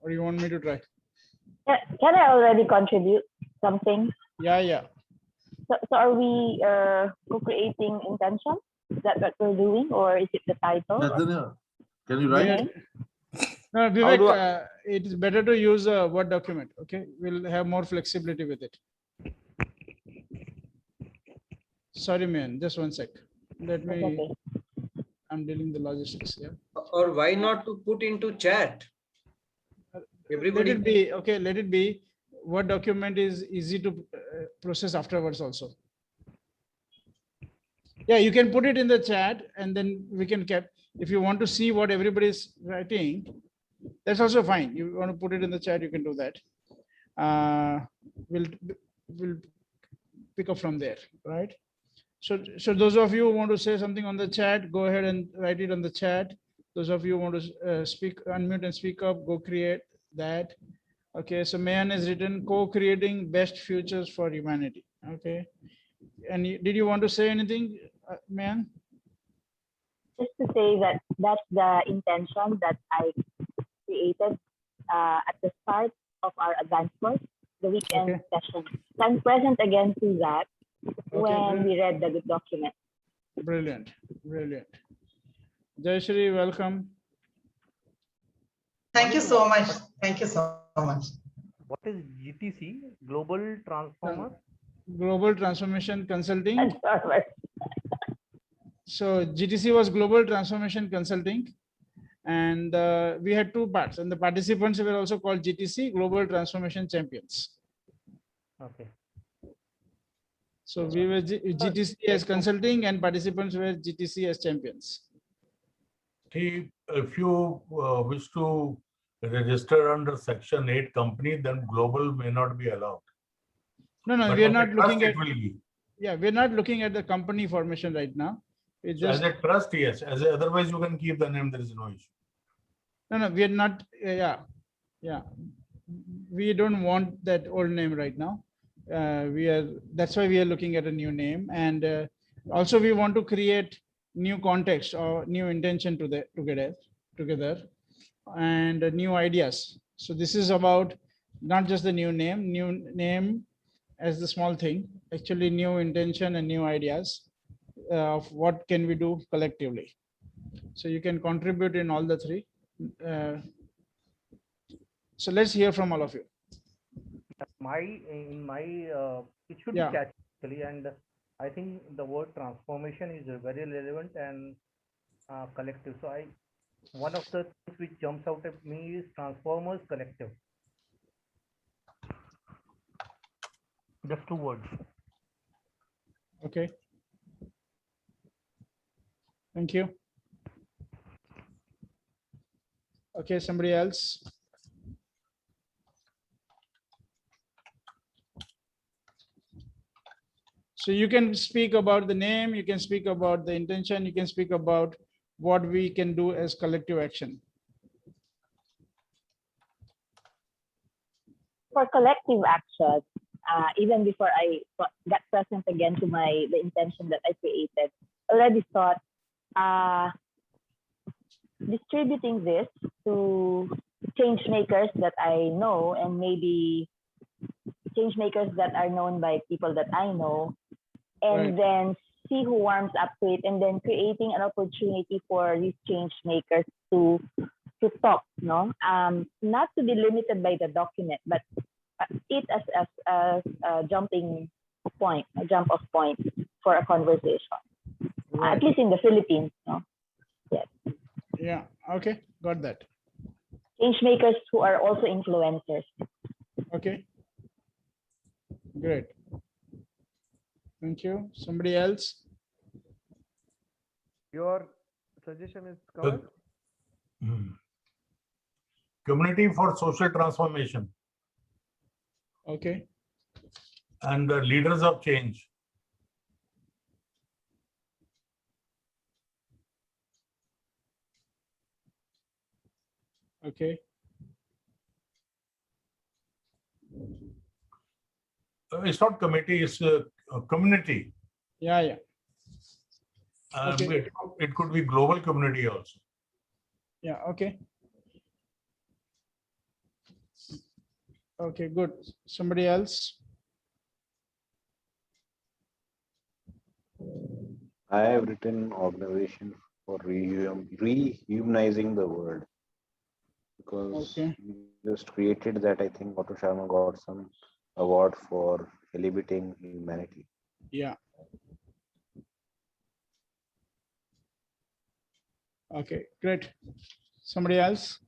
Or you want me to try? Can I already contribute something? Yeah. So are we co-creating intention? Is that what we're doing, or is it the title? Can you write? No, Vivek, it is better to use a Word document. Okay, we'll have more flexibility with it. Sorry, man, just one sec. Let me. Okay. I'm dealing the logistics. Yeah. Or why not to put into chat? Everybody. Let it be. Okay, let it be. Word document is easy to process afterwards also. Yeah, you can put it in the chat, and then we can if you want to see what everybody is writing, that's also fine. You want to put it in the chat, you can do that. We'll pick up from there, right? So those of you who want to say something on the chat, go ahead and write it on the chat. Those of you who want to unmute and speak up, go create that. Okay, so Mayan has written co-creating best futures for humanity. Okay, and did you want to say anything, Mayan? Just to say that that's the intention that I created at the start of our advanced course, the weekend session. So I'm present again to that when we read the document. Brilliant. Jayashri, welcome. Thank you so much. Thank you so much. What is GTC? Global Transformer? Global Transformation Consulting. So GTC was Global Transformation Consulting, and we had two parts, and the participants were also called GTC, Global Transformation Champions. Okay. So we were GTC as consulting, and participants were GTC as champions. If you wish to register under Section 8 company, then global may not be allowed. No, But we are not looking at. Yeah, we're not looking at the company formation right now. So as a trust, yes. Otherwise, you can keep the name. There is no issue. No, we are not. Yeah. We don't want that old name right now. That's why we are looking at a new name, and also we want to create new context or new intention together, and new ideas. So this is about not just the new name as the small thing, actually new intention and new ideas of what can we do collectively. So you can contribute in all the three. So let's hear from all of you. It should be catchy actually, and I think the word transformation is very relevant and collective. So one of the things which jumps out at me is Transformers Collective. Just 2 words. Okay. Thank you. Okay, somebody else. So you can speak about the name, you can speak about the intention, you can speak about what we can do as collective action. For collective action, even before I got present again to the intention that I created, already thought distributing this to change makers that I know, and maybe change makers that are known by people that I know, and then see who warms up to it, and then creating an opportunity for these change makers to talk, not to be limited by the document, but it as a jumping point, a jump off point for a conversation, at least in the Philippines. Yes. Yeah. Okay. Got that. Change makers who are also influencers. Okay. Great. Thank you. Somebody else? Your suggestion is covered? Community for social transformation. Okay. And the leaders of change. Okay. It's not committee, it's a community. Yeah, yeah. Okay. It could be global community also. Yeah, okay. Okay, good. Somebody else? I have written organization for rehumanizing the world, because okay. we just created that. I think Otto Sharma got some award for elevating humanity. Yeah. Okay, great. Somebody else?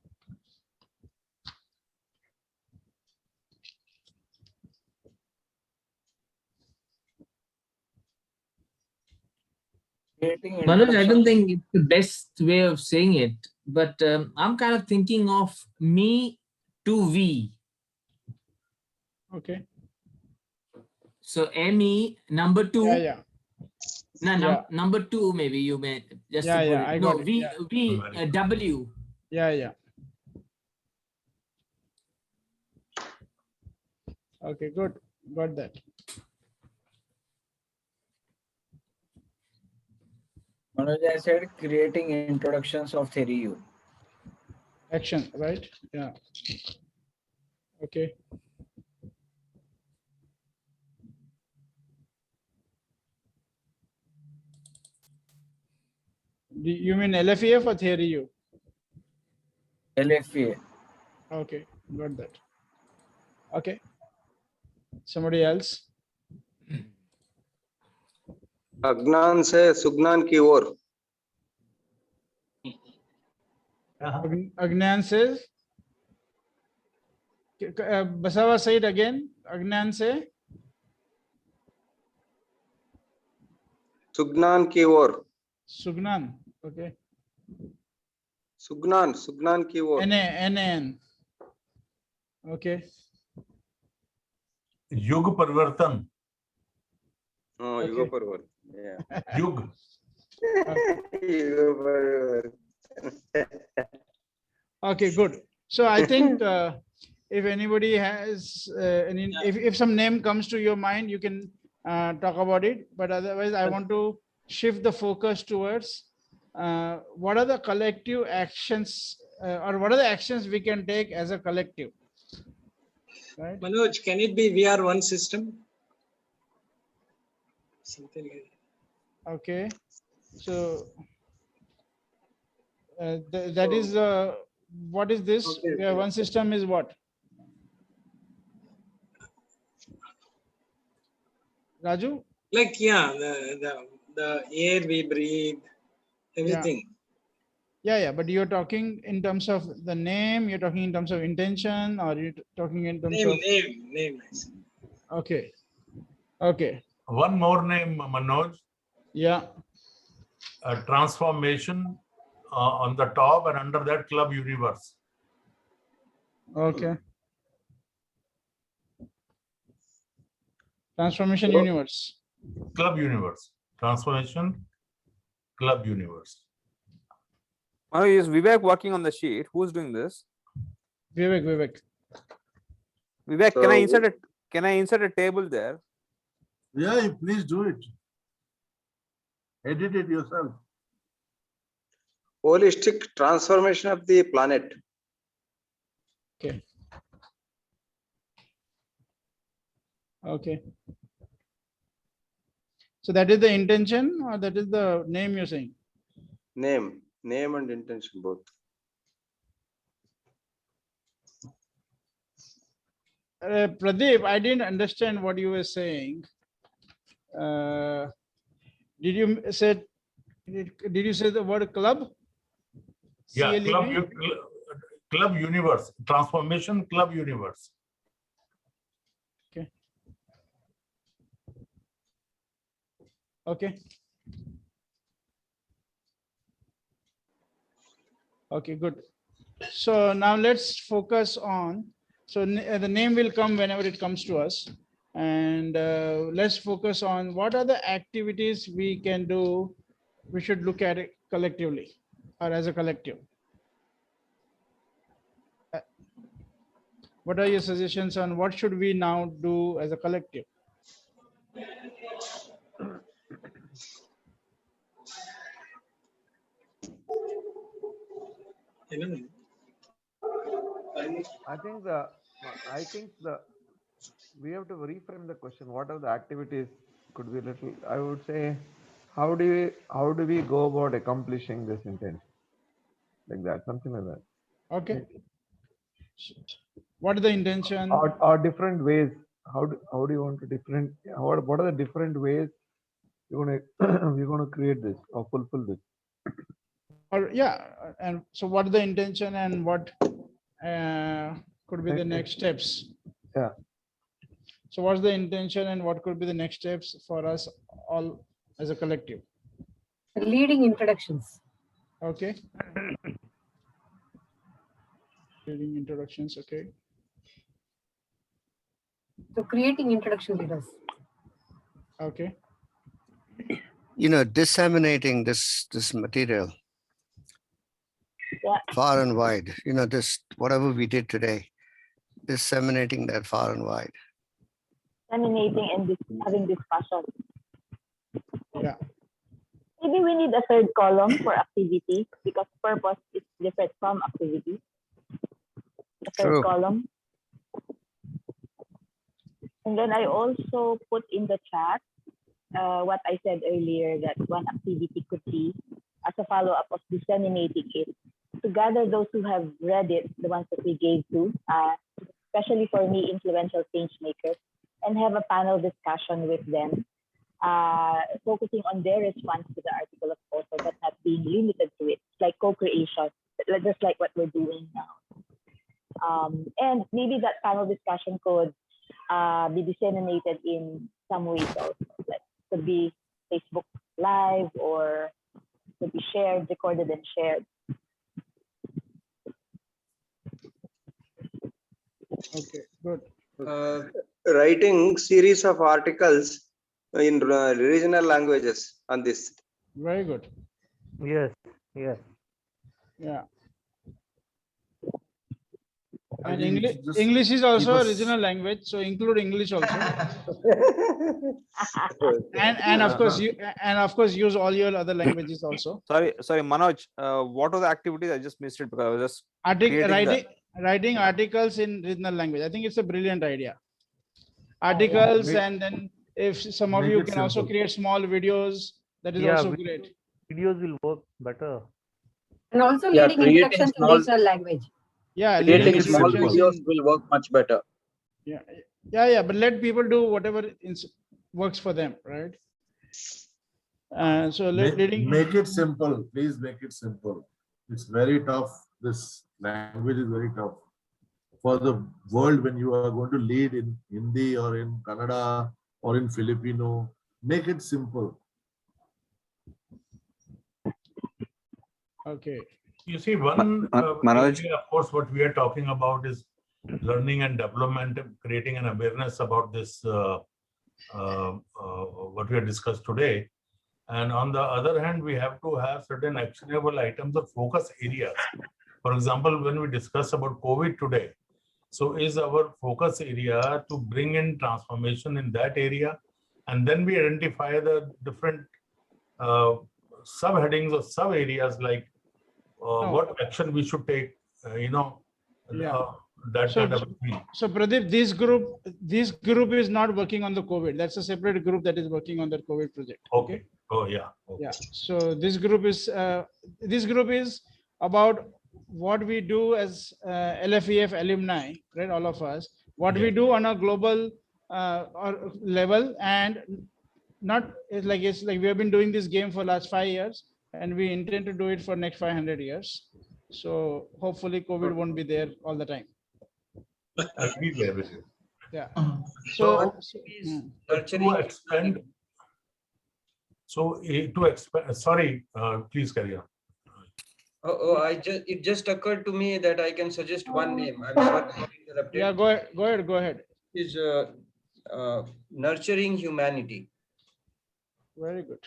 Manoj, I don't think it's the best way of saying it, but I'm kind of thinking of me to we. Okay. So ME number 2. Yeah, yeah. No, Yeah. number 2, maybe you may just Yeah, to put yeah, it. I No, got it. V, Yeah. V, W. Yeah, yeah. Okay, good. Got that. Manoj, I said creating introductions of theory U. Action, right? Yeah. Okay. You mean LFEF or theory U? LFA. Okay, got that. Okay. Somebody else? अज्ञान से सुज्ञान की ओर. Agnan says, Basawa, say it again. Agnan say, सुज्ञान की ओर. Sugnan. Okay. सुज्ञान की ओर. NAN. Okay. युग परिवर्तन. Oh, युग परिवर्तन. Yeah. युग. युग परिवर्तन. Okay, good. So I think if anybody has if some name comes to your mind, you can talk about it. But otherwise, I want to shift the focus towards what are the collective actions or what are the actions we can take as a collective. Right? Manoj, can it be we are one system? Something like that. Okay. So that is what is this? Okay, We are one system is what? Raju? Like, yeah, the air we breathe, everything. Yeah, but you're talking in terms of the name, you're talking in terms of intention, or you're talking in terms of Name. Okay. One more name, Manoj. Yeah. A transformation on the top, and under that Club Universe. Okay. Transformation Universe. Club Universe. Transformation Club Universe. Oh, is Vivek working on the sheet? Who's doing this? Vivek. Vivek, So, can I insert a table there? Yeah, please do it. Edit it yourself. holistic transformation of the planet. Okay. So that is the intention, or that is the name you're saying? Name and intention both. Pradeep, I didn't understand what you were saying. Did you say the word club? Yeah, CLEB? Club Universe. Transformation Club Universe. Okay. Okay, good. So now let's focus on, so the name will come whenever it comes to us. And let's focus on what are the activities we can do, we should look at it collectively or as a collective. What are your suggestions on what should we now do as a collective? I think we have to reframe the question. What are the activities? Could be little. I would say, how do we go about accomplishing this intention? Like that, something like that. Okay. What is the intention? Or different ways. How do you want to different? What are the different ways we're gonna create this or fulfill this? Or yeah, and so what is the intention and what could be the next steps? Yeah. So what's the intention and what could be the next steps for us all as a collective? Leading introductions. Okay. Leading introductions. Okay. So creating introduction leaders. Okay. Disseminating this material far and wide. This whatever we did today, disseminating that far and wide. Disseminating and having discussion. Yeah. Maybe we need a third column for activity because purpose is different from activity. The third column. And then I also put in the chat what I said earlier, that one activity could be as a follow-up of disseminating it to gather those who have read it, the ones that we gave to, especially for me, influential change makers, and have a panel discussion with them, focusing on their response to the article of author, but not being limited to it. It's like co-creation, just like what we're doing now. And maybe that panel discussion could be disseminated in some ways also. Like could be Facebook Live or could be shared, recorded and shared. Okay, good. Writing series of articles in regional languages on this. Very good. Yes, yes. Yeah. And English is also a regional language, so include English also. and of course use all your other languages also. Sorry, Manoj. What are the activities? I just missed it because I was just writing articles in regional language. I think it's a brilliant idea. Articles, and then if some of you can also create small videos, that is also great. Videos will work better. And also leading introduction to regional language. Yeah, creating small videos will work much better. Yeah, but let people do whatever works for them, right? So make it simple. Please make it simple. It's very tough. This language is very tough for the world when you are going to lead in Hindi or in Kannada or in Filipino. Make it simple. Okay. You see, one area, of course, what we are talking about is learning and development, creating an awareness about this, what we have discussed today. And on the other hand, we have to have certain actionable items of focus areas. For example, when we discuss about COVID today, so is our focus area to bring in transformation in that area, and then we identify the different subheadings or sub areas like what action we should take, that kind of thing. So Pradeep, this group is not working on the COVID. That's a separate group that is working on the COVID project. Okay. Oh yeah. Okay. Yeah. So this group is about what we do as LFEF alumni, right? All of us, what we do on a global level, and it's like we have been doing this game for last 5 years, and we intend to do it for next 500 years. So hopefully COVID won't be there all the time. I'll be there with you. Yeah. To expand. Sorry, please carry on. It just occurred to me that I can suggest one name. I'm sorry to interrupt. Yeah, go ahead. Is nurturing humanity. Very good.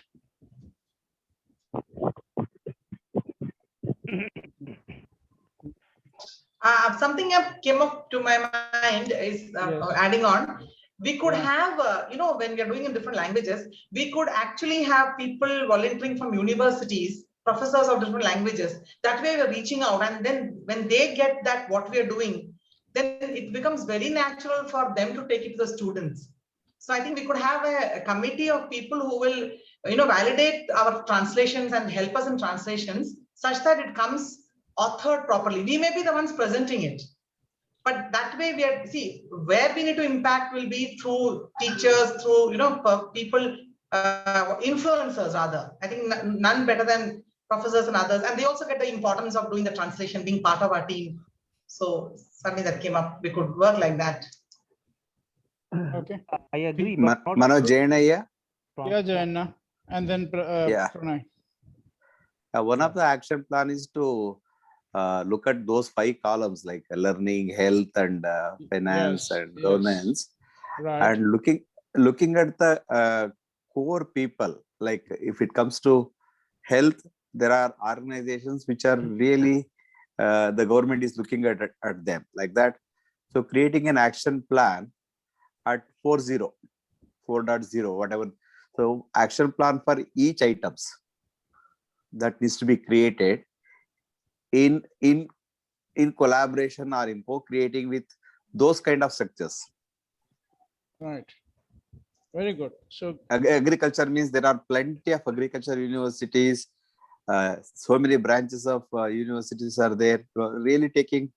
Something that came up to my mind is adding on. we could have, when we are doing in different languages, we could actually have people volunteering from universities, professors of different languages. That way we're reaching out, and then when they get that what we are doing, then it becomes very natural for them to take it to the students. So I think we could have a committee of people who will, validate our translations and help us in translations such that it comes authored properly. We may be the ones presenting it, but that way where we need to impact will be through teachers, through, people, influencers rather. I think none better than professors and others. And they also get the importance of doing the translation, being part of our team. So suddenly that came up, we could work like that. Okay. I agree. Manoj Jainaya? Yeah, Jayanna. And then Pranay. One of the action plan is to look at those 5 columns like learning, health, and finance and governance, and looking at the core people. Like if it comes to health, there are organizations which are really the government is looking at them like that. So creating an action plan at 4.0, whatever. So action plan for each items that needs to be created in collaboration or in co-creating with those kind of structures. Right. Very good. So agriculture means there are plenty of agriculture universities. So many branches of universities are there, really taking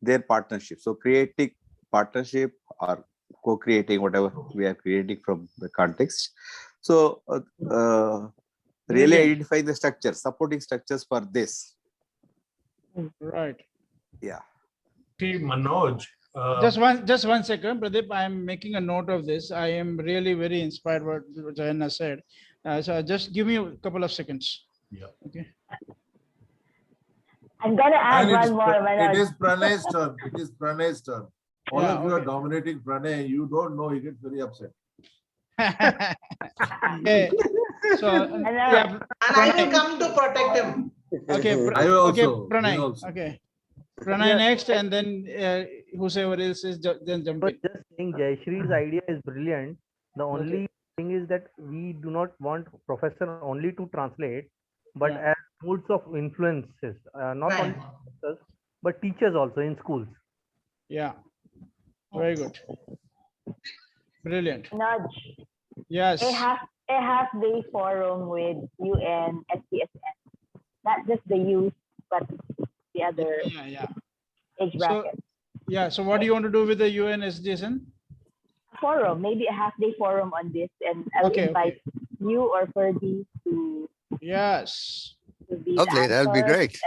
their partnership. So creating partnership or co-creating whatever we are creating from the context. So really identify the structures, supporting structures for this. Right. Yeah. Manoj. Just one second, Pradeep. I am making a note of this. I am really very inspired by what Jayanna said. So just give me a couple of seconds. Yeah. Okay. I'm gonna add one more. It is Pranay's turn. It is Pranay's turn. All of you are dominating Pranay. You don't know. He gets very upset. Okay. So and I will come to protect him. Okay. I will okay, also. Pranay. Also. Okay. Pranay next, and then whoever else is then jump in. Just saying, Jayashree's idea is brilliant. The only thing is that we do not want professor only to translate, but as modes of influences, not only professors, but teachers also in schools. Yeah. Very good. Brilliant. Nudge. Yes. A half-day forum with UN SPSN. Not just the youth, but the other age bracket. So what do you want to do with the UN SDSN? Forum, maybe a half-day forum on this, and I'll invite you or Ferdy to. Yes. To be lovely. That'll be great.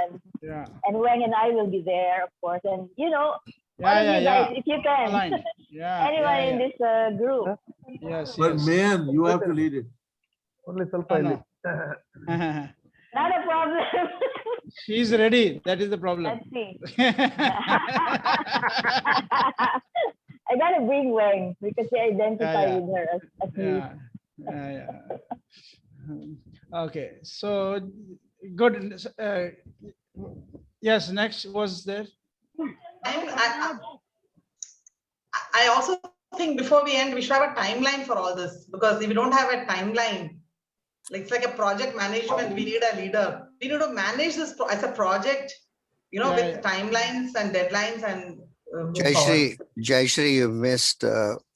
And Wang and I will be there, of course, and all of you guys, if you can. Anyone in this group. Yes. But man, you have to lead it. Only no. Not a problem. She's ready. That is the problem. Let's see. I gotta bring Wang because they identify with her as me. Okay. So good. Yes. Next was there. I also think before we end, we should have a timeline for all this, because if we don't have a timeline, it's like a project management, we need a leader. We need to manage this as a project, with timelines and deadlines and Jayashri, you missed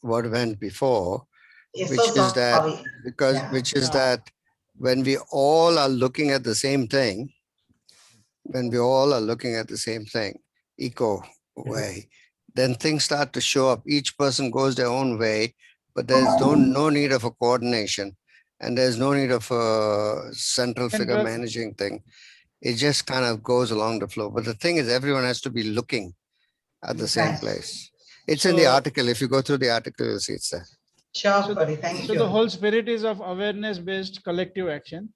what went before, yes, which is that when we all are looking at the same thing, eco way, then things start to show up. Each person goes their own way, but there's no need of a coordination, and there's no need of a central figure managing thing. It just kind of goes along the flow. But the thing is, everyone has to be looking at the same place. It's in the article. If you go through the article, you'll see it's there. Sure, buddy. Thank you. So the whole spirit is of awareness-based collective action,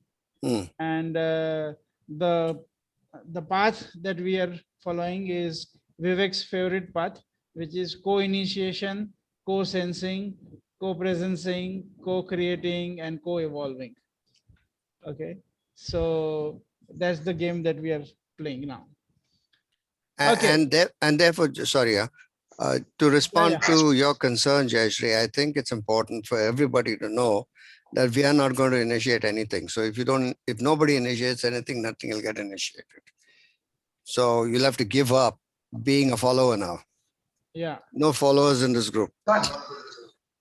and the path that we are following is Vivek's favorite path, which is co-initiation, co-sensing, co-presencing, co-creating, and co-evolving. Okay, so that's the game that we are playing now. And therefore, sorry, To respond to your concern, Jayashree, I think it's important for everybody to know that we are not going to initiate anything. So if nobody initiates anything, nothing will get initiated. So you'll have to give up being a follower now. Yeah. No followers in this group.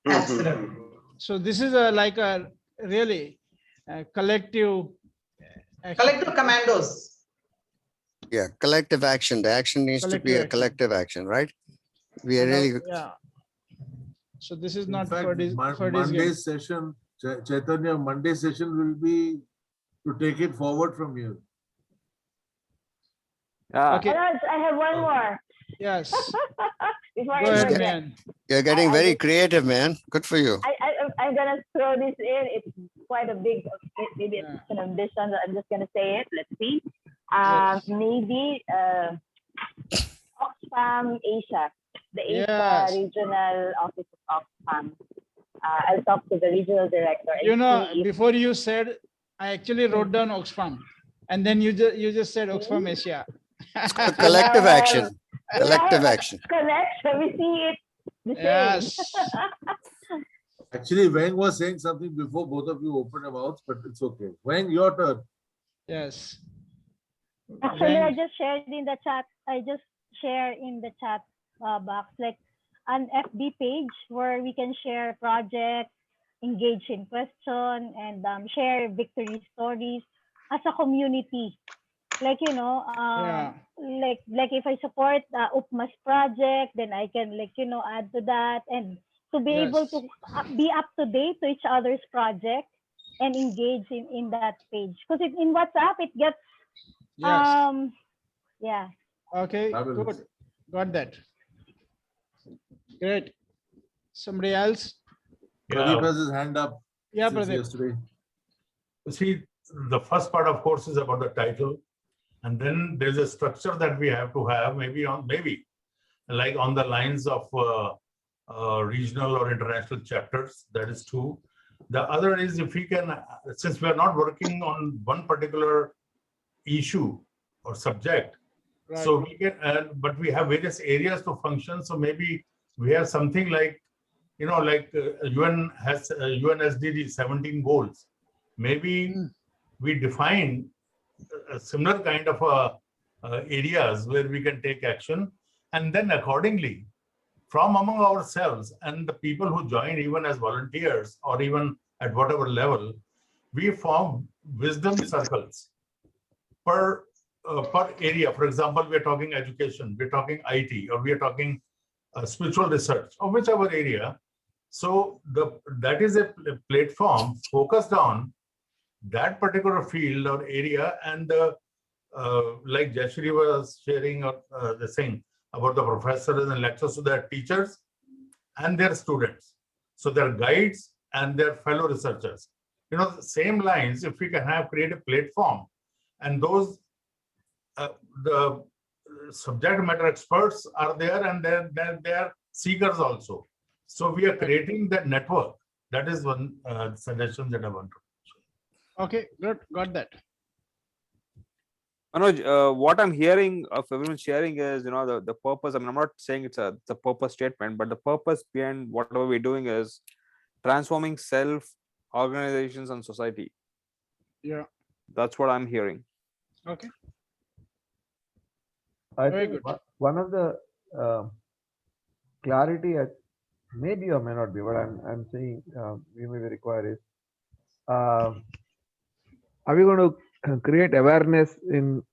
Absolutely. So this is like a really collective action. Collective commandos. Yeah, collective action. The action needs to be a collective action, right? We are really. Yeah. So this is In not fact, for this. Monday's session, Chaitanya, Monday session will be to take it forward from here. Okay. Raj, I have one more. Yes. Before Go I ahead, forget. man. You're getting very creative, man. Good for you. I'm gonna throw this in. It's quite a big, maybe it's an ambition. I'm just gonna say it. Let's see. Maybe Oxfam Asia, the Asia regional office of Oxfam. I'll talk to the regional director. And You know, see if before you said, I actually wrote down Oxfam, and then you just said Oxfam Asia. Collective action. Collective action. connection. We see it the same. Yes. Actually, Wang was saying something before both of you opened your mouths, but it's okay. Wang, your turn. Yes. Actually, I just shared in the chat. I just share in the chat box like an FB page where we can share projects, engage in question, and share victory stories as a community. Like like if I support UPMA's project, then I can add to that, and to be able to be up to date to each other's project and engage in that page. Because in WhatsApp it gets yeah. Okay, good. Got that. Great. Somebody else? Pradeep has his hand up. Yeah, since Pradeep. yesterday. See, the first part, of course, is about the title. And then there's a structure that we have to have, maybe like on the lines of regional or international chapters. That is two. The other is if we can, since we are not working on one particular issue or subject, so we can, but we have various areas to function. So maybe we have something like, like UN has UN SDG 17 goals. Maybe we define a similar kind of areas where we can take action, and then accordingly, from among ourselves and the people who join even as volunteers or even at whatever level, we form wisdom circles per area. For example, we are talking education, we're talking IT, or we are talking spiritual research, or whichever area. So that is a platform focused on that particular field or area, and like Jayashree was sharing the thing about the professors and lecturers, so their teachers and their students, so their guides and their fellow researchers. The same lines, if we can create a platform, and those the subject matter experts are there, and then they are seekers also. So we are creating that network. That is one suggestion that I want to. Okay, good, got that. Manoj, what I'm hearing of everyone sharing is, the purpose. I mean, I'm not saying it's a purpose statement, but the purpose behind whatever we're doing is transforming self, organizations, and society. Yeah. That's what I'm hearing. Okay. I think one of the clarity, maybe or may not be, what I'm saying we may require is, are we going to create awareness in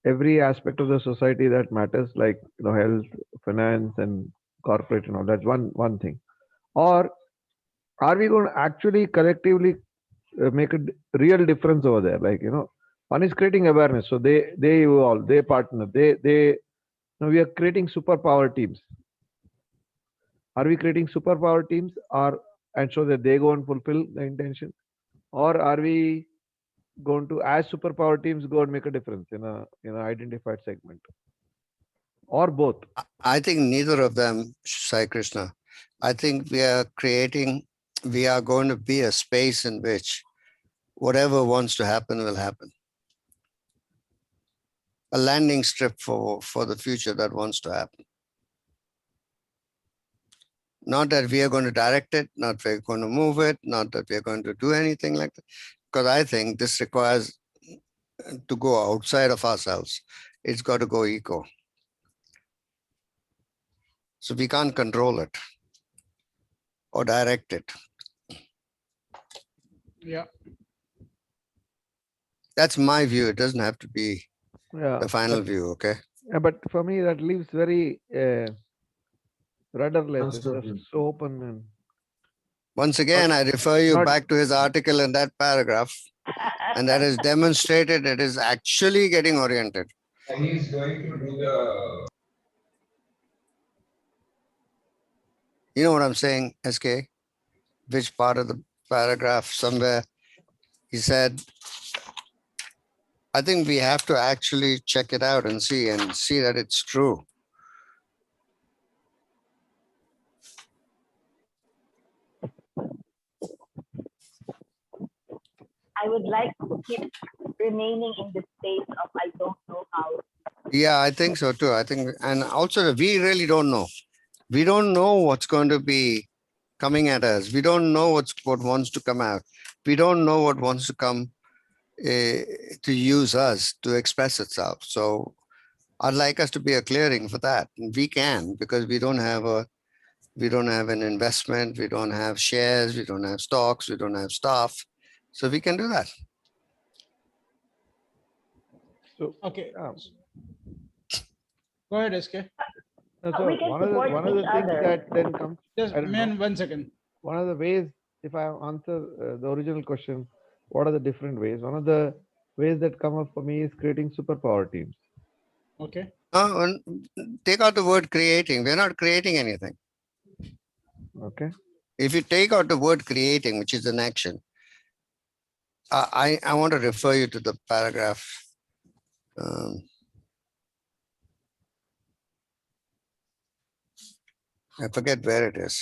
every aspect of the society that matters, like health, finance, and corporate and all? That's one thing. Or are we going to actually collectively make a real difference over there? Like one is creating awareness, so they evolve, they partner, we are creating superpower teams. Are we creating superpower teams, and so that they go and fulfill the intention, or are we going to, as superpower teams, go and make a difference in a identified segment, or both? I think neither of them, Sai Krishna. I think we are going to be a space in which whatever wants to happen will happen. A landing strip for the future that wants to happen. Not that we are going to direct it, not we're going to move it, not that we're going to do anything like that. Because I think this requires to go outside of ourselves. It's got to go eco. So we can't control it or direct it. Yeah. That's my view. It doesn't have to be the final but, view, okay? But for me, that leaves very rudderless. It's Understood. just so open and. Once again, I refer you back to his article in that paragraph, and that is demonstrated. It is actually getting oriented. He's going to do the. You know what I'm saying, SK? Which part of the paragraph somewhere he said, I think we have to actually check it out and see that it's true. I would like to keep remaining in the space of I don't know how. Yeah, I think so too. I think, and also we really don't know. We don't know what's going to be coming at us. We don't know what wants to come out. We don't know what wants to come to use us to express itself. So I'd like us to be a clearing for that. And we can, because we don't have an investment, we don't have shares, we don't have stocks, we don't have staff. So we can do that. So okay. Go ahead, SK. So one of the things that then comes. Just man, 1 second. One of the ways, if I answer the original question, what are the different ways? One of the ways that come up for me is creating superpower teams. Okay. Take out the word creating. We're not creating anything. Okay. If you take out the word creating, which is an action, I want to refer you to the paragraph. I forget where it is.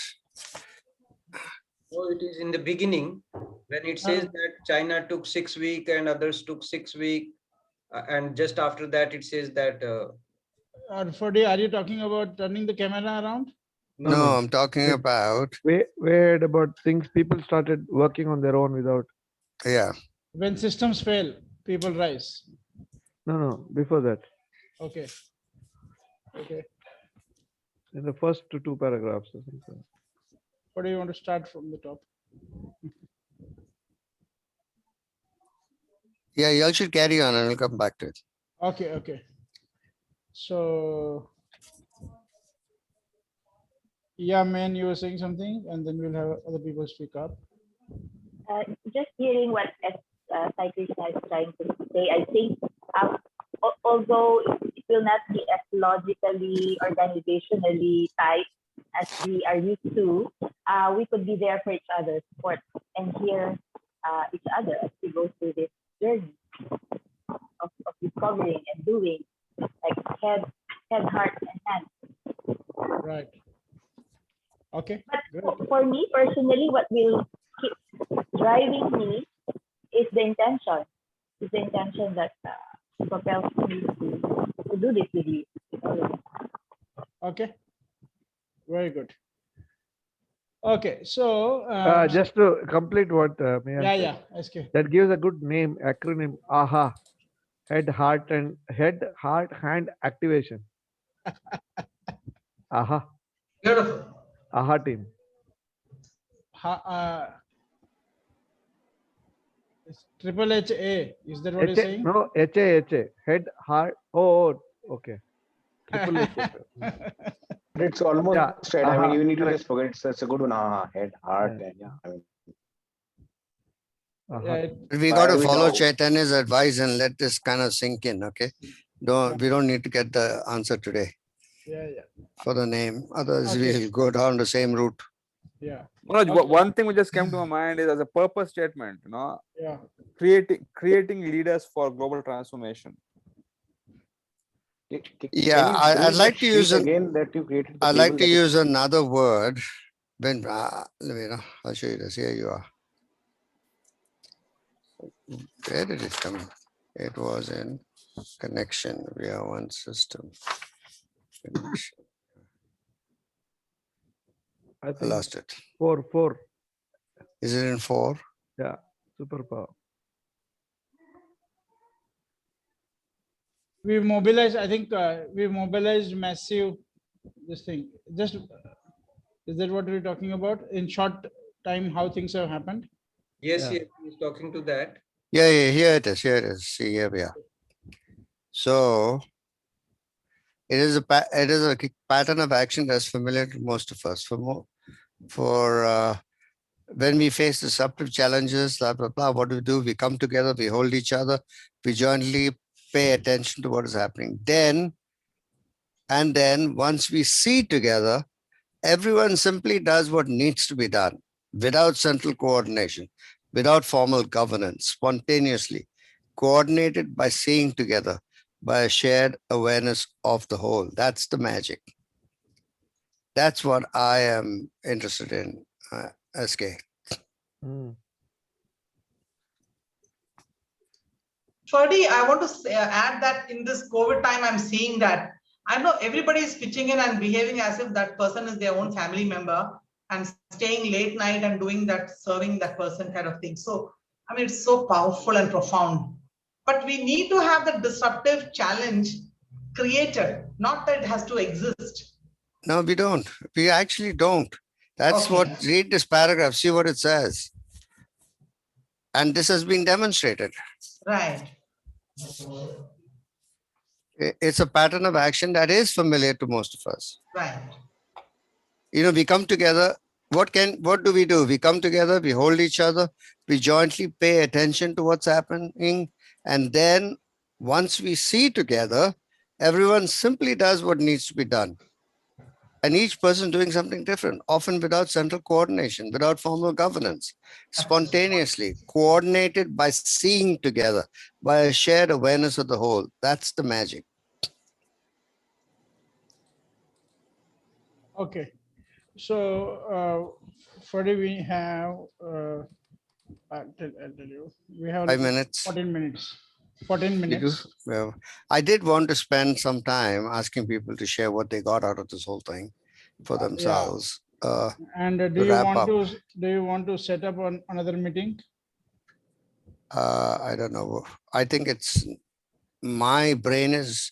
Oh, it is in the beginning when it says that China took 6 weeks and others took 6 weeks. And just after that, it says that. Freddy, are you talking about turning the camera around? No, I'm talking about. Where about things people started working on their own without. Yeah. When systems fail, people rise. No, before that. Okay. Okay. In the first two paragraphs, I think so. What do you want to start from the top? Yeah, you all should carry on and we'll come back to it. Okay, okay. So, yeah, man, you were saying something and then we'll have other people speak up. Just hearing what Cyclista is trying to say, I think although it will not be as logically, organizationally tight as we are used to, we could be there for each other, support, and hear each other as we go through this journey of discovering and doing, like head, heart, and hand. Right. Okay. But for me personally, what will keep driving me is the intention. Is the intention that propels me to do this with you. Okay. Very good. Okay, so just to complete what yeah, SK. That gives a good name, acronym AHA, head, heart, hand activation. AHA. Beautiful. AHA team. Triple HA, is that what you're saying? No, HA, head, heart. Oh, okay. Triple HA. It's almost right. I mean, you need to just forget it's a good one. Head, heart, and yeah. I mean, We got to follow Chaitanya's advice and let this kind of sink in, okay? We don't need to get the answer today. Yeah. For the name. Otherwise, we'll go down the same route. Yeah. One thing which just came to my mind is as a purpose statement, Yeah. creating leaders for global transformation. Yeah, I'd like to use again that you created. I'd like to use another word. When let me know. I'll show you this. Here you are. Where did it come? It was in connection. We are one system. Connection. I think lost it. 4. Is it in 4? Yeah, superpower. We mobilized, I think we mobilized massive, this thing. Just, is that what we're talking about? In short time, how things have happened? Yes, yes, he's talking to that. Yeah, here it is. Here it is. See, here we are. So it is a pattern of action that's familiar to most of us. When we face disruptive challenges, blah, blah, blah, what do? We come together, we hold each other, we jointly pay attention to what is happening. Then, once we see together, everyone simply does what needs to be done without central coordination, without formal governance, spontaneously, coordinated by seeing together, by a shared awareness of the whole. That's the magic. That's what I am interested in, SK. Ferdy, I want to add that in this COVID time, I'm seeing that I know everybody is pitching in and behaving as if that person is their own family member and staying late night and doing that, serving that person kind of thing. So, I mean, it's so powerful and profound. But we need to have the disruptive challenge created, not that it has to exist. No, we don't. We actually don't. That's what, read this paragraph, see what it says. And this has been demonstrated. Right. It's a pattern of action that is familiar to most of us. Right. You know, we come together. What do? We come together, we hold each other, we jointly pay attention to what's happening. And then once we see together, everyone simply does what needs to be done. And each person doing something different, often without central coordination, without formal governance, spontaneously, coordinated by seeing together, by a shared awareness of the whole. That's the magic. Okay. So, Ferdy, we have, I'll tell you, we have 5 minutes. 14 minutes. 14 minutes. Well, I did want to spend some time asking people to share what they got out of this whole thing for themselves. And do you want to set up another meeting? I don't know. I think my brain is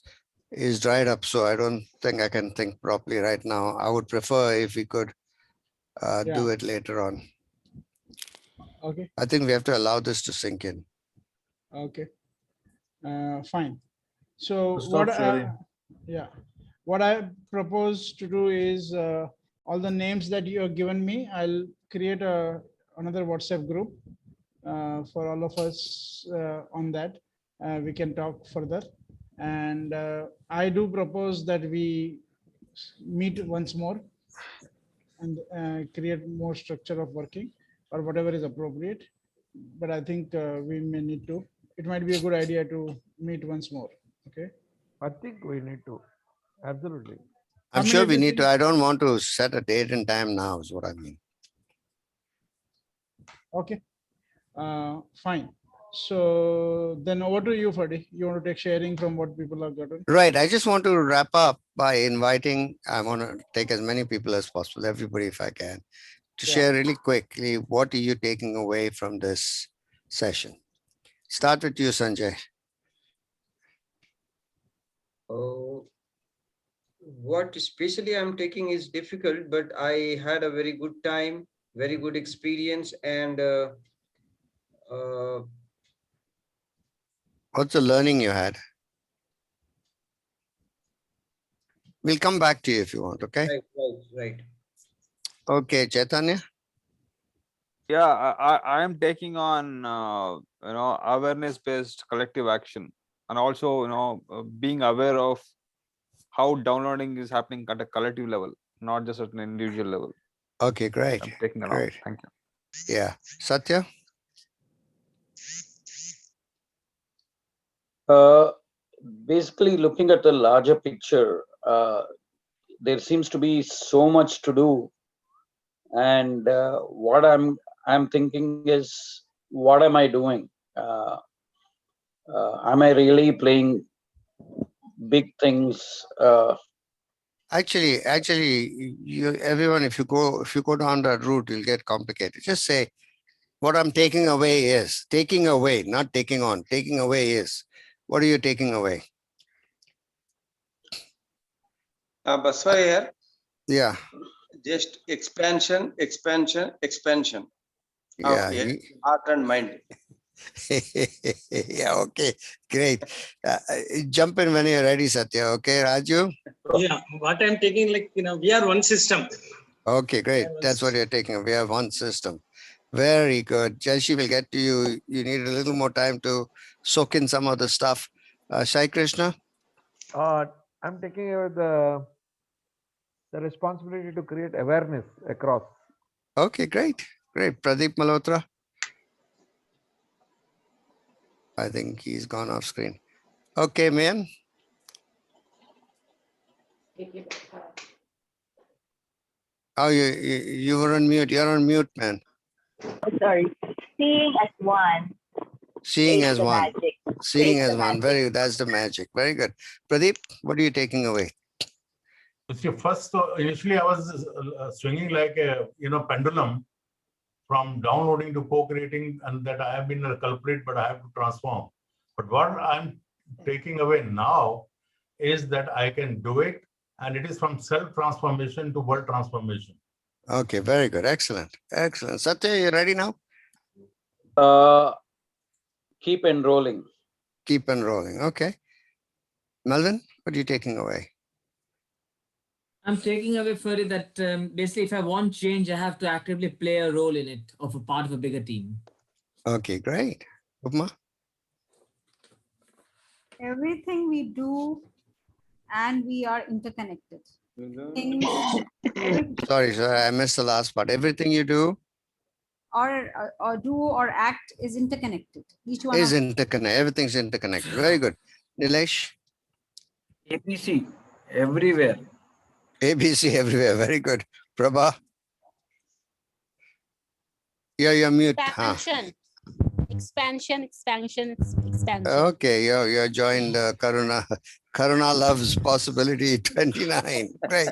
dried up, so I don't think I can think properly right now. I would prefer if we could do it later on. Okay. I think we have to allow this to sink in. Okay. Fine. So Stop sharing. what I propose to do is all the names that you have given me, I'll create another WhatsApp group for all of us on that. We can talk further. And I do propose that we meet once more and create more structure of working or whatever is appropriate. But I think we may need to, it might be a good idea to meet once more. Okay. I think we need to. Absolutely. I'm sure we need to. I don't want to set a date and time now is what I mean. Okay. Fine. So then over to you, Ferdy. You want to take sharing from what people have gotten? Right. I just want to wrap up by inviting, I want to take as many people as possible, everybody if I can, to share really quickly, what are you taking away from this session? Start with you, Sanjay. What especially I'm taking is difficult, but I had a very good time, very good experience, and what's the learning you had? We'll come back to you if you want, okay? Right. Okay, Chaitanya? Yeah, I am taking on, awareness-based collective action, and also, being aware of how downloading is happening at a collective level, not just at an individual level. Okay, great. I'm taking that great. on. Thank you. Yeah. Satya? Basically, looking at the larger picture, there seems to be so much to do, and what I'm thinking is, what am I doing? Am I really playing big things? Actually, everyone, if you go down that route, you'll get complicated. Just say, what I'm taking away is, taking away, not taking on, taking away is, what are you taking away? Baswa here, Yeah. just expansion, expansion, expansion Yeah. of heart and mind. Yeah, okay, great. Jump in when you're ready, Satya. Okay, Raju? Yeah, what I'm taking, like, we are one system. Okay, great. That's what you're taking. We have one system. Very good. Jashi will get to you. You need a little more time to soak in some of the stuff. Sai Krishna? I'm taking away the responsibility to create awareness across. Okay, great. Great. Pradeep Malhotra? I think he's gone off screen. Okay, man. Oh, you were on mute. You're on mute, man. Sorry. Seeing as one. Seeing as the one. magic. Seeing Creates as the one. magic. Very good. That's the magic. Very good. Pradeep, what are you taking away? See, first, initially I was swinging like a pendulum from downloading to co-creating, and that I have been a culprit, but I have to transform. But what I'm taking away now is that I can do it, and it is from self-transformation to world transformation. Okay, very good. Excellent. Excellent. Satya, you ready now? Keep enrolling. Keep enrolling. Okay. Melvin, what are you taking away? I'm taking away for it that basically if I want change, I have to actively play a role in it of a part of a bigger team. Okay, great. Upma? Everything we do and we are interconnected. Things Sorry, I missed the last part. Everything you do or do or act is interconnected. Each one is of interconnected. Everything's interconnected. Very good. Nilesh? ABC, everywhere. ABC everywhere. Very good. Prabha? Yeah, you're mute. Expansion. Expansion. Okay, you're joined Karuna. Karuna loves possibility 29. Great.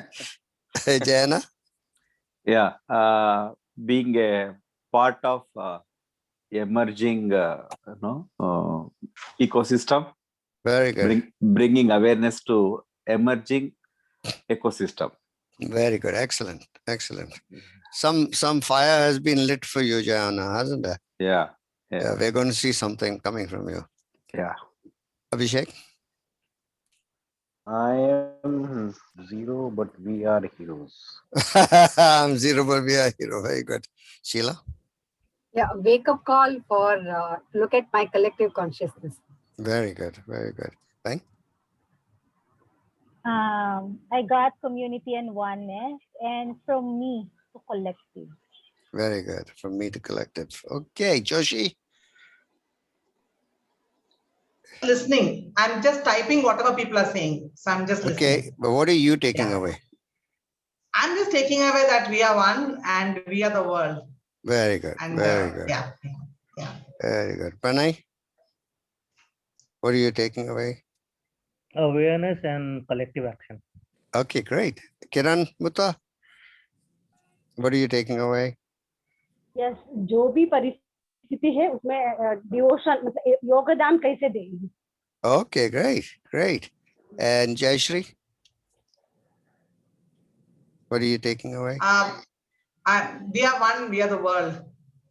Jayana? Yeah, being a part of emerging ecosystem. Very good. Bringing awareness to emerging ecosystem. Very good. Excellent. Excellent. Some fire has been lit for you, Jayana, hasn't there? Yeah. Yeah, we're going to see something coming from you. Yeah. Abhishek? I am zero, but we are heroes. I'm zero, but we are hero. Very good. Sheila? Yeah, wake up call for look at my collective consciousness. Very good. Very good. Thank. I got community and oneness, and from me to collective. Very good. From me to collective. Okay, Joshi? Listening. I'm just typing whatever people are saying. So I'm just listening. Okay, but what are you taking away? I'm just taking away that we are one and we are the world. Very good. And, very good. Yeah. Very good. Pranay? What are you taking away? Awareness and collective action. Okay, great. Kiran Mutta? What are you taking away? Yes, जो भी परिस्थिति है उसमें devotion मतलब योगदान कैसे देंगे. Okay, great. Great. And Jayashree? What are you taking away? We are one, we are the world.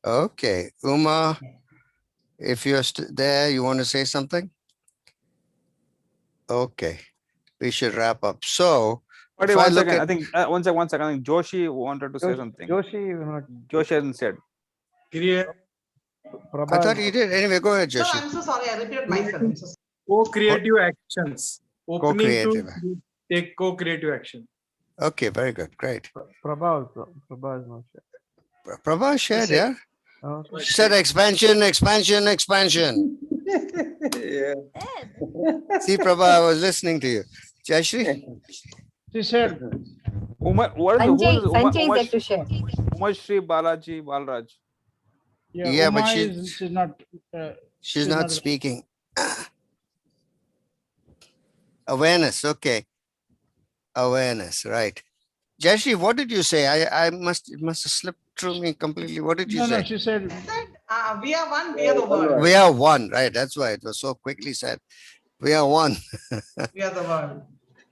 Okay. Uma, if you're there, you want to say something? Okay. We should wrap up. So, Wait, one second. I think one second. I think Joshi wanted to say something. Joshi hasn't said. I thought he did. Anyway, go ahead, No, Joshi. I'm so sorry. I repeated myself. Co-creative actions. Opening Co-creative. to take co-creative action. Okay, very good. Great. Prabha also. Prabha is not sure. Prabha shared, She yeah? Okay. She said expansion, expansion, expansion. Yeah. See, Prabha, I was listening to you. Jayashree? She said. Sanjay is yet to share. Umashri Balaji Balraj. Yeah, Uma but she's not. She's not speaking. Awareness, okay. Awareness, right. Jashi, what did you say? It must have slipped through me completely. What did you No, say? no, she said, we are one, we are the world. We are one, right? That's why it was so quickly said. We are one. We are the world.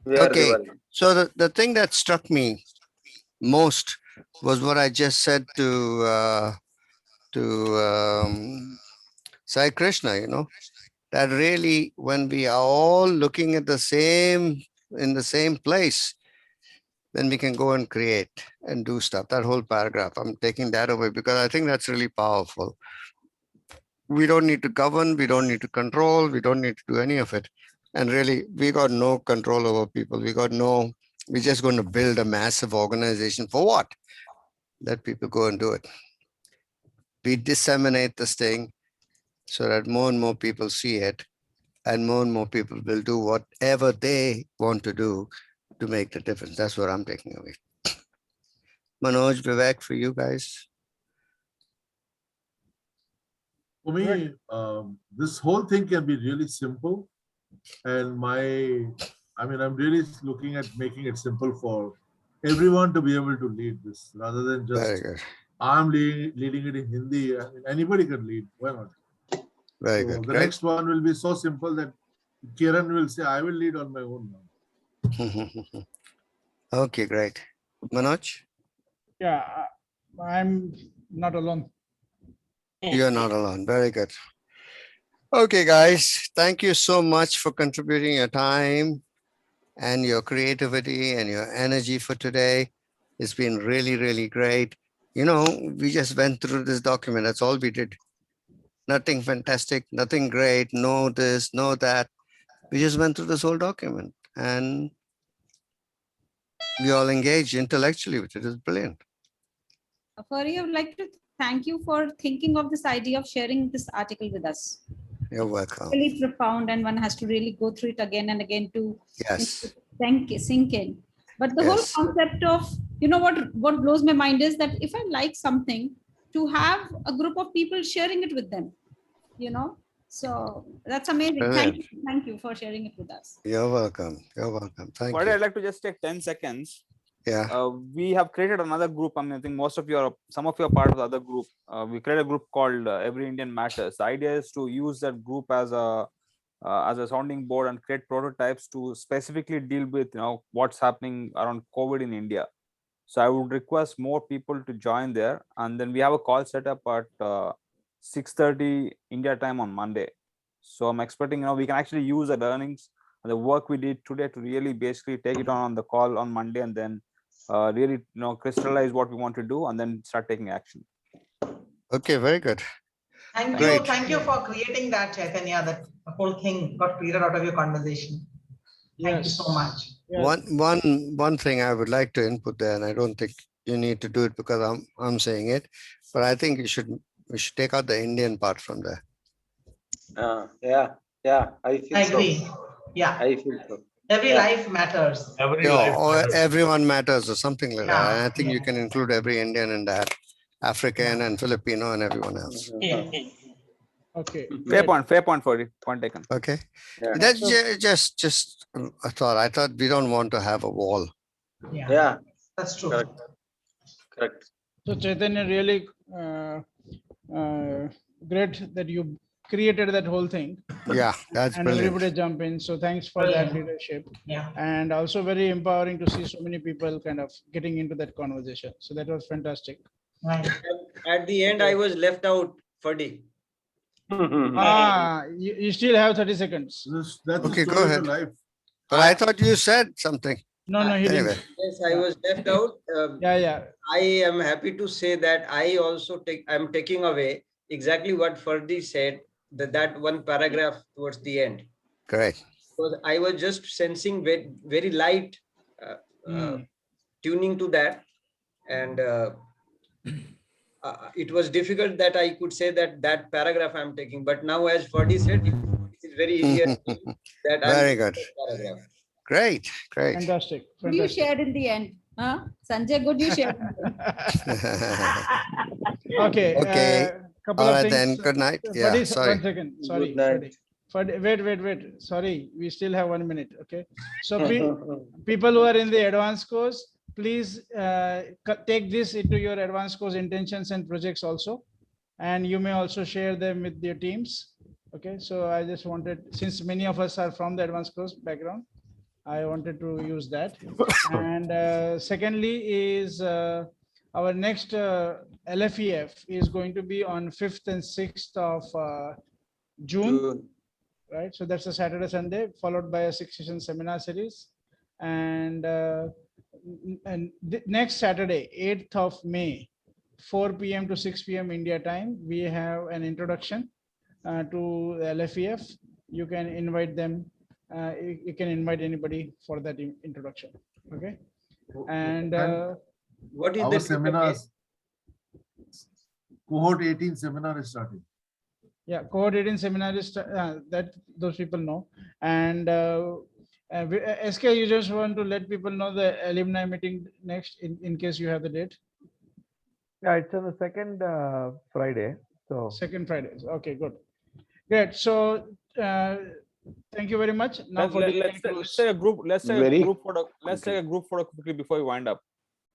Okay, so the thing that struck me most was what I just said to Sai Krishna, that really when we are all looking at in the same place, then we can go and create and do stuff. That whole paragraph, I'm taking that away because I think that's really powerful. We don't need to govern, we don't need to control, we don't need to do any of it. And really, we got no control over people. We're just going to build a massive organization for what? Let people go and do it. We disseminate this thing so that more and more people see it, and more people will do whatever they want to do to make the difference. That's what I'm taking away. Manoj, Vivek, for you guys. For me, this whole thing can be really simple. And I'm really looking at making it simple for everyone to be able to lead this rather than just I'm leading it in Hindi. I mean, anybody can lead. Why not? Very good. The next one will be so simple that Kiran will say, I will lead on my own now. Okay, great. Manoj? Yeah, I'm not alone. You're not alone. Very good. Okay, guys, thank you so much for contributing your time and your creativity and your energy for today. It's been really, really great. We just went through this document. That's all we did. Nothing fantastic, nothing great, no this, no that. We just went through this whole document and we all engaged intellectually with it. It's brilliant. Fari, I would like to thank you for thinking of this idea of sharing this article with us. You're welcome. Really profound, and one has to really go through it again and again to sink in. But the whole concept of, what blows my mind is that if I like something, to have a group of people sharing it with them, so that's amazing. Brilliant. Thank you for sharing it with us. You're welcome. You're welcome. Thank you. I'd like to just take 10 seconds. Yeah. We have created another group. I think some of you are part of the other group. We created a group called Every Indian Matters. The idea is to use that group as a sounding board and create prototypes to specifically deal with what's happening around COVID in India. So I would request more people to join there, and then we have a call set up at 6:30 India time on Monday. So I'm expecting we can actually use the learnings and the work we did today to really basically take it on the call on Monday, and then really crystallize what we want to do and then start taking action. Okay, very good. Thank you for creating that, Chaitanya. That the whole thing got created out of your conversation. Thank you so much. One thing I would like to input there, and I don't think you need to do it because I'm saying it, but I think we should take out the Indian part from there. Yeah, I agree. So. Yeah, I feel so. Every life matters. Everyone matters or something like that. And I think you can include every Indian in that, African and Filipino and everyone else. Okay. Fair point for you. Point taken. Okay. That's just a thought. I thought we don't want to have a wall. Yeah. That's true. Correct. So Chaitanya, really great that you created that whole thing. Yeah, that's and brilliant. Everybody jump in. So thanks for that leadership. Yeah. And also very empowering to see so many people kind of getting into that conversation. So that was fantastic. Right. At the end, I was left out, Fadi. You still have 30 seconds. That's okay, go ahead. But I thought you said something. No, he didn't. Yes, I was left out. I am happy to say that I'm taking away exactly what Ferdi said, that one paragraph towards the end. Correct. Because I was just sensing very, very light tuning to that, and it was difficult that I could say that paragraph I'm taking. But now, as Ferdi said, it is very easier that very good. Paragraph. Great. Fantastic. Good you shared in the end. Huh? Sanjay, good you shared. Okay. Okay. Couple All of right things. then. Good night. Yeah. Sorry. 1 second. Sorry. Good night. Wait. Sorry, we still have 1 minute. Okay. So people who are in the advanced course, please take this into your advanced course intentions and projects also. And you may also share them with your teams. Okay. So I just wanted, since many of us are from the advanced course background, I wanted to use that. And secondly is our next LFEF is going to be on 5th and 6th of June. Right, so that's a Saturday, Sunday, followed by a 6-session seminar series. And next Saturday, 8th of May, 4 p.m. to 6 p.m. India time, we have an introduction to LFEF. You can invite them. You can invite anybody for that introduction. Okay. And what is our the seminars? Cohort 18 seminar is starting. Yeah, cohort 18 seminar is that those people know. And SK, you just want to let people know the alumni meeting next in case you have the date. Yeah, it's on the second Friday. So second Friday. Okay, good. Great. So thank you very much. Now let's take a group. Let's take a group photo. Let's take a group photo quickly before we wind up.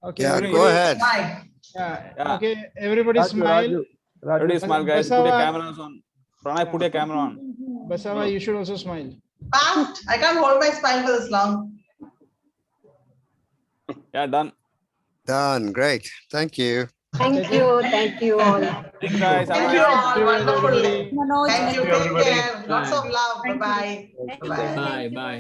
Okay. Yeah, go ahead. Yeah. Okay. Everybody smile. Everybody smile, guys. Put your cameras on. Pranay, put your camera on. Basava, you should also smile. Fast. I can't hold my smile for this long. Yeah, done. Done. Great. Thank you. Thank you. Thank you all. Thanks, guys. Thank you all. Wonderful. Manoj, Thank you. Take everybody. care. Lots of love. Bye-bye. Bye. Bye.